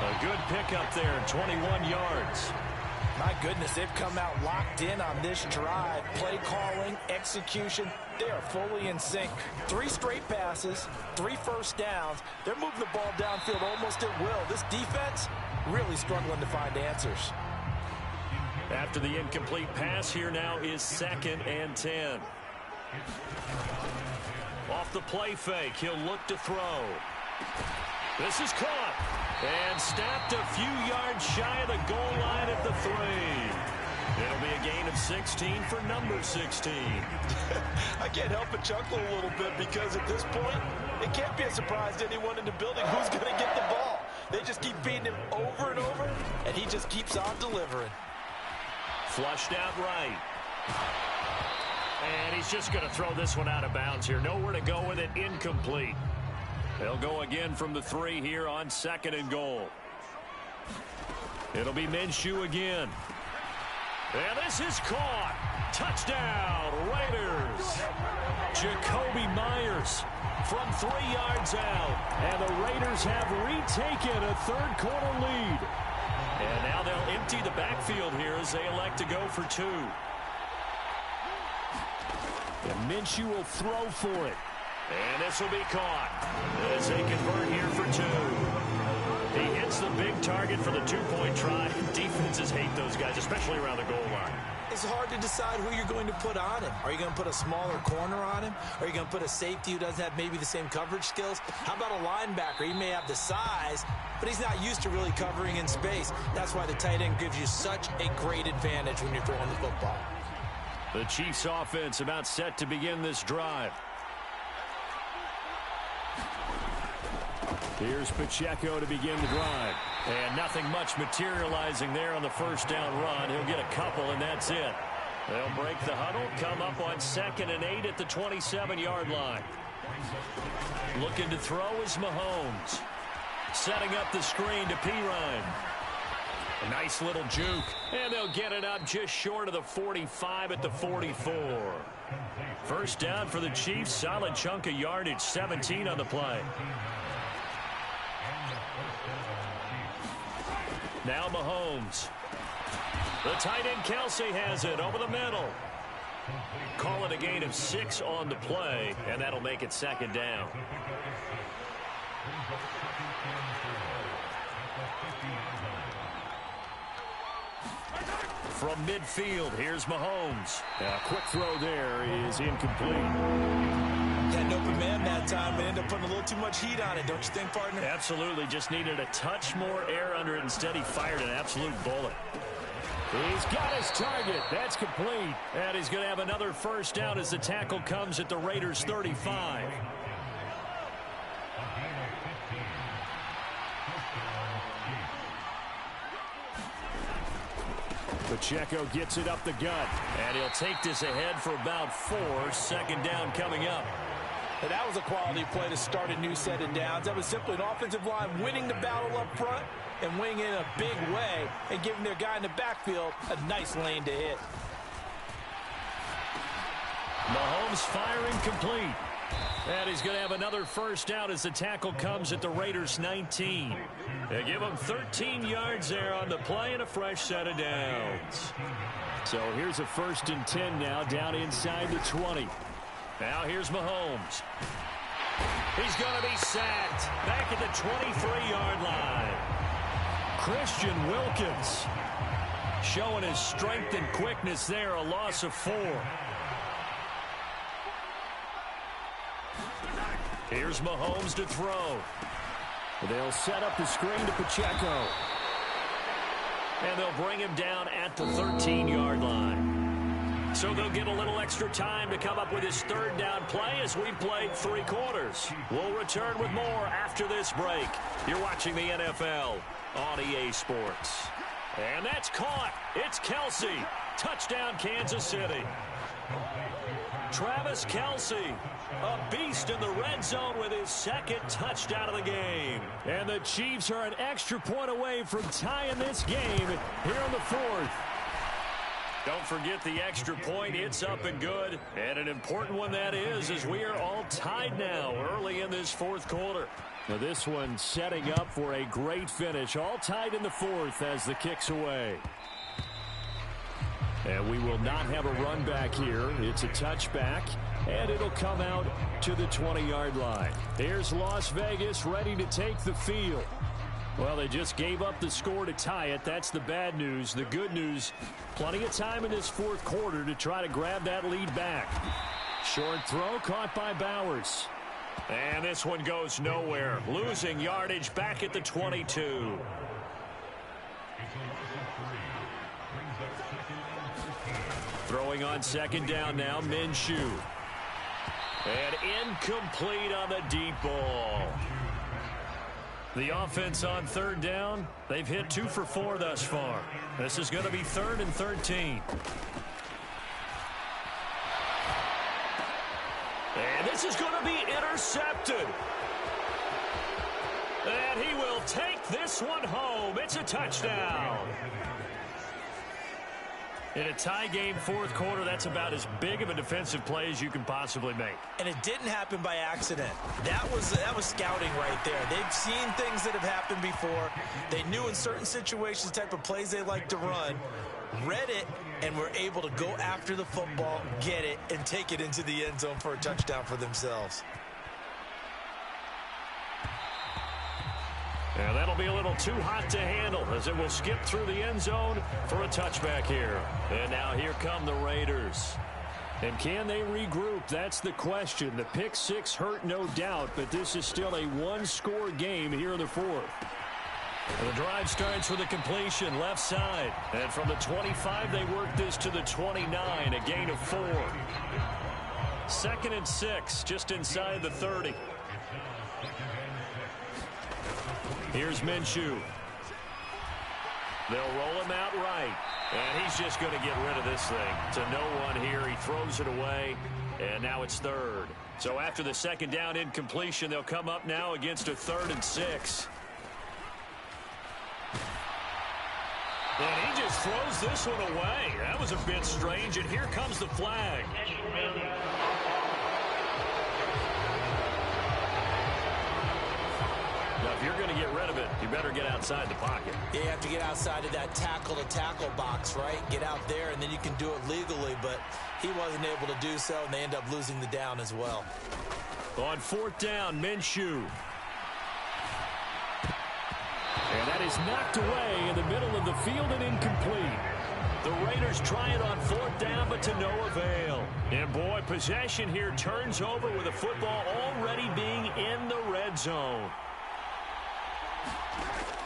Speaker 3: A good pickup there, 21 yards.
Speaker 5: My goodness, they've come out locked in on this drive. Play calling, execution, they are fully in sync. 3 straight passes, 3 first downs. They're moving the ball downfield almost at will. This defense really struggling to find answers.
Speaker 3: After the incomplete pass, here now is 2nd and 10. Off the play fake, he'll look to throw. This is caught and stopped a few yards shy of the goal line at the 3. It'll be a gain of 16 for number 16.
Speaker 5: I can't help but chuckle a little bit because at this point, it can't be a surprise to anyone in the building who's going to get the ball. They just keep feeding him over and over, and he just keeps on delivering.
Speaker 3: Flushed out right. And he's just going to throw this one out of bounds here. Nowhere to go with it, incomplete. They'll go again from the 3 here on 2nd and goal. It'll be Minshew again. And this is caught. Touchdown, Raiders. Jacoby Myers from 3 yards out.
Speaker 6: And the Raiders have retaken a third quarter lead.
Speaker 3: And now they'll empty the backfield here as they elect to go for 2.
Speaker 6: And Minshew will throw for it.
Speaker 3: And this will be caught as they convert here for 2. He hits the big target for the 2-point try. Defenses hate those guys, especially around the goal line.
Speaker 4: It's hard to decide who you're going to put on him. Are you going to put a smaller corner on him? Are you going to put a safety who doesn't have maybe the same coverage skills? How about a linebacker? He may have the size, but he's not used to really covering in space. That's why the tight end gives you such a great advantage when you're throwing the football.
Speaker 3: The Chiefs offense about set to begin this drive.
Speaker 6: Here's Pacheco to begin the drive.
Speaker 3: And nothing much materializing there on the first down run. He'll get a couple, and that's it. They'll break the huddle, come up on 2nd and 8 at the 27-yard line. Looking to throw is Mahomes. Setting up the screen to Pirine. A nice little juke. And they'll get it up just short of the 45 at the 44. First down for the Chiefs. Solid chunk of yardage. 17 on the play. Now Mahomes. The tight end Kelsey has it over the middle. Call it a gain of 6 on the play, and that'll make it second down. From midfield, here's Mahomes.
Speaker 6: A quick throw there is incomplete.
Speaker 5: Had an open man that time, but ended up putting a little too much heat on it, don't you think, partner?
Speaker 3: Absolutely. Just needed a touch more air under it. Instead, he fired an absolute bullet.
Speaker 6: He's got his target. That's complete.
Speaker 3: And he's going to have another first down as the tackle comes at the Raiders' 35.
Speaker 6: Pacheco gets it up the gut.
Speaker 3: And he'll take this ahead for about 4. Second down coming up.
Speaker 5: And that was a quality play to start a new set of downs. That was simply an offensive line winning the battle up front and winning in a big way and giving their guy in the backfield a nice lane to hit.
Speaker 3: Mahomes firing complete. And he's going to have another first down as the tackle comes at the Raiders' 19. They give him 13 yards there on the play and a fresh set of downs.
Speaker 6: So here's a 1st and 10 now down inside the 20.
Speaker 3: Now here's Mahomes. He's going to be sacked back at the 23-yard line. Christian Wilkins showing his strength and quickness there, a loss of 4. Here's Mahomes to throw.
Speaker 6: They'll set up the screen to Pacheco.
Speaker 3: And they'll bring him down at the 13-yard line. So they'll get a little extra time to come up with his 3rd down play as we've played 3 quarters. We'll return with more after this break. You're watching the NFL on EA Sports. And that's caught. It's Kelsey. Touchdown, Kansas City. Travis Kelsey, a beast in the red zone with his 2nd touchdown of the game.
Speaker 6: And the Chiefs are an extra point away from tying this game here in the 4th.
Speaker 3: Don't forget the extra point. It's up and good. And an important one that is, as we are all tied now early in this 4th quarter.
Speaker 6: Now this one setting up for a great finish. All tied in the 4th as the kick's away. And we will not have a run back here. It's a touchback, and it'll come out to the 20-yard line. Here's Las Vegas ready to take the field. Well, they just gave up the score to tie it. That's the bad news. The good news, plenty of time in this 4th quarter to try to grab that lead back. Short throw caught by Bowers.
Speaker 3: And this one goes nowhere. Losing yardage back at the 22. Throwing on 2nd down now, Minshew. And incomplete on the deep ball. The offense on 3rd down, they've hit 2 for 4 thus far. This is going to be 3rd and 13. And this is going to be intercepted. And he will take this one home. It's a touchdown. In a tie game, 4th quarter, that's about as big of a defensive play as you can possibly make.
Speaker 5: And it didn't happen by accident. That was scouting right there. They've seen things that have happened before. They knew in certain situations the type of plays they like to run, read it, and were able to go after the football, get it, and take it into the end zone for a touchdown for themselves.
Speaker 3: And that'll be a little too hot to handle as it will skip through the end zone for a touchback here. And now here come the Raiders.
Speaker 6: And can they regroup? That's the question. The pick 6 hurt, no doubt, but this is still a 1-score game here in the 4th.
Speaker 3: And the drive starts with a completion left side. And from the 25, they work this to the 29, a gain of 4. 2nd and 6, just inside the 30. Here's Minshew. They'll roll him out right. And he's just going to get rid of this thing. To no one here. He throws it away. And now it's 3rd. So after the 2nd down incompletion, they'll come up now against a 3rd and 6. And he just throws this one away. That was a bit strange, and here comes the flag. Now, if you're going to get rid of it, you better get outside the pocket.
Speaker 4: Yeah, you have to get outside of that tackle-to-tackle box, right? Get out there, and then you can do it legally, but he wasn't able to do so, and they end up losing the down as well.
Speaker 3: On 4th down, Minshew. And that is knocked away in the middle of the field and incomplete. The Raiders try it on 4th down, but to no avail. And, boy, possession here turns over with the football already being in the red zone.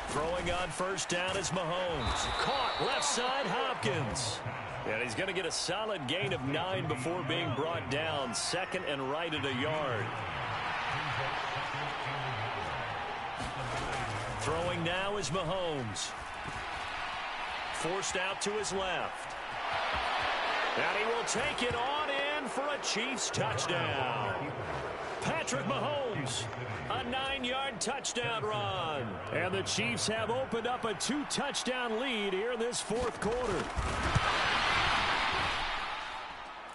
Speaker 3: Throwing on 1st down is Mahomes. Caught left side, Hopkins. And he's going to get a solid gain of 9 before being brought down. 2nd and right at a yard. Throwing now is Mahomes. Forced out to his left. And he will take it on in for a Chiefs touchdown. Patrick Mahomes, a 9-yard touchdown run. And the Chiefs have opened up a 2-touchdown lead here in this 4th quarter.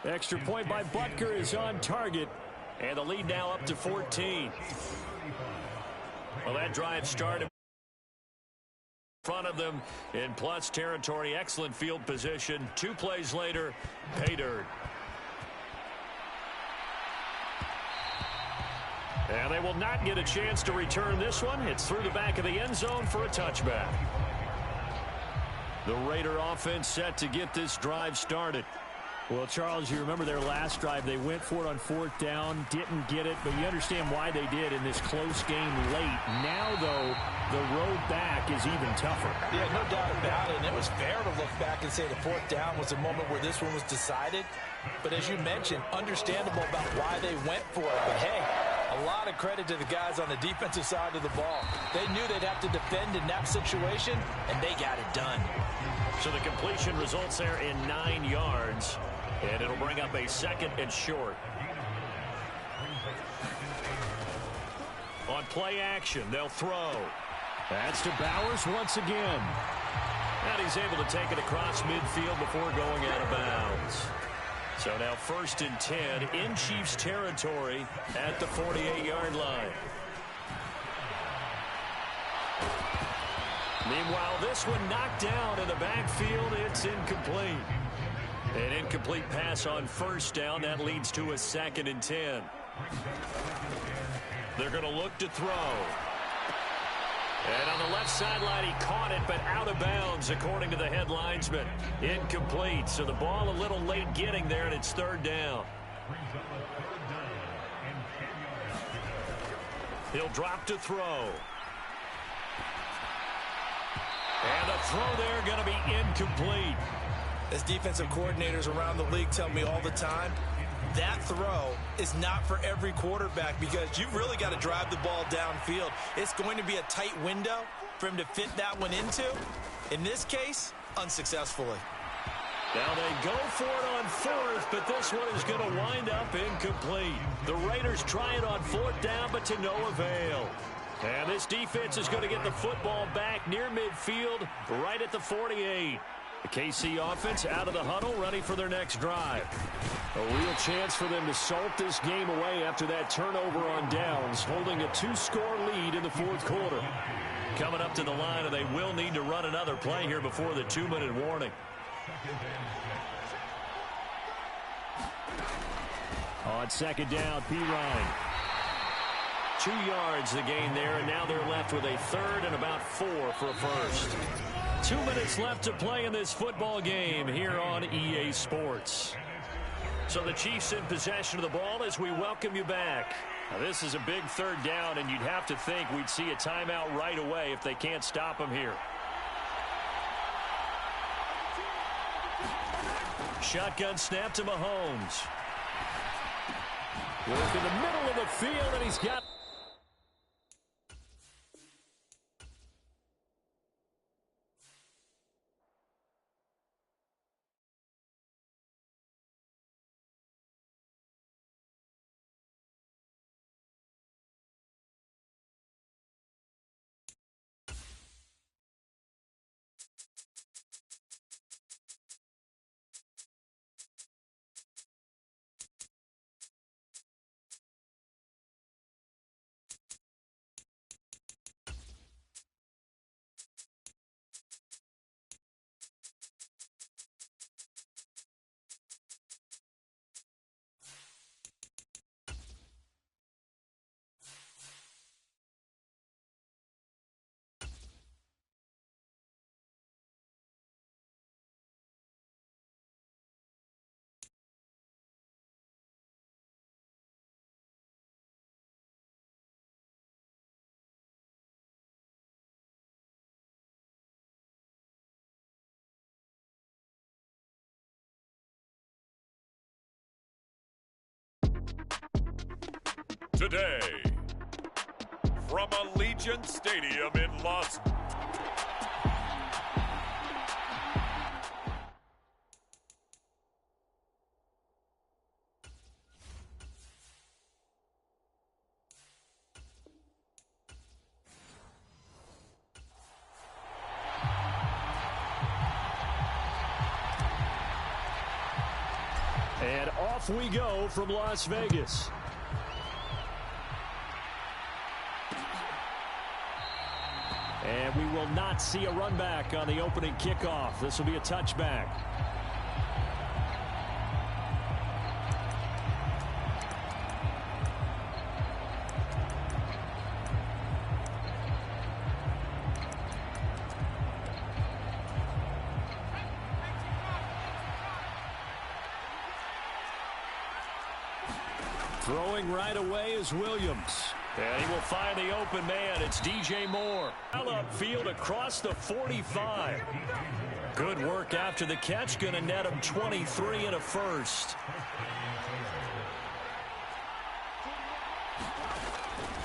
Speaker 3: Extra point by Butker is on target. And the lead now up to 14. Well, that drive started in front of them in plus territory. Excellent field position. 2 plays later, pay dirt. And they will not get a chance to return this one. It's through the back of the end zone for a touchback. The Raider offense set to get this drive started.
Speaker 6: Well, Charles, you remember their last drive. They went for it on 4th down, didn't get it, but you understand why they did in this close game late. Now, though, the road back is even tougher.
Speaker 5: Yeah, no doubt about it. And it was fair to look back and say the 4th down was the moment where this one was decided. But as you mentioned, understandable about why they went for it. But, hey, a lot of credit to the guys on the defensive side of the ball. They knew they'd have to defend in that situation, and they got it done.
Speaker 3: So the completion results there in 9 yards. And it'll bring up a 2nd and short. On play action, they'll throw.
Speaker 6: That's to Bowers once again.
Speaker 3: And he's able to take it across midfield before going out of bounds. So now 1st and 10 in Chiefs territory at the 48-yard line. Meanwhile, this one knocked down in the backfield. It's incomplete. An incomplete pass on 1st down. That leads to a 2nd and 10. They're going to look to throw. And on the left sideline, he caught it, but out of bounds, according to the head linesman. Incomplete. So the ball a little late getting there, and it's 3rd down. He'll drop to throw. And the throw there going to be incomplete.
Speaker 4: As defensive coordinators around the league tell me all the time, that throw is not for every quarterback because you've really got to drive the ball downfield. It's going to be a tight window for him to fit that one into. In this case, unsuccessfully.
Speaker 3: Now they go for it on 4th, but this one is going to wind up incomplete. The Raiders try it on 4th down, but to no avail. And this defense is going to get the football back near midfield, right at the 48. The KC offense out of the huddle, ready for their next drive.
Speaker 6: A real chance for them to salt this game away after that turnover on downs, holding a 2-score lead in the 4th quarter.
Speaker 3: Coming up to the line, and they will need to run another play here before the 2-minute warning.
Speaker 6: On 2nd down, P-Ryan.
Speaker 3: 2 yards the gain there, and now they're left with a 3rd and about 4 for a 1st. 2 minutes left to play in this football game here on EA Sports. So the Chiefs in possession of the ball as we welcome you back. Now this is a big 3rd down, and you'd have to think we'd see a timeout right away if they can't stop them here. Shotgun snap to Mahomes.
Speaker 6: Work in the middle of the field, and he's got
Speaker 2: Today, from Allegiant Stadium in Las Vegas.
Speaker 6: And off we go from Las Vegas. And we will not see a run back on the opening kickoff. This will be a touchback. Throwing right away is Williams. And he will find the open man. It's DJ Moore. Well upfield across the 45. Good work after the catch. Going to net him 23 and a first.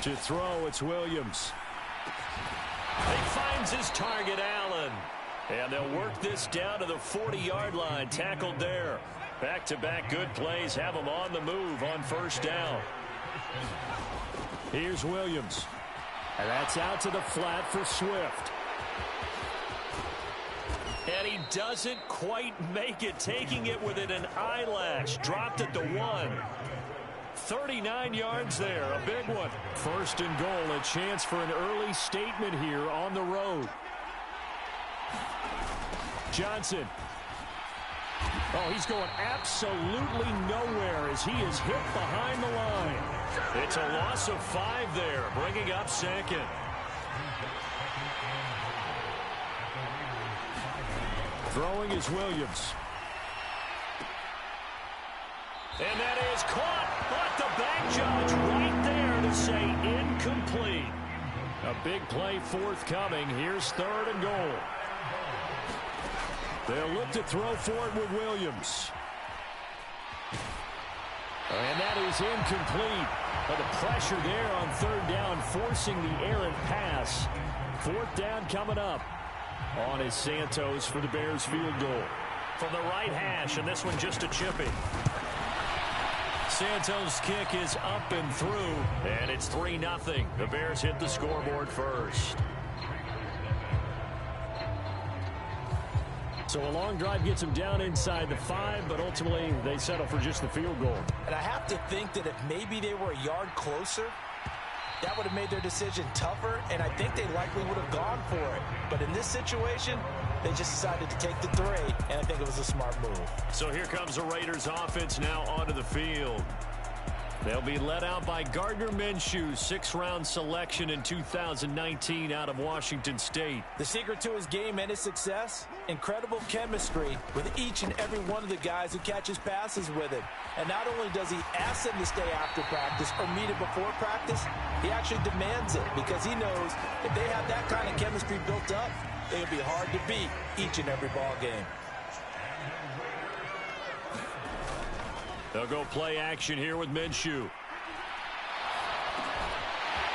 Speaker 6: To throw, it's Williams. He finds his target, Allen. And they'll work this down to the 40-yard line. Tackled there. Back-to-back good plays have him on the move on first down. Here's Williams. And that's out to the flat for Swift. And he doesn't quite make it, taking it within an eyelash. Dropped at the 1. 39 yards there, a big one. First and goal, a chance for an early statement here on the road. Johnson. Oh, he's going absolutely nowhere as he is hit behind the line. It's a loss of 5 there, bringing up second. Throwing is Williams. And that is caught, but the back judge right there to say incomplete. A big play forthcoming. Here's third and goal. They'll look to throw for it with Williams. And that is incomplete. But the pressure there on third down, forcing the errant pass. Fourth down coming up on is Santos for the Bears field goal. From the right hash, and this one just a chipping. Santos' kick is up and through, and it's 3-0. The Bears hit the scoreboard first. So a long drive gets them down inside the 5, but ultimately they settle for just the field goal.
Speaker 5: And I have to think that if maybe they were a yard closer, that would have made their decision tougher, and I think they likely would have gone for it. But in this situation, they just decided to take the 3, and I think it was a smart move.
Speaker 3: So here comes the Raiders offense now onto the field. They'll be led out by Gardner Minshew, 6th-round selection in 2019 out of Washington State.
Speaker 5: The secret to his game and his success, incredible chemistry with each and every one of the guys who catches passes with him. And not only does he ask them to stay after practice or meet it before practice, he actually demands it because he knows if they have that kind of chemistry built up, it'll be hard to beat each and every ball game.
Speaker 3: They'll go play action here with Minshew.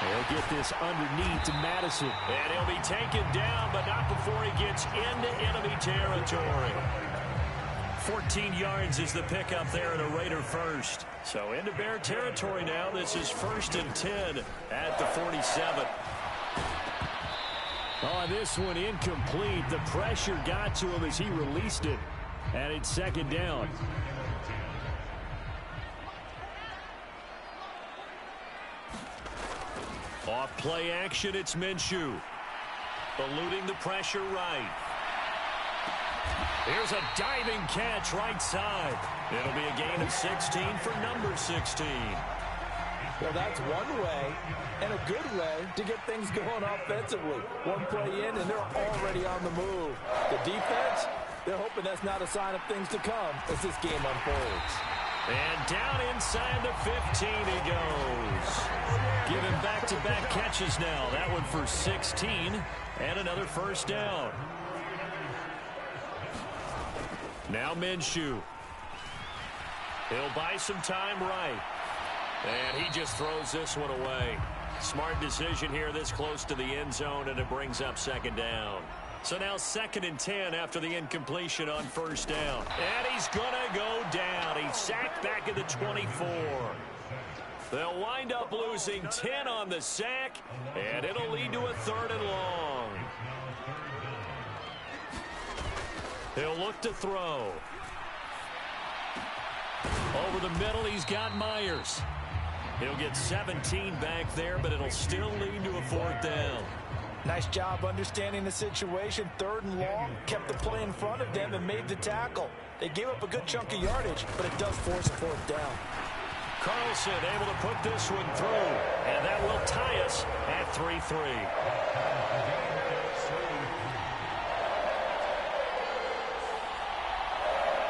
Speaker 6: They'll get this underneath to Madison.
Speaker 3: And he'll be taken down, but not before he gets into enemy territory. 14 yards is the pickup there at a Raider first. So into Bear territory now. This is 1st and 10 at the 47.
Speaker 6: On this one, incomplete. The pressure got to him as he released it. And it's 2nd down.
Speaker 3: Off play action, it's Minshew. Eluding the pressure right. Here's a diving catch right side. It'll be a gain of 16 for number 16.
Speaker 5: Well, that's one way and a good way to get things going offensively. One play in, and they're already on the move. The defense, they're hoping that's not a sign of things to come as this game unfolds.
Speaker 3: And down inside the 15 he goes. Giving back-to-back catches now. That one for 16 and another first down. Now Minshew. He'll buy some time right. And he just throws this one away. Smart decision here this close to the end zone, and it brings up second down. So now 2nd and 10 after the incompletion on first down. And he's going to go down. He's sacked back at the 24. They'll wind up losing 10 on the sack, and it'll lead to a 3rd and long. He'll look to throw. Over the middle, he's got Myers. He'll get 17 back there, but it'll still lead to a 4th down.
Speaker 5: Nice job understanding the situation. 3rd and long, kept the play in front of them and made the tackle. They gave up a good chunk of yardage, but it does force a 4th down.
Speaker 3: Carlson able to put this one through, and that will tie us at 3-3.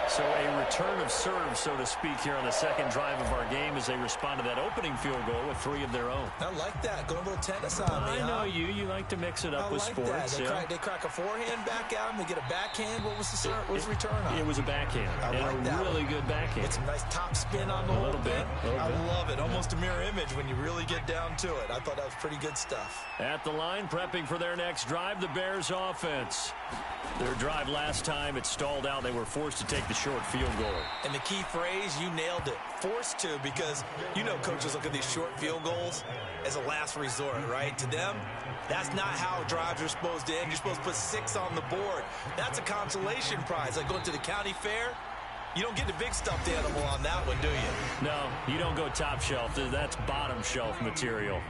Speaker 3: So a return of serve, so to speak, here on the second drive of our game as they respond to that opening field goal with 3 of their own.
Speaker 4: I like that. Going a little tennis on me.
Speaker 3: I know you. You like to mix it up with sports.
Speaker 4: That. They crack a forehand back at him. They get a backhand. What was the return on?
Speaker 3: It was a backhand. And a really good backhand.
Speaker 4: It's a nice top spin on the whole thing. I love it. Almost a mirror image when you really get down to it. I thought that was pretty good stuff.
Speaker 3: At the line, prepping for their next drive, the Bears offense. Their drive last time, it stalled out. They were forced to take the short field goal.
Speaker 4: And the key phrase, you nailed it. Forced to, because you know coaches look at these short field goals as a last resort, right? To them, that's not how drives are supposed to end. You're supposed to put 6 on the board. That's a consolation prize. Like going to the county fair, you don't get the big stuffed animal on that one, do you?
Speaker 3: No, you don't go top shelf. That's bottom shelf material.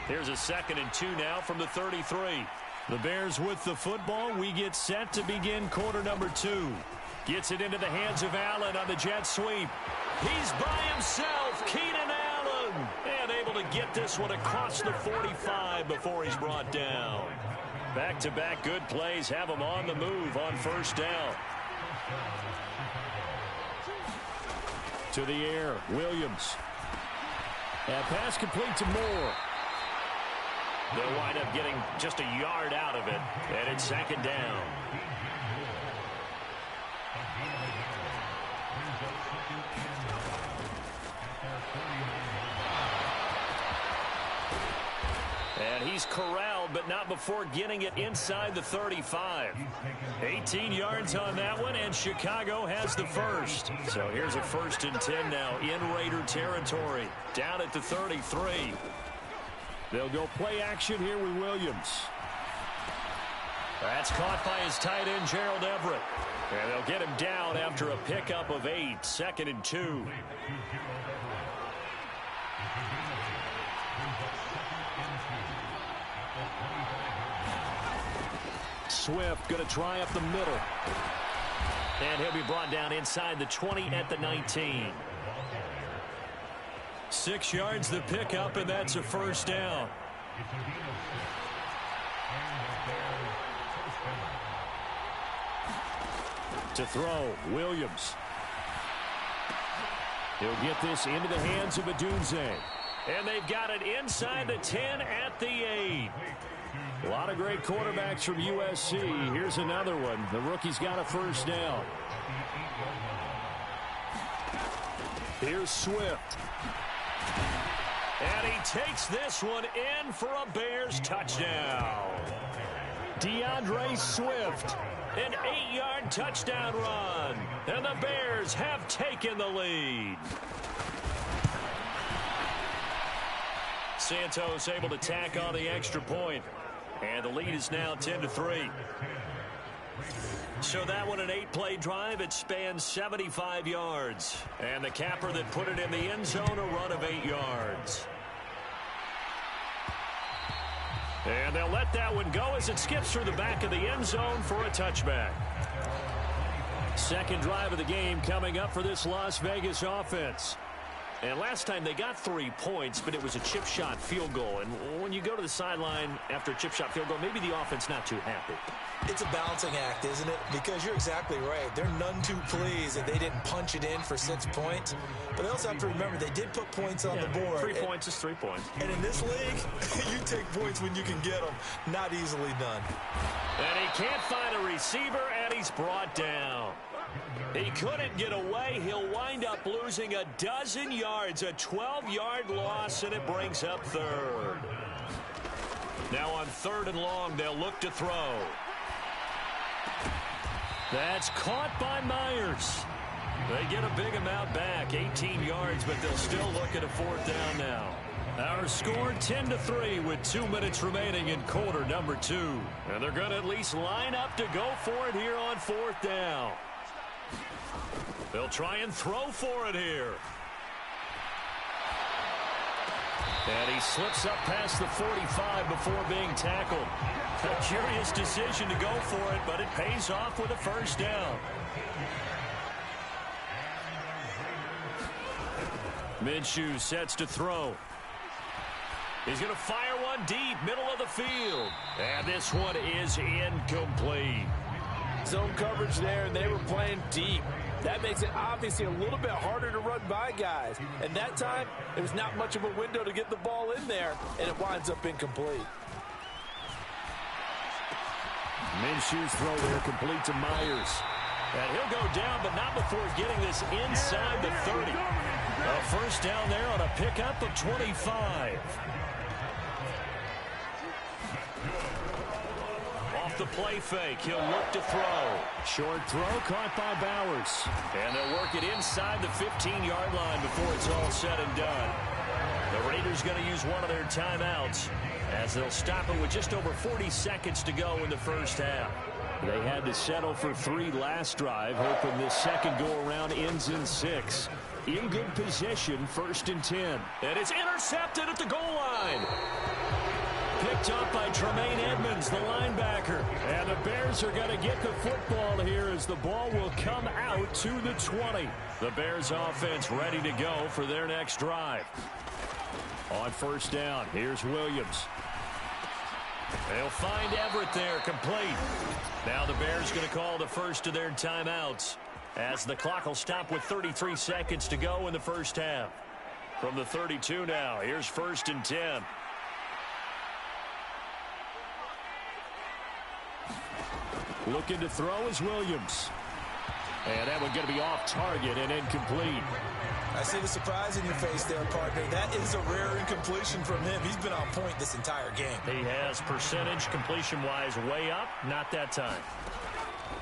Speaker 3: Here's a 2nd and 2 now from the 33. The Bears with the football. We get set to begin quarter number 2. Gets it into the hands of Allen on the jet sweep. He's by himself, Keenan Allen, and able to get this one across the 45 before he's brought down. Back-to-back good plays have him on the move on first down. To the air, Williams. And pass complete to Moore. They'll wind up getting just a yard out of it, and it's 2nd down. And he's corralled, but not before getting it inside the 35. 18 yards on that one, and Chicago has the first. So here's a 1st and 10 now in Raider territory, down at the 33. They'll go play action here with Williams. That's caught by his tight end, Gerald Everett. And they'll get him down after a pickup of 8, 2nd and 2. Swift going to try up the middle. And he'll be brought down inside the 20 at the 19. 6 yards the pickup, and that's a 1st down. To throw, Williams. He'll get this into the hands of Adunze. And they've got it inside the 10 at the 8. A lot of great quarterbacks from USC. Here's another one. The rookie's got a 1st down. Here's Swift. And he takes this one in for a Bears touchdown. DeAndre Swift, an 8-yard touchdown run. And the Bears have taken the lead. Santos able to tack on the extra point. And the lead is now 10-3. So that one, an 8-play drive. It spans 75 yards. And the capper that put it in the end zone, a run of 8 yards. And they'll let that one go as it skips through the back of the end zone for a touchback. Second drive of the game coming up for this Las Vegas offense. And last time they got 3 points, but it was a chip shot field goal. And when you go to the sideline after a chip shot field goal, maybe the offense not too happy.
Speaker 4: It's a balancing act, isn't it? Because you're exactly right. They're none too pleased that they didn't punch it in for 6 points. But they also have to remember they did put points on the board.
Speaker 3: 3 points is 3 points.
Speaker 4: And in this league, you take points when you can get them. Not easily done.
Speaker 3: And he can't find a receiver, and he's brought down. He couldn't get away. He'll wind up losing a dozen yards, a 12-yard loss, and it brings up third. Now on 3rd and long, they'll look to throw. That's caught by Myers. They get a big amount back, 18 yards, but they'll still look at a 4th down now. Our score 10-3 with 2 minutes remaining in quarter number 2. And they're going to at least line up to go for it here on 4th down. They'll try and throw for it here. And he slips up past the 45 before being tackled. A curious decision to go for it, but it pays off with a 1st down. Minshew sets to throw. He's going to fire one deep, middle of the field. And this one is incomplete.
Speaker 5: Zone coverage there, and they were playing deep. That makes it obviously a little bit harder to run by guys. And that time, there was not much of a window to get the ball in there, and it winds up incomplete.
Speaker 6: Minshew's throw there complete to Myers.
Speaker 3: And he'll go down, but not before getting this inside the 30. A 1st down there on a pickup of 25. Off the play fake, he'll look to throw.
Speaker 6: Short throw caught by Bowers.
Speaker 3: And they'll work it inside the 15-yard line before it's all said and done. The Raiders going to use one of their timeouts as they'll stop it with just over 40 seconds to go in the 1st half.
Speaker 6: They had to settle for 3 last drive, hoping this second go-around ends in 6. In good position, 1st and 10.
Speaker 3: And it's intercepted at the goal line. Picked up by Tremaine Edmonds, the linebacker.
Speaker 6: And the Bears are going to get the football here as the ball will come out to the 20.
Speaker 3: The Bears offense ready to go for their next drive.
Speaker 6: On 1st down, here's Williams.
Speaker 3: They'll find Everett there, complete. Now the Bears going to call the first of their timeouts as the clock will stop with 33 seconds to go in the 1st half. From the 32 now, here's 1st and 10.
Speaker 6: Looking to throw is Williams. And that one going to be off target and incomplete.
Speaker 4: I see the surprise in your face there, partner. That is a rare incompletion from him. He's been on point this entire game.
Speaker 3: He has percentage completion-wise way up. Not that time.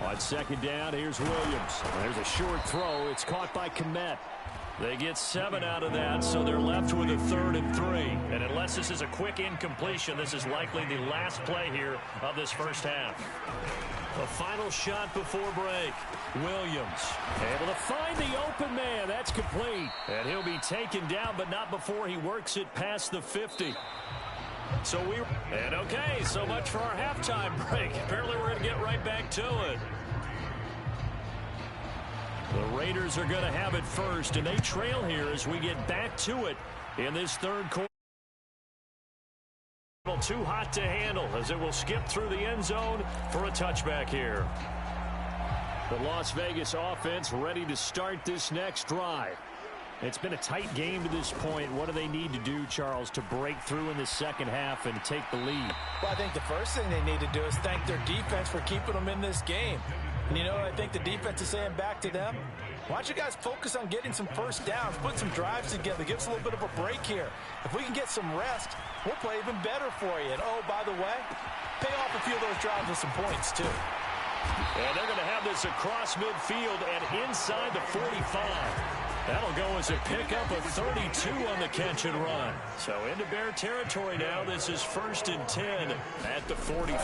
Speaker 6: On 2nd down, here's Williams. There's a short throw. It's caught by Kmet.
Speaker 3: They get 7 out of that, so they're left with a 3rd and 3. And unless this is a quick incompletion, this is likely the last play here of this 1st half. The final shot before break. Williams able to find the open man. That's complete. And he'll be taken down, but not before he works it past the 50. So much for our halftime break. Apparently we're going to get right back to it. The Raiders are going to have it first, and they trail here as we get back to it in this 3rd quarter. Too hot to handle as it will skip through the end zone for a touchback here.
Speaker 6: The Las Vegas offense ready to start this next drive. It's been a tight game to this point. What do they need to do, Charles, to break through in the 2nd half and take the lead?
Speaker 5: Well, I think the first thing they need to do is thank their defense for keeping them in this game. And I think the defense is saying back to them, why don't you guys focus on getting some 1st downs, put some drives together, give us a little bit of a break here. If we can get some rest, we'll play even better for you. And, by the way, pay off a few of those drives with some points, too.
Speaker 3: And they're going to have this across midfield and inside the 45. That'll go as a pickup of 32 on the catch and run. So into Bear territory now. This is 1st and 10 at the 43.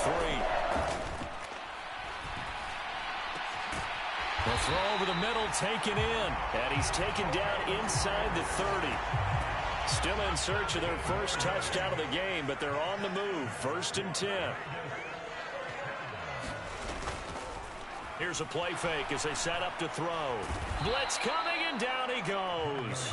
Speaker 3: The throw over the middle taken in. And he's taken down inside the 30. Still in search of their first touchdown of the game, but they're on the move. 1st and 10. Here's a play fake as they set up to throw. Blitz coming, and down he goes.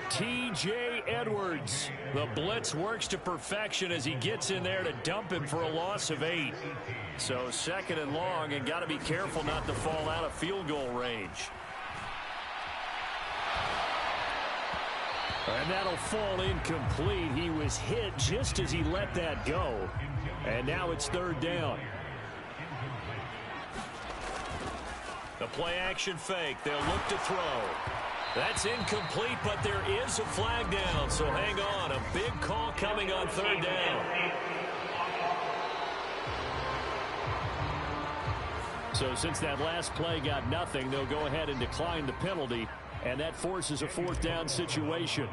Speaker 6: T.J. Edwards.
Speaker 3: The blitz works to perfection as he gets in there to dump him for a loss of 8. So 2nd and long, and got to be careful not to fall out of field goal range.
Speaker 6: And that'll fall incomplete. He was hit just as he let that go. And now it's 3rd down.
Speaker 3: The play action fake. They'll look to throw. That's incomplete, but there is a flag down, so hang on. A big call coming on third down.
Speaker 6: So since that last play got nothing, they'll go ahead and decline the penalty, and that forces a fourth down situation.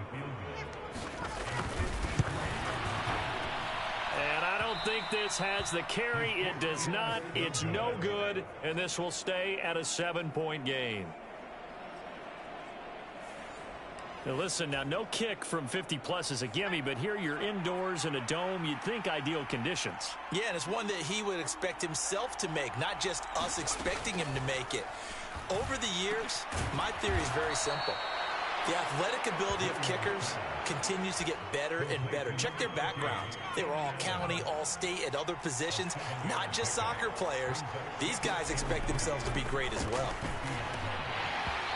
Speaker 3: And I don't think this has the carry. It does not. It's no good, and this will stay at a 7-point game. Now listen, now no kick from 50-plus is a gimme, but here you're indoors in a dome. You'd think ideal conditions.
Speaker 4: Yeah, and it's one that he would expect himself to make, not just us expecting him to make it. Over the years, my theory is very simple. The athletic ability of kickers continues to get better and better. Check their backgrounds. They were all county, all state at other positions, not just soccer players. These guys expect themselves to be great as well.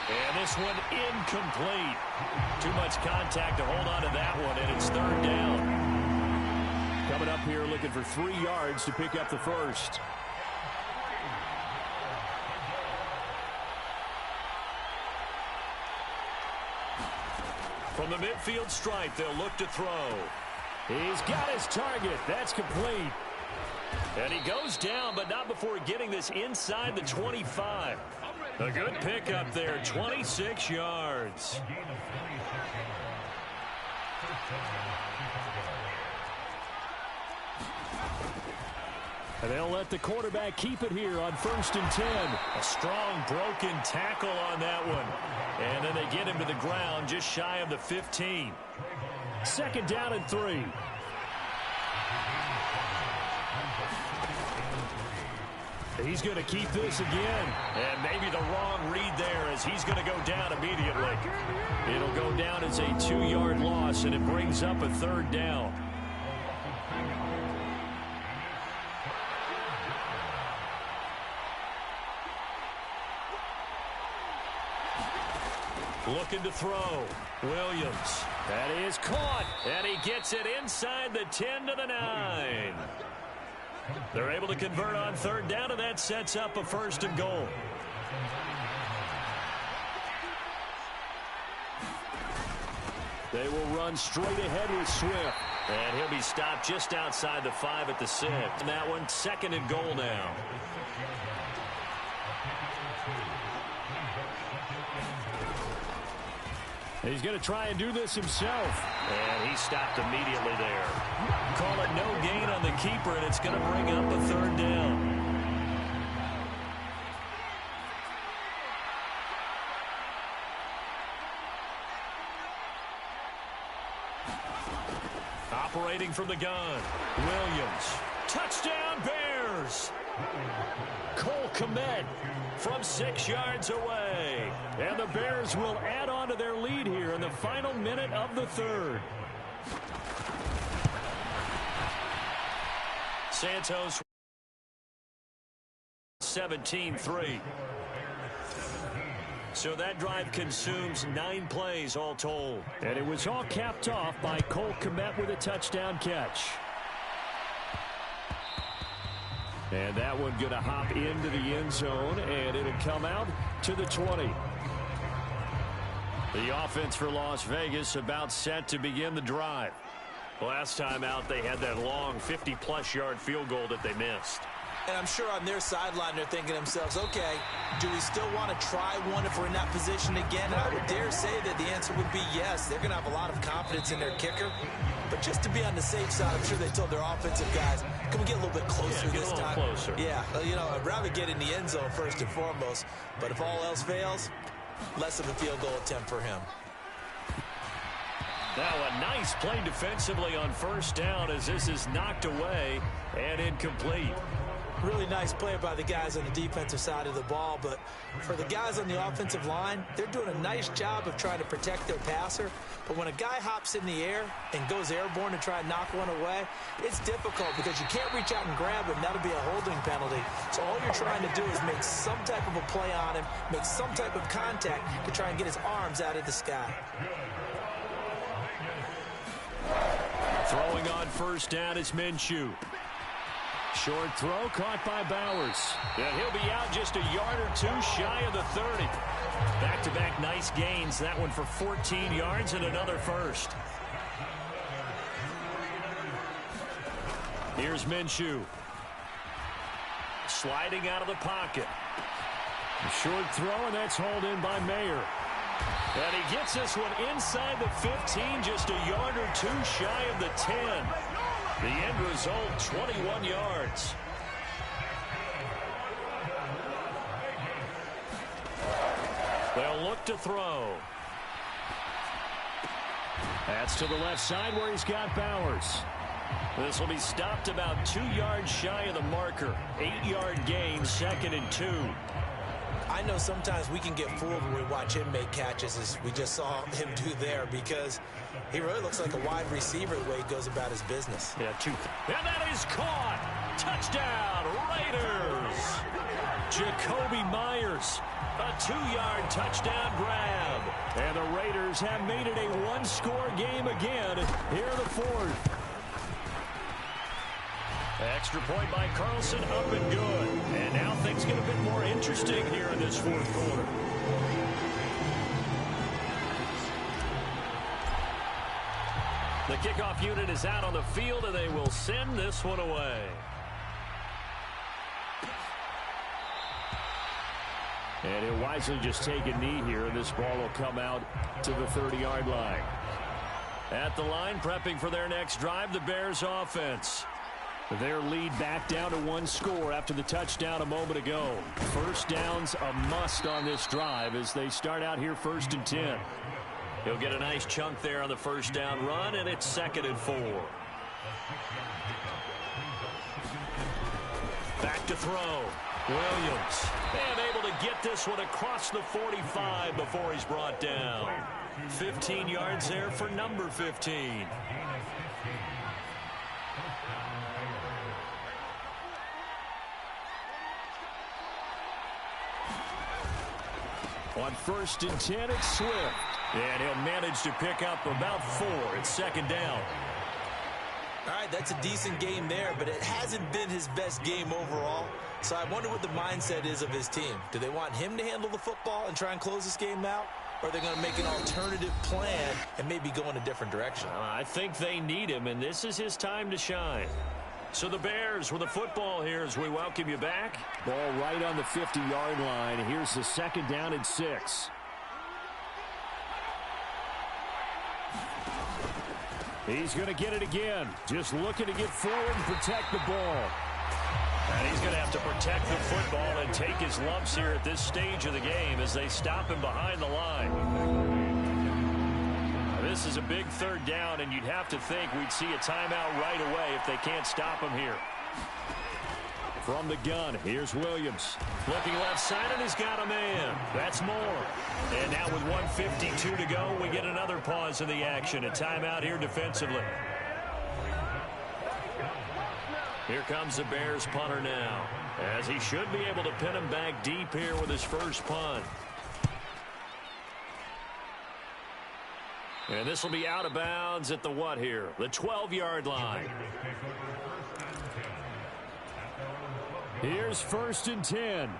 Speaker 3: And this one incomplete. Too much contact to hold on to that one, and it's third down.
Speaker 6: Coming up here looking for 3 yards to pick up the first.
Speaker 3: From the midfield stripe, they'll look to throw.
Speaker 6: He's got his target. That's complete.
Speaker 3: And he goes down, but not before getting this inside the 25. A good pickup there, 26 yards.
Speaker 6: And they'll let the quarterback keep it here on 1st and 10.
Speaker 3: A strong broken tackle on that one. And then they get him to the ground just shy of the 15.
Speaker 6: 2nd down and 3. He's going to keep this again.
Speaker 3: And maybe the wrong read there as he's going to go down immediately. It'll go down as a 2-yard loss, and it brings up a third down. Looking to throw. Williams.
Speaker 6: That is caught.
Speaker 3: And he gets it inside the 10 to the 9. They're able to convert on third down, and that sets up a 1st and goal.
Speaker 6: They will run straight ahead with Swift.
Speaker 3: And he'll be stopped just outside the 5 at the 6. And that one, 2nd and goal now.
Speaker 6: He's going to try and do this himself.
Speaker 3: And he stopped immediately there. Call it no gain on the keeper, and it's going to bring up a third down. Operating from the gun, Williams. Touchdown, Bears!
Speaker 6: Cole Kmet
Speaker 3: from 6 yards away.
Speaker 6: And the Bears will add on to their lead here in the final minute of the 3rd.
Speaker 3: Santos 17-3. So that drive consumes 9 plays all told.
Speaker 6: And it was all capped off by Cole Kmet with a touchdown catch. And that one going to hop into the end zone, and it'll come out to the 20.
Speaker 3: The offense for Las Vegas about set to begin the drive. Last time out, they had that long 50-plus yard field goal that they missed.
Speaker 4: And I'm sure on their sideline they're thinking to themselves, okay, do we still want to try one if we're in that position again? And I would dare say that the answer would be yes. They're going to have a lot of confidence in their kicker. But just to be on the safe side, I'm sure they told their offensive guys, can we get a little bit closer this time?
Speaker 3: Closer.
Speaker 4: Yeah, you know, I'd rather get in the end zone first and foremost. But if all else fails, less of a field goal attempt for him.
Speaker 3: Now a nice play defensively on 1st down as this is knocked away and incomplete.
Speaker 4: Really nice play by the guys on the defensive side of the ball, but for the guys on the offensive line, they're doing a nice job of trying to protect their passer. But when a guy hops in the air and goes airborne to try and knock one away, it's difficult because you can't reach out and grab him. That'll be a holding penalty. So all you're trying to do is make some type of a play on him, make some type of contact to try and get his arms out of the sky.
Speaker 3: Throwing on 1st down is Minshew.
Speaker 6: Short throw caught by Bowers. And he'll be out just a yard or two shy of the 30. Back-to-back nice gains. That one for 14 yards and another first. Here's Minshew. Sliding out of the pocket. A short throw, and that's hauled in by Mayer. And he gets this one inside the 15, just a yard or two shy of the 10. The end result, 21 yards. They'll look to throw. That's to the left side where he's got Bowers. This will be stopped about 2 yards shy of the marker. 8-yard gain, 2nd and 2.
Speaker 4: I know sometimes we can get fooled when we watch him make catches, as we just saw him do there, because he really looks like a wide receiver the way he goes about his business.
Speaker 6: Yeah, and that is caught. Touchdown, Raiders. Jacoby Myers, a 2-yard touchdown grab. And the Raiders have made it a one-score game again here in the fourth. Extra point by Carlson, up and good. And now things get a bit more interesting here in this fourth quarter. The kickoff unit is out on the field, and they will send this one away. And he'll wisely just take a knee here, and this ball will come out to the 30-yard line. At the line, prepping for their next drive, the Bears offense. Their lead back down to one score after the touchdown a moment ago. First down's a must on this drive as they start out here 1st and 10. He'll get a nice chunk there on the first down run, and it's 2nd and 4. Back to throw. Williams. And able to get this one across the 45 before he's brought down. 15 yards there for number 15. On 1st and 10, it's Swift. And he'll manage to pick up about 4. It's 2nd down.
Speaker 4: All right, that's a decent game there, but it hasn't been his best game overall. So I wonder what the mindset is of his team. Do they want him to handle the football and try and close this game out? Or are they going to make an alternative plan and maybe go in a different direction?
Speaker 6: I think they need him, and this is his time to shine. So the Bears with the football here as we welcome you back. Ball right on the 50-yard line. Here's the 2nd down and 6. He's going to get it again. Just looking to get forward and protect the ball. And he's going to have to protect the football and take his lumps here at this stage of the game as they stop him behind the line. This is a big 3rd down, and you'd have to think we'd see a timeout right away if they can't stop him here. From the gun, here's Williams. Looking left side, and he's got a man. That's more. And now with 1:52 to go, we get another pause in the action. A timeout here defensively. Here comes the Bears punter now, as he should be able to pin him back deep here with his first punt. And this will be out of bounds at the what here? The 12-yard line. Here's 1st and 10.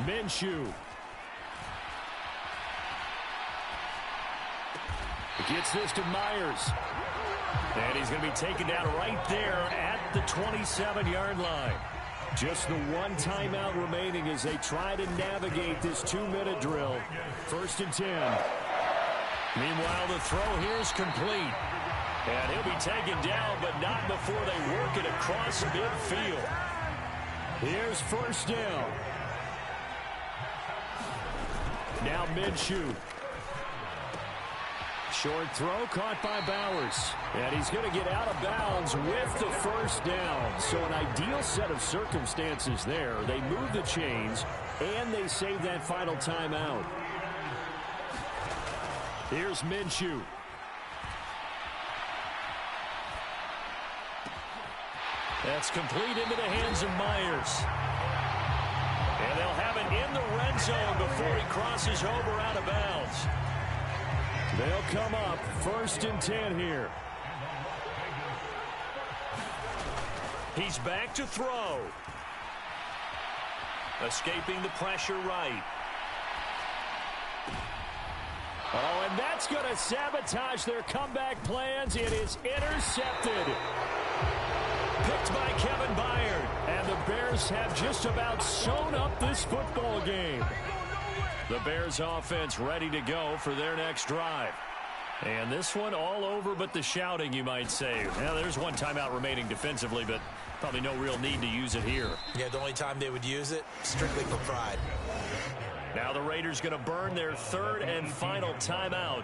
Speaker 6: Minshew. Gets this to Myers. And he's going to be taken down right there at the 27-yard line. Just the one timeout remaining as they try to navigate this 2-minute drill. 1st and 10. Meanwhile, the throw here is complete. And he'll be taken down, but not before they work it across midfield. Here's 1st down. Now Minshew. Short throw caught by Bowers. And he's going to get out of bounds with the first down. So an ideal set of circumstances there. They move the chains, and they save that final timeout. Here's Minshew. That's complete into the hands of Myers. And they'll have it in the red zone before he crosses over out of bounds. They'll come up 1st and 10 here.
Speaker 3: He's back to throw. Escaping the pressure right.
Speaker 6: Oh, and that's going to sabotage their comeback plans. It is intercepted. Picked by Kevin Byard. And the Bears have just about sewn up this football game. The Bears offense ready to go for their next drive. And this one all over but the shouting, you might say. Now, there's one timeout remaining defensively, but probably no real need to use it here.
Speaker 4: Yeah, the only time they would use it, strictly for pride.
Speaker 3: Now the Raiders going to burn their third and final timeout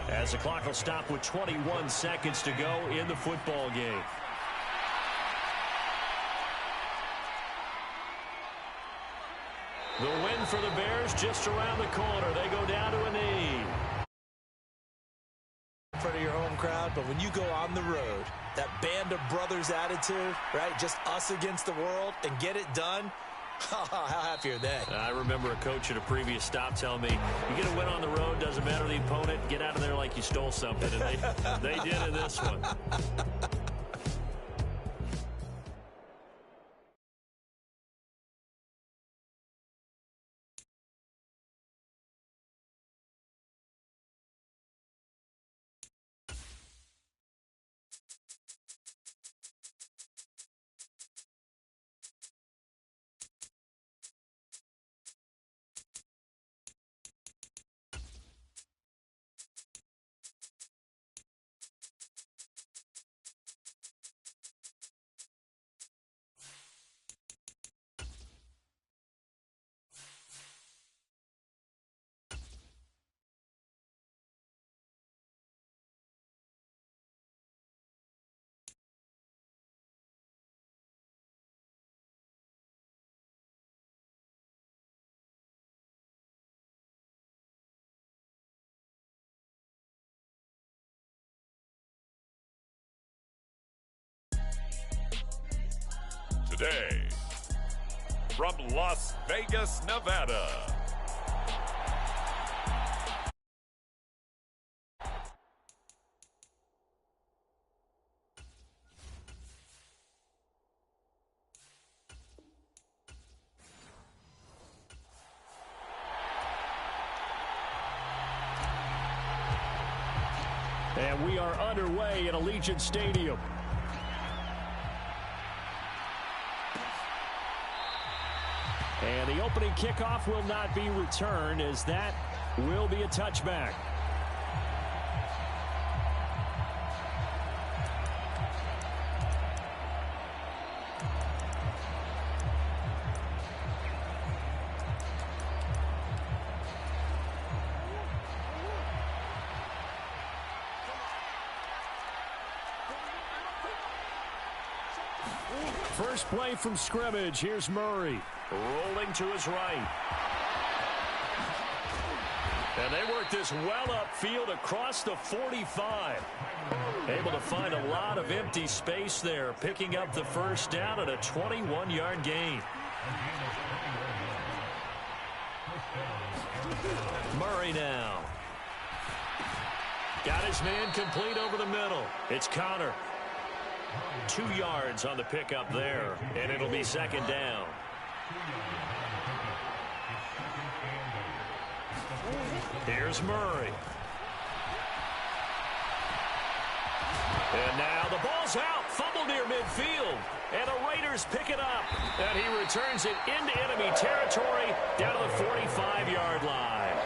Speaker 3: as the clock will stop with 21 seconds to go in the football game. The win for the Bears just around the corner. They go down to a knee.
Speaker 4: In front of your home crowd, but when you go on the road, that band of brothers attitude, right? Just us against the world and get it done. How happy are they?
Speaker 3: I remember a coach at a previous stop telling me, you get a win on the road, doesn't matter the opponent, get out of there like you stole something. And they did in this one.
Speaker 2: Today, from Las Vegas, Nevada,
Speaker 6: And we are underway at Allegiant Stadium. And the opening kickoff will not be returned, as that will be a touchback. First play from scrimmage. Here's Murray.
Speaker 3: Rolling to his right. And they work this well upfield across the 45. Able to find a lot of empty space there, picking up the first down at a 21-yard gain. Murray now. Got his man complete over the middle. It's Connor. 2 yards on the pickup there, and it'll be second down. Here's Murray. And now the ball's out. Fumble near midfield. And the Raiders pick it up. And he returns it into enemy territory down to the 45-yard line.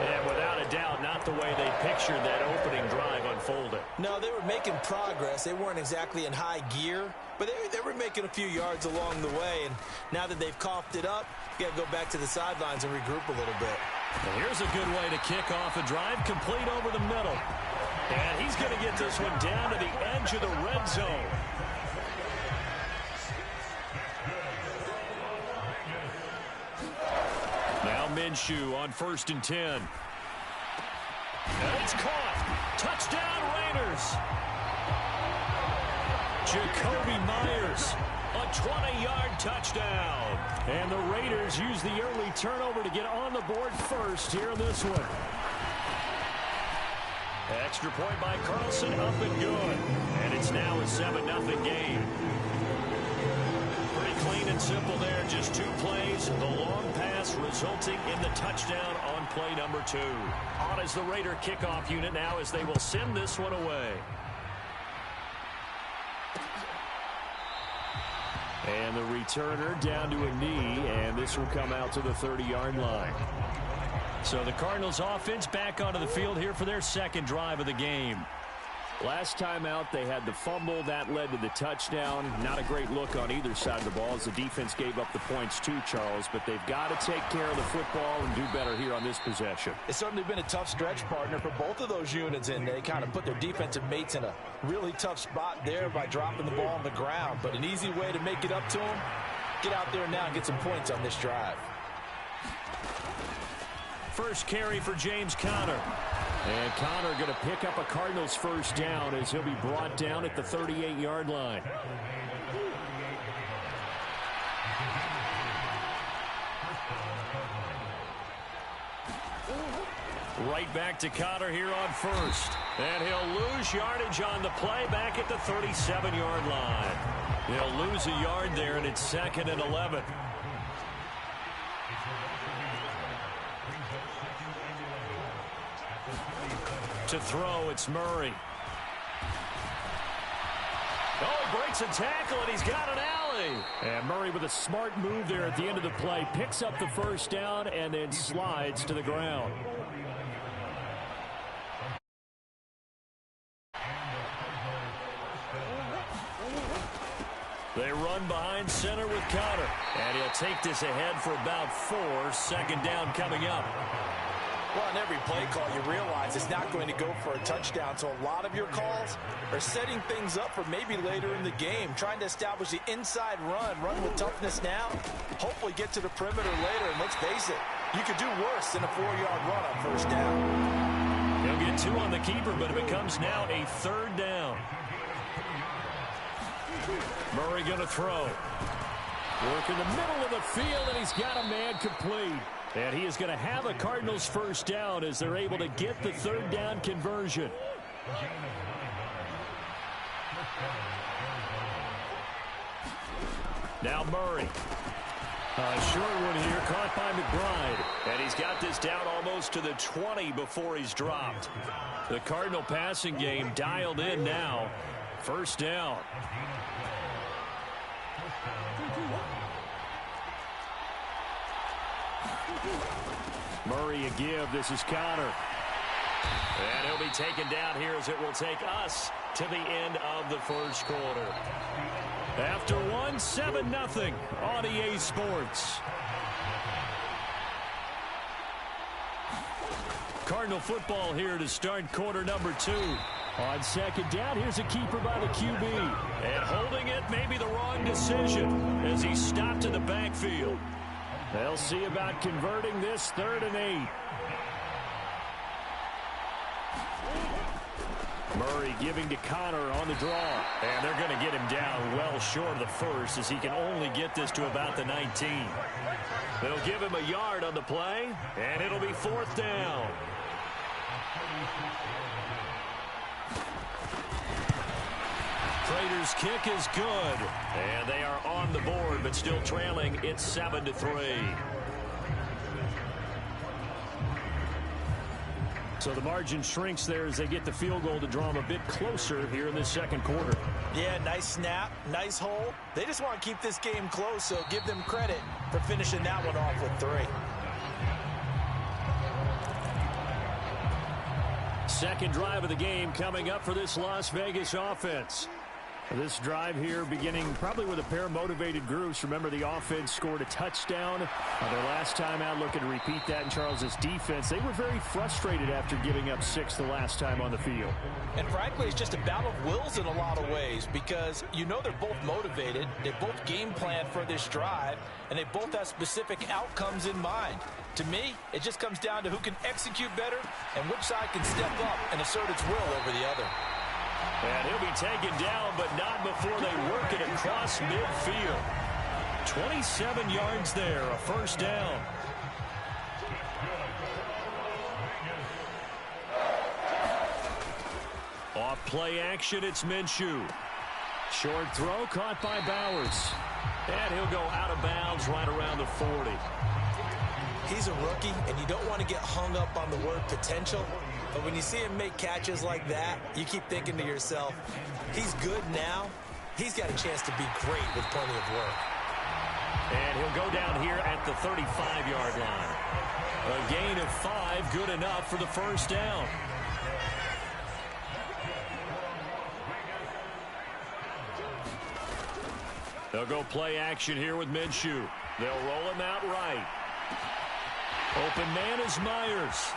Speaker 3: And without a doubt, not the way they pictured that opening drive unfolded.
Speaker 4: No, they were making progress. They weren't exactly in high gear, but they were making a few yards along the way. And now that they've coughed it up, you got to go back to the sidelines and regroup a little bit.
Speaker 3: Well, here's a good way to kick off a drive, complete over the middle. And he's going to get this one down to the edge of the red zone. Now Minshew on 1st and 10. And it's caught. Touchdown, Raiders. Jacoby Myers, a 20-yard touchdown. And the Raiders use the early turnover to get on the board first here in this one. Extra point by Carlson, up and good. And it's now a 7-0 game. Pretty clean and simple there. Just 2 plays. The long pass resulting in the touchdown on play number 2. On is the Raider kickoff unit now as they will send this one away. And the returner down to a knee, and this will come out to the 30-yard line. So the Cardinals offense back onto the field here for their second drive of the game. Last time out, they had the fumble. That led to the touchdown. Not a great look on either side of the ball as the defense gave up the points too, Charles. But they've got to take care of the football and do better here on this possession.
Speaker 5: It's certainly been a tough stretch, partner, for both of those units, and they kind of put their defensive mates in a really tough spot there by dropping the ball on the ground. But an easy way to make it up to them, get out there now and get some points on this drive.
Speaker 3: First carry for James Conner. And Conner going to pick up a Cardinals first down as he'll be brought down at the 38-yard line. Right back to Conner here on first. And he'll lose yardage on the play back at the 37-yard line. He'll lose a yard there, and it's 2nd and 11. To throw, it's Murray. Oh, he breaks a tackle, and he's got an alley. And Murray with a smart move there at the end of the play. Picks up the first down and then slides to the ground. They run behind center with Conner. And he'll take this ahead for about 4. 2nd down coming up.
Speaker 5: Well, on every play call, you realize it's not going to go for a touchdown. So a lot of your calls are setting things up for maybe later in the game, trying to establish the inside run with toughness now, hopefully get to the perimeter later. And let's face it, you could do worse than a 4-yard run on first down.
Speaker 3: He'll get 2 on the keeper, but it becomes now a 3rd down. Murray going to throw. Work in the middle of the field, and he's got a man complete. And he is going to have a Cardinals first down as they're able to get the 3rd down conversion. Now Murray. A short one here, caught by McBride. And he's got this down almost to the 20 before he's dropped. The Cardinal passing game dialed in now. First down. Murray a give. This is Conner. And he'll be taken down here as it will take us to the end of the first quarter. After 1, 7-0 on EA Sports. Cardinal football here to start quarter number 2. On 2nd down, here's a keeper by the QB. And holding it, maybe the wrong decision as he stopped in the backfield. They'll see about converting this 3rd and 8. Murray giving to Conner on the draw. And they're going to get him down well short of the first as he can only get this to about the 19. They'll give him a yard on the play, and it'll be 4th down. Raiders kick is good. And they are on the board, but still trailing. It's 7-3. So the margin shrinks there as they get the field goal to draw them a bit closer here in this second quarter.
Speaker 5: Yeah, nice snap, nice hole. They just want to keep this game close, so give them credit for finishing that one off with 3.
Speaker 3: Second drive of the game coming up for this Las Vegas offense. This drive here beginning probably with a pair of motivated groups. Remember, the offense scored a touchdown their last time out. Looking to repeat that in Charles's defense. They were very frustrated after giving up 6 the last time on the field.
Speaker 5: And frankly, it's just a battle of wills in a lot of ways because you know they're both motivated. They both game plan for this drive, and they both have specific outcomes in mind. To me, it just comes down to who can execute better and which side can step up and assert its will over the other.
Speaker 3: And he'll be taken down, but not before they work it across midfield. 27 yards there, a first down. Off play action, it's Minshew. Short throw caught by Bowers. And he'll go out of bounds right around the 40.
Speaker 4: He's a rookie, and you don't want to get hung up on the word potential. But when you see him make catches like that, you keep thinking to yourself, he's good now. He's got a chance to be great with plenty of work.
Speaker 3: And he'll go down here at the 35-yard line. A gain of 5, good enough for the first down. They'll go play action here with Minshew. They'll roll him out right. Open man is Myers.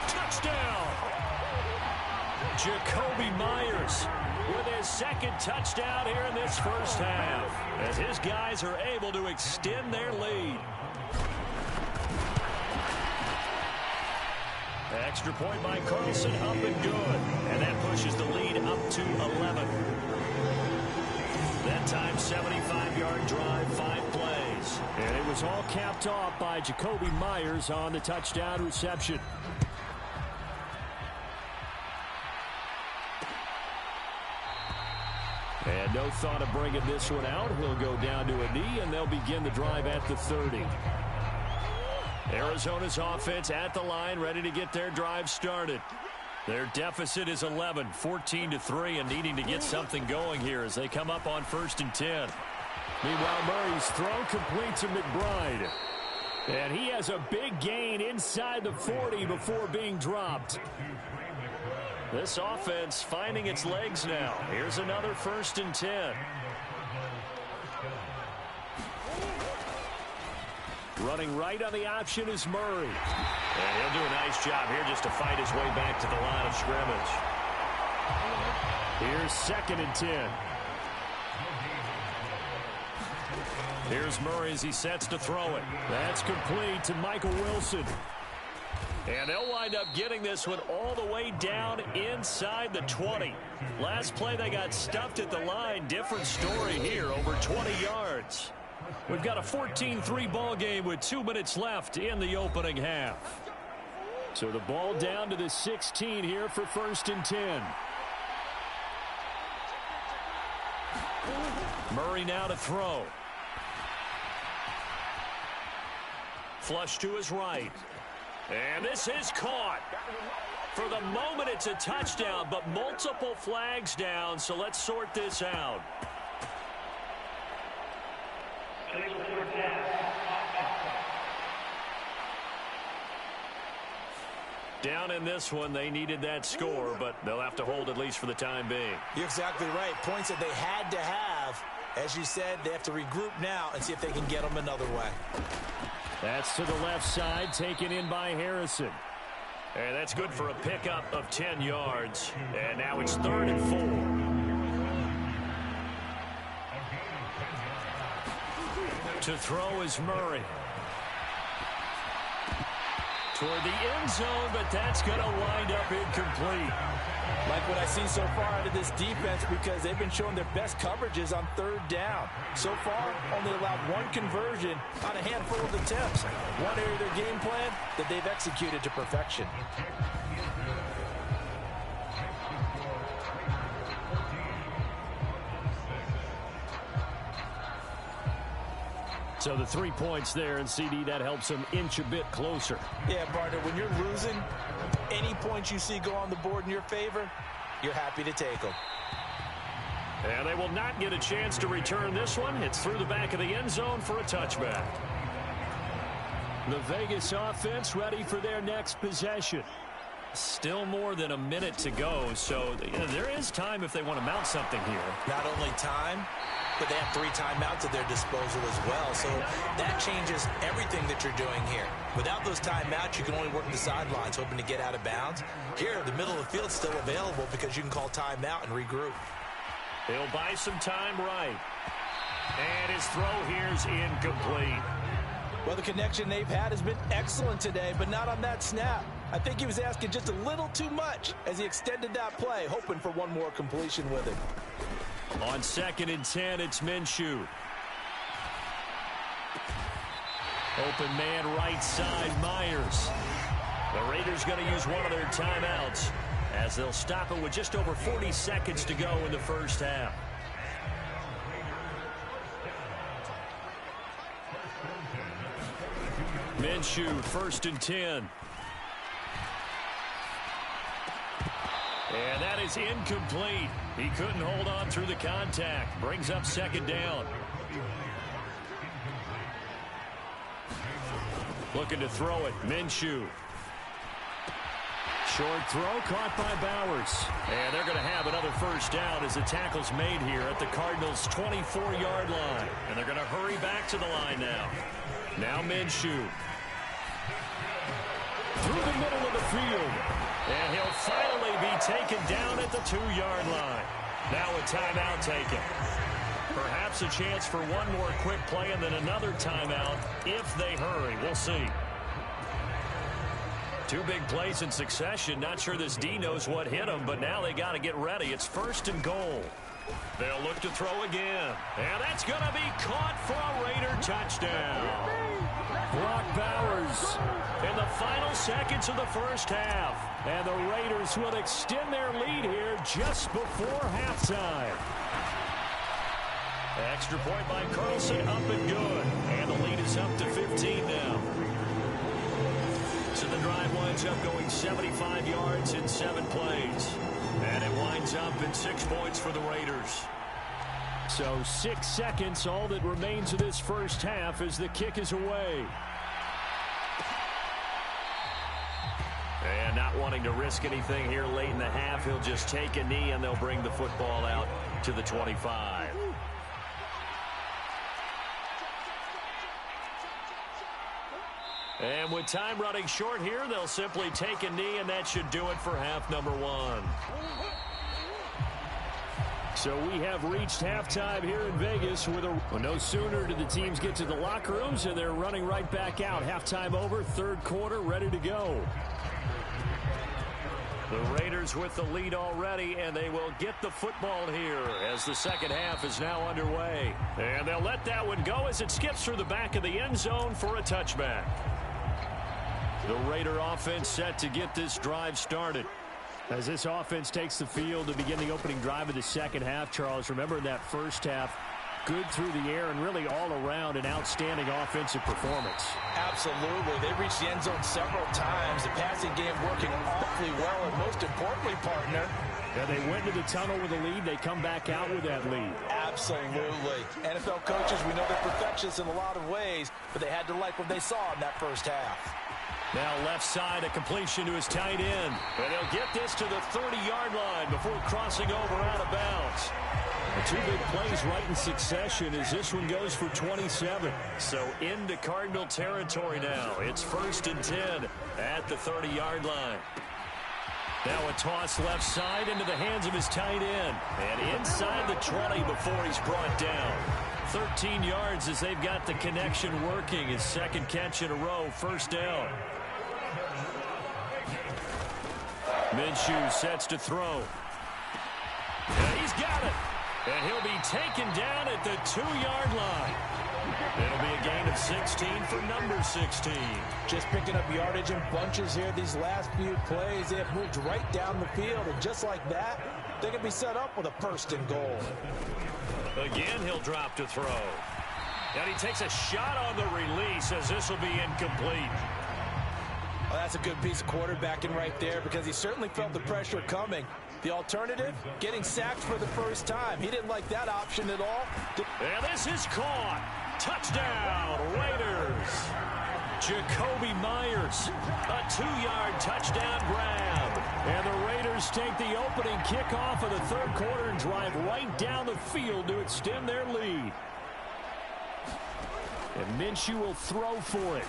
Speaker 3: Touchdown! Jacoby Myers with his second touchdown here in this first half, as his guys are able to extend their lead. Extra point by Carlson, up and good. And that pushes the lead up to 11. That time, 75-yard drive, 5 plays.
Speaker 6: And it was all capped off by Jacoby Myers on the touchdown reception. And no thought of bringing this one out. He'll go down to a knee, and they'll begin the drive at the 30. Arizona's offense at the line, ready to get their drive started. Their deficit is 11, 14-3, and needing to get something going here as they come up on 1st and 10. Meanwhile, Murray's throw complete to McBride. And he has a big gain inside the 40 before being dropped.
Speaker 3: This offense finding its legs now. Here's another 1st and 10.
Speaker 6: Running right on the option is Murray.
Speaker 3: And he'll do a nice job here just to fight his way back to the line of scrimmage.
Speaker 6: Here's 2nd and 10.
Speaker 3: Here's Murray as he sets to throw it.
Speaker 6: That's complete to Michael Wilson.
Speaker 3: And they'll wind up getting this one all the way down inside the 20. Last play they got stuffed at the line. Different story here, over 20 yards. We've got a 14-3 ball game with 2 minutes left in the opening half.
Speaker 6: So the ball down to the 16 here for 1st and 10.
Speaker 3: Murray now to throw. Flush to his right. And this is caught. For the moment, it's a touchdown, but multiple flags down, so let's sort this out. Down in this one, they needed that score, but they'll have to hold at least for the time being.
Speaker 4: You're exactly right. Points that they had to have. As you said, they have to regroup now and see if they can get them another way.
Speaker 6: That's to the left side, taken in by Harrison.
Speaker 3: And that's good for a pickup of 10 yards. And now it's 3rd and 4. To throw is Murray. Toward the end zone, but that's going to wind up incomplete.
Speaker 5: Like what I've seen so far out of this defense, because they've been showing their best coverages on 3rd down. So far, only allowed 1 conversion on a handful of attempts. One area of their game plan that they've executed to perfection.
Speaker 6: So the 3 points there, and CD, that helps them inch a bit closer.
Speaker 5: Yeah, partner, when you're losing, any points you see go on the board in your favor, you're happy to take them.
Speaker 3: And they will not get a chance to return this one. It's through the back of the end zone for a touchback.
Speaker 6: The Vegas offense ready for their next possession.
Speaker 3: Still more than a minute to go, so there is time if they want to mount something here.
Speaker 4: Not only time, but they have 3 timeouts at their disposal as well. So that changes everything that you're doing here. Without those timeouts, you can only work the sidelines, hoping to get out of bounds. Here, the middle of the field's still available because you can call timeout and regroup.
Speaker 3: He'll buy some time right. And his throw here's incomplete.
Speaker 5: Well, the connection they've had has been excellent today, but not on that snap. I think he was asking just a little too much as he extended that play, hoping for one more completion with it.
Speaker 3: On 2nd and 10, it's Minshew. Open man right side, Myers. The Raiders going to use one of their timeouts. as they'll stop it with just over 40 seconds to go in the first half. Minshew, 1st and 10. And that is incomplete. He couldn't hold on through the contact. Brings up 2nd down. Looking to throw it. Minshew. Short throw caught by Bowers. And they're going to have another 1st down as the tackle's made here at the Cardinals' 24-yard line. And they're going to hurry back to the line now. Now Minshew. Through the middle of the field. And he'll finally be taken down at the 2-yard line. Now a timeout taken. Perhaps a chance for one more quick play and then another timeout if they hurry. We'll see. 2 big plays in succession. Not sure this D knows what hit him, but now they got to get ready. It's 1st and goal. They'll look to throw again. And that's going to be caught for a Raider touchdown. Brock Bowers in the final seconds of the first half. And the Raiders will extend their lead here just before halftime. Extra point by Carlson, up and good. And the lead is up to 15 now. So the drive winds up going 75 yards in 7 plays. And it winds up in 6 points for the Raiders. So 6 seconds, all that remains of this first half as the kick is away. And not wanting to risk anything here late in the half, he'll just take a knee and they'll bring the football out to the 25. And with time running short here, they'll simply take a knee, and that should do it for half number 1. So we have reached halftime here in Vegas with no sooner did the teams get to the locker rooms, and they're running right back out. Halftime over, 3rd quarter, ready to go. The Raiders with the lead already, and they will get the football here as the second half is now underway. And they'll let that one go as it skips through the back of the end zone for a touchback. The Raider offense set to get this drive started. As this offense takes the field to begin the opening drive of the second half, Charles, remember in that first half, good through the air and really all around an outstanding offensive performance.
Speaker 5: Absolutely. They reached the end zone several times. The passing game working awfully well, and most importantly, partner,
Speaker 6: yeah, they went to the tunnel with a lead. They come back out with that lead.
Speaker 5: Absolutely. NFL coaches, we know they're perfectionists in a lot of ways, but they had to like what they saw in that first half.
Speaker 3: Now left side, a completion to his tight end. And he'll get this to the 30-yard line before crossing over out of bounds. The 2 big plays right in succession as this one goes for 27. So into Cardinal territory now. It's 1st and 10 at the 30-yard line. Now a toss left side into the hands of his tight end. And inside the 20 before he's brought down. 13 yards as they've got the connection working. His 2nd catch in a row, 1st down. Minshew sets to throw. And he's got it. And he'll be taken down at the 2-yard line. It'll be a gain of 16 for number 16.
Speaker 5: Just picking up yardage in bunches here these last few plays. They have moved right down the field, and just like that, they can be set up with a 1st and goal.
Speaker 3: Again, he'll drop to throw. And he takes a shot on the release as this will be incomplete.
Speaker 5: Well, that's a good piece of quarterbacking right there because he certainly felt the pressure coming. The alternative, getting sacked for the first time. He didn't like that option at all.
Speaker 3: And this is caught. Touchdown, Raiders. Jacoby Myers, a 2-yard touchdown grab. And the Raiders take the opening kickoff of the 3rd quarter and drive right down the field to extend their lead. And Minshew will throw for it.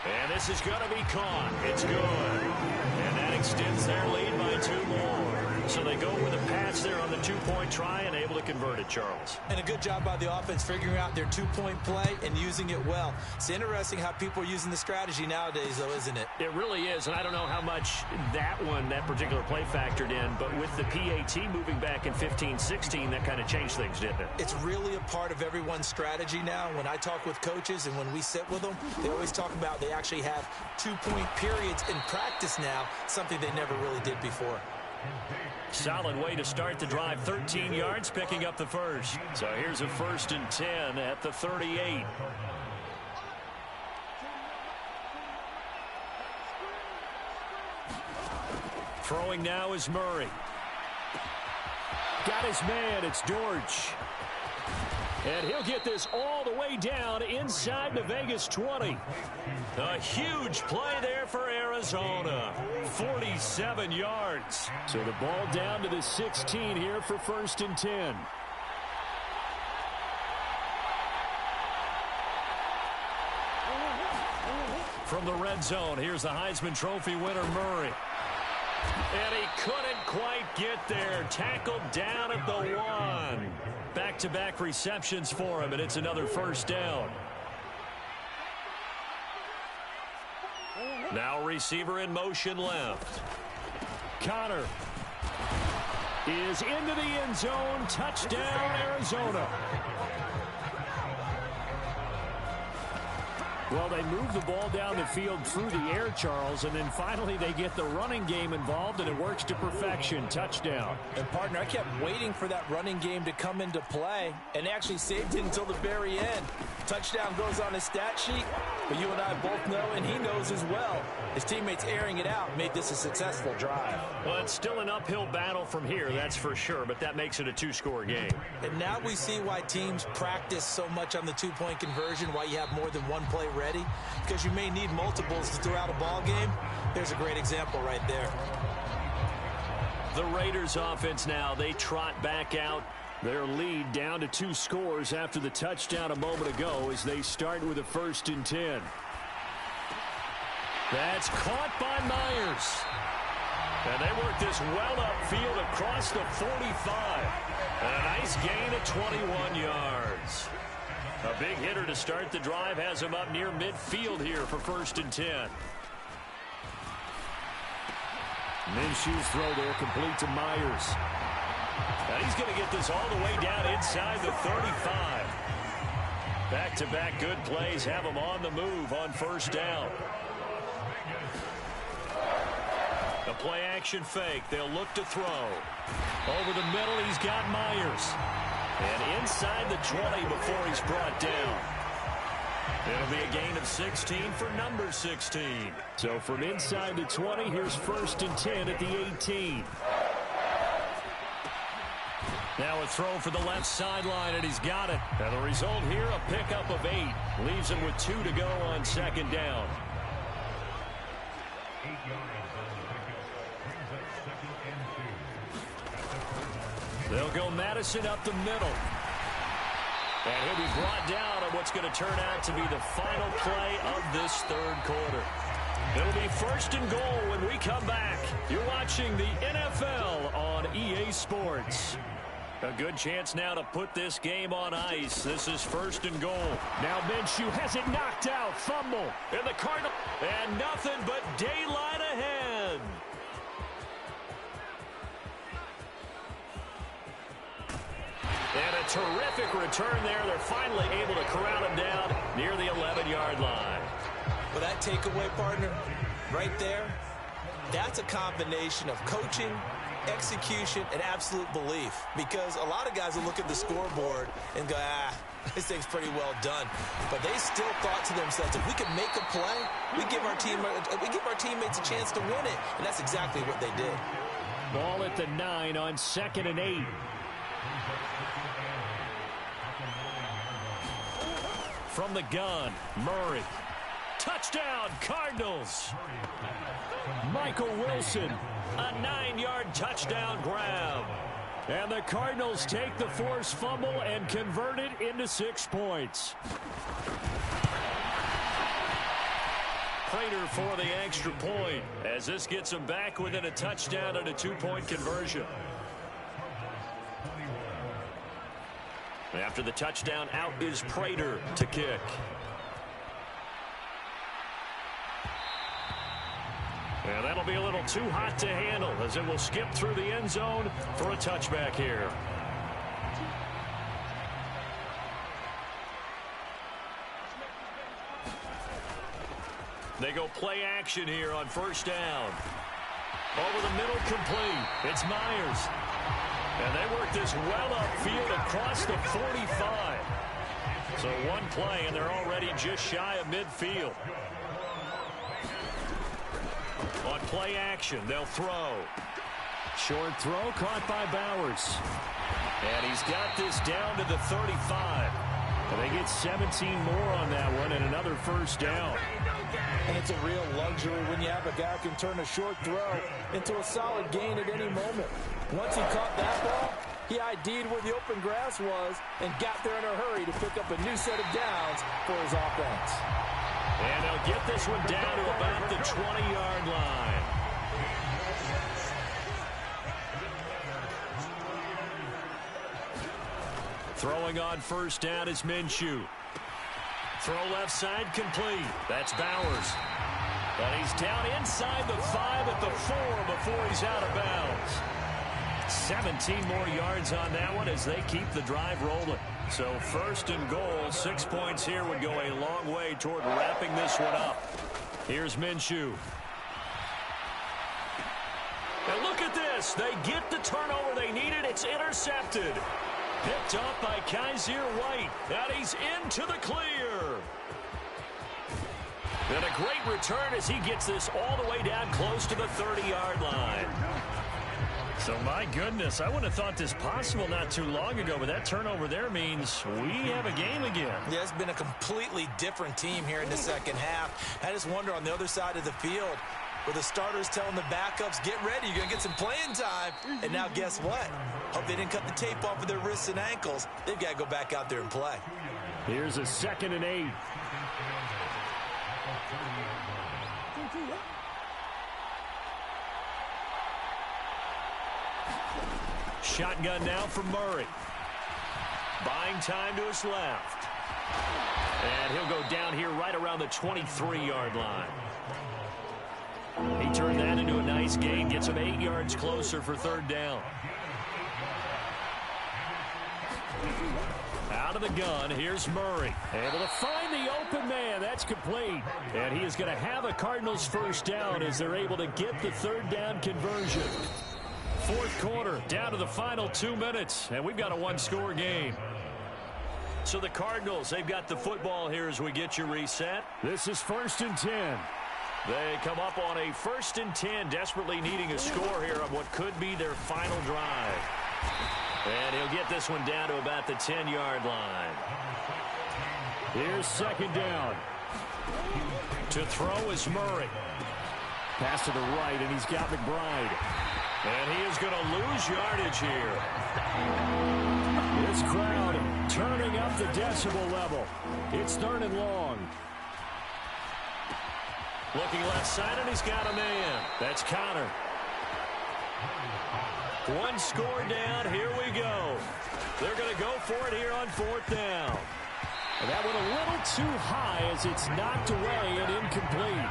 Speaker 3: And this is going to be caught. It's good. And that extends their lead by 2 more. So they go with a pass there on the 2-point try and able to convert it, Charles.
Speaker 4: And a good job by the offense figuring out their 2-point play and using it well. It's interesting how people are using the strategy nowadays, though, isn't it?
Speaker 3: It really is, and I don't know how much that particular play factored in, but with the PAT moving back in 15-16, that kind of changed things, didn't it?
Speaker 4: It's really a part of everyone's strategy now. When I talk with coaches and when we sit with them, they always talk about they actually have 2-point periods in practice now, something they never really did before.
Speaker 3: Solid way to start the drive. 13 yards, picking up the first. So here's a 1st and 10 at the 38. Throwing now is Murray.
Speaker 6: Got his man. It's Dortch. And he'll get this all the way down inside the Vegas 20.
Speaker 3: A huge play there for Arizona. 47 yards.
Speaker 6: So the ball down to the 16 here for 1st and 10.
Speaker 3: From the red zone, here's the Heisman Trophy winner, Murray. And he couldn't quite get there. Tackled down at the 1. Back-to-back receptions for him, and it's another 1st down. Now receiver in motion left.
Speaker 6: Connor is into the end zone. Touchdown, Arizona. Well, they move the ball down the field through the air, Charles, and then finally they get the running game involved, and it works to perfection. Touchdown.
Speaker 5: And, partner, I kept waiting for that running game to come into play and actually saved it until the very end. Touchdown goes on his stat sheet, but you and I both know, and he knows as well, his teammates airing it out made this a successful drive.
Speaker 3: Well, it's still an uphill battle from here, that's for sure, but that makes it a 2-score game.
Speaker 4: And now we see why teams practice so much on the 2-point conversion, why you have more than one play ready, because you may need multiples to throw out a ball game. There's a great example right there.
Speaker 3: The Raiders offense now, they trot back out.
Speaker 6: Their lead down to 2 scores after the touchdown a moment ago as they start with a 1st and 10.
Speaker 3: That's caught by Myers. And they work this well upfield across the 45. And a nice gain of 21 yards. A big hitter to start the drive has him up near midfield here for 1st and 10.
Speaker 6: Minshew's throw there complete to Myers.
Speaker 3: And he's going to get this all the way down inside the 35. Back-to-back good plays have him on the move on 1st down. A play-action fake. They'll look to throw. Over the middle, he's got Myers. And inside the 20 before he's brought down. It'll be a gain of 16 for number 16.
Speaker 6: So from inside the 20, here's 1st and 10 at the 18.
Speaker 3: Now a throw for the left sideline, and he's got it. And the result here, a pickup of 8. Leaves him with 2 to go on 2nd down. They'll go Madison up the middle. And he'll be brought down on what's going to turn out to be the final play of this 3rd quarter. It'll be 1st and goal when we come back. You're watching the NFL on EA Sports. A good chance now to put this game on ice. This is 1st and goal.
Speaker 6: Now Minshew has it knocked out. Fumble.
Speaker 3: And the Cardinal. And nothing but daylight ahead. And a terrific return there. They're finally able to corral him down near the 11-yard line.
Speaker 4: But that takeaway, partner, right there, that's a combination of coaching, execution, and absolute belief. Because a lot of guys will look at the scoreboard and go, this thing's pretty well done. But they still thought to themselves, if we can make a play, we give our teammates a chance to win it. And that's exactly what they did.
Speaker 6: Ball at the 9 on 2nd and 8.
Speaker 3: From the gun, Murray. Touchdown, Cardinals.
Speaker 6: Michael Wilson.
Speaker 3: A 9-yard touchdown grab.
Speaker 6: And the Cardinals take the forced fumble and convert it into 6 points.
Speaker 3: Prater for the extra point as this gets them back within a touchdown and a 2-point conversion. After the touchdown, out is Prater to kick. And that'll be a little too hot to handle as it will skip through the end zone for a touchback here. They go play action here on 1st down. Over the middle, complete. It's Myers. And they work this well upfield across the 45. So one play, and they're already just shy of midfield. On play action, they'll throw.
Speaker 6: Short throw caught by Bowers.
Speaker 3: And he's got this down to the 35.
Speaker 6: And they get 17 more on that one and another first down.
Speaker 5: And it's a real luxury when you have a guy who can turn a short throw into a solid gain at any moment. Once he caught that ball, he ID'd where the open grass was and got there in a hurry to pick up a new set of downs for his offense.
Speaker 3: And they'll get this one down to about the 20-yard line. Throwing on first down is Minshew. Throw left side complete. That's Bowers. But he's down inside the 5 at the 4 before he's out of bounds. 17 more yards on that one as they keep the drive rolling. So first and goal, 6 points here would go a long way toward wrapping this one up. Here's Minshew. And look at this. They get the turnover they needed. It's intercepted. Picked up by Kaiser White. And he's into the clear. And a great return as he gets this all the way down close to the 30-yard line. So, my goodness, I wouldn't have thought this possible not too long ago, but that turnover there means we have a game again.
Speaker 4: Yeah, it's been a completely different team here in the second half. I just wonder on the other side of the field, where the starters telling the backups, get ready, you're going to get some playing time. And now guess what? Hope they didn't cut the tape off of their wrists and ankles. They've got to go back out there and play.
Speaker 6: Here's a 2nd and 8.
Speaker 3: Shotgun now from Murray. Buying time to his left. And he'll go down here right around the 23-yard line. He turned that into a nice gain. Gets him 8 yards closer for third down. Out of the gun, here's Murray. Able to find the open man. That's complete. And he is going to have a Cardinals first down as they're able to get the third down conversion. Fourth quarter, down to the final 2 minutes, and we've got a one-score game. So the Cardinals, they've got the football here as we get you reset.
Speaker 6: This is 1st and 10.
Speaker 3: They come up on a 1st and 10, desperately needing a score here on what could be their final drive. And he'll get this one down to about the 10-yard line.
Speaker 6: Here's 2nd down.
Speaker 3: To throw is Murray.
Speaker 6: Pass to the right, and he's got McBride.
Speaker 3: And he is going to lose yardage here.
Speaker 6: This crowd turning up the decibel level. It's 3rd and long.
Speaker 3: Looking left side, and he's got a man. That's Connor. One score down. Here we go. They're going to go for it here on 4th down.
Speaker 6: And that went a little too high as it's knocked away and incomplete.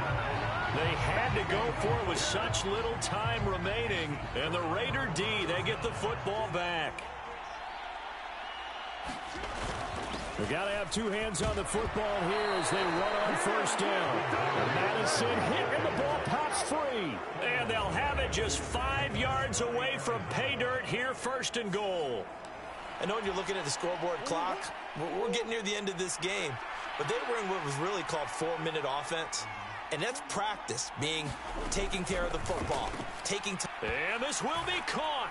Speaker 3: They had to go for it with such little time remaining. And the Raider D, they get the football back.
Speaker 6: They got to have 2 hands on the football here as they run on 1st down. And Madison hit, and the ball pops free.
Speaker 3: And they'll have it just 5 yards away from pay dirt here, 1st and goal.
Speaker 4: I know when you're looking at the scoreboard clock, we're getting near the end of this game. But they were in what was really called 4-minute offense. And that's practice, being taking care of the football.
Speaker 3: And this will be caught.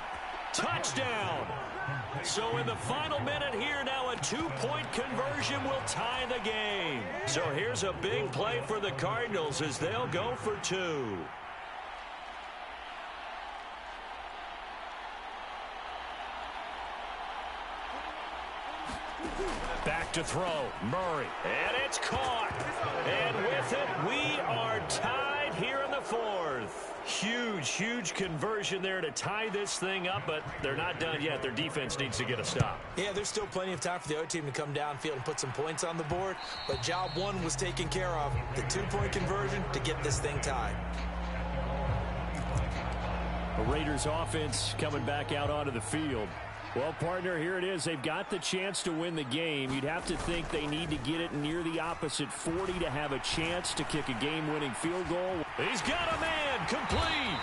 Speaker 3: Touchdown. So in the final minute here now, a 2-point conversion will tie the game. So here's a big play for the Cardinals as they'll go for 2. Back to throw, Murray, and it's caught. And with it, we are tied here in the 4th. Huge conversion there to tie this thing up, but they're not done yet. Their defense needs to get a stop.
Speaker 4: Yeah, there's still plenty of time for the other team to come downfield and put some points on the board, but job 1 was taken care of. The 2-point conversion to get this thing tied.
Speaker 6: The Raiders offense coming back out onto the field. Well, partner, here it is. They've got the chance to win the game. You'd have to think they need to get it near the opposite 40 to have a chance to kick a game-winning field goal.
Speaker 3: He's got a man, complete.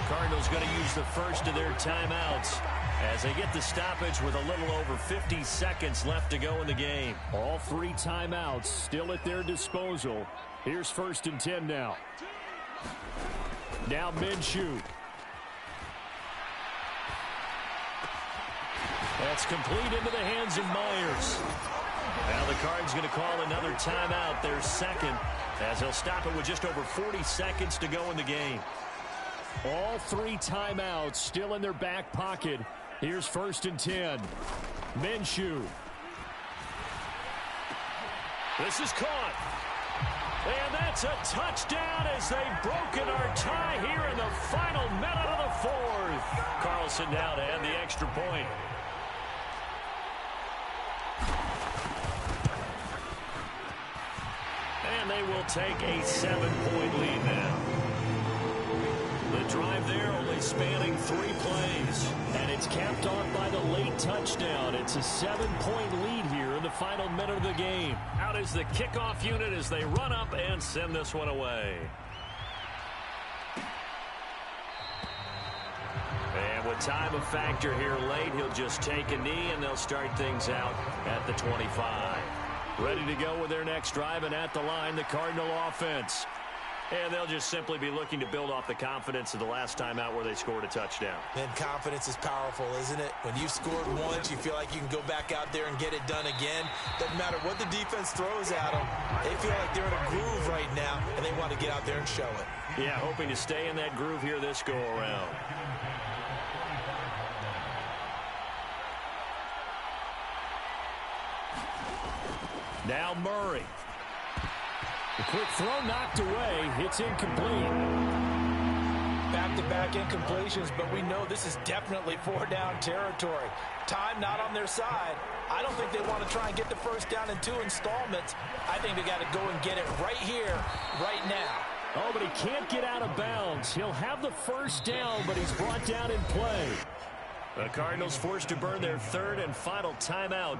Speaker 3: Cardinals going to use the first of their timeouts as they get the stoppage with a little over 50 seconds left to go in the game.
Speaker 6: All 3 timeouts still at their disposal. Here's 1st and 10 now. Now Minshew. That's complete into the hands of Myers. Now the Cards going to call another timeout, their second, as they'll stop it with just over 40 seconds to go in the game. All 3 timeouts still in their back pocket. Here's 1st and 10. Minshew. This is caught. And that's a touchdown as they've broken our tie here in the final minute of the 4th. Carlson now to add the extra point. And they will take a 7-point lead now. The drive there only spanning 3 plays. And it's capped off by the late touchdown. It's a 7-point lead here in the final minute of the game.
Speaker 3: Out is the kickoff unit as they run up and send this one away. And with time a factor here late, he'll just take a knee and they'll start things out at the 25. Ready to go with their next drive, and at the line, the Cardinal offense. And they'll just simply be looking to build off the confidence of the last time out where they scored a touchdown.
Speaker 4: And confidence is powerful, isn't it? When you've scored once, you feel like you can go back out there and get it done again. Doesn't matter what the defense throws at them. They feel like they're in a groove right now, and they want to get out there and show it.
Speaker 3: Yeah, hoping to stay in that groove here this go-around. Now Murray.
Speaker 6: The quick throw knocked away. It's incomplete.
Speaker 5: Back-to-back incompletions, but we know this is definitely 4-down territory. Time not on their side. I don't think they want to try and get the first down in 2 installments. I think they got to go and get it right here, right now.
Speaker 6: Oh, but he can't get out of bounds. He'll have the first down, but he's brought down in play.
Speaker 3: The Cardinals forced to burn their 3rd and final timeout,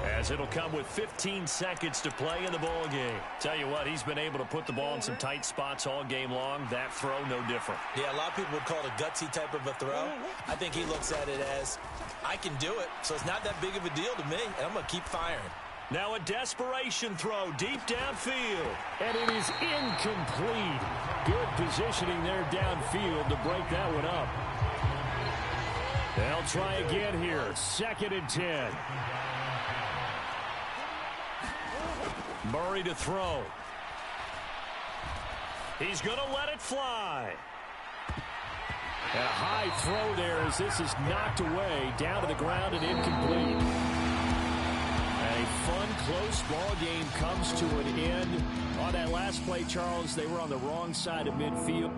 Speaker 3: as it'll come with 15 seconds to play in the ball game. Tell you what, he's been able to put the ball in some tight spots all game long. That throw, no different.
Speaker 4: Yeah, a lot of people would call it a gutsy type of a throw. I think he looks at it as, I can do it, so it's not that big of a deal to me, and I'm going to keep firing.
Speaker 3: Now a desperation throw deep downfield.
Speaker 6: And it is incomplete. Good positioning there downfield to break that one up. They'll try again here. 2nd and 10. Murray to throw. He's going to let it fly. And a high throw there as this is knocked away, down to the ground and incomplete. A fun, close ball game comes to an end. On that last play, Charles, they were on the wrong side of midfield.